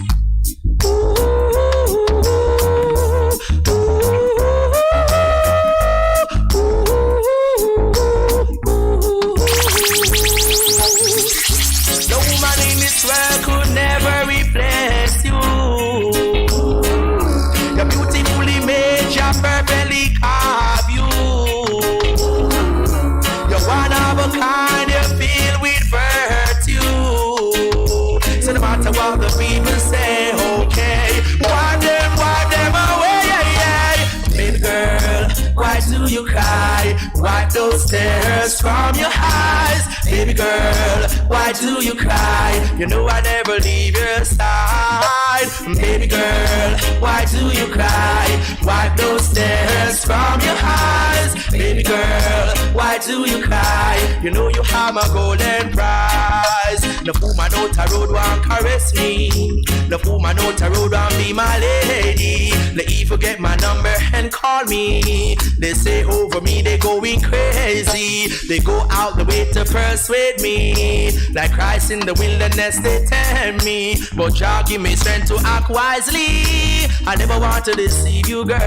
Wipe those tears from your eyes. Baby girl, why do you cry? You know I never leave your side. Baby girl, why do you cry? Wipe those tears from your eyes. Baby girl, why do you cry? You know you have my golden prize. No woman out the road won't caress me. No woman out the road won't be my lady. They even get my number and call me. They say over me they going crazy. They go out the way to persuade me. Like Christ in the wilderness they tempt me. But Jah give me strength to act wisely. I never want to deceive you, girl.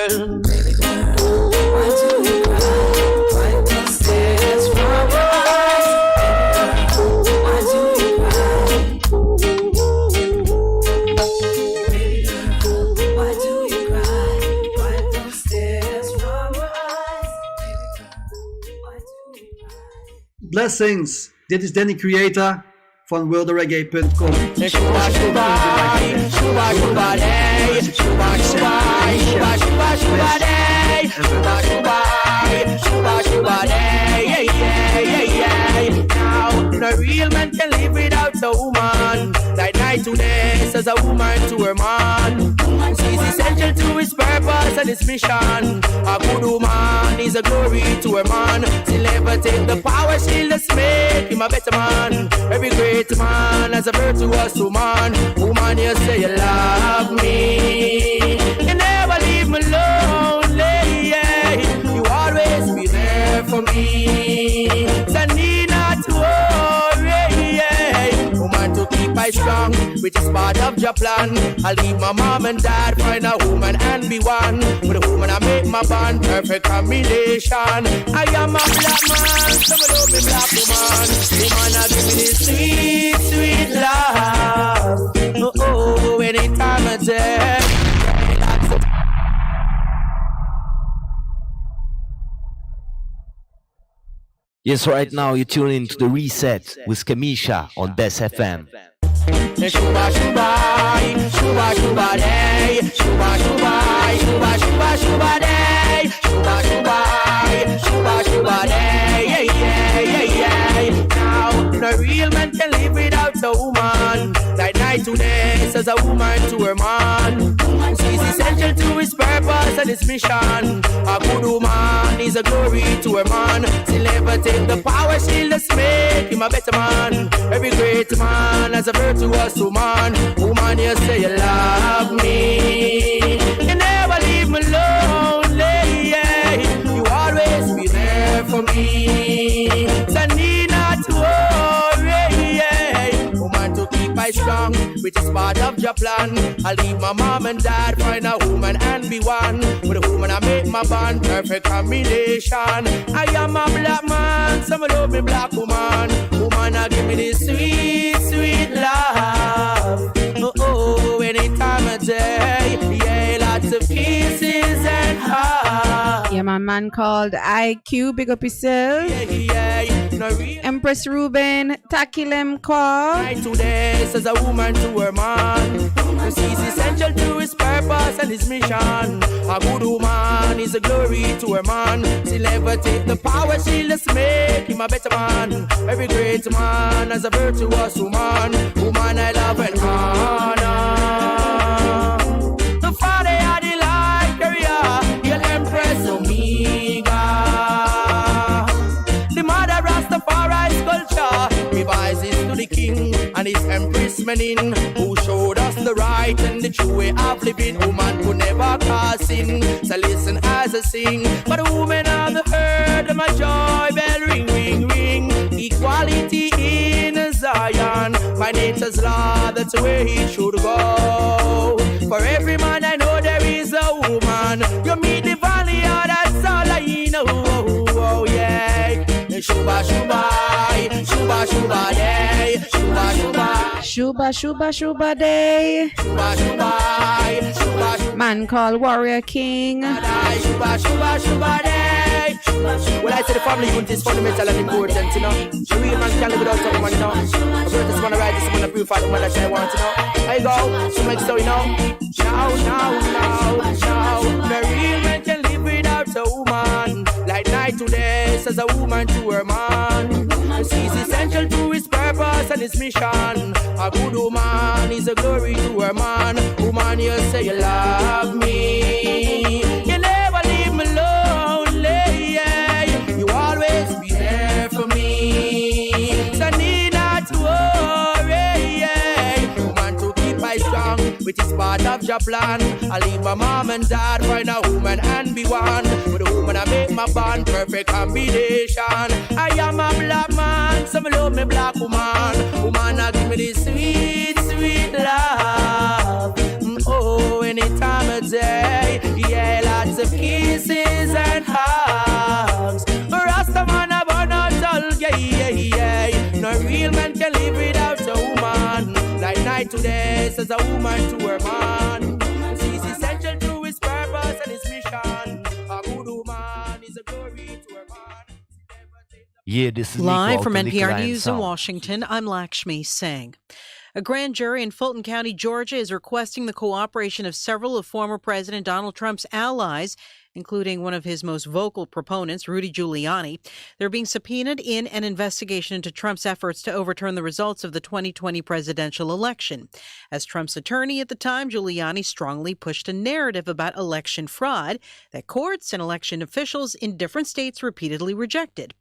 Baby girl, why do you cry? Wipe those tears from your eyes. Baby girl, why do you cry? Baby girl, why do you cry? Wipe those tears from your eyes. Baby girl, why do you cry? Blessings, dit is Danny Creator van worldreggae.com. Now, no real man can live without a woman. Like night to day, says a woman to her man. She's essential to his purpose and his mission. A good woman is a glory to her man. She'll never take the power, she'll just make him a better man. Every great man has a virtuous woman. Woman, you say you love me, you never leave me lonely, yeah. You always be there for me, so need not to worry, yeah. Woman, to keep I strong, which is part of your plan. I'll leave my mom and dad, find a woman and be one. With a woman I make my bond, perfect combination. I am a black man, so I love me black woman. Woman, I give me this sweet, sweet love. Oh, oh, any time of day. Yes, right now you're tuning into The Reset with Kamisha on Bess FM. Shuba shuba, shuba shuba day, shuba shuba, shuba shuba shuba day, shuba shuba, shuba shuba day, yeah yeah yeah yeah. Now no real man can live without a woman. Like night to day, says a woman to her man. She's essential to his purpose and his mission. A good woman is a glory to her man. She'll never take the power, she'll just make him a better man. Every great man has a virtuous woman. Woman, you say you love me, you never leave me lonely, yeah. You always be there for me, so need not to worry, yeah. Woman, to keep I strong, which is part of your plan. I'll leave my mom and dad, find a woman and be one. With a woman I make my bond, perfect combination. I am a black man, so I love me black woman. Woman, I give me this sweet, sweet love. Oh, oh, any time of day. Yeah, lots of kisses and hugs. Yeah, my man called IQ, big up yourself. Empress Ruben, Takilem call. Today says a woman to her man. She's essential to his purpose and his mission. A good woman is a glory to her man. She'll never take the power, she'll just make him a better man. Every great man has a virtuous woman. Woman I love and honor. The father had the light career, your Empress Omega. The mother Rastafari's culture revises to the king and his Empress Menin, who showed us the right and the true way of living. Woman could never cause sin, so listen as I sing. For the women of the herd, my joy bell ring, ring, ring. Equality in Zion, my nature's law, that's where he should go. For every man I know there is a woman. You meet the valley, oh, that's all I know. Oh, yeah. Shuba, shuba, shuba, shuba day. Shuba, shuba. Shuba, shuba, shuba day. Shuba, shuba, shuba, shuba. Man called Warrior King. Shuba, shuba, shuba day. Well, I say the family unit is fundamental and important, you know. The real man can't live without a woman, you know. A brother just wanna ride this one, a purify the woman that I want, you know. There you go, so make so, you know. Now. The real man can live without a woman. Like night today, says a woman to her man. She's essential to his purpose and his mission. A good woman is a glory to her man. Woman, you say you love me. You never leave me lonely. Yeah. You always be there for me. So need not to worry. Yeah. Woman to keep my strong, which is part of your plan. I leave my mom and dad, find a woman and be one. With a woman I make my bond, perfect combination. I am a black man, so me love me black woman. Woman I give me this sweet, sweet love. Oh, any time of day, yeah, lots of kisses and hugs. Rasta man I burn out all, yeah. No real man can live without a woman. Like night today, says a woman to her man. She's essential to his purpose and his mission. A good woman is a glory to her man. Yeah, this is Live Nico from of the NPR Nicolaitan News in Sound. Washington, I'm Lakshmi Singh. A grand jury in Fulton County, Georgia, is requesting the cooperation of several of former President Donald Trump's allies, including one of his most vocal proponents, Rudy Giuliani. They're being subpoenaed in an investigation into Trump's efforts to overturn the results of the 2020 presidential election. As Trump's attorney at the time, Giuliani strongly pushed a narrative about election fraud that courts and election officials in different states repeatedly rejected.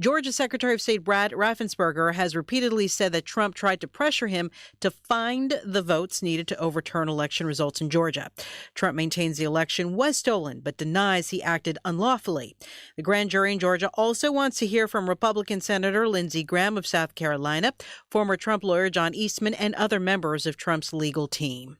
Georgia Secretary of State Brad Raffensperger has repeatedly said that Trump tried to pressure him to find the votes needed to overturn election results in Georgia. Trump maintains the election was stolen, but denies he acted unlawfully. The grand jury in Georgia also wants to hear from Republican Senator Lindsey Graham of South Carolina, former Trump lawyer John Eastman, and other members of Trump's legal team.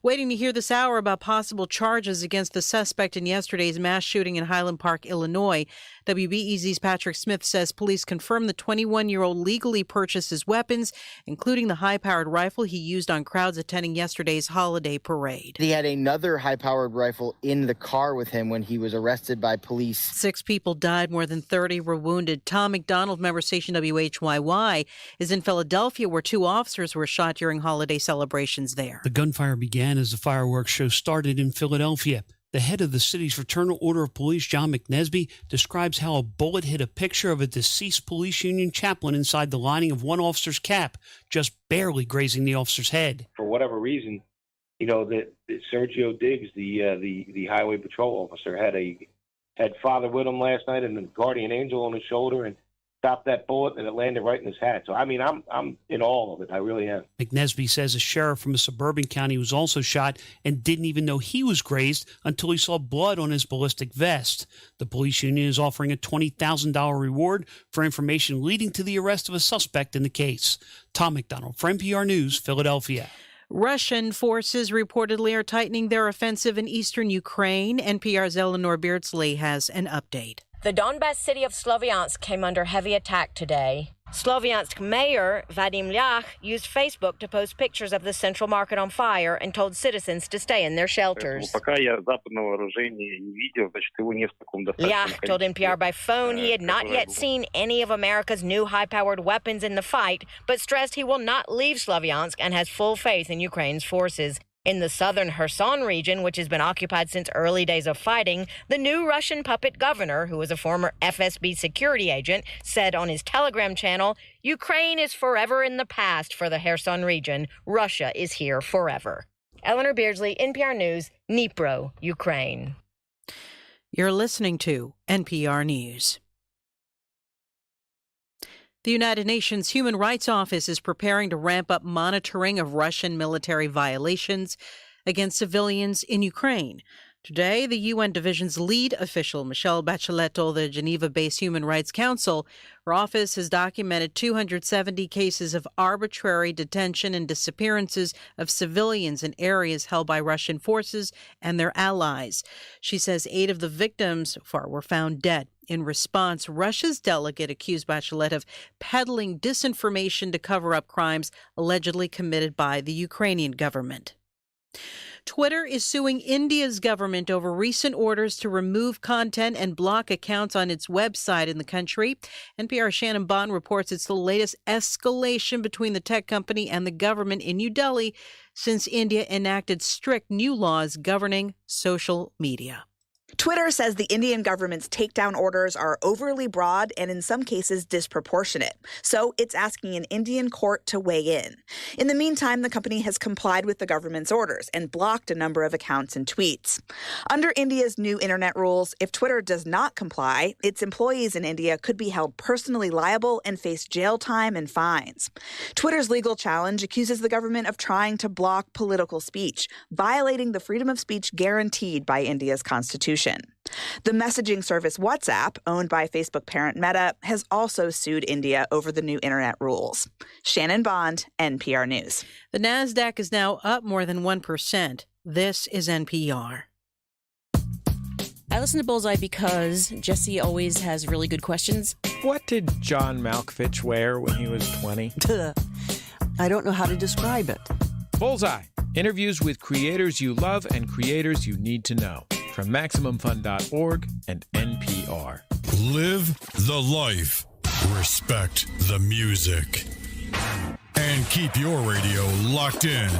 Waiting to hear this hour about possible charges against the suspect in yesterday's mass shooting in Highland Park, Illinois. WBEZ's Patrick Smith says police confirmed the 21-year-old legally purchased his weapons, including the high-powered rifle he used on crowds attending yesterday's holiday parade. He had another high-powered rifle in the car with him when he was arrested by police. 6 people died, more than 30 were wounded. Tom McDonald, member station WHYY, is in Philadelphia, where 2 officers were shot during holiday celebrations there. The gunfire began as the fireworks show started in Philadelphia. The head of the city's Fraternal Order of Police, John McNesby, describes how a bullet hit a picture of a deceased police union chaplain inside the lining of one officer's cap, just barely grazing the officer's head. For whatever reason, that Sergio Diggs, the highway patrol officer, had father with him last night and the guardian angel on his shoulder and stopped that bullet, and it landed right in his hat. So, I'm in awe of it. I really am. McNesby says a sheriff from a suburban county was also shot and didn't even know he was grazed until he saw blood on his ballistic vest. The police union is offering a $20,000 reward for information leading to the arrest of a suspect in the case. Tom McDonald for NPR News, Philadelphia. Russian forces reportedly are tightening their offensive in eastern Ukraine. NPR's Eleanor Beardsley has an update. The Donbas city of Sloviansk came under heavy attack today. Sloviansk mayor Vadim Lyakh used Facebook to post pictures of the central market on fire and told citizens to stay in their shelters. Lyakh told NPR by phone he had not yet seen any of America's new high-powered weapons in the fight, but stressed he will not leave Sloviansk and has full faith in Ukraine's forces. In the southern Kherson region, which has been occupied since early days of fighting, the new Russian puppet governor, who was a former FSB security agent, said on his Telegram channel, "Ukraine is forever in the past for the Kherson region. Russia is here forever." Eleanor Beardsley, NPR News, Dnipro, Ukraine. You're listening to NPR News. The United Nations Human Rights Office is preparing to ramp up monitoring of Russian military violations against civilians in Ukraine. Today, the UN division's lead official, Michelle Bachelet, told the Geneva-based Human Rights Council her office has documented 270 cases of arbitrary detention and disappearances of civilians in areas held by Russian forces and their allies. She says 8 of the victims so far were found dead. In response, Russia's delegate accused Bachelet of peddling disinformation to cover up crimes allegedly committed by the Ukrainian government. Twitter is suing India's government over recent orders to remove content and block accounts on its website in the country. NPR's Shannon Bond reports it's the latest escalation between the tech company and the government in New Delhi since India enacted strict new laws governing social media. Twitter says the Indian government's takedown orders are overly broad and in some cases disproportionate, so it's asking an Indian court to weigh in. In the meantime, the company has complied with the government's orders and blocked a number of accounts and tweets. Under India's new internet rules, if Twitter does not comply, its employees in India could be held personally liable and face jail time and fines. Twitter's legal challenge accuses the government of trying to block political speech, violating the freedom of speech guaranteed by India's constitution. The messaging service WhatsApp, owned by Facebook parent Meta, has also sued India over the new internet rules. Shannon Bond, NPR News. The NASDAQ is now up more than 1%. This is NPR. I listen to Bullseye because Jesse always has really good questions. What did John Malkovich wear when he was 20? I don't know how to describe it. Bullseye. Interviews with creators you love and creators you need to know. From MaximumFun.org and NPR. Live the life. Respect the music. And keep your radio locked in.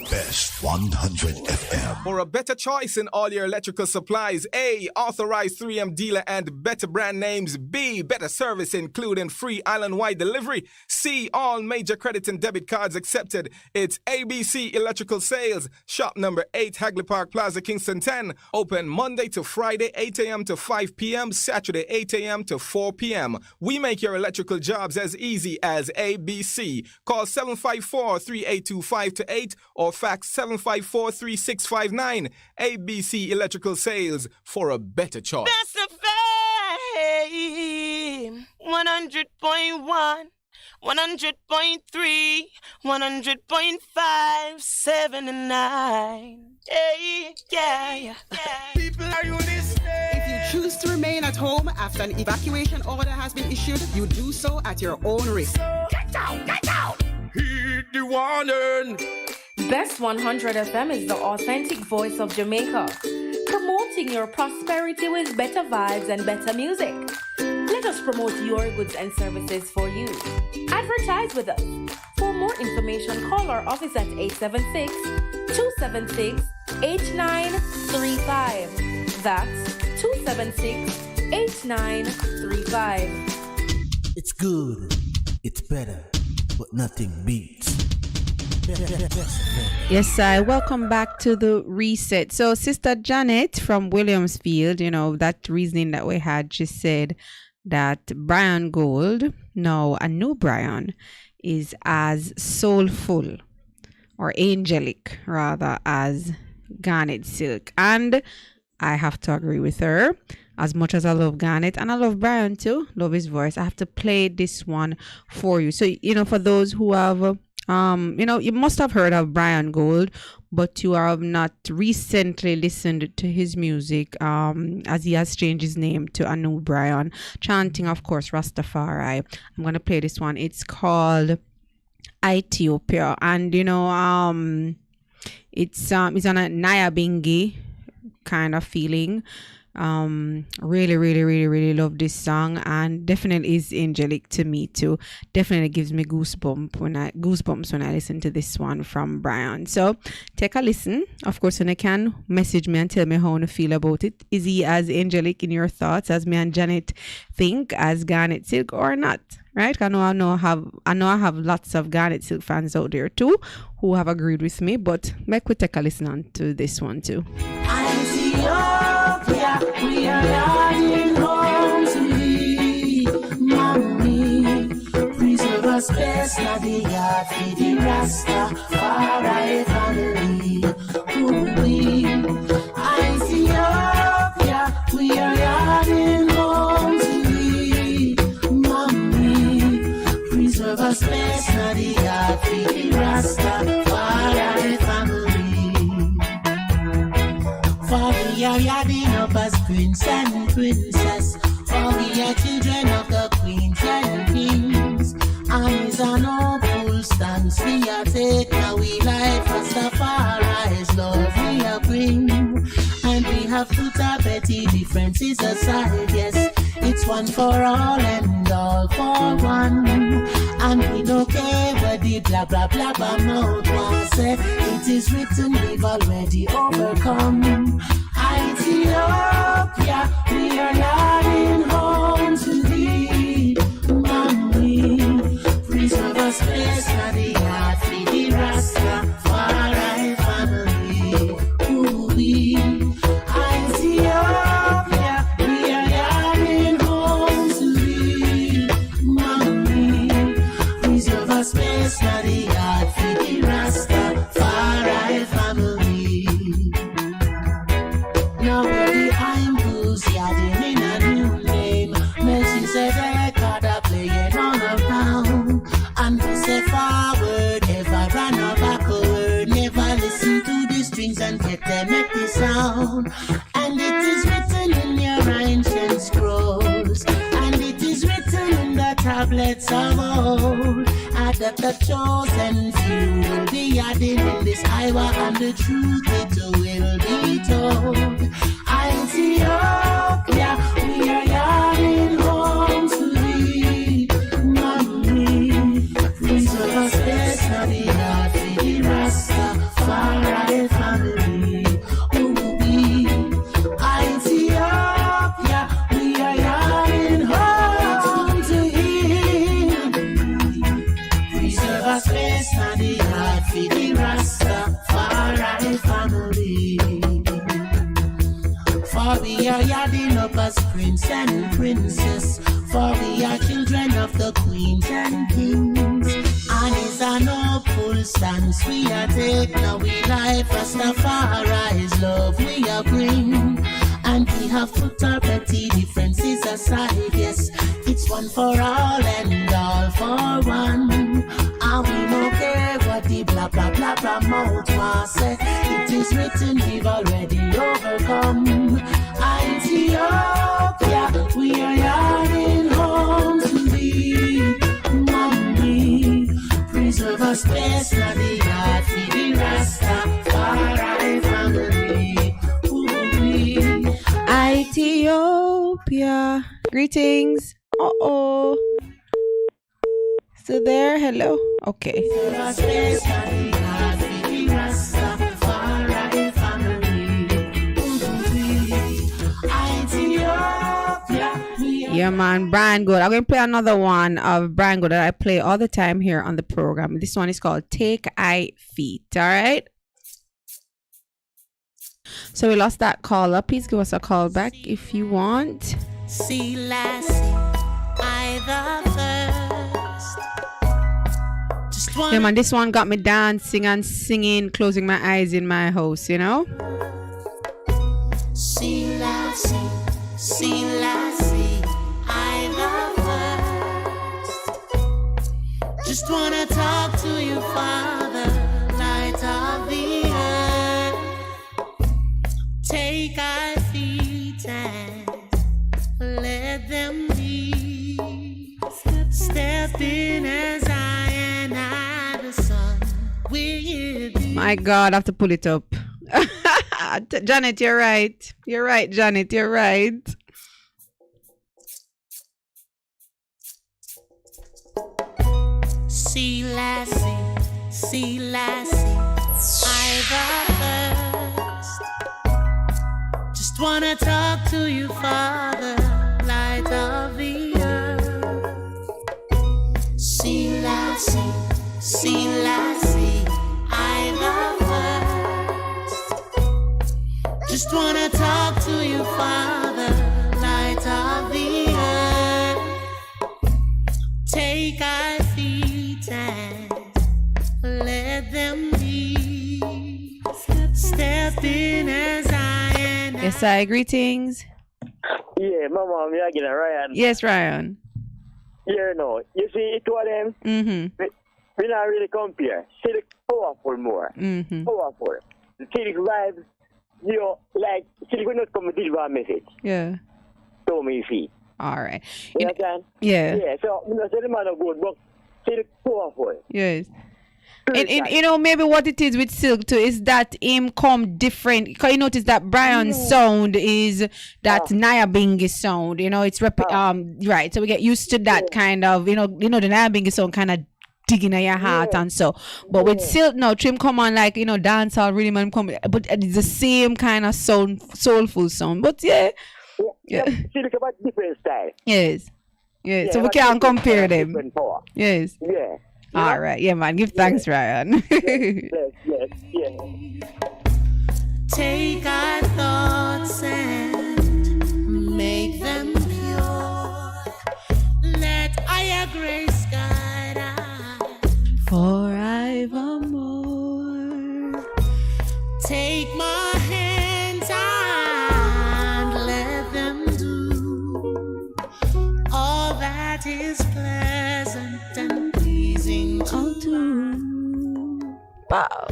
Best 100 FM. For a better choice in all your electrical supplies, A, authorized 3M dealer and better brand names. B, better service including free island-wide delivery. C, all major credit and debit cards accepted. It's ABC Electrical Sales. Shop number 8, Hagley Park Plaza, Kingston 10. Open Monday to Friday, 8 a.m. to 5 p.m. Saturday, 8 a.m. to 4 p.m. We make your electrical jobs as easy as ABC. Call 754-3825-8 or fax 754-3659. ABC Electrical Sales, for a better choice. Best of fame. 100.1, 100.3, 100.5, 7 and 9. Yeah. People, are you listening? If you choose to remain at home after an evacuation order has been issued, you do so at your own risk. Get out! Heed the warning. Best 100 FM is the authentic voice of Jamaica, promoting your prosperity with better vibes and better music. Let us promote your goods and services for you. Advertise with us. For more information, call our office at 876-276-8935. That's 276-8935. It's good, it's better, but nothing beats. Yes, welcome back to the reset. So Sister Janet from Williamsfield, that reasoning that we had, she said that Brian Gold, no, a new Brian, is as soulful or angelic rather as Garnet Silk. And I have to agree with her. As much as I love Garnet and I love Brian too, love his voice, I have to play this one for you. So, for those who have, you must have heard of Brian Gold, but you have not recently listened to his music, as he has changed his name to Anu Brian, chanting, of course, Rastafari. I'm going to play this one. It's called Ethiopia. And, it's on a Nyabingi kind of feeling. Really love this song, and definitely is angelic to me too. Definitely gives me goosebumps when I listen to this one from Brian. So take a listen. Of course, when you can, message me and tell me how you feel about it. Is he as angelic in your thoughts as me and Janet think as Garnet Silk or not? Right? I know I have lots of Garnet Silk fans out there too who have agreed with me, but make we take a listen on to this one too. Ethiopia, we are heading home to thee, mommy. Preserve us best, not the yard, feed the Rastafari family. Ethiopia, we are heading home to thee, mommy. Preserve us best, not the yard, feed the Rastafari family. For we are yarding up as prince and princess. For we are children of the queens and kings. Armies are no full stance. We are take now we life Rastafari's love we are bring. And we have put our petty differences aside. Yes, it's one for all and all for one. And we don't care what the blah blah blah mouth was said. It is written we've already overcome. Ethiopia, we are yarding home to thee, mommy. Preserve us, place for the heart, for the Rastafari family. Ooh-wee. Ethiopia, we are yarding home to thee, mommy. Preserve us, place for the heart, for the Rastafari family. Now the I'm blues, yarding in a new name. Mercy said they got a playing on around. And we say forward, never run or backward. Never listen to the strings and get them make the sound. And it is written in your ancient scrolls. And it is written in the tablets of old. That the chosen few will be added in this hour, and the truth it will be told. Ethiopia, we are yarding home to thee, mommy. Preserve us, best of the heart, for the Rastafari family. Ooh-wee. Ethiopia, we are yarding home to thee. Preserve us, best of the heart, for the Rastafari family. For we are yarding up as prince and princess. For we are children of the queens and kings. And it's a noble stance we are take. Now we life as the Rastafari's love we are bring. And we have put our petty differences aside. Yes, it's one for all and all for one. And we don't care what the blah blah blah blah mouth was say. It is written we've already overcome. Ethiopia, we are yarding home to thee, mommy. Preserve us, best of the heart, for the Rastafari family. Ooh-wee. Ethiopia. Greetings. Uh-oh. Still there? Hello? Okay. Preserve us, best of the heart, for the Rastafari family. Yeah, man, Brian Good. I'm going to play another one of Brian Good that I play all the time here on the program. This one is called Take I Feet. All right. So we lost that caller. Please give us a call back if you want. See, lassie, I the first. Yeah, man, this one got me dancing and singing, closing my eyes in my house, you know? See, lassie, I the first. Just wanna talk to you, Father, light of the earth. Take our feet and let them be. Step in as I and I, the sun, will be. My God, I have to pull it up. Janet, you're right. You're right, Janet, you're right. See, lassie, I the first. Just wanna talk to you, Father, light of the earth. See, lassie, I the first. Just wanna talk to you, Father, light of the earth. Take our feet and let them be. Step in as I am. Yes, I. Greetings. Yeah, Mama, me again, Ryan. Yes, Ryan. Yeah, no. You see, it was them. Mm-hmm. We not really compare. See the powerful more. Mm-hmm. Powerful. See the vibes, you know, like, see the not come deliver a message. Yeah. To me feet. All right. You understand? Yeah. Yeah, so, you know, say the man are good, but see the powerful. Yes. And you know, maybe what it is with Silk too is that him come different. Because you notice that Brian's sound is that Nyabingi sound. You know, it's right. So we get used to that kind of, you know, the Nyabingi sound kind of digging at your heart and so. But with Silk now, Trim come on like, dancehall rhythm and come, but it's the same kind of soulful sound. But yeah. Silk about different style. Yes. Yeah, so we can't compare them. Yes. Yeah. All right. Yeah, man. Give thanks, Ryan. Yes. Take our thoughts and make them pure. Let our grace guide us forevermore. Take my hands and let them do all that is pleasant and pleasing unto you. Wow.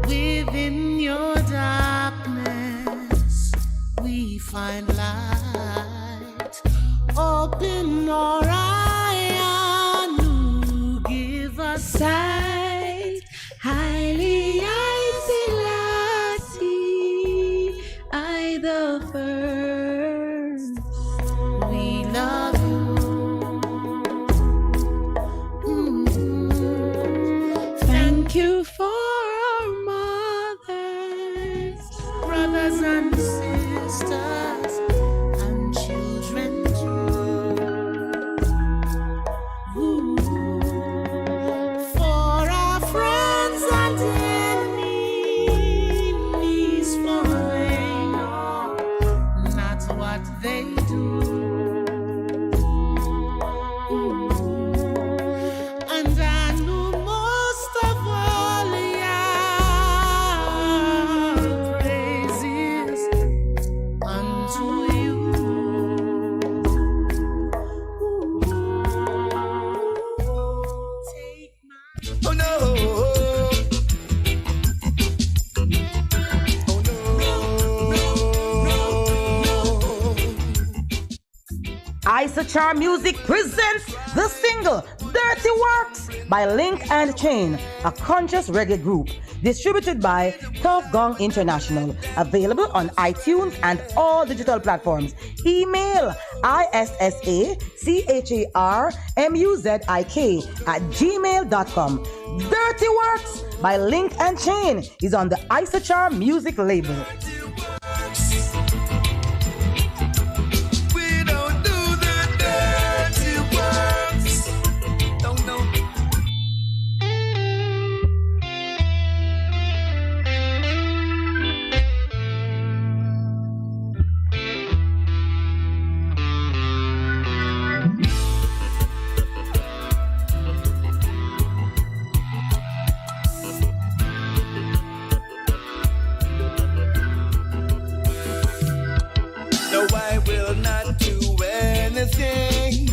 Within your darkness, we find light. Open our eye and give us sight. Highly I Selassie, I the first. We love you. Thank you for our mothers, brothers and sisters, and children too. Ooh. For our friends and enemies, for they know not what they do. And I know most of all your praises unto you. Oh no. Isachar Music presents the single Dirty Works by Link and Chain, a conscious reggae group. Distributed by Tough Gong International. Available on iTunes and all digital platforms. Email isacharmuzik@gmail.com. Dirty Works by Link and Chain is on the Isachar Music label. No, I will not do anything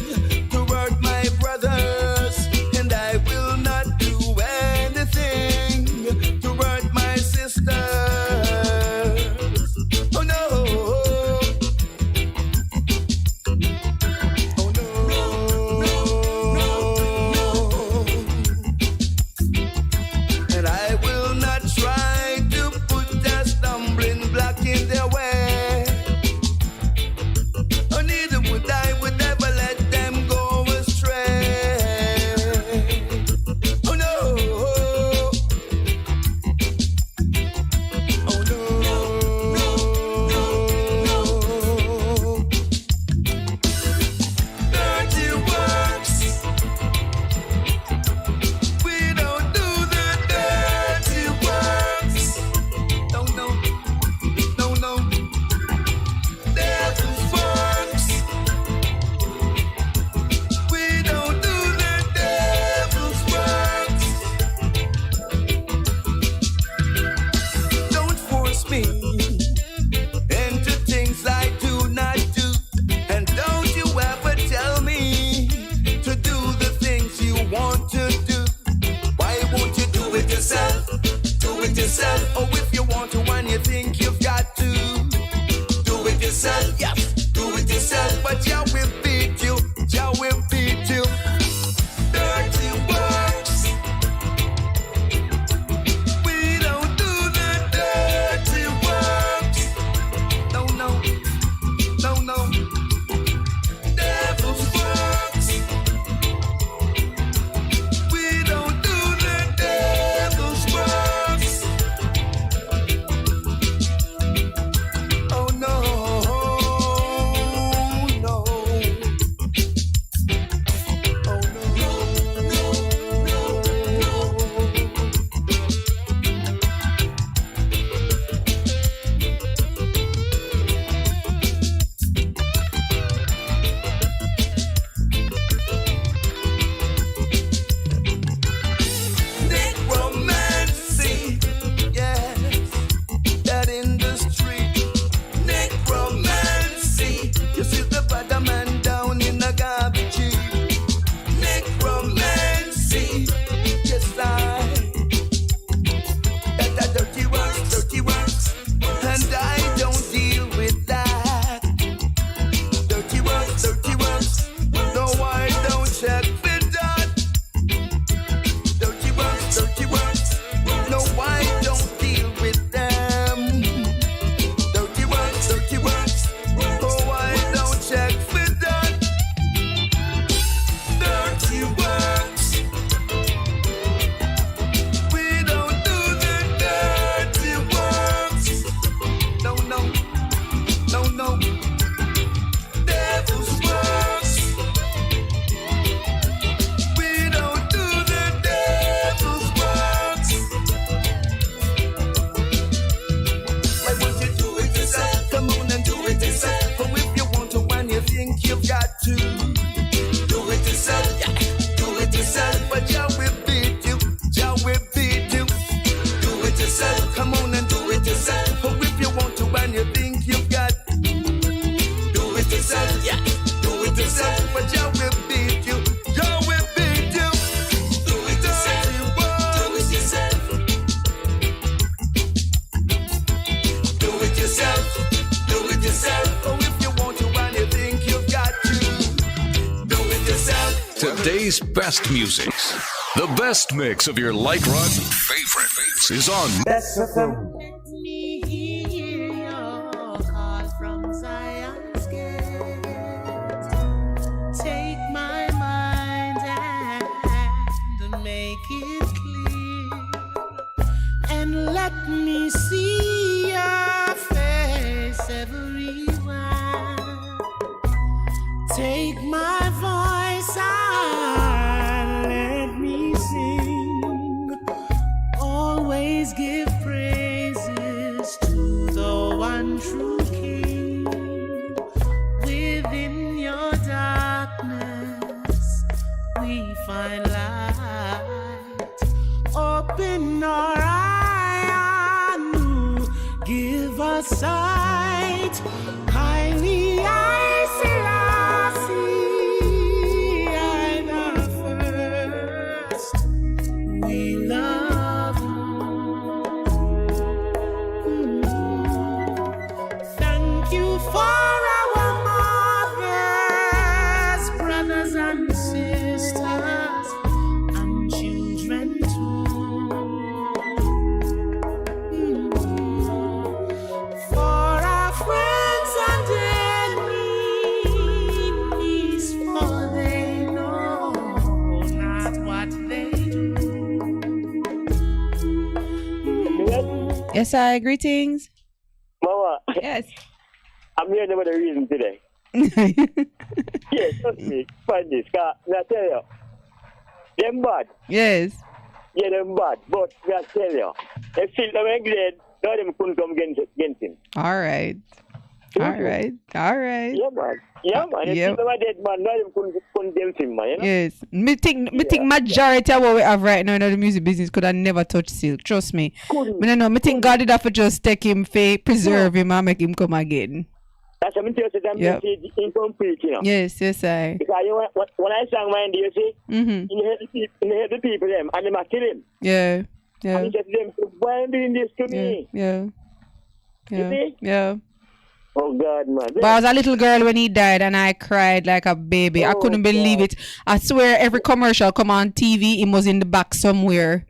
to hurt my brothers, and I will not do anything to hurt my sisters. Oh no. Oh no. And I will not try to put a stumbling block in their way. Oh, if you want to and you think you've got to do it yourself, yes, do it yourself. But Jah will beat you, Jah will beat you. Dirty works. We don't do the dirty works. No, no, no, no. Devil's works. We don't got to do it yourself. Do it yourself, but Jah will beat you. Jah will beat you. Do it yourself. Come on and do it yourself. Or if you want to and you think you've got, do it yourself. Do it yourself, but Jah will beat you. Jah will beat you. Do it yourself. Do it yourself. Do it yourself. Do it yourself. Or if you want to and you think you've got to, do it yourself. Today's best music. The best mix of your light rock favorites is on Best of them. Let me hear your call from Zion's gate. Take my mind and make it clear, and let me see your face everywhere. Take my voice and let me sing. Always give praises to the one true King. Within your darkness, we find light. Open our eye anew, give us sight. Highly I Selassie, I the first. We love you. Thank you for our mothers, brothers and sisters, and children too. For our friends and enemies, for they know not what they do. Yes, I. Greetings. Mama. Yes. I'm here for the reason today. Yes, trust me. Find this. I tell you, them bad. Yes. Yeah, them bad. But I tell you, if still them ain't glad, no them couldn't come against him. All right. All right. All right. Yeah, man. Yeah, man. If Yep. still them a dead man, no them couldn't against him, man. You know? Yes. Me think majority of what we have right now in the music business could have never touched Silk. Trust me. Me no know. Me think God did have to just take him, preserve him, and make him come again. That's what I'm telling you. That Yep. message incomplete, you know. Yes, yes, I. Because you know, when I sang mine, you see, Mm-hmm. in the people, them, and they might kill him. Yeah. Yeah. And he said to them, why are you doing this to me? Yeah. Yeah. You see? Yeah. Oh, God, man. But I was a little girl when he died and I cried like a baby. I couldn't believe it. I swear every commercial come on TV, he was in the back somewhere.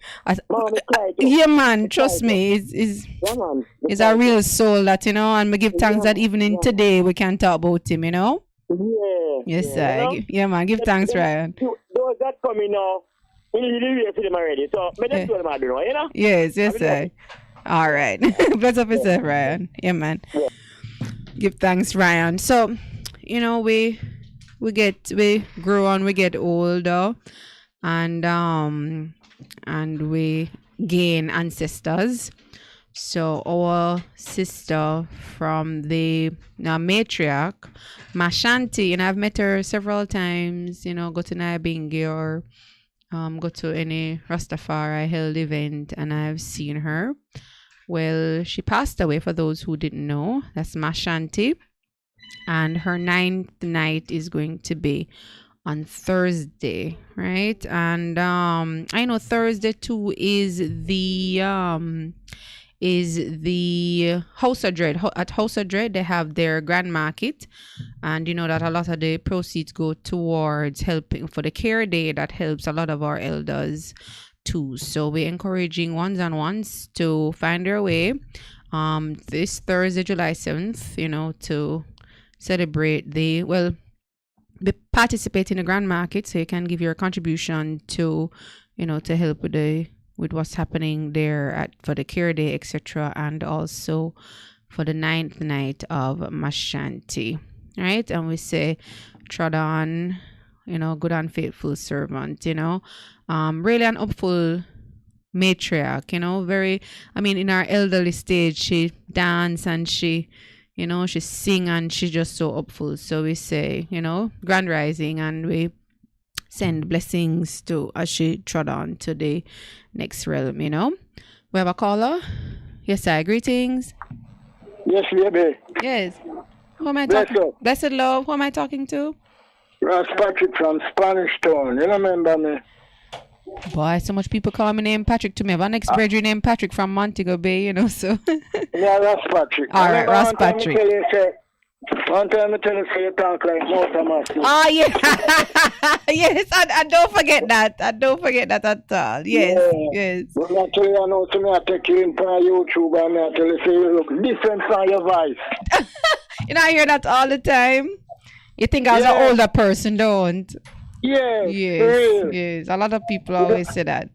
Yeah, man, trust me. It's a real soul that, you know, and we give thanks that even in today we can talk about him, you know? Yeah. Yes, yeah, sir. Yeah, man, give thanks, Ryan. Those that coming now, we need to wait for them already. So, me just tell them I do know, you know? Yes, yes, sir. All right. Bless up yourself, Ryan. Yeah, man. Yeah. Give thanks, Ryan. So, you know, we grow on, we get older, and we gain ancestors. So our sister from the matriarch, Mashanti, and I've met her several times, you know, go to Nyabingi or go to any Rastafari held event, and I've seen her. Well, she passed away, for those who didn't know. That's Mashanti. And her 9th night is going to be on Thursday, right? And I know Thursday too is the House of Dread. At House of Dread, they have their grand market, and you know that a lot of the proceeds go towards helping for the care day that helps a lot of our elders too. So we're encouraging ones and ones to find their way this Thursday, July 7th, you know, to celebrate participate in the grand market, so you can give your contribution to, you know, to help with what's happening there for the care day, etc., and also for the 9th night of Mashanti, right? And we say, trod on, you know, good and faithful servant, you know, really an hopeful matriarch, you know, in our elderly stage, she danced and she, You know, she sing and she just so hopeful. So we say, you know, grand rising, and we send blessings to as she trod on to the next realm, you know. We have a caller. Yes, sir. Greetings. Yes, baby. Yes. Who am I talking? Blessed love. Who am I talking to? Ross Patrick from Spanish Town. You remember me? Boy, so much people call me name Patrick to me. I have an ex-brethren named Patrick from Montego Bay, you know, so. Yeah, Ross Patrick. All right, Ross Patrick. One time I tell you, say you talk like Motor. Oh, yeah. Yes, I don't forget that. I don't forget that at all. Yes, yes. But actually, I know to me, I take you in for YouTube and I tell you, say you look different from your voice. You know, I hear that all the time. You think I was an older person, don't? Yes. Yes, yes. A lot of people always say that.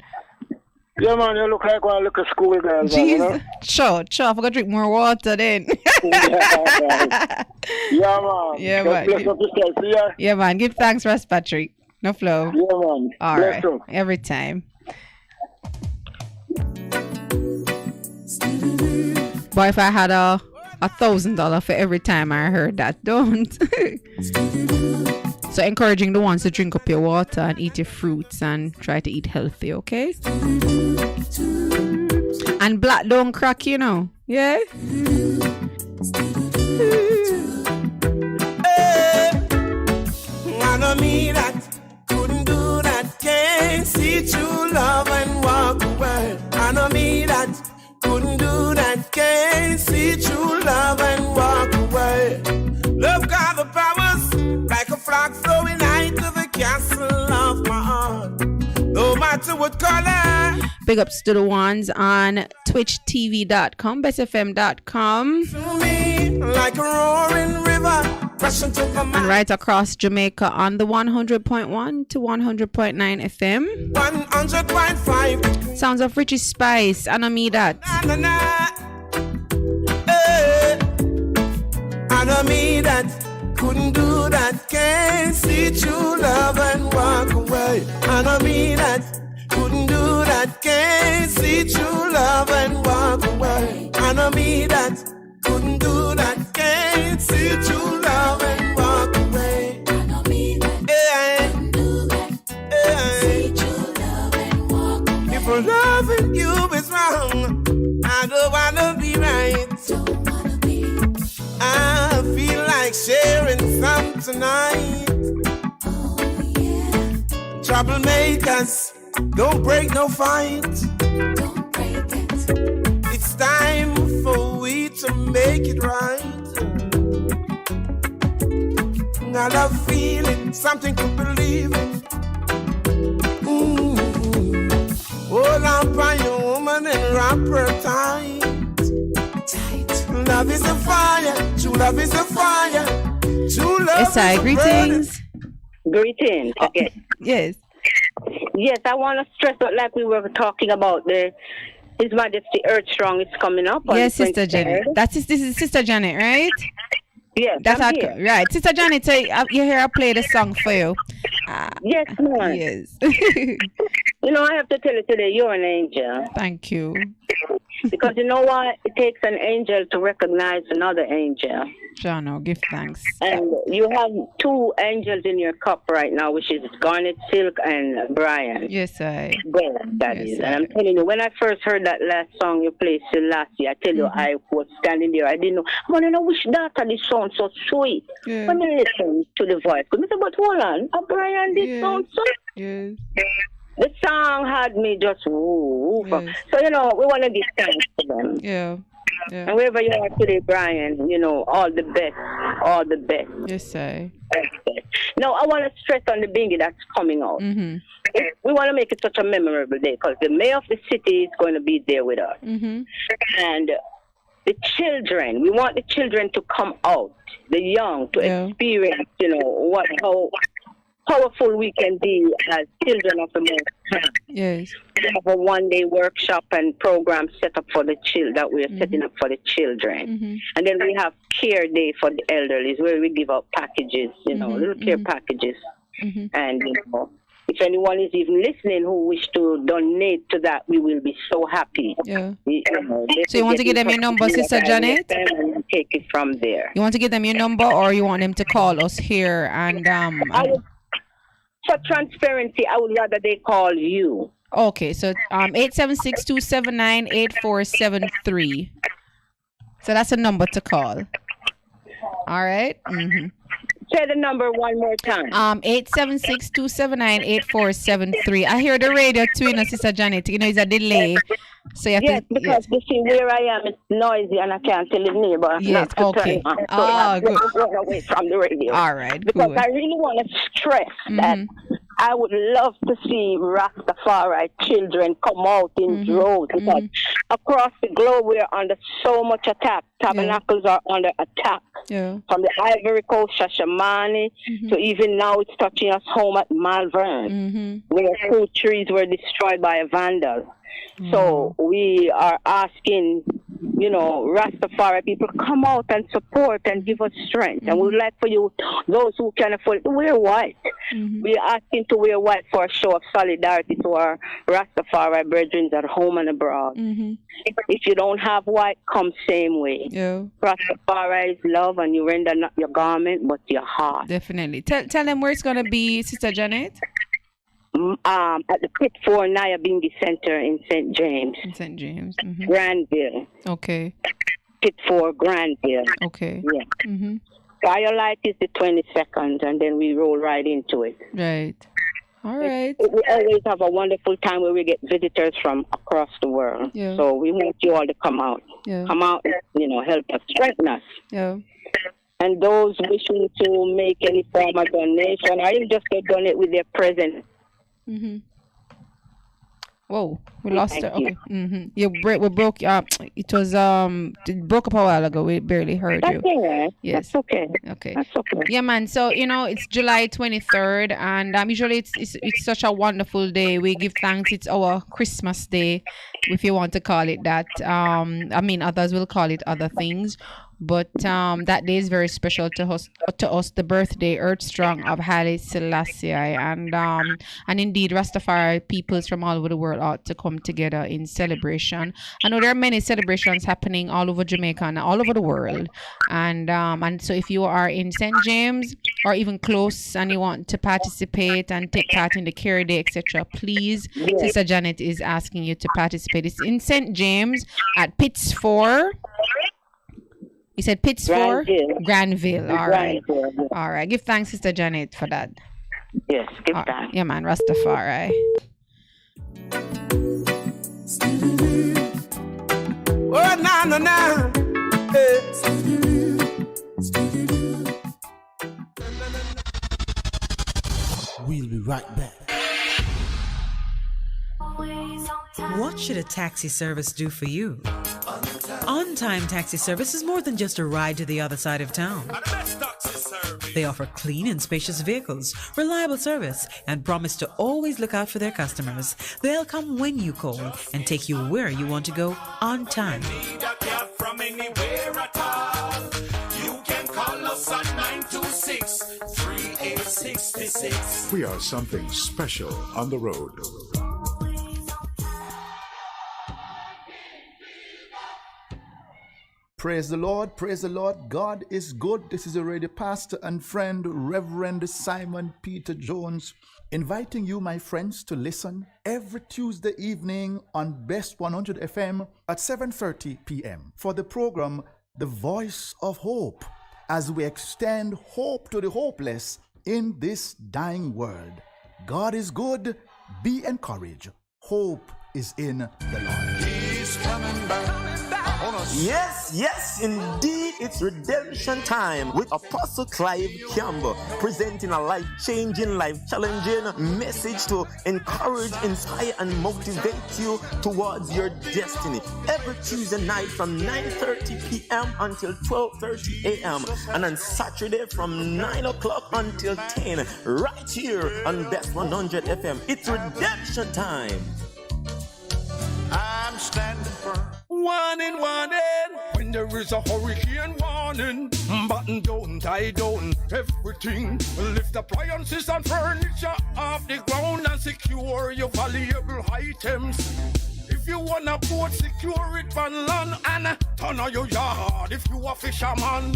Yeah, man, you look like one little school girl. Jeez. You know? Sure. I forgot to drink more water then. Yeah, man. Yeah, man. Yeah, man. Give thanks, Ross Patrick. No flow. Yeah, man. All right. Every time. Boy, if I had $1,000 for every time I heard that, don't. So encouraging the ones to drink up your water and eat your fruits and try to eat healthy, okay? And black don't crack, you know. Yeah? I know me that couldn't do that. Can't see true love and walk away. I know me that couldn't do that. Can't see true love and walk away. Love got the powers like a flag flowing high to the castle of my heart. No matter what color. Big ups to the ones on twitchtv.com, bestfm.com. To me, like a roaring river, rushing to the mind. And right across Jamaica on the 100.1 to 100.9 FM. 100.5. Sounds of Richie Spice. I know me that. Na, na, na. I know me that couldn't do that. Can't see true love and walk away. I know me that couldn't do that. Can't see true love and walk away. I know me that couldn't do that. Can't see true love and walk away. I know me that couldn't do that. See true love and walk away. If loving you is wrong, I don't wanna be right. I feel like sharing some tonight. Oh, yeah. Troublemakers, don't break no fight. Don't break it. It's time for we to make it right. I love feeling something to believe in. Hold on by your woman and wrap her tight. Love is a fire, true love is a fire. True love is a greetings. Greetings. Okay. Yes. Yes, I want to stress out like we were talking about His Majesty Earth Strong is coming up. Yes, Sister Janet. This is Sister Janet, right? Yes, right. Sister Janet, so you hear I play the song for you. Yes, ma'am. Yes. You know, I have to tell you today, you're an angel. Thank you. Because you know what? It takes an angel to recognize another angel. Jono, give thanks. And you have two angels in your cup right now, which is Garnet Silk and Brian. Yes, I. That is. And I'm telling you, when I first heard that last song you played last year, I tell you, I was standing there. I didn't know. Man, I know which daughter this sounds so sweet. Yeah. When I listen to the voice, I said, but hold on, Brian, this sounds so. Yes. The song had me just woo. Yes. So, you know, we want to give thanks to them. Yeah. And wherever you are today, Brian, you know, all the best. All the best. Yes, sir. Now, I want to stress on the bingy that's coming out. Mm-hmm. We want to make it such a memorable day because the mayor of the city is going to be there with us. Mm-hmm. And the children, we want the children to come out, the young, to experience, you know, how powerful we can be as children of the Most High. Yes. We have a one-day workshop and program set up for the children that we are setting up for the children. Mm-hmm. And then we have care day for the elderly where we give out packages, you know, little care packages. Mm-hmm. And, you know, if anyone is even listening who wish to donate to that, we will be so happy. Yeah. So you want to give them your number, Sister Janet? And take it from there. You want to give them your number, or you want them to call us here and for transparency, I would rather they call you. Okay, so 876-279-8473. So that's a number to call. All right. Mm-hmm. Say the number one more time. 876-279-8473. I hear the radio too, Sister Janet. It's a delay. So you have to, because you see where I am, it's noisy and I can't tell the neighbor. Yes, okay. So good. Run away from the radio. All right, because good. I really want to stress that I would love to see Rastafari children come out in droves, because across the globe we are under so much attack. Tabernacles are under attack. From the Ivory Coast, Shashamane, to even now it's touching us home at Malvern, where 2 trees were destroyed by a vandal. So we are asking, Rastafari people, come out and support and give us strength. And we would like for you, those who can afford it, to wear white. We are asking to wear white for a show of solidarity to our Rastafari brethren at home and abroad. If you don't have white, come same way. Rastafari is love, and you render not your garment, but your heart. Definitely. Tell them where it's going to be, Sister Janet. At the Pit 4 Nyabingi Center in St. James. In St. James. Granville. Okay. Pit 4 Granville. Okay. Yeah. Firelight is the 22nd, and then we roll right into it. Right. All right. We always have a wonderful time where we get visitors from across the world. Yeah. So we want you all to come out. Yeah. Come out, help us, strengthen us. Yeah. And those wishing to make any form of donation, or even just to donate with their presence. Whoa, we lost her. Okay. We broke. It was it broke up a while ago. We barely heard you. Right. Yes. That's okay. Okay. That's okay. Yeah, man. So it's July 23rd, and usually it's such a wonderful day. We give thanks. It's our Christmas day, if you want to call it that. Others will call it other things. But that day is very special to us, the birthday, Earth Strong of Haile Selassie. And indeed, Rastafari peoples from all over the world ought to come together in celebration. I know there are many celebrations happening all over Jamaica and all over the world. And so if you are in St. James or even close and you want to participate and take part in the Care Day, etc., please, Sister Janet is asking you to participate. It's in St. James at Pitts 4. You said Pitts 4? Granville. All right. All right. Give thanks, Sister Janet, for that. Yes, give thanks. Yeah, man. Rastafari. Oh, na. We'll be right back. What should a taxi service do for you? On-Time Taxi Service is more than just a ride to the other side of town. They offer clean and spacious vehicles, reliable service, and promise to always look out for their customers. They'll come when you call and take you where you want to go on time. From anywhere at all. You can call us at 926-3866. We are something special on the road. Praise the Lord, praise the Lord. God is good. This is a radio pastor and friend, Reverend Simon Peter Jones, inviting you, my friends, to listen every Tuesday evening on Best 100 FM at 7:30 p.m. for the program The Voice of Hope, as we extend hope to the hopeless in this dying world. God is good. Be encouraged. Hope is in the Lord. He's coming back. Yes, indeed, it's redemption time with Apostle Clive Campbell, presenting a life-changing, life-challenging message to encourage, inspire, and motivate you towards your destiny. Every Tuesday night from 9:30 p.m. until 12:30 a.m. and on Saturday from 9 o'clock until 10, right here on Best 100 FM. It's redemption time. I'm standing firm. One in when there is a hurricane warning. Button down, tie down, everything. Lift appliances and furniture off the ground and secure your valuable items. If you wanna boat, secure it on land and turn on your yard if you a fisherman.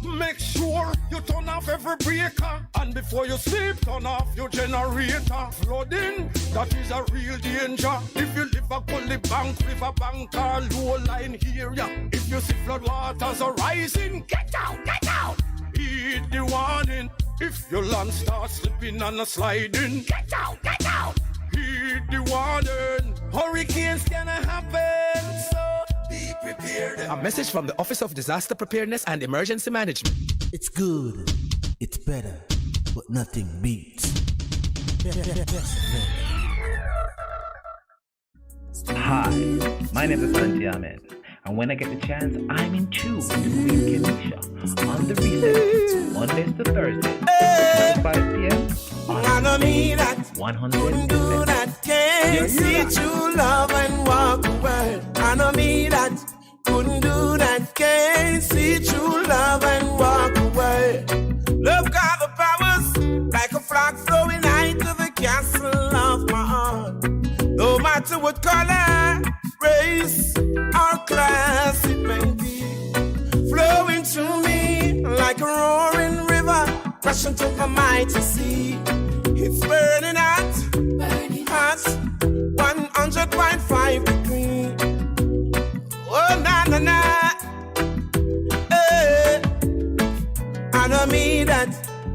Make sure you turn off every breaker, and before you sleep, turn off your generator. Flooding, that is a real danger. If you live a gully bank, river bank, or low line area, if you see flood waters are rising, get out, get out. Heed the warning. If your land starts slipping and a sliding, get out, get out. Heed the warning. Hurricanes gonna happen, so be prepared. A message from the Office of Disaster Preparedness and Emergency Management. It's good, it's better, but nothing beats. Hi, my name is Santi Ahmed, and when I get the chance, I'm in tune with Queen Kenisha on the reset, Mondays to Thursdays, 5 p.m. on 100. Couldn't do that, can't see true love and walk away. I know me that couldn't do that, can't see true love and walk away. Love got the powers like a flag flowing high to the castle of my heart. No matter what color, race, or class it may be, flowing through me like a roaring river, rushing to the mighty sea. It's burning hot, hot, 100.5 degrees. Oh, na na na, hey. I know me that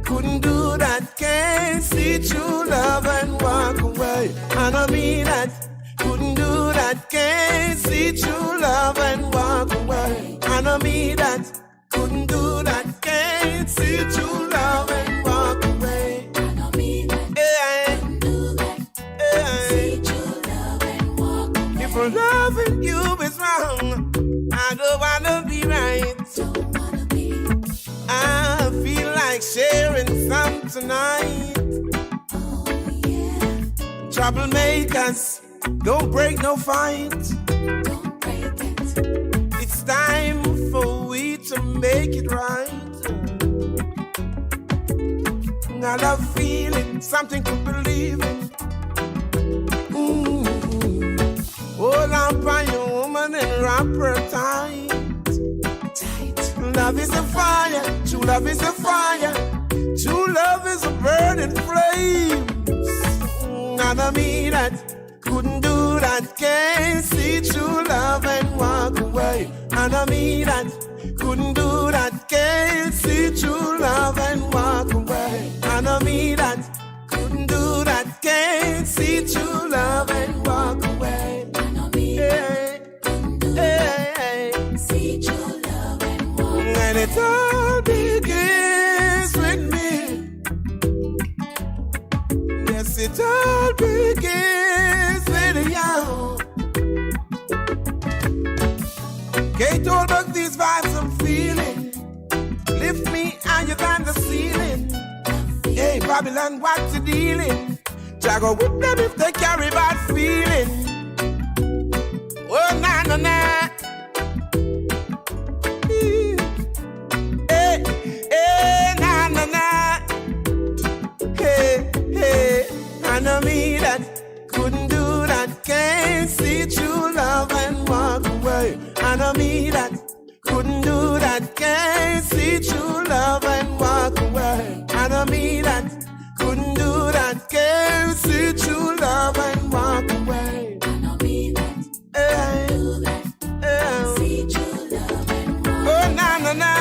couldn't do that, can't see true love and walk away. I know me that couldn't do that, can't see true love and walk away. I know me that couldn't do that, can't see true love and walk away. I know me that couldn't do that, see true love and walk away. If loving you is wrong, I don't wanna be right. I feel like sharing some tonight. Oh, yeah. Troublemakers, don't break no fight. Don't break it. It's time for we to make it right. I love feeling something to believe in. Hold on by your woman and wrap her tight. Love is a fire, true love is a fire, true love is a burning flame. I know me that couldn't do that, can't see true love and walk away. I know me that couldn't do that, can't see true love and walk away. I know me that couldn't do that, can't see true love and walk away. I know me that couldn't do that, see true love and walk away. And it all begins with me. Yes, it all begins with you. Can't hold back these vibes I'm feeling. Lift me higher than the ceiling. Hey, Babylon, what you dealing? Jago whip them if they carry bad feeling. Oh, na na na. Hey, hey, na na na. Hey, hey, I know me that couldn't do that, can't see true love and walk away. I know me that couldn't do that, can't see true love and walk away. I know me that couldn't do that, can't see true love and walk away. I know me that couldn't do that, see true love and walk away. Oh, na na na.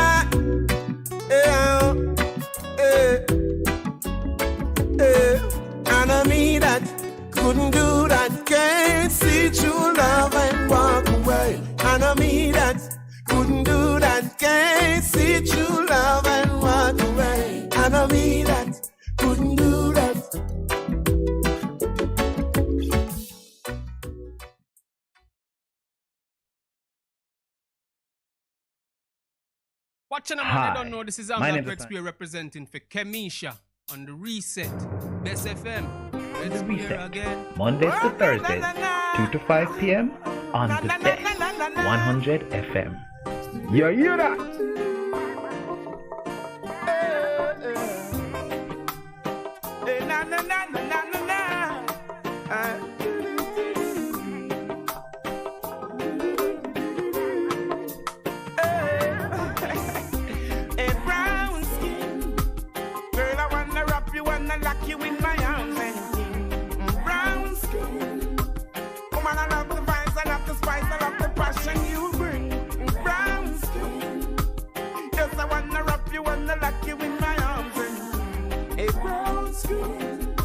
I know me that couldn't do that, can't see true love and walk away. I know me that couldn't do that, can't see true love and walk away. I know me that couldn't do that. Watching a man, I don't know, this is Amla Breakspear representing for Kemisha on the reset. Bess FM. Let's be here again. Mondays to Thursdays, 2 to 5 p.m. on the Best 100 FM. You hear that? Na na na na na na na. A brown skin, girl, I wanna wrap you, wanna lock you in my arms and brown skin, woman, I love the vibes, I love the spice, I love the passion you bring. Brown skin, yes, I wanna wrap you, wanna lock you in my arms and a brown skin,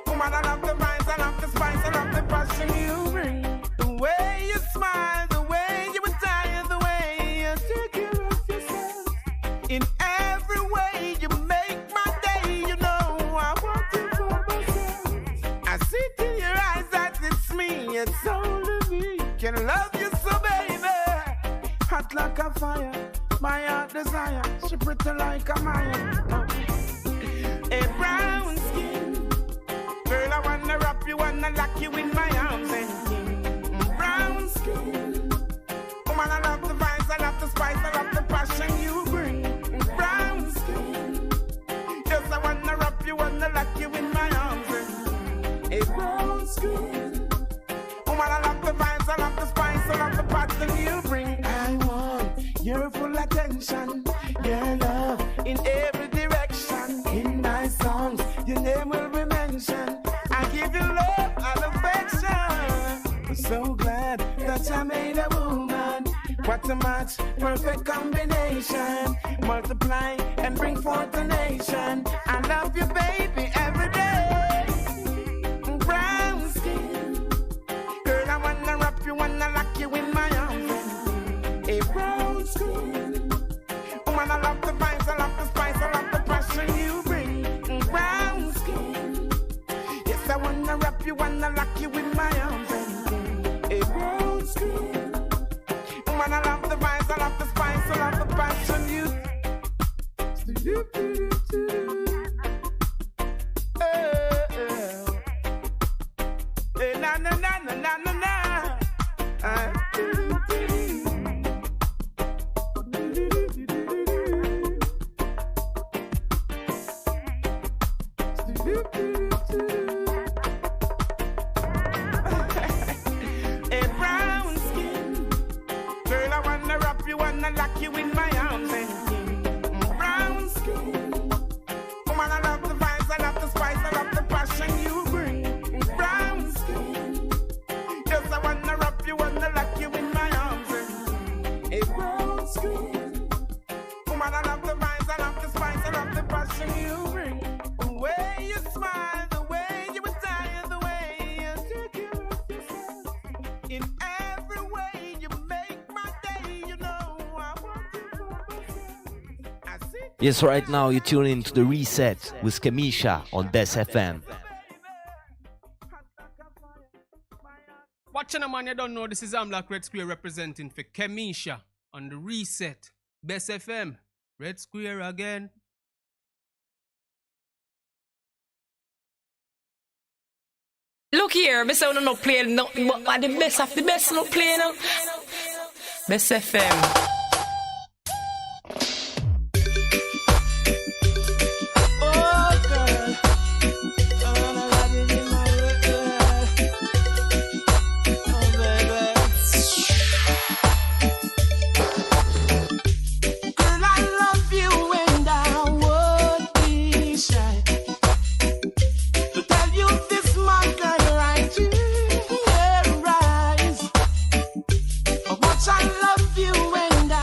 woman, I love the vibes, I love the spice, I love the passion you bring. The way you smile, the way you attire, the way you take care of yourself. In every way you make my day, you know I want you for myself. I see in your eyes that it's me, it's only me can love you so, baby. Hot like a fire, my heart desire. She pretty like a Maya. A brown skin, girl, I wanna wrap you, wanna lock you in my arms and brown skin, woman, I love the vibes, I love the spice, I love the passion you bring. Brown skin, yes, I wanna wrap you, wanna lock you in my arms and a brown skin, woman, I love the vibes, I love the spice, I love the passion you bring. I want your full attention, your love in every direction. In my songs, your name will be mentioned. I give you love and affection. I'm so glad that I made a woman. What a match, perfect combination. Multiply and bring forth a nation. I love you, baby, every day. Brown skin, girl, I wanna wrap you, wanna lock you in my arms. A brown skin, woman, I love the vibes, I love the spice, I love the passion you bring. Brown skin, yes, I wanna wrap you, wanna lock you in my arms. A brown skin, woman, I love the vibes, I love the spice, I love the passion you. Na na na na na na na. A brown skin, girl, I wanna wrap you, wanna lock you in my arms and brown skin, woman, I love the vibes, I love the spice, I love the passion you bring. Brown skin, yes, I wanna wrap you, wanna lock you in my arms and a brown skin, woman, I love the vibes, I love the spice, I love the passion you bring. The way you smile, the way you attire, the way you take care of yourself. In every way you make my day, you know I want you for myself. I see. Yes, right now you tune in to The Reset with Kamisha on Bess FM. Watching a man, you don't know this is Black Red Square representing for Kamisha on The Reset. Bess FM. Red Square again. Look here, me say we no play nothing but the best of the best no play now. Bess FM. I love you and I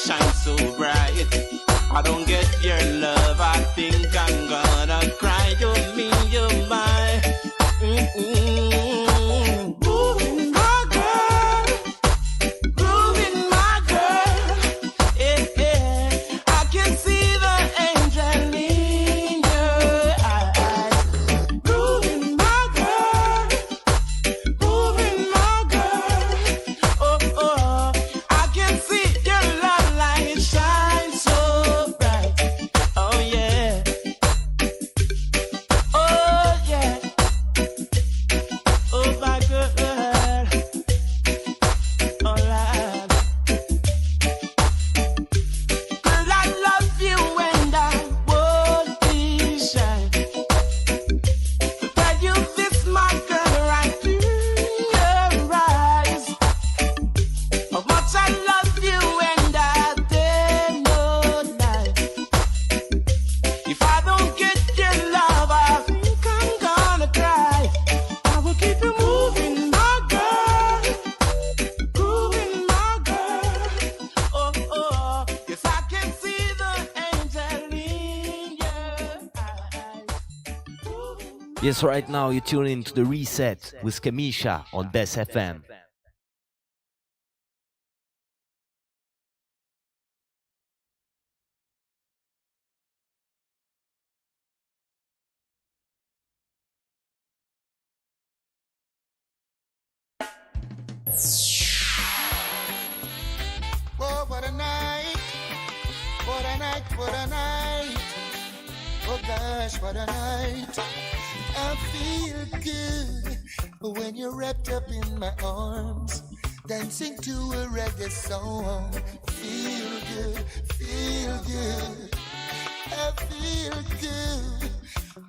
shine so bright. I don't get your love, I think I'm gonna cry. You're me, you're mine. Moving my girl, moving my girl. Yeah. I can see the angel in your eyes. Moving my girl, moving my girl. Oh, oh, I can see your love light shine so bright. Oh yeah, oh yeah, oh my girl, oh Lord. Girl, I love you and I won't be shy. Tell you this, my girl, right through your eyes. How much I love you and I dare no lie. If I don't get your love, I think I'm gonna cry. I will keep you moving, my girl, moving, my girl. Oh, oh, yes, I can see the angel in your eyes. Yes, right now you tune in to The Reset with Kamisha on Bess FM. Oh, what a night. What a night, what a night. Oh gosh, what a night. I feel good when you're wrapped up in my arms, dancing to a reggae song. Feel good, feel good. I feel good,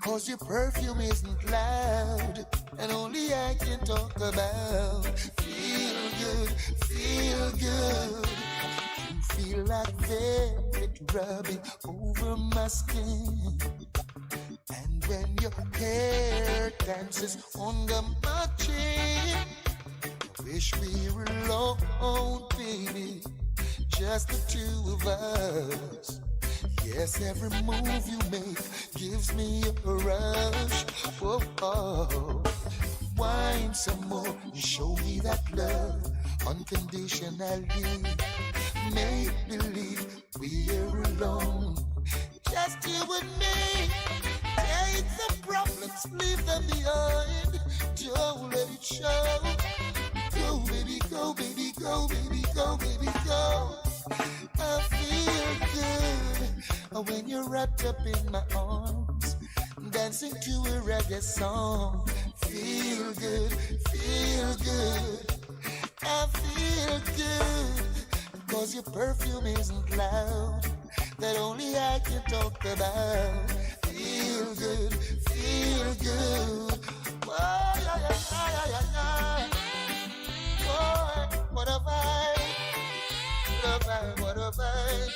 cause your perfume isn't loud, and only I can talk about. Feel good, feel good. You feel like velvet rubbing over my skin, and when your hair dances under my chin, wish we were alone, baby, just the two of us. Yes, every move you make gives me a rush. Oh, oh. Wine some more, show me that love unconditionally. Make believe we're alone, just you and me. Take the problems, leave them behind. Don't let it show. Go, baby, go, baby, go, baby, go, baby, go. I feel good when you're wrapped up in my arms, dancing to a reggae song. Feel good, feel good. I feel good, cause your perfume isn't loud, that only I can talk about. Feel good, feel good. Oh, yeah, yeah, yeah, yeah, yeah. Oh, what a vibe, what a vibe, what a vibe.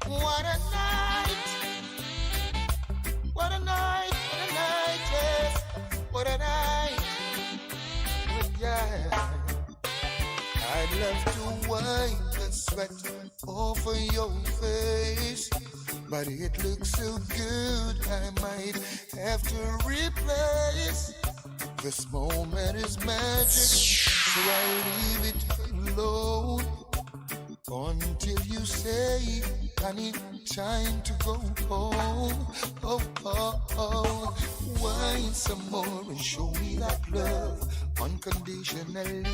What a night, what a night, what a night, yes, what a night, yeah. I'd love to wipe the sweat off of your face, but it looks so good I might have to replace. This moment is magic, so I leave it alone until you say, honey, time to go home. Oh, oh, oh. Wine some more and show me that love unconditionally.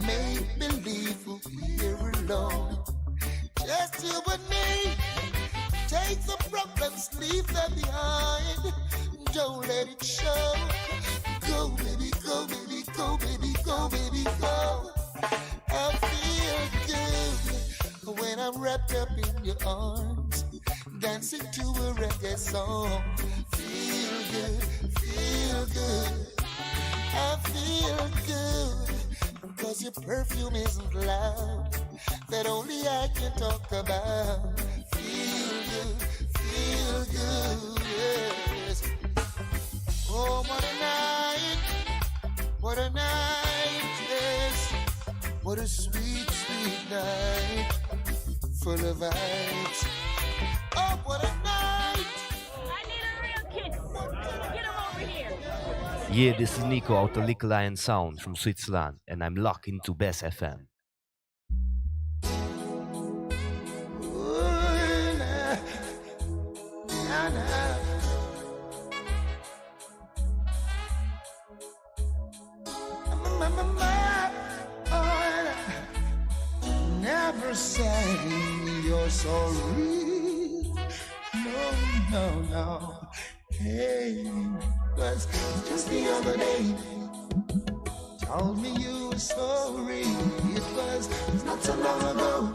Make believe we're alone, just you and me. Take the problems, leave them behind. Don't let it show. Go, baby, go, baby, go, baby, go, baby, go. I feel good when I'm wrapped up in your arms, dancing to a reggae song. Feel good, feel good. I feel good, cause your perfume isn't loud, that only I can talk about. Feel good, yes. Oh, what a night, yes. What a sweet, sweet night, full of vibes. Oh, what a night! I need a real kiss. Get him over here. Yeah, this is Nico out of Little Lion Sound from Switzerland, and I'm locked into Bess FM. Ooh, nah, nah, nah. Never say you're sorry. No, no, no. Hey, was just the other day. Told me you were sorry. It was not so long ago.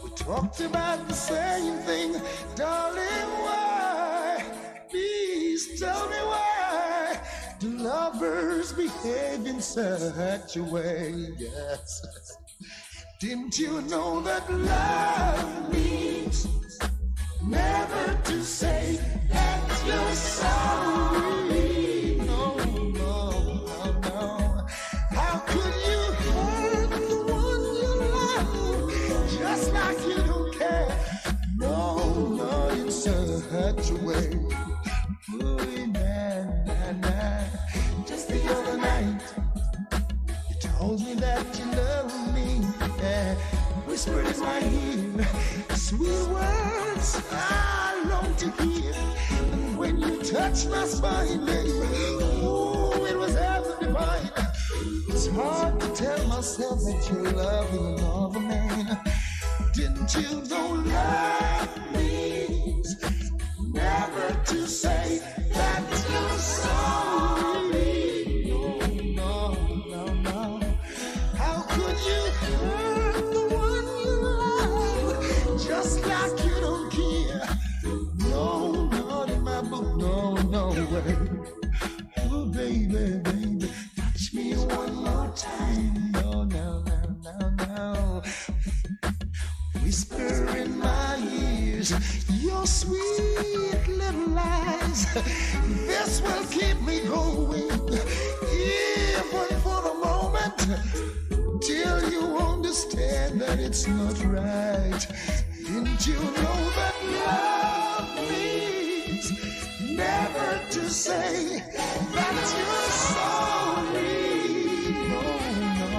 We talked about the same thing. Darling, why? Please tell me why. Do lovers behave in such a way? Yes. Didn't you know that love means never to say that you're sorry? No, no, no, no. How could you hurt the one you love just like you don't care? No, not in such a way. Ooh, nah, nah, nah. Just the other night, you told me that you love me. Yeah, whispered in my ear, sweet words I long to hear. And when you touched my spine, baby, oh, it was heaven divine. It's hard to tell myself that you're loving another man. Didn't you know love means never to say that you're sorry? No, no, no, no. How could you hurt the one you love just like you don't care? No, not in my book, no, no way. Oh, baby, baby, touch me one more time. No, no, no, no, no. Whisper in my ears your sweet little lies. This will keep me going, even for a moment, till you understand that it's not right. Didn't you know that love means never to say that you're sorry? No, no,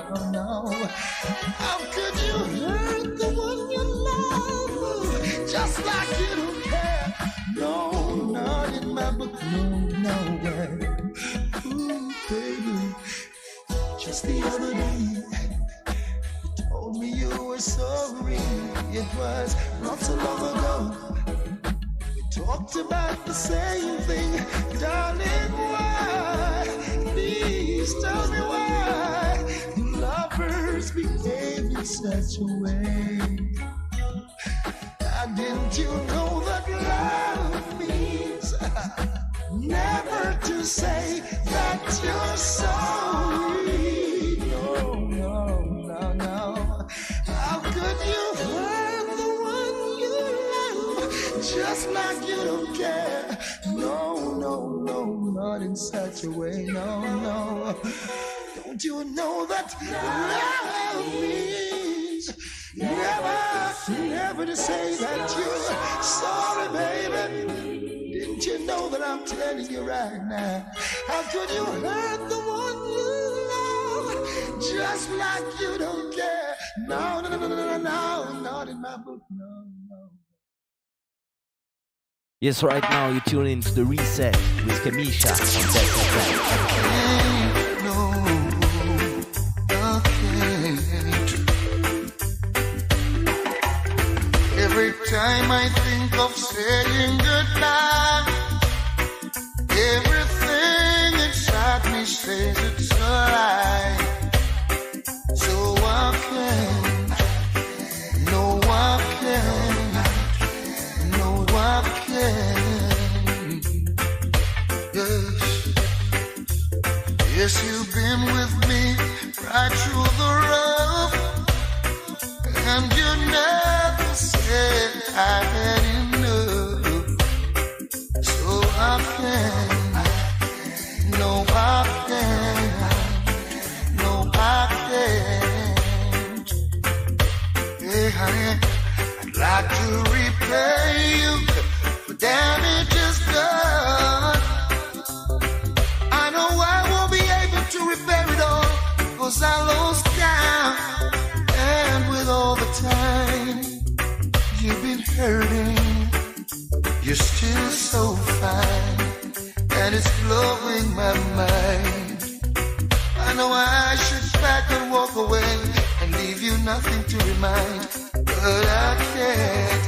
no, no. How could you hurt the one you love just like you don't care? No, not in my book, no, no way. Ooh, baby, just the other day, you told me you were sorry. It was not so long ago. We talked about the same thing. Darling, why? Please tell me why do lovers behave in such a way? Didn't you know that love means never to say that you're sorry? No, no, no, no. How could you hurt the one you love just like you don't care? No, no, no, not in such a way. No, no. Don't you know that love means never to say that you're sorry, baby? Didn't you know that I'm telling you right now? How could you hurt the one you love just like you don't care? No, no, no, no, no, no, not in my book, no, no. Yes, right now you tune into the reset with Kamisha on Bess FM. No. Every time I think of saying goodbye, everything inside me says it's a lie. So I can't, no I can't, no I can't. Yes, yes, you've been with me right through the rough, and you never said I had enough. So I can't, no I can't, no I can't. honey, I'd like to repay you for damages done. I know I won't be able to repair it all, 'cause I lost count. And with all the time you've been hurting, you're still so fine, and it's blowing my mind. I know I should back and walk away and leave you nothing to remind, but I can't.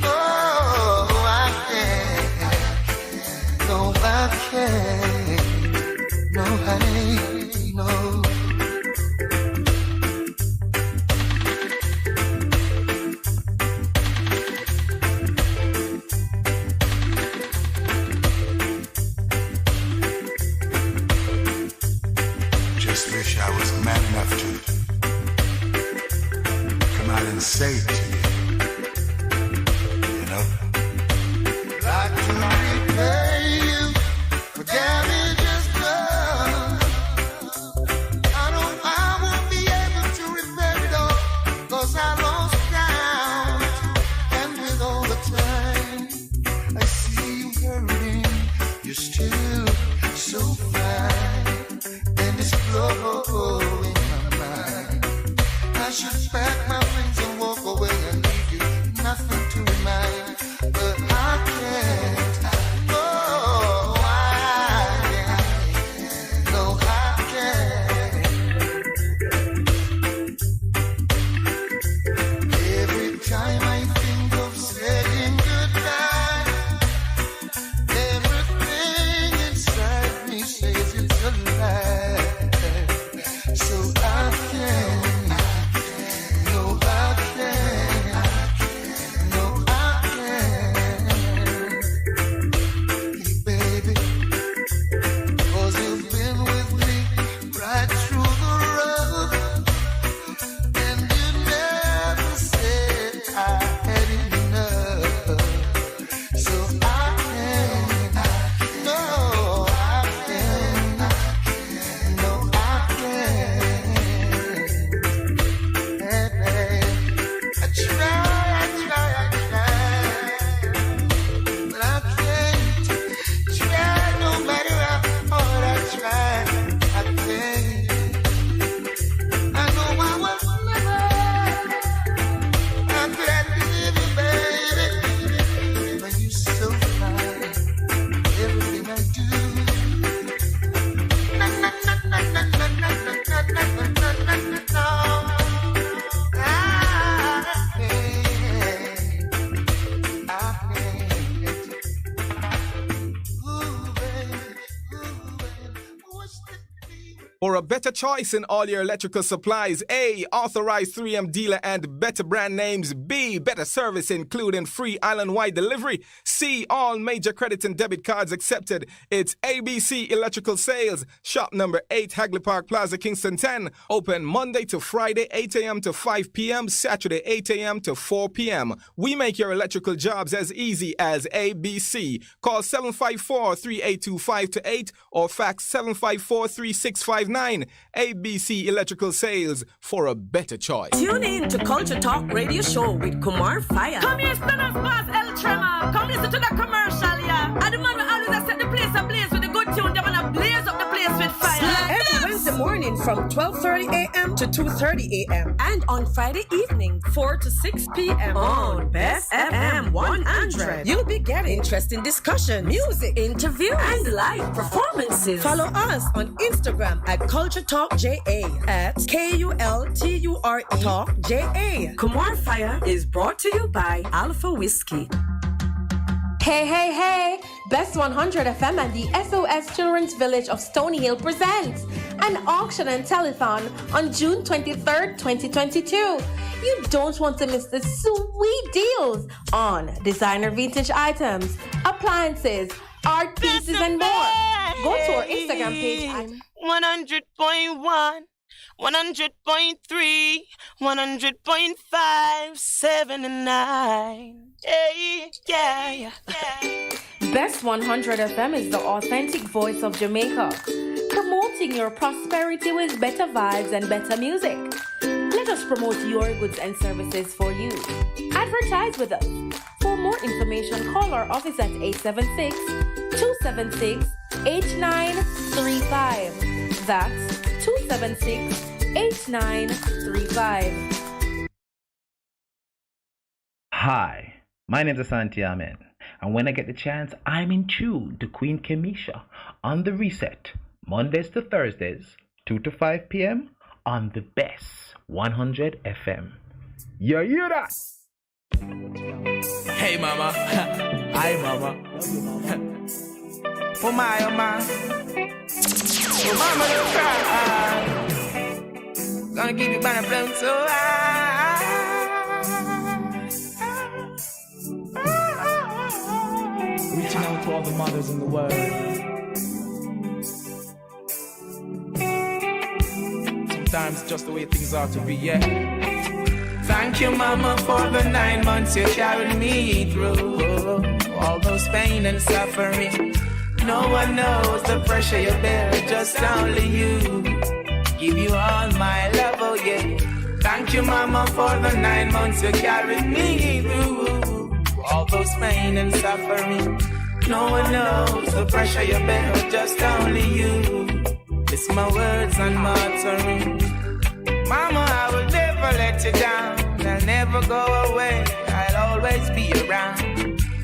Oh, I can't. No, I can't. No, honey, no. Just wish I was man enough to come out and say it to you. You know? Like to repay you for damages done. I know I won't be able to repair it all, 'cause I lost count. And with all the time I see you hurting, you're still so fine, and it's blowing my mind. I should pack my things and walk away and leave you nothing to remind, but I can't. Oh, I can't. No, I can't. Every time I think of saying goodbye, everything inside me says it's a lie. So I can't. No, I can't. No, I can't. Hey, baby, 'cause you've been with me right through the road, and you never said I had enough. So I can't. No, I can't. No, I can't. I try, but I can't. Try no matter how hard I try, I can't. I know I was never. I'm glad to live you, baby. But you're so fine, everything I do. Na na na na na na na na na na na na na. For a better choice in all your electrical supplies, A, authorized 3M dealer and better brand names. B, better service including free island-wide delivery. C, all major credit and debit cards accepted. It's ABC Electrical Sales. Shop number 8, Hagley Park Plaza, Kingston 10. Open Monday to Friday, 8 a.m. to 5 p.m., Saturday, 8 a.m. to 4 p.m. We make your electrical jobs as easy as ABC. Call 754-382-528 or fax 754-3659. ABC Electrical Sales, for a better choice. Tune in to Culture Talk Radio Show with Kumar Fire. Come here, stand up, boss El Tremor. Come listen to the commercial, yeah. And the man will always set the place ablaze with a good tune. They're gonna blaze up the place with fire. Every Wednesday morning from 12:30 a.m. to 2:30 a.m. And on Friday evening, 4 to 6 p.m. on Bess FM 100. You'll be getting interesting discussion, music, interviews, and live performances. Follow us on Instagram at Culture Talk JA, at KULTURE Talk JA. Kumar Fire is brought to you by Alpha Whiskey. Hey, hey, hey! Best 100 FM and the SOS Children's Village of Stony Hill presents an auction and telethon on June 23rd, 2022. You don't want to miss the sweet deals on designer vintage items, appliances, art pieces, and more. Go to our Instagram page at 100.1, 100.3, 100.5, 7 and 9. Yeah. Best 100 FM is the authentic voice of Jamaica, promoting your prosperity with better vibes and better music. Let us promote your goods and services for you. Advertise with us. For more information, call our office at 876-276-8935. That's 276-8935. Hi, my name is Asante Ahmed, and when I get the chance, I'm in tune to Queen Kemisha on The Reset, Mondays to Thursdays, 2 to 5 p.m. on the Bess 100 FM. You hear that? Hey mama, hi mama. Oh my, oh my. Oh mama, don't cry. Gonna keep you by the blown so high. Reaching out to all the mothers in the world. Sometimes just the way things are to be, yeah. Thank you, mama, for the 9 months you carried me through. All those pain and suffering. No one knows the pressure you bear, just only you. Give you all my love, oh yeah. Thank you, mama, for the 9 months you carried me through. All those pain and suffering. No one knows the pressure you bear, just only you. It's my words and my uttering. Mama, I will never let you down. I'll never go away. I'll always be around.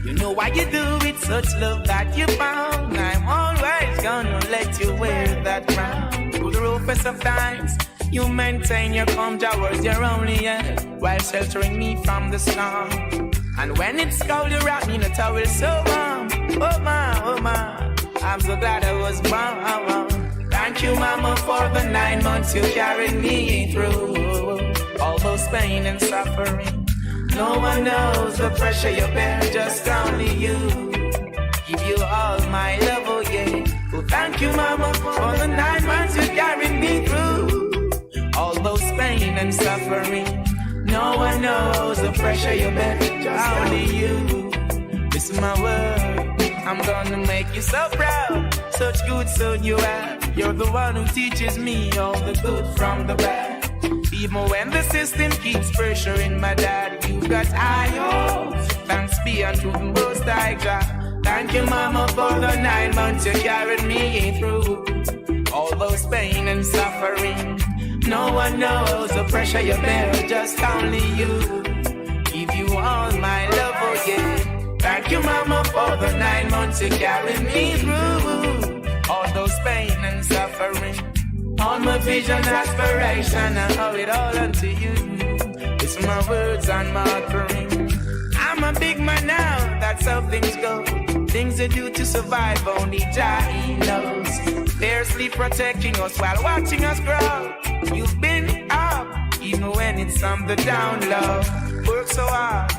You know why you do it, such love that you found. I'm always gonna let you wear that crown. Through the roughest of times, you maintain your calm towards your only end, while sheltering me from the storm. And when it's cold, you wrap me in a towel so warm. Oh my, I'm so glad I was born. Thank you, mama, for the 9 months you carried me through. All those pain and suffering. No one knows the pressure you bear, just only you. Give you all my love, oh yeah. Oh, thank you, mama, for the 9 months you carried me through. All those pain and suffering. No one knows the pressure you bear, just only you. This is my word. I'm gonna make you so proud. Such good son you have. You're the one who teaches me all the good from the bad. Even when the system keeps pressuring my dad, you got high hopes. Thanks be unto the Most High God. Thank you, mama, for the 9 months you carried me through. All those pain and suffering. No one knows the pressure you bear, just only you. Give you all my love, oh yeah. Thank you, mama, for the 9 months you carried me through. All those pain and suffering. All my vision, aspiration, I owe it all unto you. It's my words and my offering. I'm a big man now, that's how things go. Things they do to survive, only Jah knows. Fiercely protecting us while watching us grow. You've been up, even when it's on the down low. Work so hard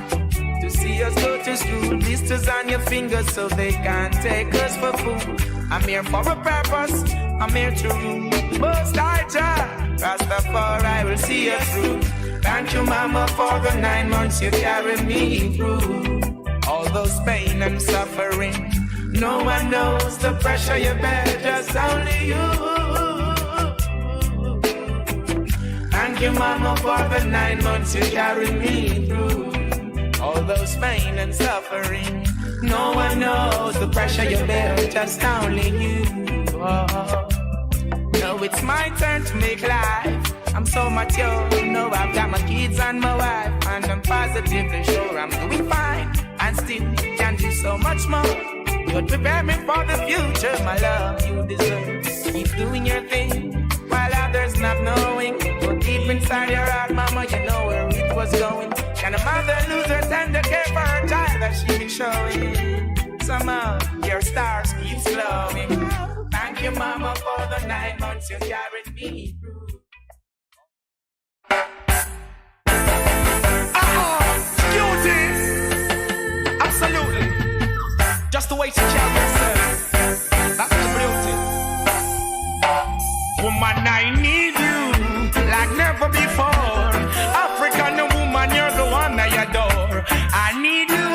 to see us go to school. Blisters on your fingers so they can't take us for food. I'm here for a purpose, I'm here to rule. Most High Jah, Rastafari will see you through. Thank you, mama, for the 9 months you carried me through. All those pain and suffering. No one knows the pressure you bear, just only you. Thank you, mama, for the 9 months you carried me through. All those pain and suffering. No one knows the pressure you bear, just only you. Oh. Now it's my turn to make life. I'm so mature, know I've got my kids and my wife, and I'm positively sure I'm doing fine, and still can do so much more. You'd prepare me for the future, my love, you deserve. Keep doing your thing, while others not knowing. But deep inside your heart, mama, you know where it was going. Can a mother lose her tender care for her child that she been showing? Somehow, your stars keep glowing. Thank you, mama, for the 9 months you carried me through. Absolutely. Just the way she carries herself. That's the beauty. Woman, I need you like never before. African woman, you're the one I adore. I need you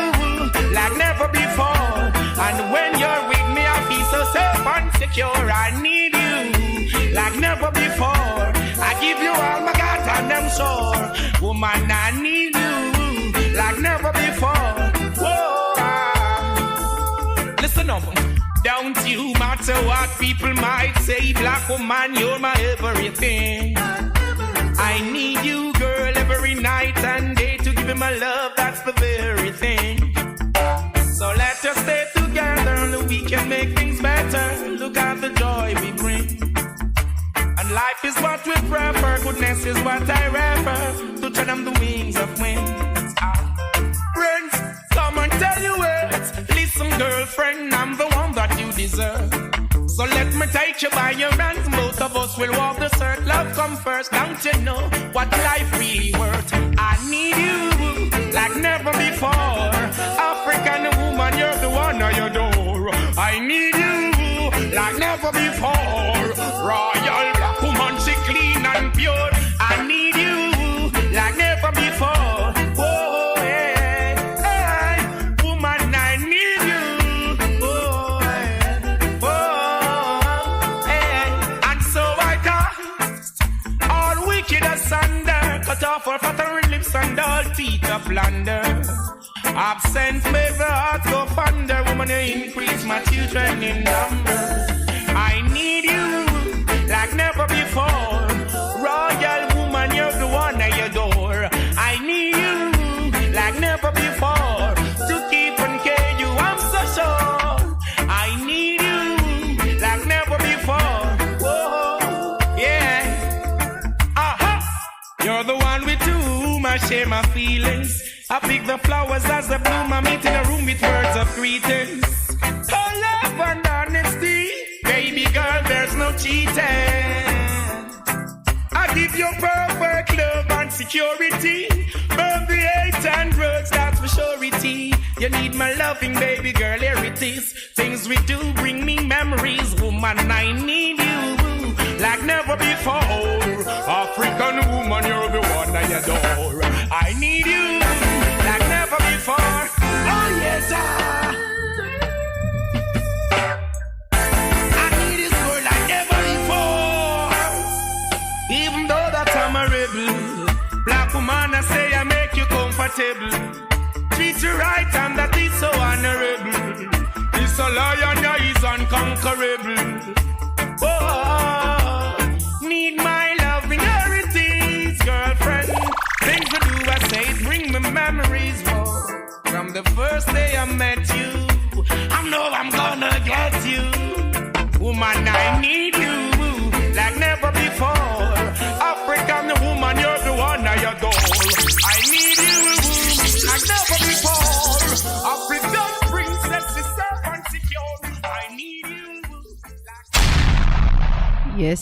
like never before. And when you're with me, I feel so safe and secure. I need you like never before. I give you all my God and them sure. Woman, I need you like never before. Whoa. Listen up. Don't you matter what people might say, black woman, you're my everything. I need you, girl, every night and day to give me my love, that's the very thing. So let us stay together and we can make things better. Look at the joy we bring. And life is what we prefer, goodness is what I refer, to turn on the wings of winds. Friends, come and tell you it. Listen, girlfriend, I'm the one that you deserve. So let me take you by your hands, both of us will walk the circle. Love come first, don't you know what life really worth? I need you like never before. African woman, you're the one I adore. I need you like never before. Royal black woman, she clean and pure. I need you like never before. Oh, hey, hey, woman, I need you. Oh, hey, oh, hey. And so I cast all wicked asunder, cut off all flattering lips and all teeth of plunder. Absent made the heart go thunder. Woman, you increase my children in number. I need you like never before. Royal woman, you're the one I adore. I need you like never before. To keep and care you, I'm so sure. I need you like never before. Whoa, yeah. Aha! You're the one with whom I share my feelings. I pick the flowers as they bloom. I meet in a room with words of greetings. Oh, love and honesty. Baby girl, there's no cheating. I give you perfect love and security. Burn the 800, that's for surety. You need my loving, baby girl, here it is. Things we do bring me memories. Woman, I need you like never before. African woman, you're the one I adore. I need you like never before. Oh yes, I need this girl like never before. Even though that I'm a rebel, black woman, I say I make you comfortable. Treat you right and that is so honorable. This a lion, yeah, is unconquerable. Oh, need my love in heritage, girlfriend. Things to do, I say, bring me memories, more. From the first day I met you, I know I'm gonna get you. Woman, I need you like never before. African woman, you're the one I adore. I need you like never before. African princess is safe and secure. I need you. Yes,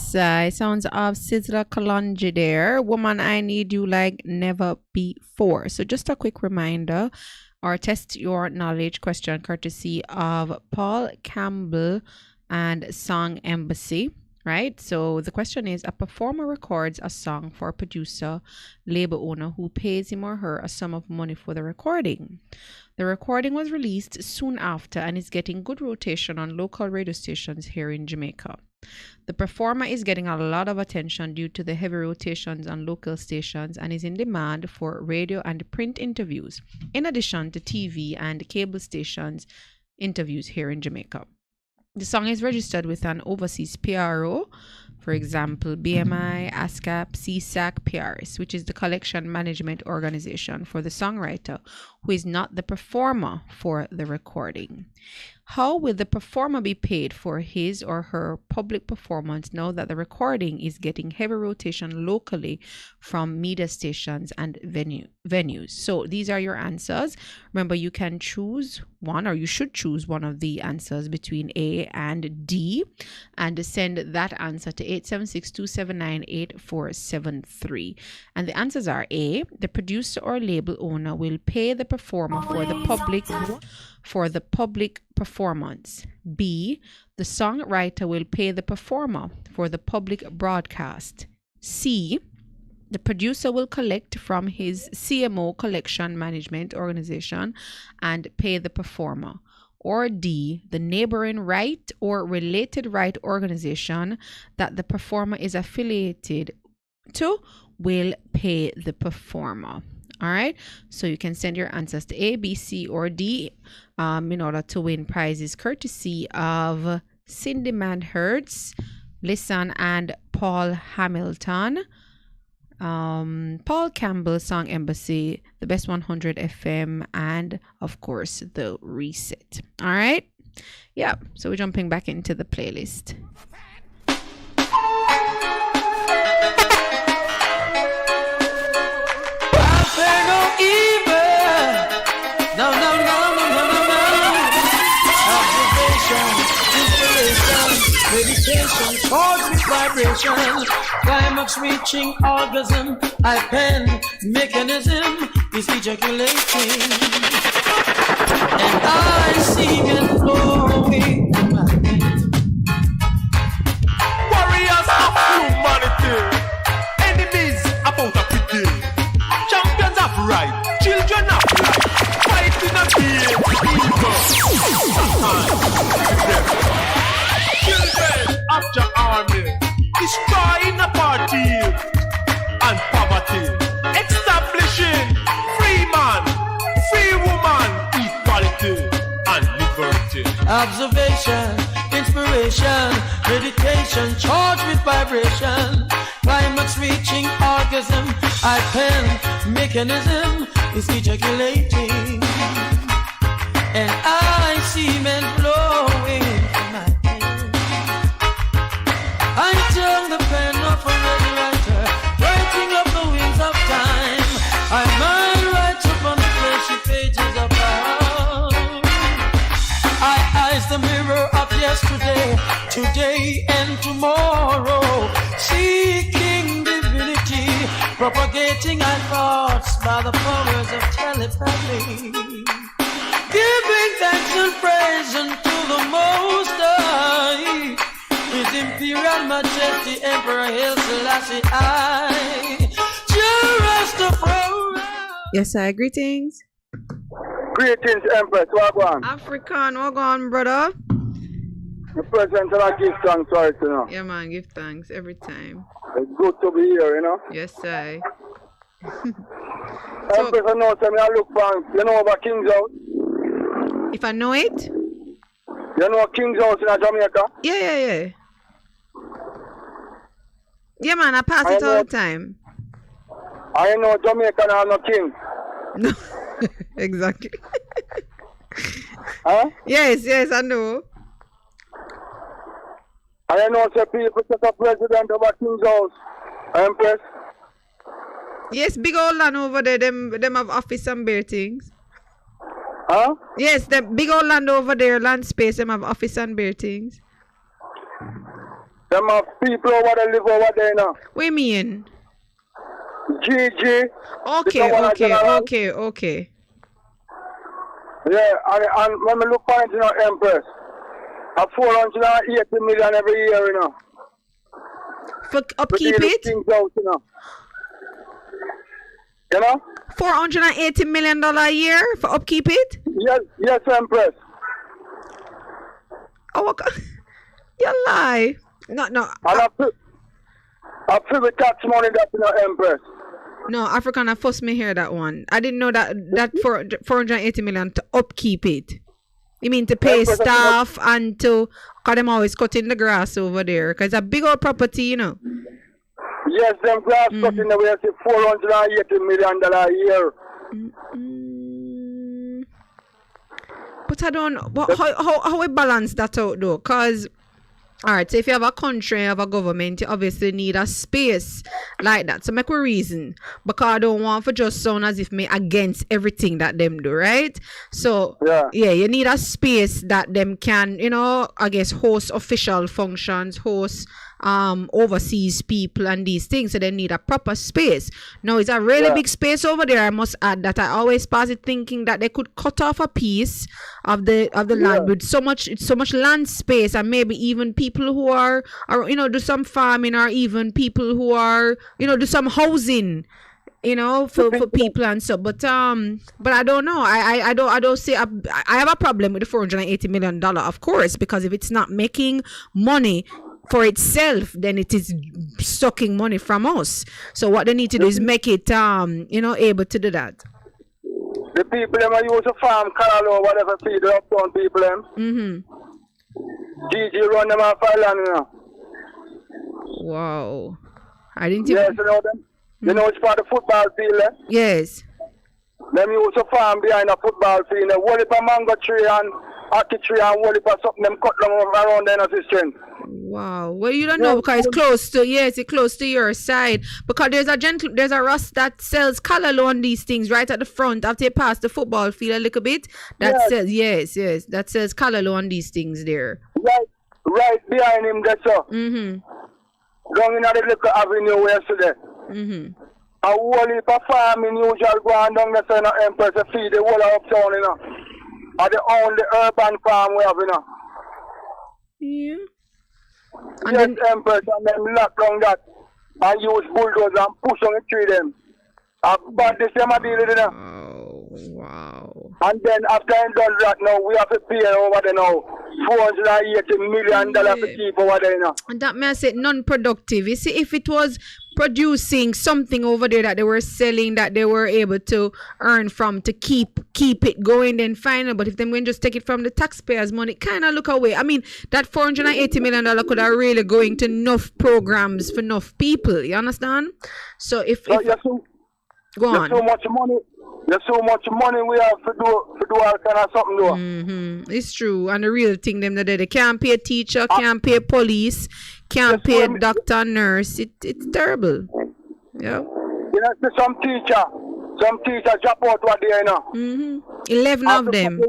sounds of Sizzla Kalonji there. Woman, I need you like never before. So just a quick reminder, or test your knowledge question courtesy of Paul Campbell and Song Embassy, right? So the question is, a performer records a song for a producer, label owner who pays him or her a sum of money for the recording. The recording was released soon after and is getting good rotation on local radio stations here in Jamaica. The performer is getting a lot of attention due to the heavy rotations on local stations and is in demand for radio and print interviews, in addition to TV and cable stations interviews here in Jamaica. The song is registered with an overseas PRO, for example, BMI, ASCAP, CSAC, PRS, which is the collection management organization for the songwriter who is not the performer for the recording. How will the performer be paid for his or her public performance now that the recording is getting heavy rotation locally from media stations and venues? So these are your answers. Remember, you can choose one, or you should choose one of the answers between A and D, and send that answer to 876-279-8473. And the answers are: A, the producer or label owner will pay the performer for the public performance. B, the songwriter will pay the performer for the public broadcast. C, the producer will collect from his CMO collection management organization and pay the performer. Or D, the neighboring right or related right organization that the performer is affiliated to will pay the performer. All right, so you can send your answers to A, B, C, or D in order to win prizes courtesy of Cindy Manhertz, Lisan and Paul Hamilton, Paul Campbell, Song Embassy, the Best 100 FM, and of course the Reset. All right, yeah, so we're jumping back into the playlist. Meditation, chords with vibration, climax reaching orgasm. I pen mechanism is ejaculating, and I see it flowing. Warriors of humanity, enemies about a pity, champions of right, children of light, fighting against evil. Children of your army, destroying apartheid and poverty, establishing free man, free woman, equality and liberty. Observation, inspiration, meditation, charged with vibration, climax reaching orgasm. I pen mechanism is ejaculating, and I see men flowing. I turn the pen of a ready writer, writing up the wings of time. I might write upon the fleshy pages of love. I eyes the mirror of yesterday, today and tomorrow, seeking divinity, propagating our thoughts by the powers of telepathy, giving thanks and praise unto the Most High. His Imperial Majesty Emperor Haile Selassie I. Yes, sir. Greetings. Greetings, Empress. Wagwan. African, Wagwan, brother. The president and I give thanks for it, you know. Yeah, man, give thanks every time. It's good to be here, you know. Yes, sir. Empress, I know, I look for, you know, about King's House. If I know it? You know King's House in Jamaica? Yeah. Yeah, man, I pass it all the time. I know Jamaica and no king. No, exactly. Huh? Yes, I know. I know some people set up president of a King's House. Empress? Yes, big old land over there, them have office and bear things. Huh? Yes, the big old land over there, land space, them have office and bear things. Them have people over there live over there now. What you mean? GG. Okay. Yeah, and when we look for it, you know, Empress, a 480 million every year, you know. For upkeep it? King's House, you know. You know? $480 million a year for upkeep it? Yes, Empress. Oh, you lie. No. And I feel the tax money that, you know, Empress. No, African, I first me hear that one. I didn't know that for 480 million to upkeep it. You mean to pay Empress, staff and to, because them always cutting the grass over there. Because it's a big old property, you know. Yes, them grass cutting the way, $480 million a year. But I don't know. How we balance that out though? Because, all right, so if you have a country, you have a government, you obviously need a space like that. So make a reason. Because I don't want to just sound as if me against everything that them do, right? So, yeah, you need a space that them can, you know, I guess host official functions, host overseas people and these things. So they need a proper space. Now it's a really big space over there. I must add that I always pass it thinking that they could cut off a piece of the land with so much land space, and maybe even people who are you know, do some farming, or even people who are, you know, do some housing, you know, for people and stuff. But I don't know. I don't say I have a problem with the $480 million, of course, because if it's not making money, for itself, then it is sucking money from us. So what they need to do is make it able to do that. The people them are used to farm cattle or whatever feed the uptown people them. GG run them off island, you know. Wow. I didn't Yes, you know them. You know it's part of the football field, eh? Yes. Them used to farm behind a football field. They wall up a mango tree and ackee tree and wall up a something them cut them around there in strength. Wow. Well, you don't know because it's close to your side. Because there's a Ross that sells callaloo on these things right at the front after you pass the football field a little bit. That sells that sells callaloo on these things there. Right behind him, that's all. Going in the little avenue yesterday. A whole heap of farming usual going down the center Empress to feed the whole of uptown, you know. And the only urban farm we have, you know. Yeah. And yes, Empress, and then lock down that and use bulldozer and push on the tree them. But the same deal, you know. Oh, wow. And then after I done that now, we have to pay over there now $480 million to keep over there, you know. And that may I say non-productive. You see, if it was producing something over there that they were selling that they were able to earn from to keep it going, then fine. But if they can just take it from the taxpayers' money, kind of look away. I mean, that $480 million could have really going to enough programs for enough people. You understand? So if go on. There's so much money we have to do all kind of something though. It's true. And the real thing them that they can't pay a teacher, can't pay police, can't pay a doctor, nurse. It's terrible. Yeah. You know, some teachers drop out what they, you know. 11 of them.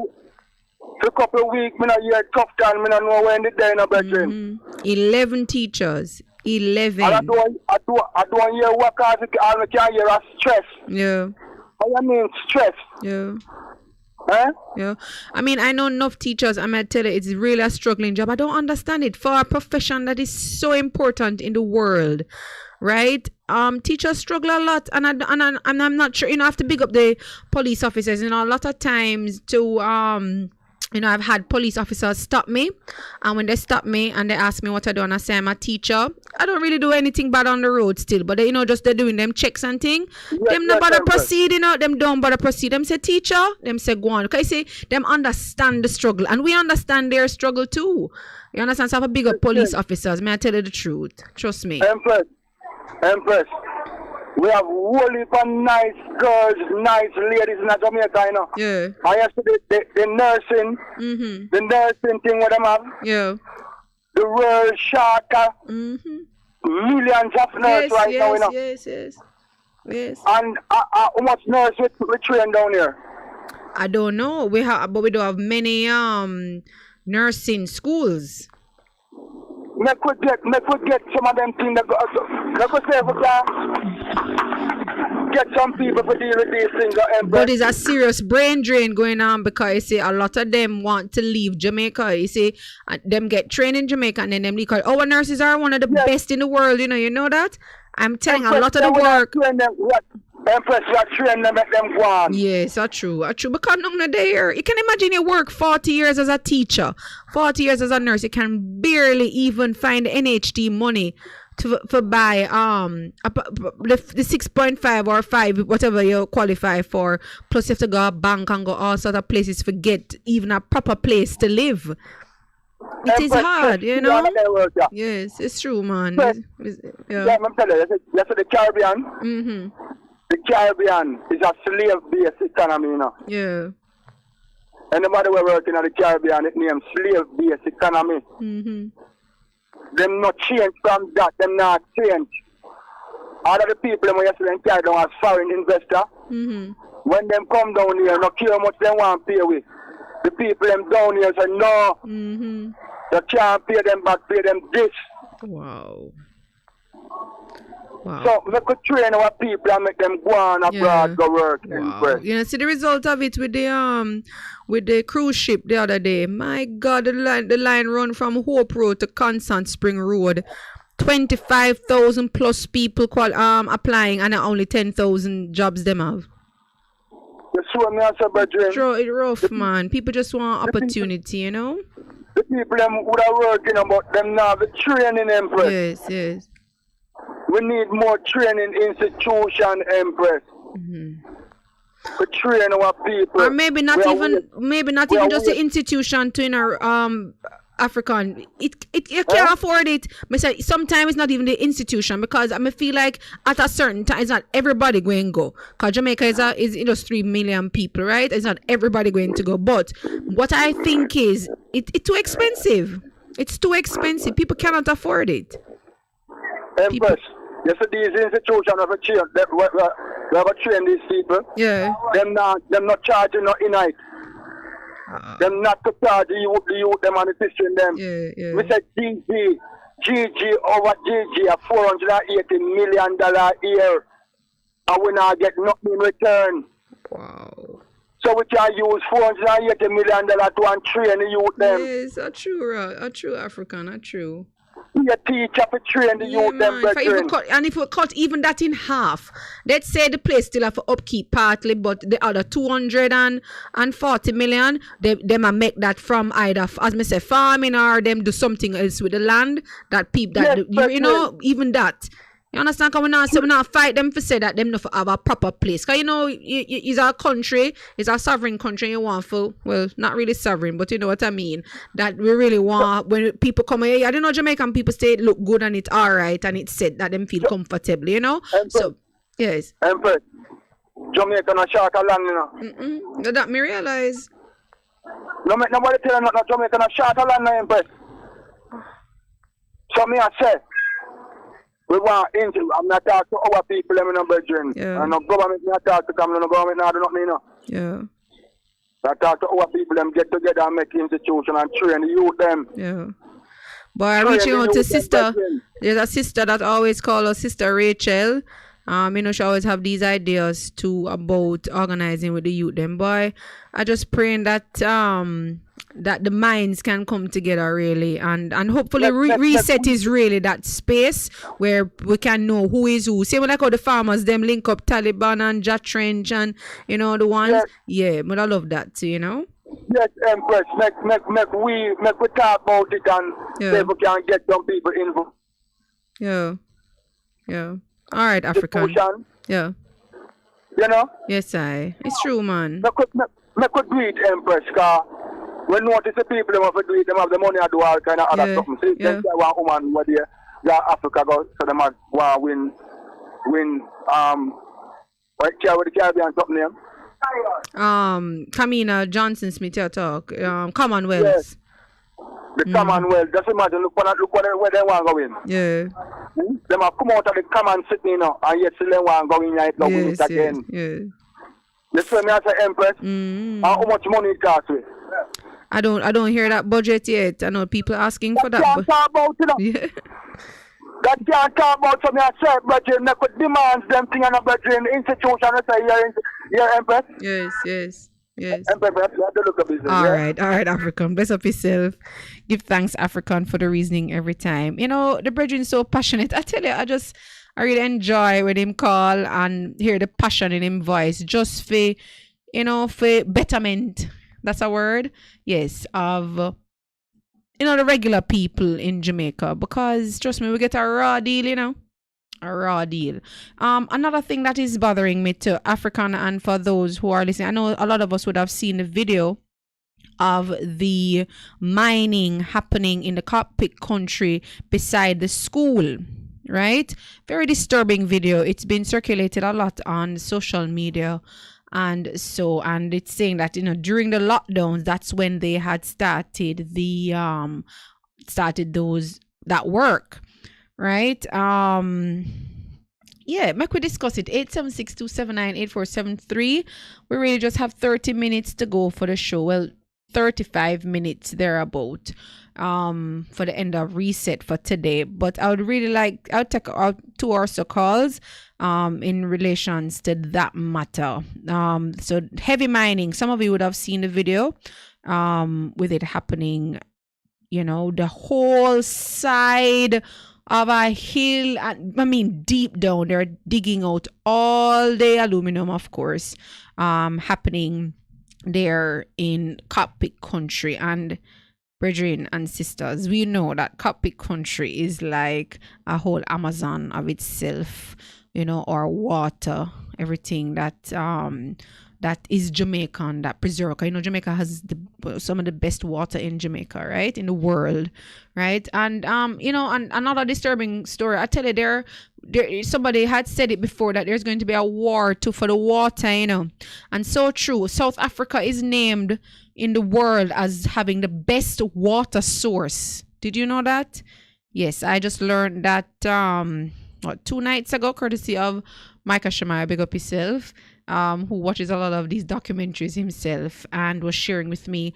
For a couple of weeks, I hear tough time, I don't know when they're in a bedroom. 11 teachers. 11. And I don't hear what cause I can't hear a stress. Yeah. I mean stress. Yeah. Huh? Yeah. I mean, I know enough teachers. I might tell you, it's really a struggling job. I don't understand it for a profession that is so important in the world, right? Teachers struggle a lot, and I'm not sure. You know, I have to big up the police officers. You know, a lot of times to you know, I've had police officers stop me, and when they stop me and they ask me what I do, and I say I'm a teacher, I don't really do anything bad on the road still, but they, you know, just they're doing them checks and thing. Them no bother proceed, you know, them don't bother proceed. Them say teacher, them say go on. Because say them understand the struggle, and we understand their struggle too. You understand? So I have a big up police officers. May I tell you the truth? Trust me. Empress. We have whole heap of nice girls, nice ladies in Jamaica, you know. Yeah. I yesterday the nursing, the nursing thing what them have. Yeah. The World Sharka. Millions of nurses now, you know. Yes. And how much nurse we train down here? I don't know. We do have many nursing schools. Me could get some of them things that go. Could say we can get some people to deal with these things. But there's a serious brain drain going on because you see a lot of them want to leave Jamaica. You see, them get trained in Jamaica and then them leave. Our nurses are one of the best in the world. You know that. I'm telling a lot of the work. Empress, you are trained to make them go on. Yes, that's true. Because none there. You can imagine you work 40 years as a teacher, 40 years as a nurse. You can barely even find NHT money to buy the 6.5 or 5, whatever you qualify for. Plus you have to go to a bank and go all sorts of places to get even a proper place to live. It is hard, you know. Yes, it's true, man. Yeah, I'm telling you, the Caribbean. The Caribbean is a slave-based economy, you know. Yeah. Anybody who working in the Caribbean, it named slave-based economy. Them not change from that. Them not change. All of the people who yesterday carry down as foreign investor, when them come down here, no care how much they want to pay with. The people them down here say no. You can't pay them back, pay them this. Wow. So we could train our people and make them go on abroad, go work. Wow. You know, see the result of it with the cruise ship the other day. My God, the line run from Hope Road to Constant Spring Road. 25,000 plus people applying, and only 10,000 jobs them have. You sure me, I said, Sure, it's rough, man. People just want opportunity, you know. the people them would have working about them now the training, Empress. Yes, yes. We need more training institution, Empress. To train our people. Or maybe not even just the institution to African. You can't afford it. I say sometimes it's not even the institution, because I feel like at a certain time it's not everybody going to go. Because Jamaica is just 3 million people, right? It's not everybody going to go. But what I think is it's too expensive. It's too expensive. People cannot afford it. Empress, you see these institutions have a train. We have a train these people. Yeah. Them not charging no in-night. Them not to charge the youth them and assisting them. Yeah. We said GG over GG a $480 million a year. And we not get nothing in return. Wow. So we can use $480 million to train the youth them. Yes, a true African, a true. Be a teacher to train the youth them. If we cut even that in half, let's say the place still have to upkeep partly, but the other 240 million, they might make that from either, as me say, farming, or them do something else with the land that people that even that. You understand? Because we not fight them for say that them not have a proper place. Because it's our country, it's our sovereign country. You want for, well, not really sovereign, but you know what I mean. That we really want when people come here. I don't know, Jamaican people say it look good and it's alright and it's said that them feel comfortable. You know. So yes. Empress, Jamaica not short of land, you know. That me realize. No, nobody tell you not Jamaica not short of land, Empress. So me I say. We want I'm not talking to our people, I'm not brethren. And no government not talk to come, no government not do nothing, you know. Yeah. I talk to our people, them get together and make institution and train the youth them. Yeah. But I reaching out to sister. There's a sister that always call us Sister Rachel. She always have these ideas too about organizing with the youth them. Boy, I just praying that that the minds can come together really, and hopefully reset is really that space where we can know who is who. Same like how the farmers them link up Taliban and Jat Trench and the ones. Yeah, but I love that too, Yes, Empress, make we talk about it and see if we can get some people involved. Yeah. All right, African. Yeah. You know? Yes, it's true, man. Me could do it, Empress, because we notice the people them have to do it, them have the money to do all kind of other stuff. See, them say one woman where they Africa go, so them have win what the Caribbean something name? Kamina Johnson Smith talk. Commonwealth. Yes. The Commonwealth. Just imagine, look where they want to go in. Yeah. Them have come out of the common city, and yet still they want to go in right now win it again. Yeah. This way, I say, Empress, how much money it costs with? I don't hear that budget yet. I know people asking for that. Can't talk about it. Yeah. That can't talk about something I said, budget. They could demand them thing and a budget institution. I say, here, Empress. Yes. Empress, you have to look at business. All right, African. Bless up yourself. Give thanks, African, for the reasoning every time. The brethren is so passionate. I tell you, I really enjoy when him call and hear the passion in him voice, just for betterment. That's a word, yes, of the regular people in Jamaica, because trust me, we get a raw deal, a raw deal. Another thing that is bothering me to African, and for those who are listening, I know a lot of us would have seen the video of the mining happening in the cockpit country beside the school. Right? Very disturbing video. It's been circulated a lot on social media. And it's saying that, during the lockdowns, that's when they had started that work. Right? Make we discuss it. 876-279-8473. We really just have 30 minutes to go for the show. Well, 35 minutes thereabout. For the end of reset for today, but I would really I'll take out 2 or so calls in relations to that matter. So heavy mining, some of you would have seen the video with it happening, the whole side of a hill, deep down. They're digging out all the aluminum, of course, happening there in cockpit country. And brethren and sisters, we know that Cockpit country is like a whole Amazon of itself, you know, or water, everything that that is Jamaican, that preserve. You know, Jamaica has some of the best water in Jamaica, right, in the world, right? And you know, and another disturbing story. I tell you, there somebody had said it before that there's going to be a war for the water, you know, and so true. South Africa is named in the world as having the best water source. Did you know that? Yes, I just learned that 2 nights ago, courtesy of Micah Shemaiah, big up yourself, who watches a lot of these documentaries himself and was sharing with me.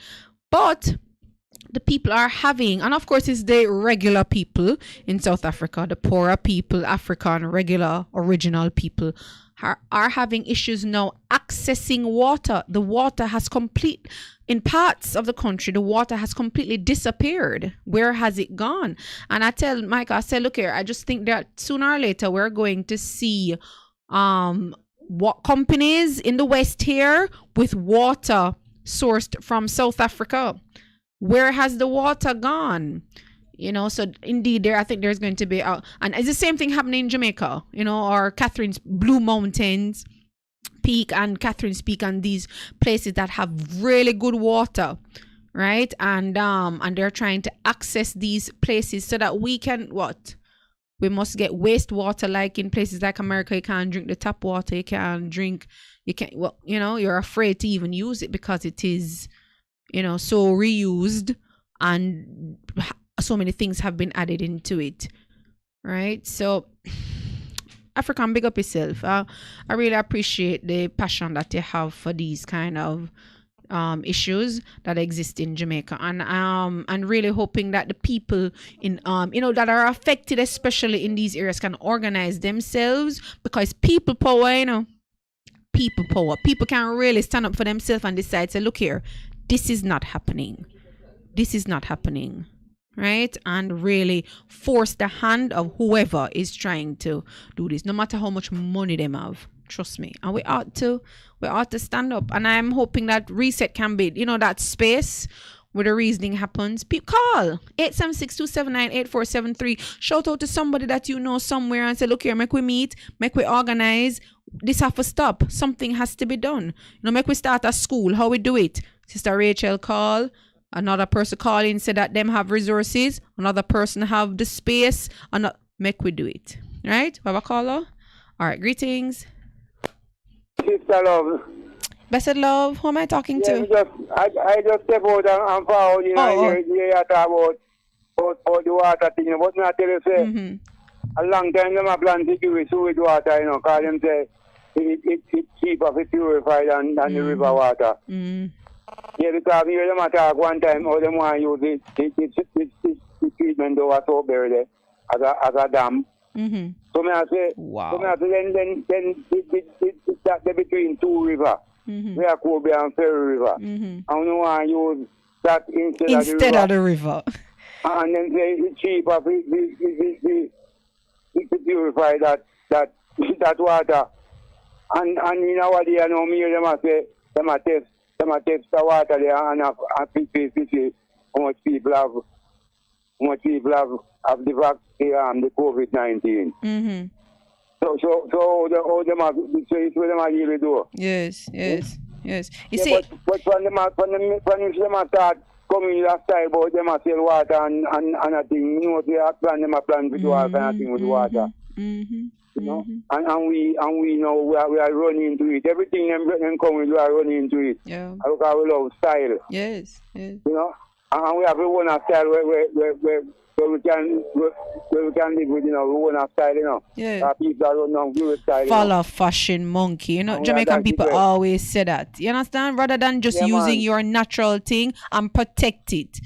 But the people are having, and of course it's the regular people in South Africa, the poorer people, African, regular, original people, are having issues now accessing water. The water has in parts of the country, the water has completely disappeared. Where has it gone? And I tell Mike, I say, look here, I just think that sooner or later we're going to see what companies in the West here with water sourced from South Africa. Where has the water gone? You know, so indeed, I think there's going to be, and it's the same thing happening in Jamaica, you know, or Catherine's Blue Mountains Peak and Catherine's Peak and these places that have really good water, right? And they're trying to access these places so that we can, we must get wastewater, like in places like America. You can't drink the tap water, you can't, you know, you're afraid to even use it because it is, you know, so reused and so many things have been added into it, right? So African, big up yourself. I really appreciate the passion that you have for these kind of issues that exist in Jamaica, and really hoping that the people in you know, that are affected, especially in these areas, can organize themselves, because people power, you know, people power. People can really stand up for themselves and decide, say, look here, this is not happening. This is not happening. Right? And really force the hand of whoever is trying to do this, no matter how much money they have. Trust me. And we ought to stand up. And I'm hoping that reset can be, you know, that space where the reasoning happens. Call 876-279-8473. Shout out to somebody that you know somewhere and say, look here, make we meet, make we organize. This have to stop. Something has to be done. You know, make we start a school. How we do it? Sister Rachel call. Another person call in, say that them have resources. Another person have the space. Make we do it. Right? We have a caller? All right. Greetings. Sister Love. Blessed Love. Who am I talking to? I just step out and forward, you know, you talk about the water thing. But me I tell you, say, a long time them have planned to do it with water, you know, because them say it's cheaper to purify than the river water. Yeah, because me hear them talk one time how them want to use this treatment that was out there as a dam. So me I say, then that between two rivers, where Cobia and Ferry River, and we want to use that instead of the river. And then say it's cheaper to purify that water. And you know what they know, me hear them say, them a test the water there and have how much people have the vaccine, the COVID-19. So them have, so it's what them are really do. Yes. You see, but when them start coming last time about them a sell water and a thing, you know, they are plan with water and a thing with water. You know, and we know we are running into it. Everything them coming, we are running into it. Yeah. Look how we love style. Yes. You know, and we have a one style where we can live with, you know, we want a style, you know. Yeah. People are running good style. Follow fashion monkey. You know, Jamaican people always say that. You understand? Rather than just using your natural thing and protect it.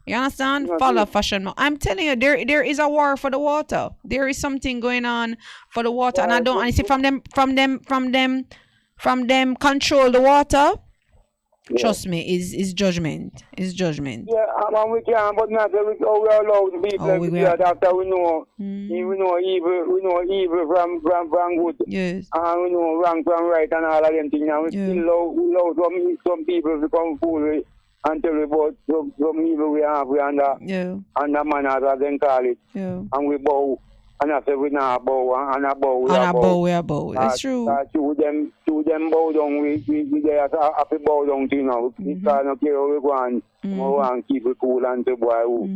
You understand? Follow fashion. I'm telling you, there is a war for the water. There is something going on for the water, and I don't. And see, from them control the water. Yeah. Trust me, is judgment. Is judgment. Yeah, and we can, but not we are allowed people to do that after we know evil from good. Yes. And we know wrong from right and all of them things. And we still allow some people to come fool and tell you about some evil we have, we under manners, as they call it. Yeah. And we bow. And I say we not bow, and I bow, we are bow. That's true. To them bow down, we there have to bow down to, you know. We can't care how we go on. We want to keep it cool and to boy who.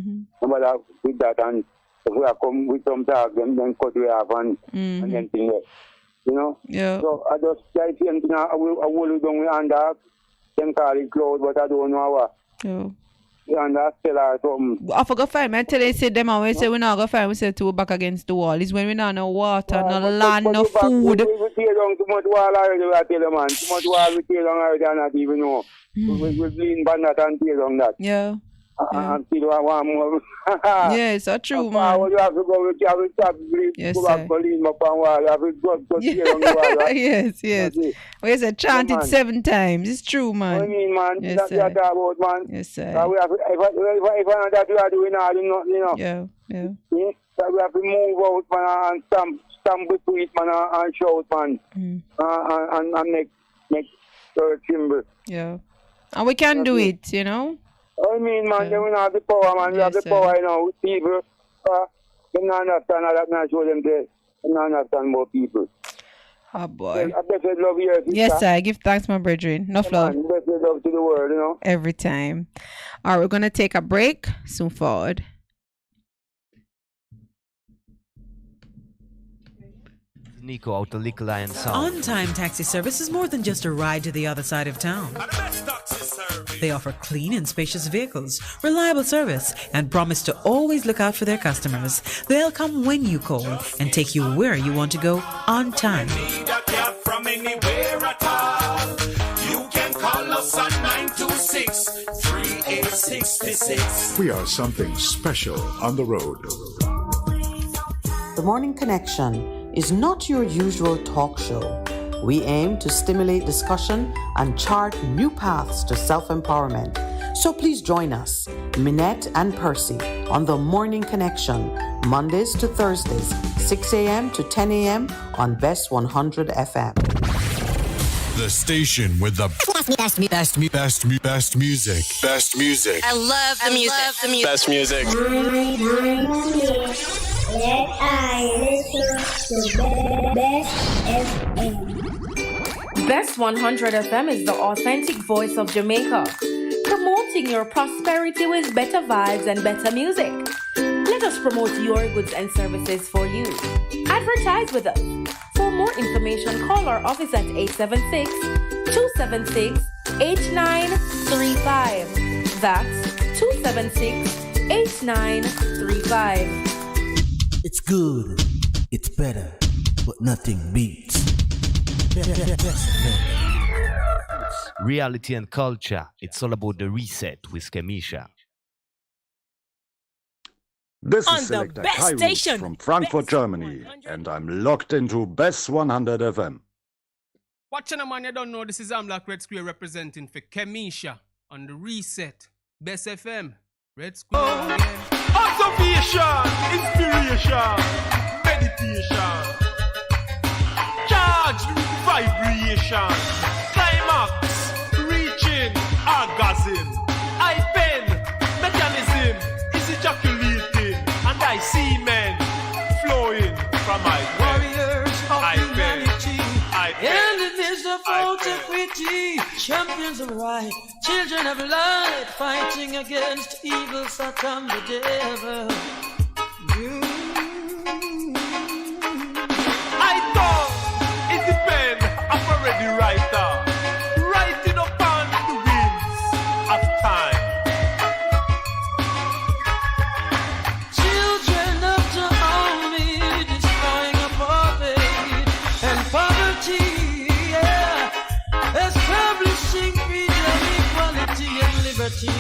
Nobody with that, and if we have come with some talk, then cut we off and then thing there. You know? Yeah. So I just like same thing, I will down with under, them call it cloud, but I don't know what. Yeah. And that's still something. I forgot find me. I tell you, say them and we say we not go find. We say to back against the wall. It's when we not no water, no land, no food. We tear down too much wall already. We tell them, man. Too much wall we tear down already and not even know. We lean back that and tear down that. Yeah. And still want more. Yes, that's true, man. You have to go. You have to stop. Yes, go back to lean up on wall. You have to go tear down the wall. Right? Yes. We say chant it 7 times. It's true, man. I mean, man. Yes, that's what I about, man. Yes, sir. We have to, if I know that we are doing all, you know. Yeah. So we have to move out, man, and stamp between it, man, and shout, man. And make timber. Yeah. And we can do it, you know. I mean, man, they will not have the power, man. We have the power, you know, with people. They don't understand how that, man, show them they don't understand more people. Oh, boy. I best love you. Yes, sir. Give thanks, my brethren. Enough love. Best love to the world, you know. Every time. All right, we're going to take a break. Soon forward. Nico out the Little Lion Sound. On-time taxi service is more than just a ride to the other side of town. They offer clean and spacious vehicles, reliable service, and promise to always look out for their customers. They'll come when you call and take you where you want to go on time. From anywhere at all. You can call us at 926-3866. We are something special on the road. The Morning Connection is not your usual talk show. We aim to stimulate discussion and chart new paths to self-empowerment. So please join us, Minette and Percy, on The Morning Connection, Mondays to Thursdays, 6 a.m. to 10 a.m. on Best 100 FM. The station with the best music. Best music. I love the music. Best music. Let I listen to Best FM. Best 100 FM is the authentic voice of Jamaica, promoting your prosperity with better vibes and better music. Let us promote your goods and services for you. Advertise with us. For more information, call our office at 876-276-8935. That's 276-8935. It's good, it's better, but nothing beats. Reality and culture. It's all about the reset with Kemisha. This On is the Selector best Kai Roots station. from Frankfurt, Germany, and I'm locked into Best 100 FM. Watching a man, you don't know this is Black Red Square representing for Kemisha on the reset. Best FM, Red Square again. Observation, inspiration, meditation, charge, vibration, climax, reaching, orgasm, I pen, mechanism, is ejaculating, and I see men flowing from my warriors of humanity, enemies of integrity, champions of right, children of light, fighting against evil, Satan the devil. I thought it depends of a ready writer, writing upon the winds of time. Children of Jehovah, destroying apartheid and poverty, establishing freedom, equality, and liberty.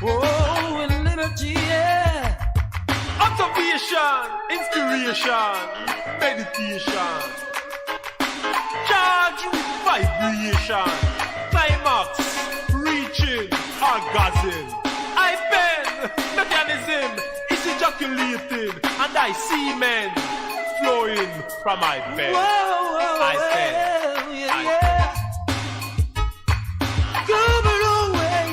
Oh, and liberty, Observation, inspiration, meditation, charge with vibration, climax, reaching, orgasm. I pen, mechanism is ejaculating, and I see men flowing from my pen. I pen. Go away.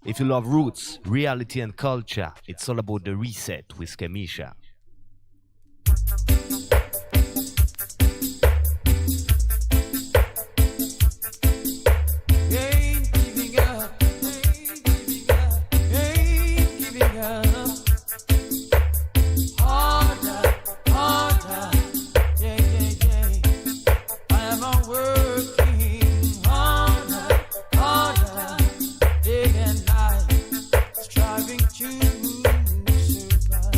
If you love roots, reality and culture, it's all about the reset with Kemisha. Ain't giving up, ain't giving up, ain't giving up. Harder, harder, yeah, yeah, yeah. I am a working harder, harder, day and night, striving to survive.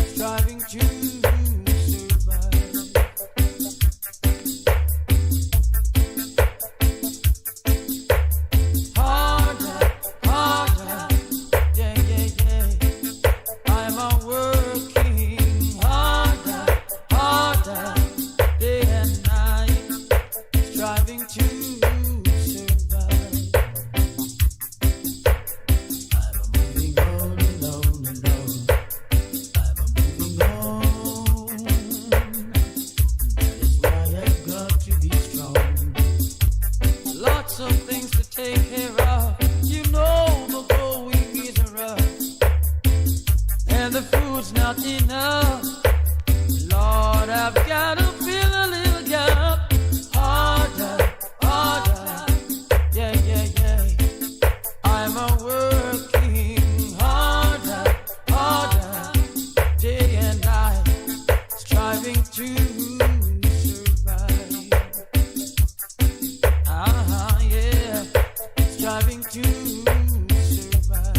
Striving to survive. Harder, harder, yeah, yeah, yeah. I'm a working harder, harder, day and night, striving to survive. I'm a moving on, alone, alone. I'm a moving on. That is why I've got to be strong. Lots of things to take care of. You know the going is rough, and the food's not enough. Lord, I've got to fill a little gap. Harder, harder, yeah, yeah, yeah. I'm a working harder, harder, day and night, striving to survive. Yeah, striving to survive.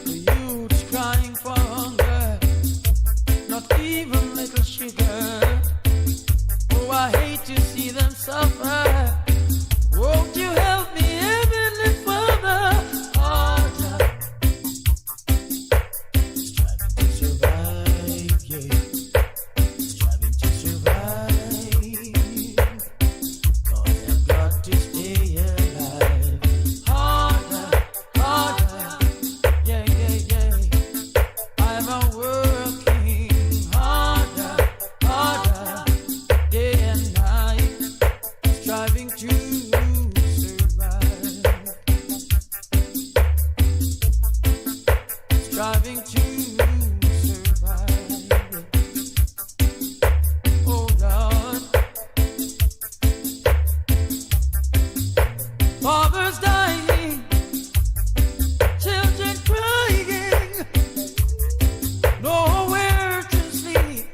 The youth's crying for hunger, not even little sugar. Oh, I hate to see them suffer. Won't you help me, Heavenly Father? Harder, striving to survive, yeah. Striving to survive, 'cause I've got to stay alive. Harder, harder, yeah, yeah, yeah. I'm a working harder, harder, day and night, striving to survive. Striving to survive. Oh Lord, fathers dying, children crying, nowhere to sleep,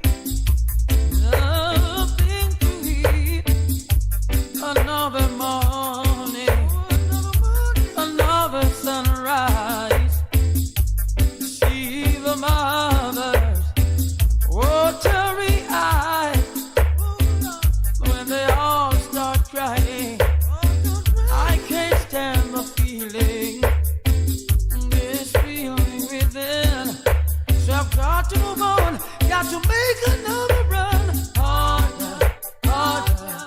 nothing to eat. Another morning, another sunrise. See the mothers, watery eyed, when they all start crying. I can't stand the feeling, this feeling within. So I've got to move on, got to make another run. Harder, harder,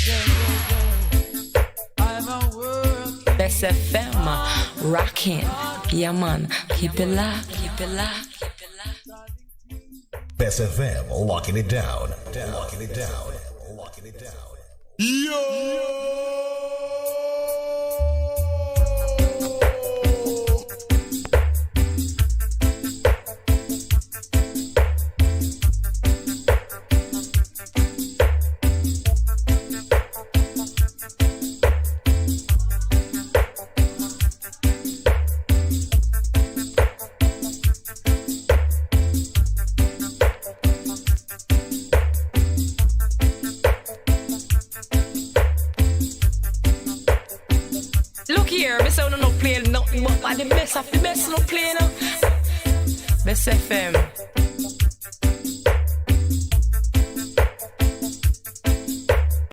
yeah, yeah, yeah. I'm a working. Bess FM, rocking. Yeah, man. Keep it locked, keep it locked. Bess FM, locking it down, locking it down, locking it down. Look here, me say no play nothing but by the best of the best no play now. Bess FM,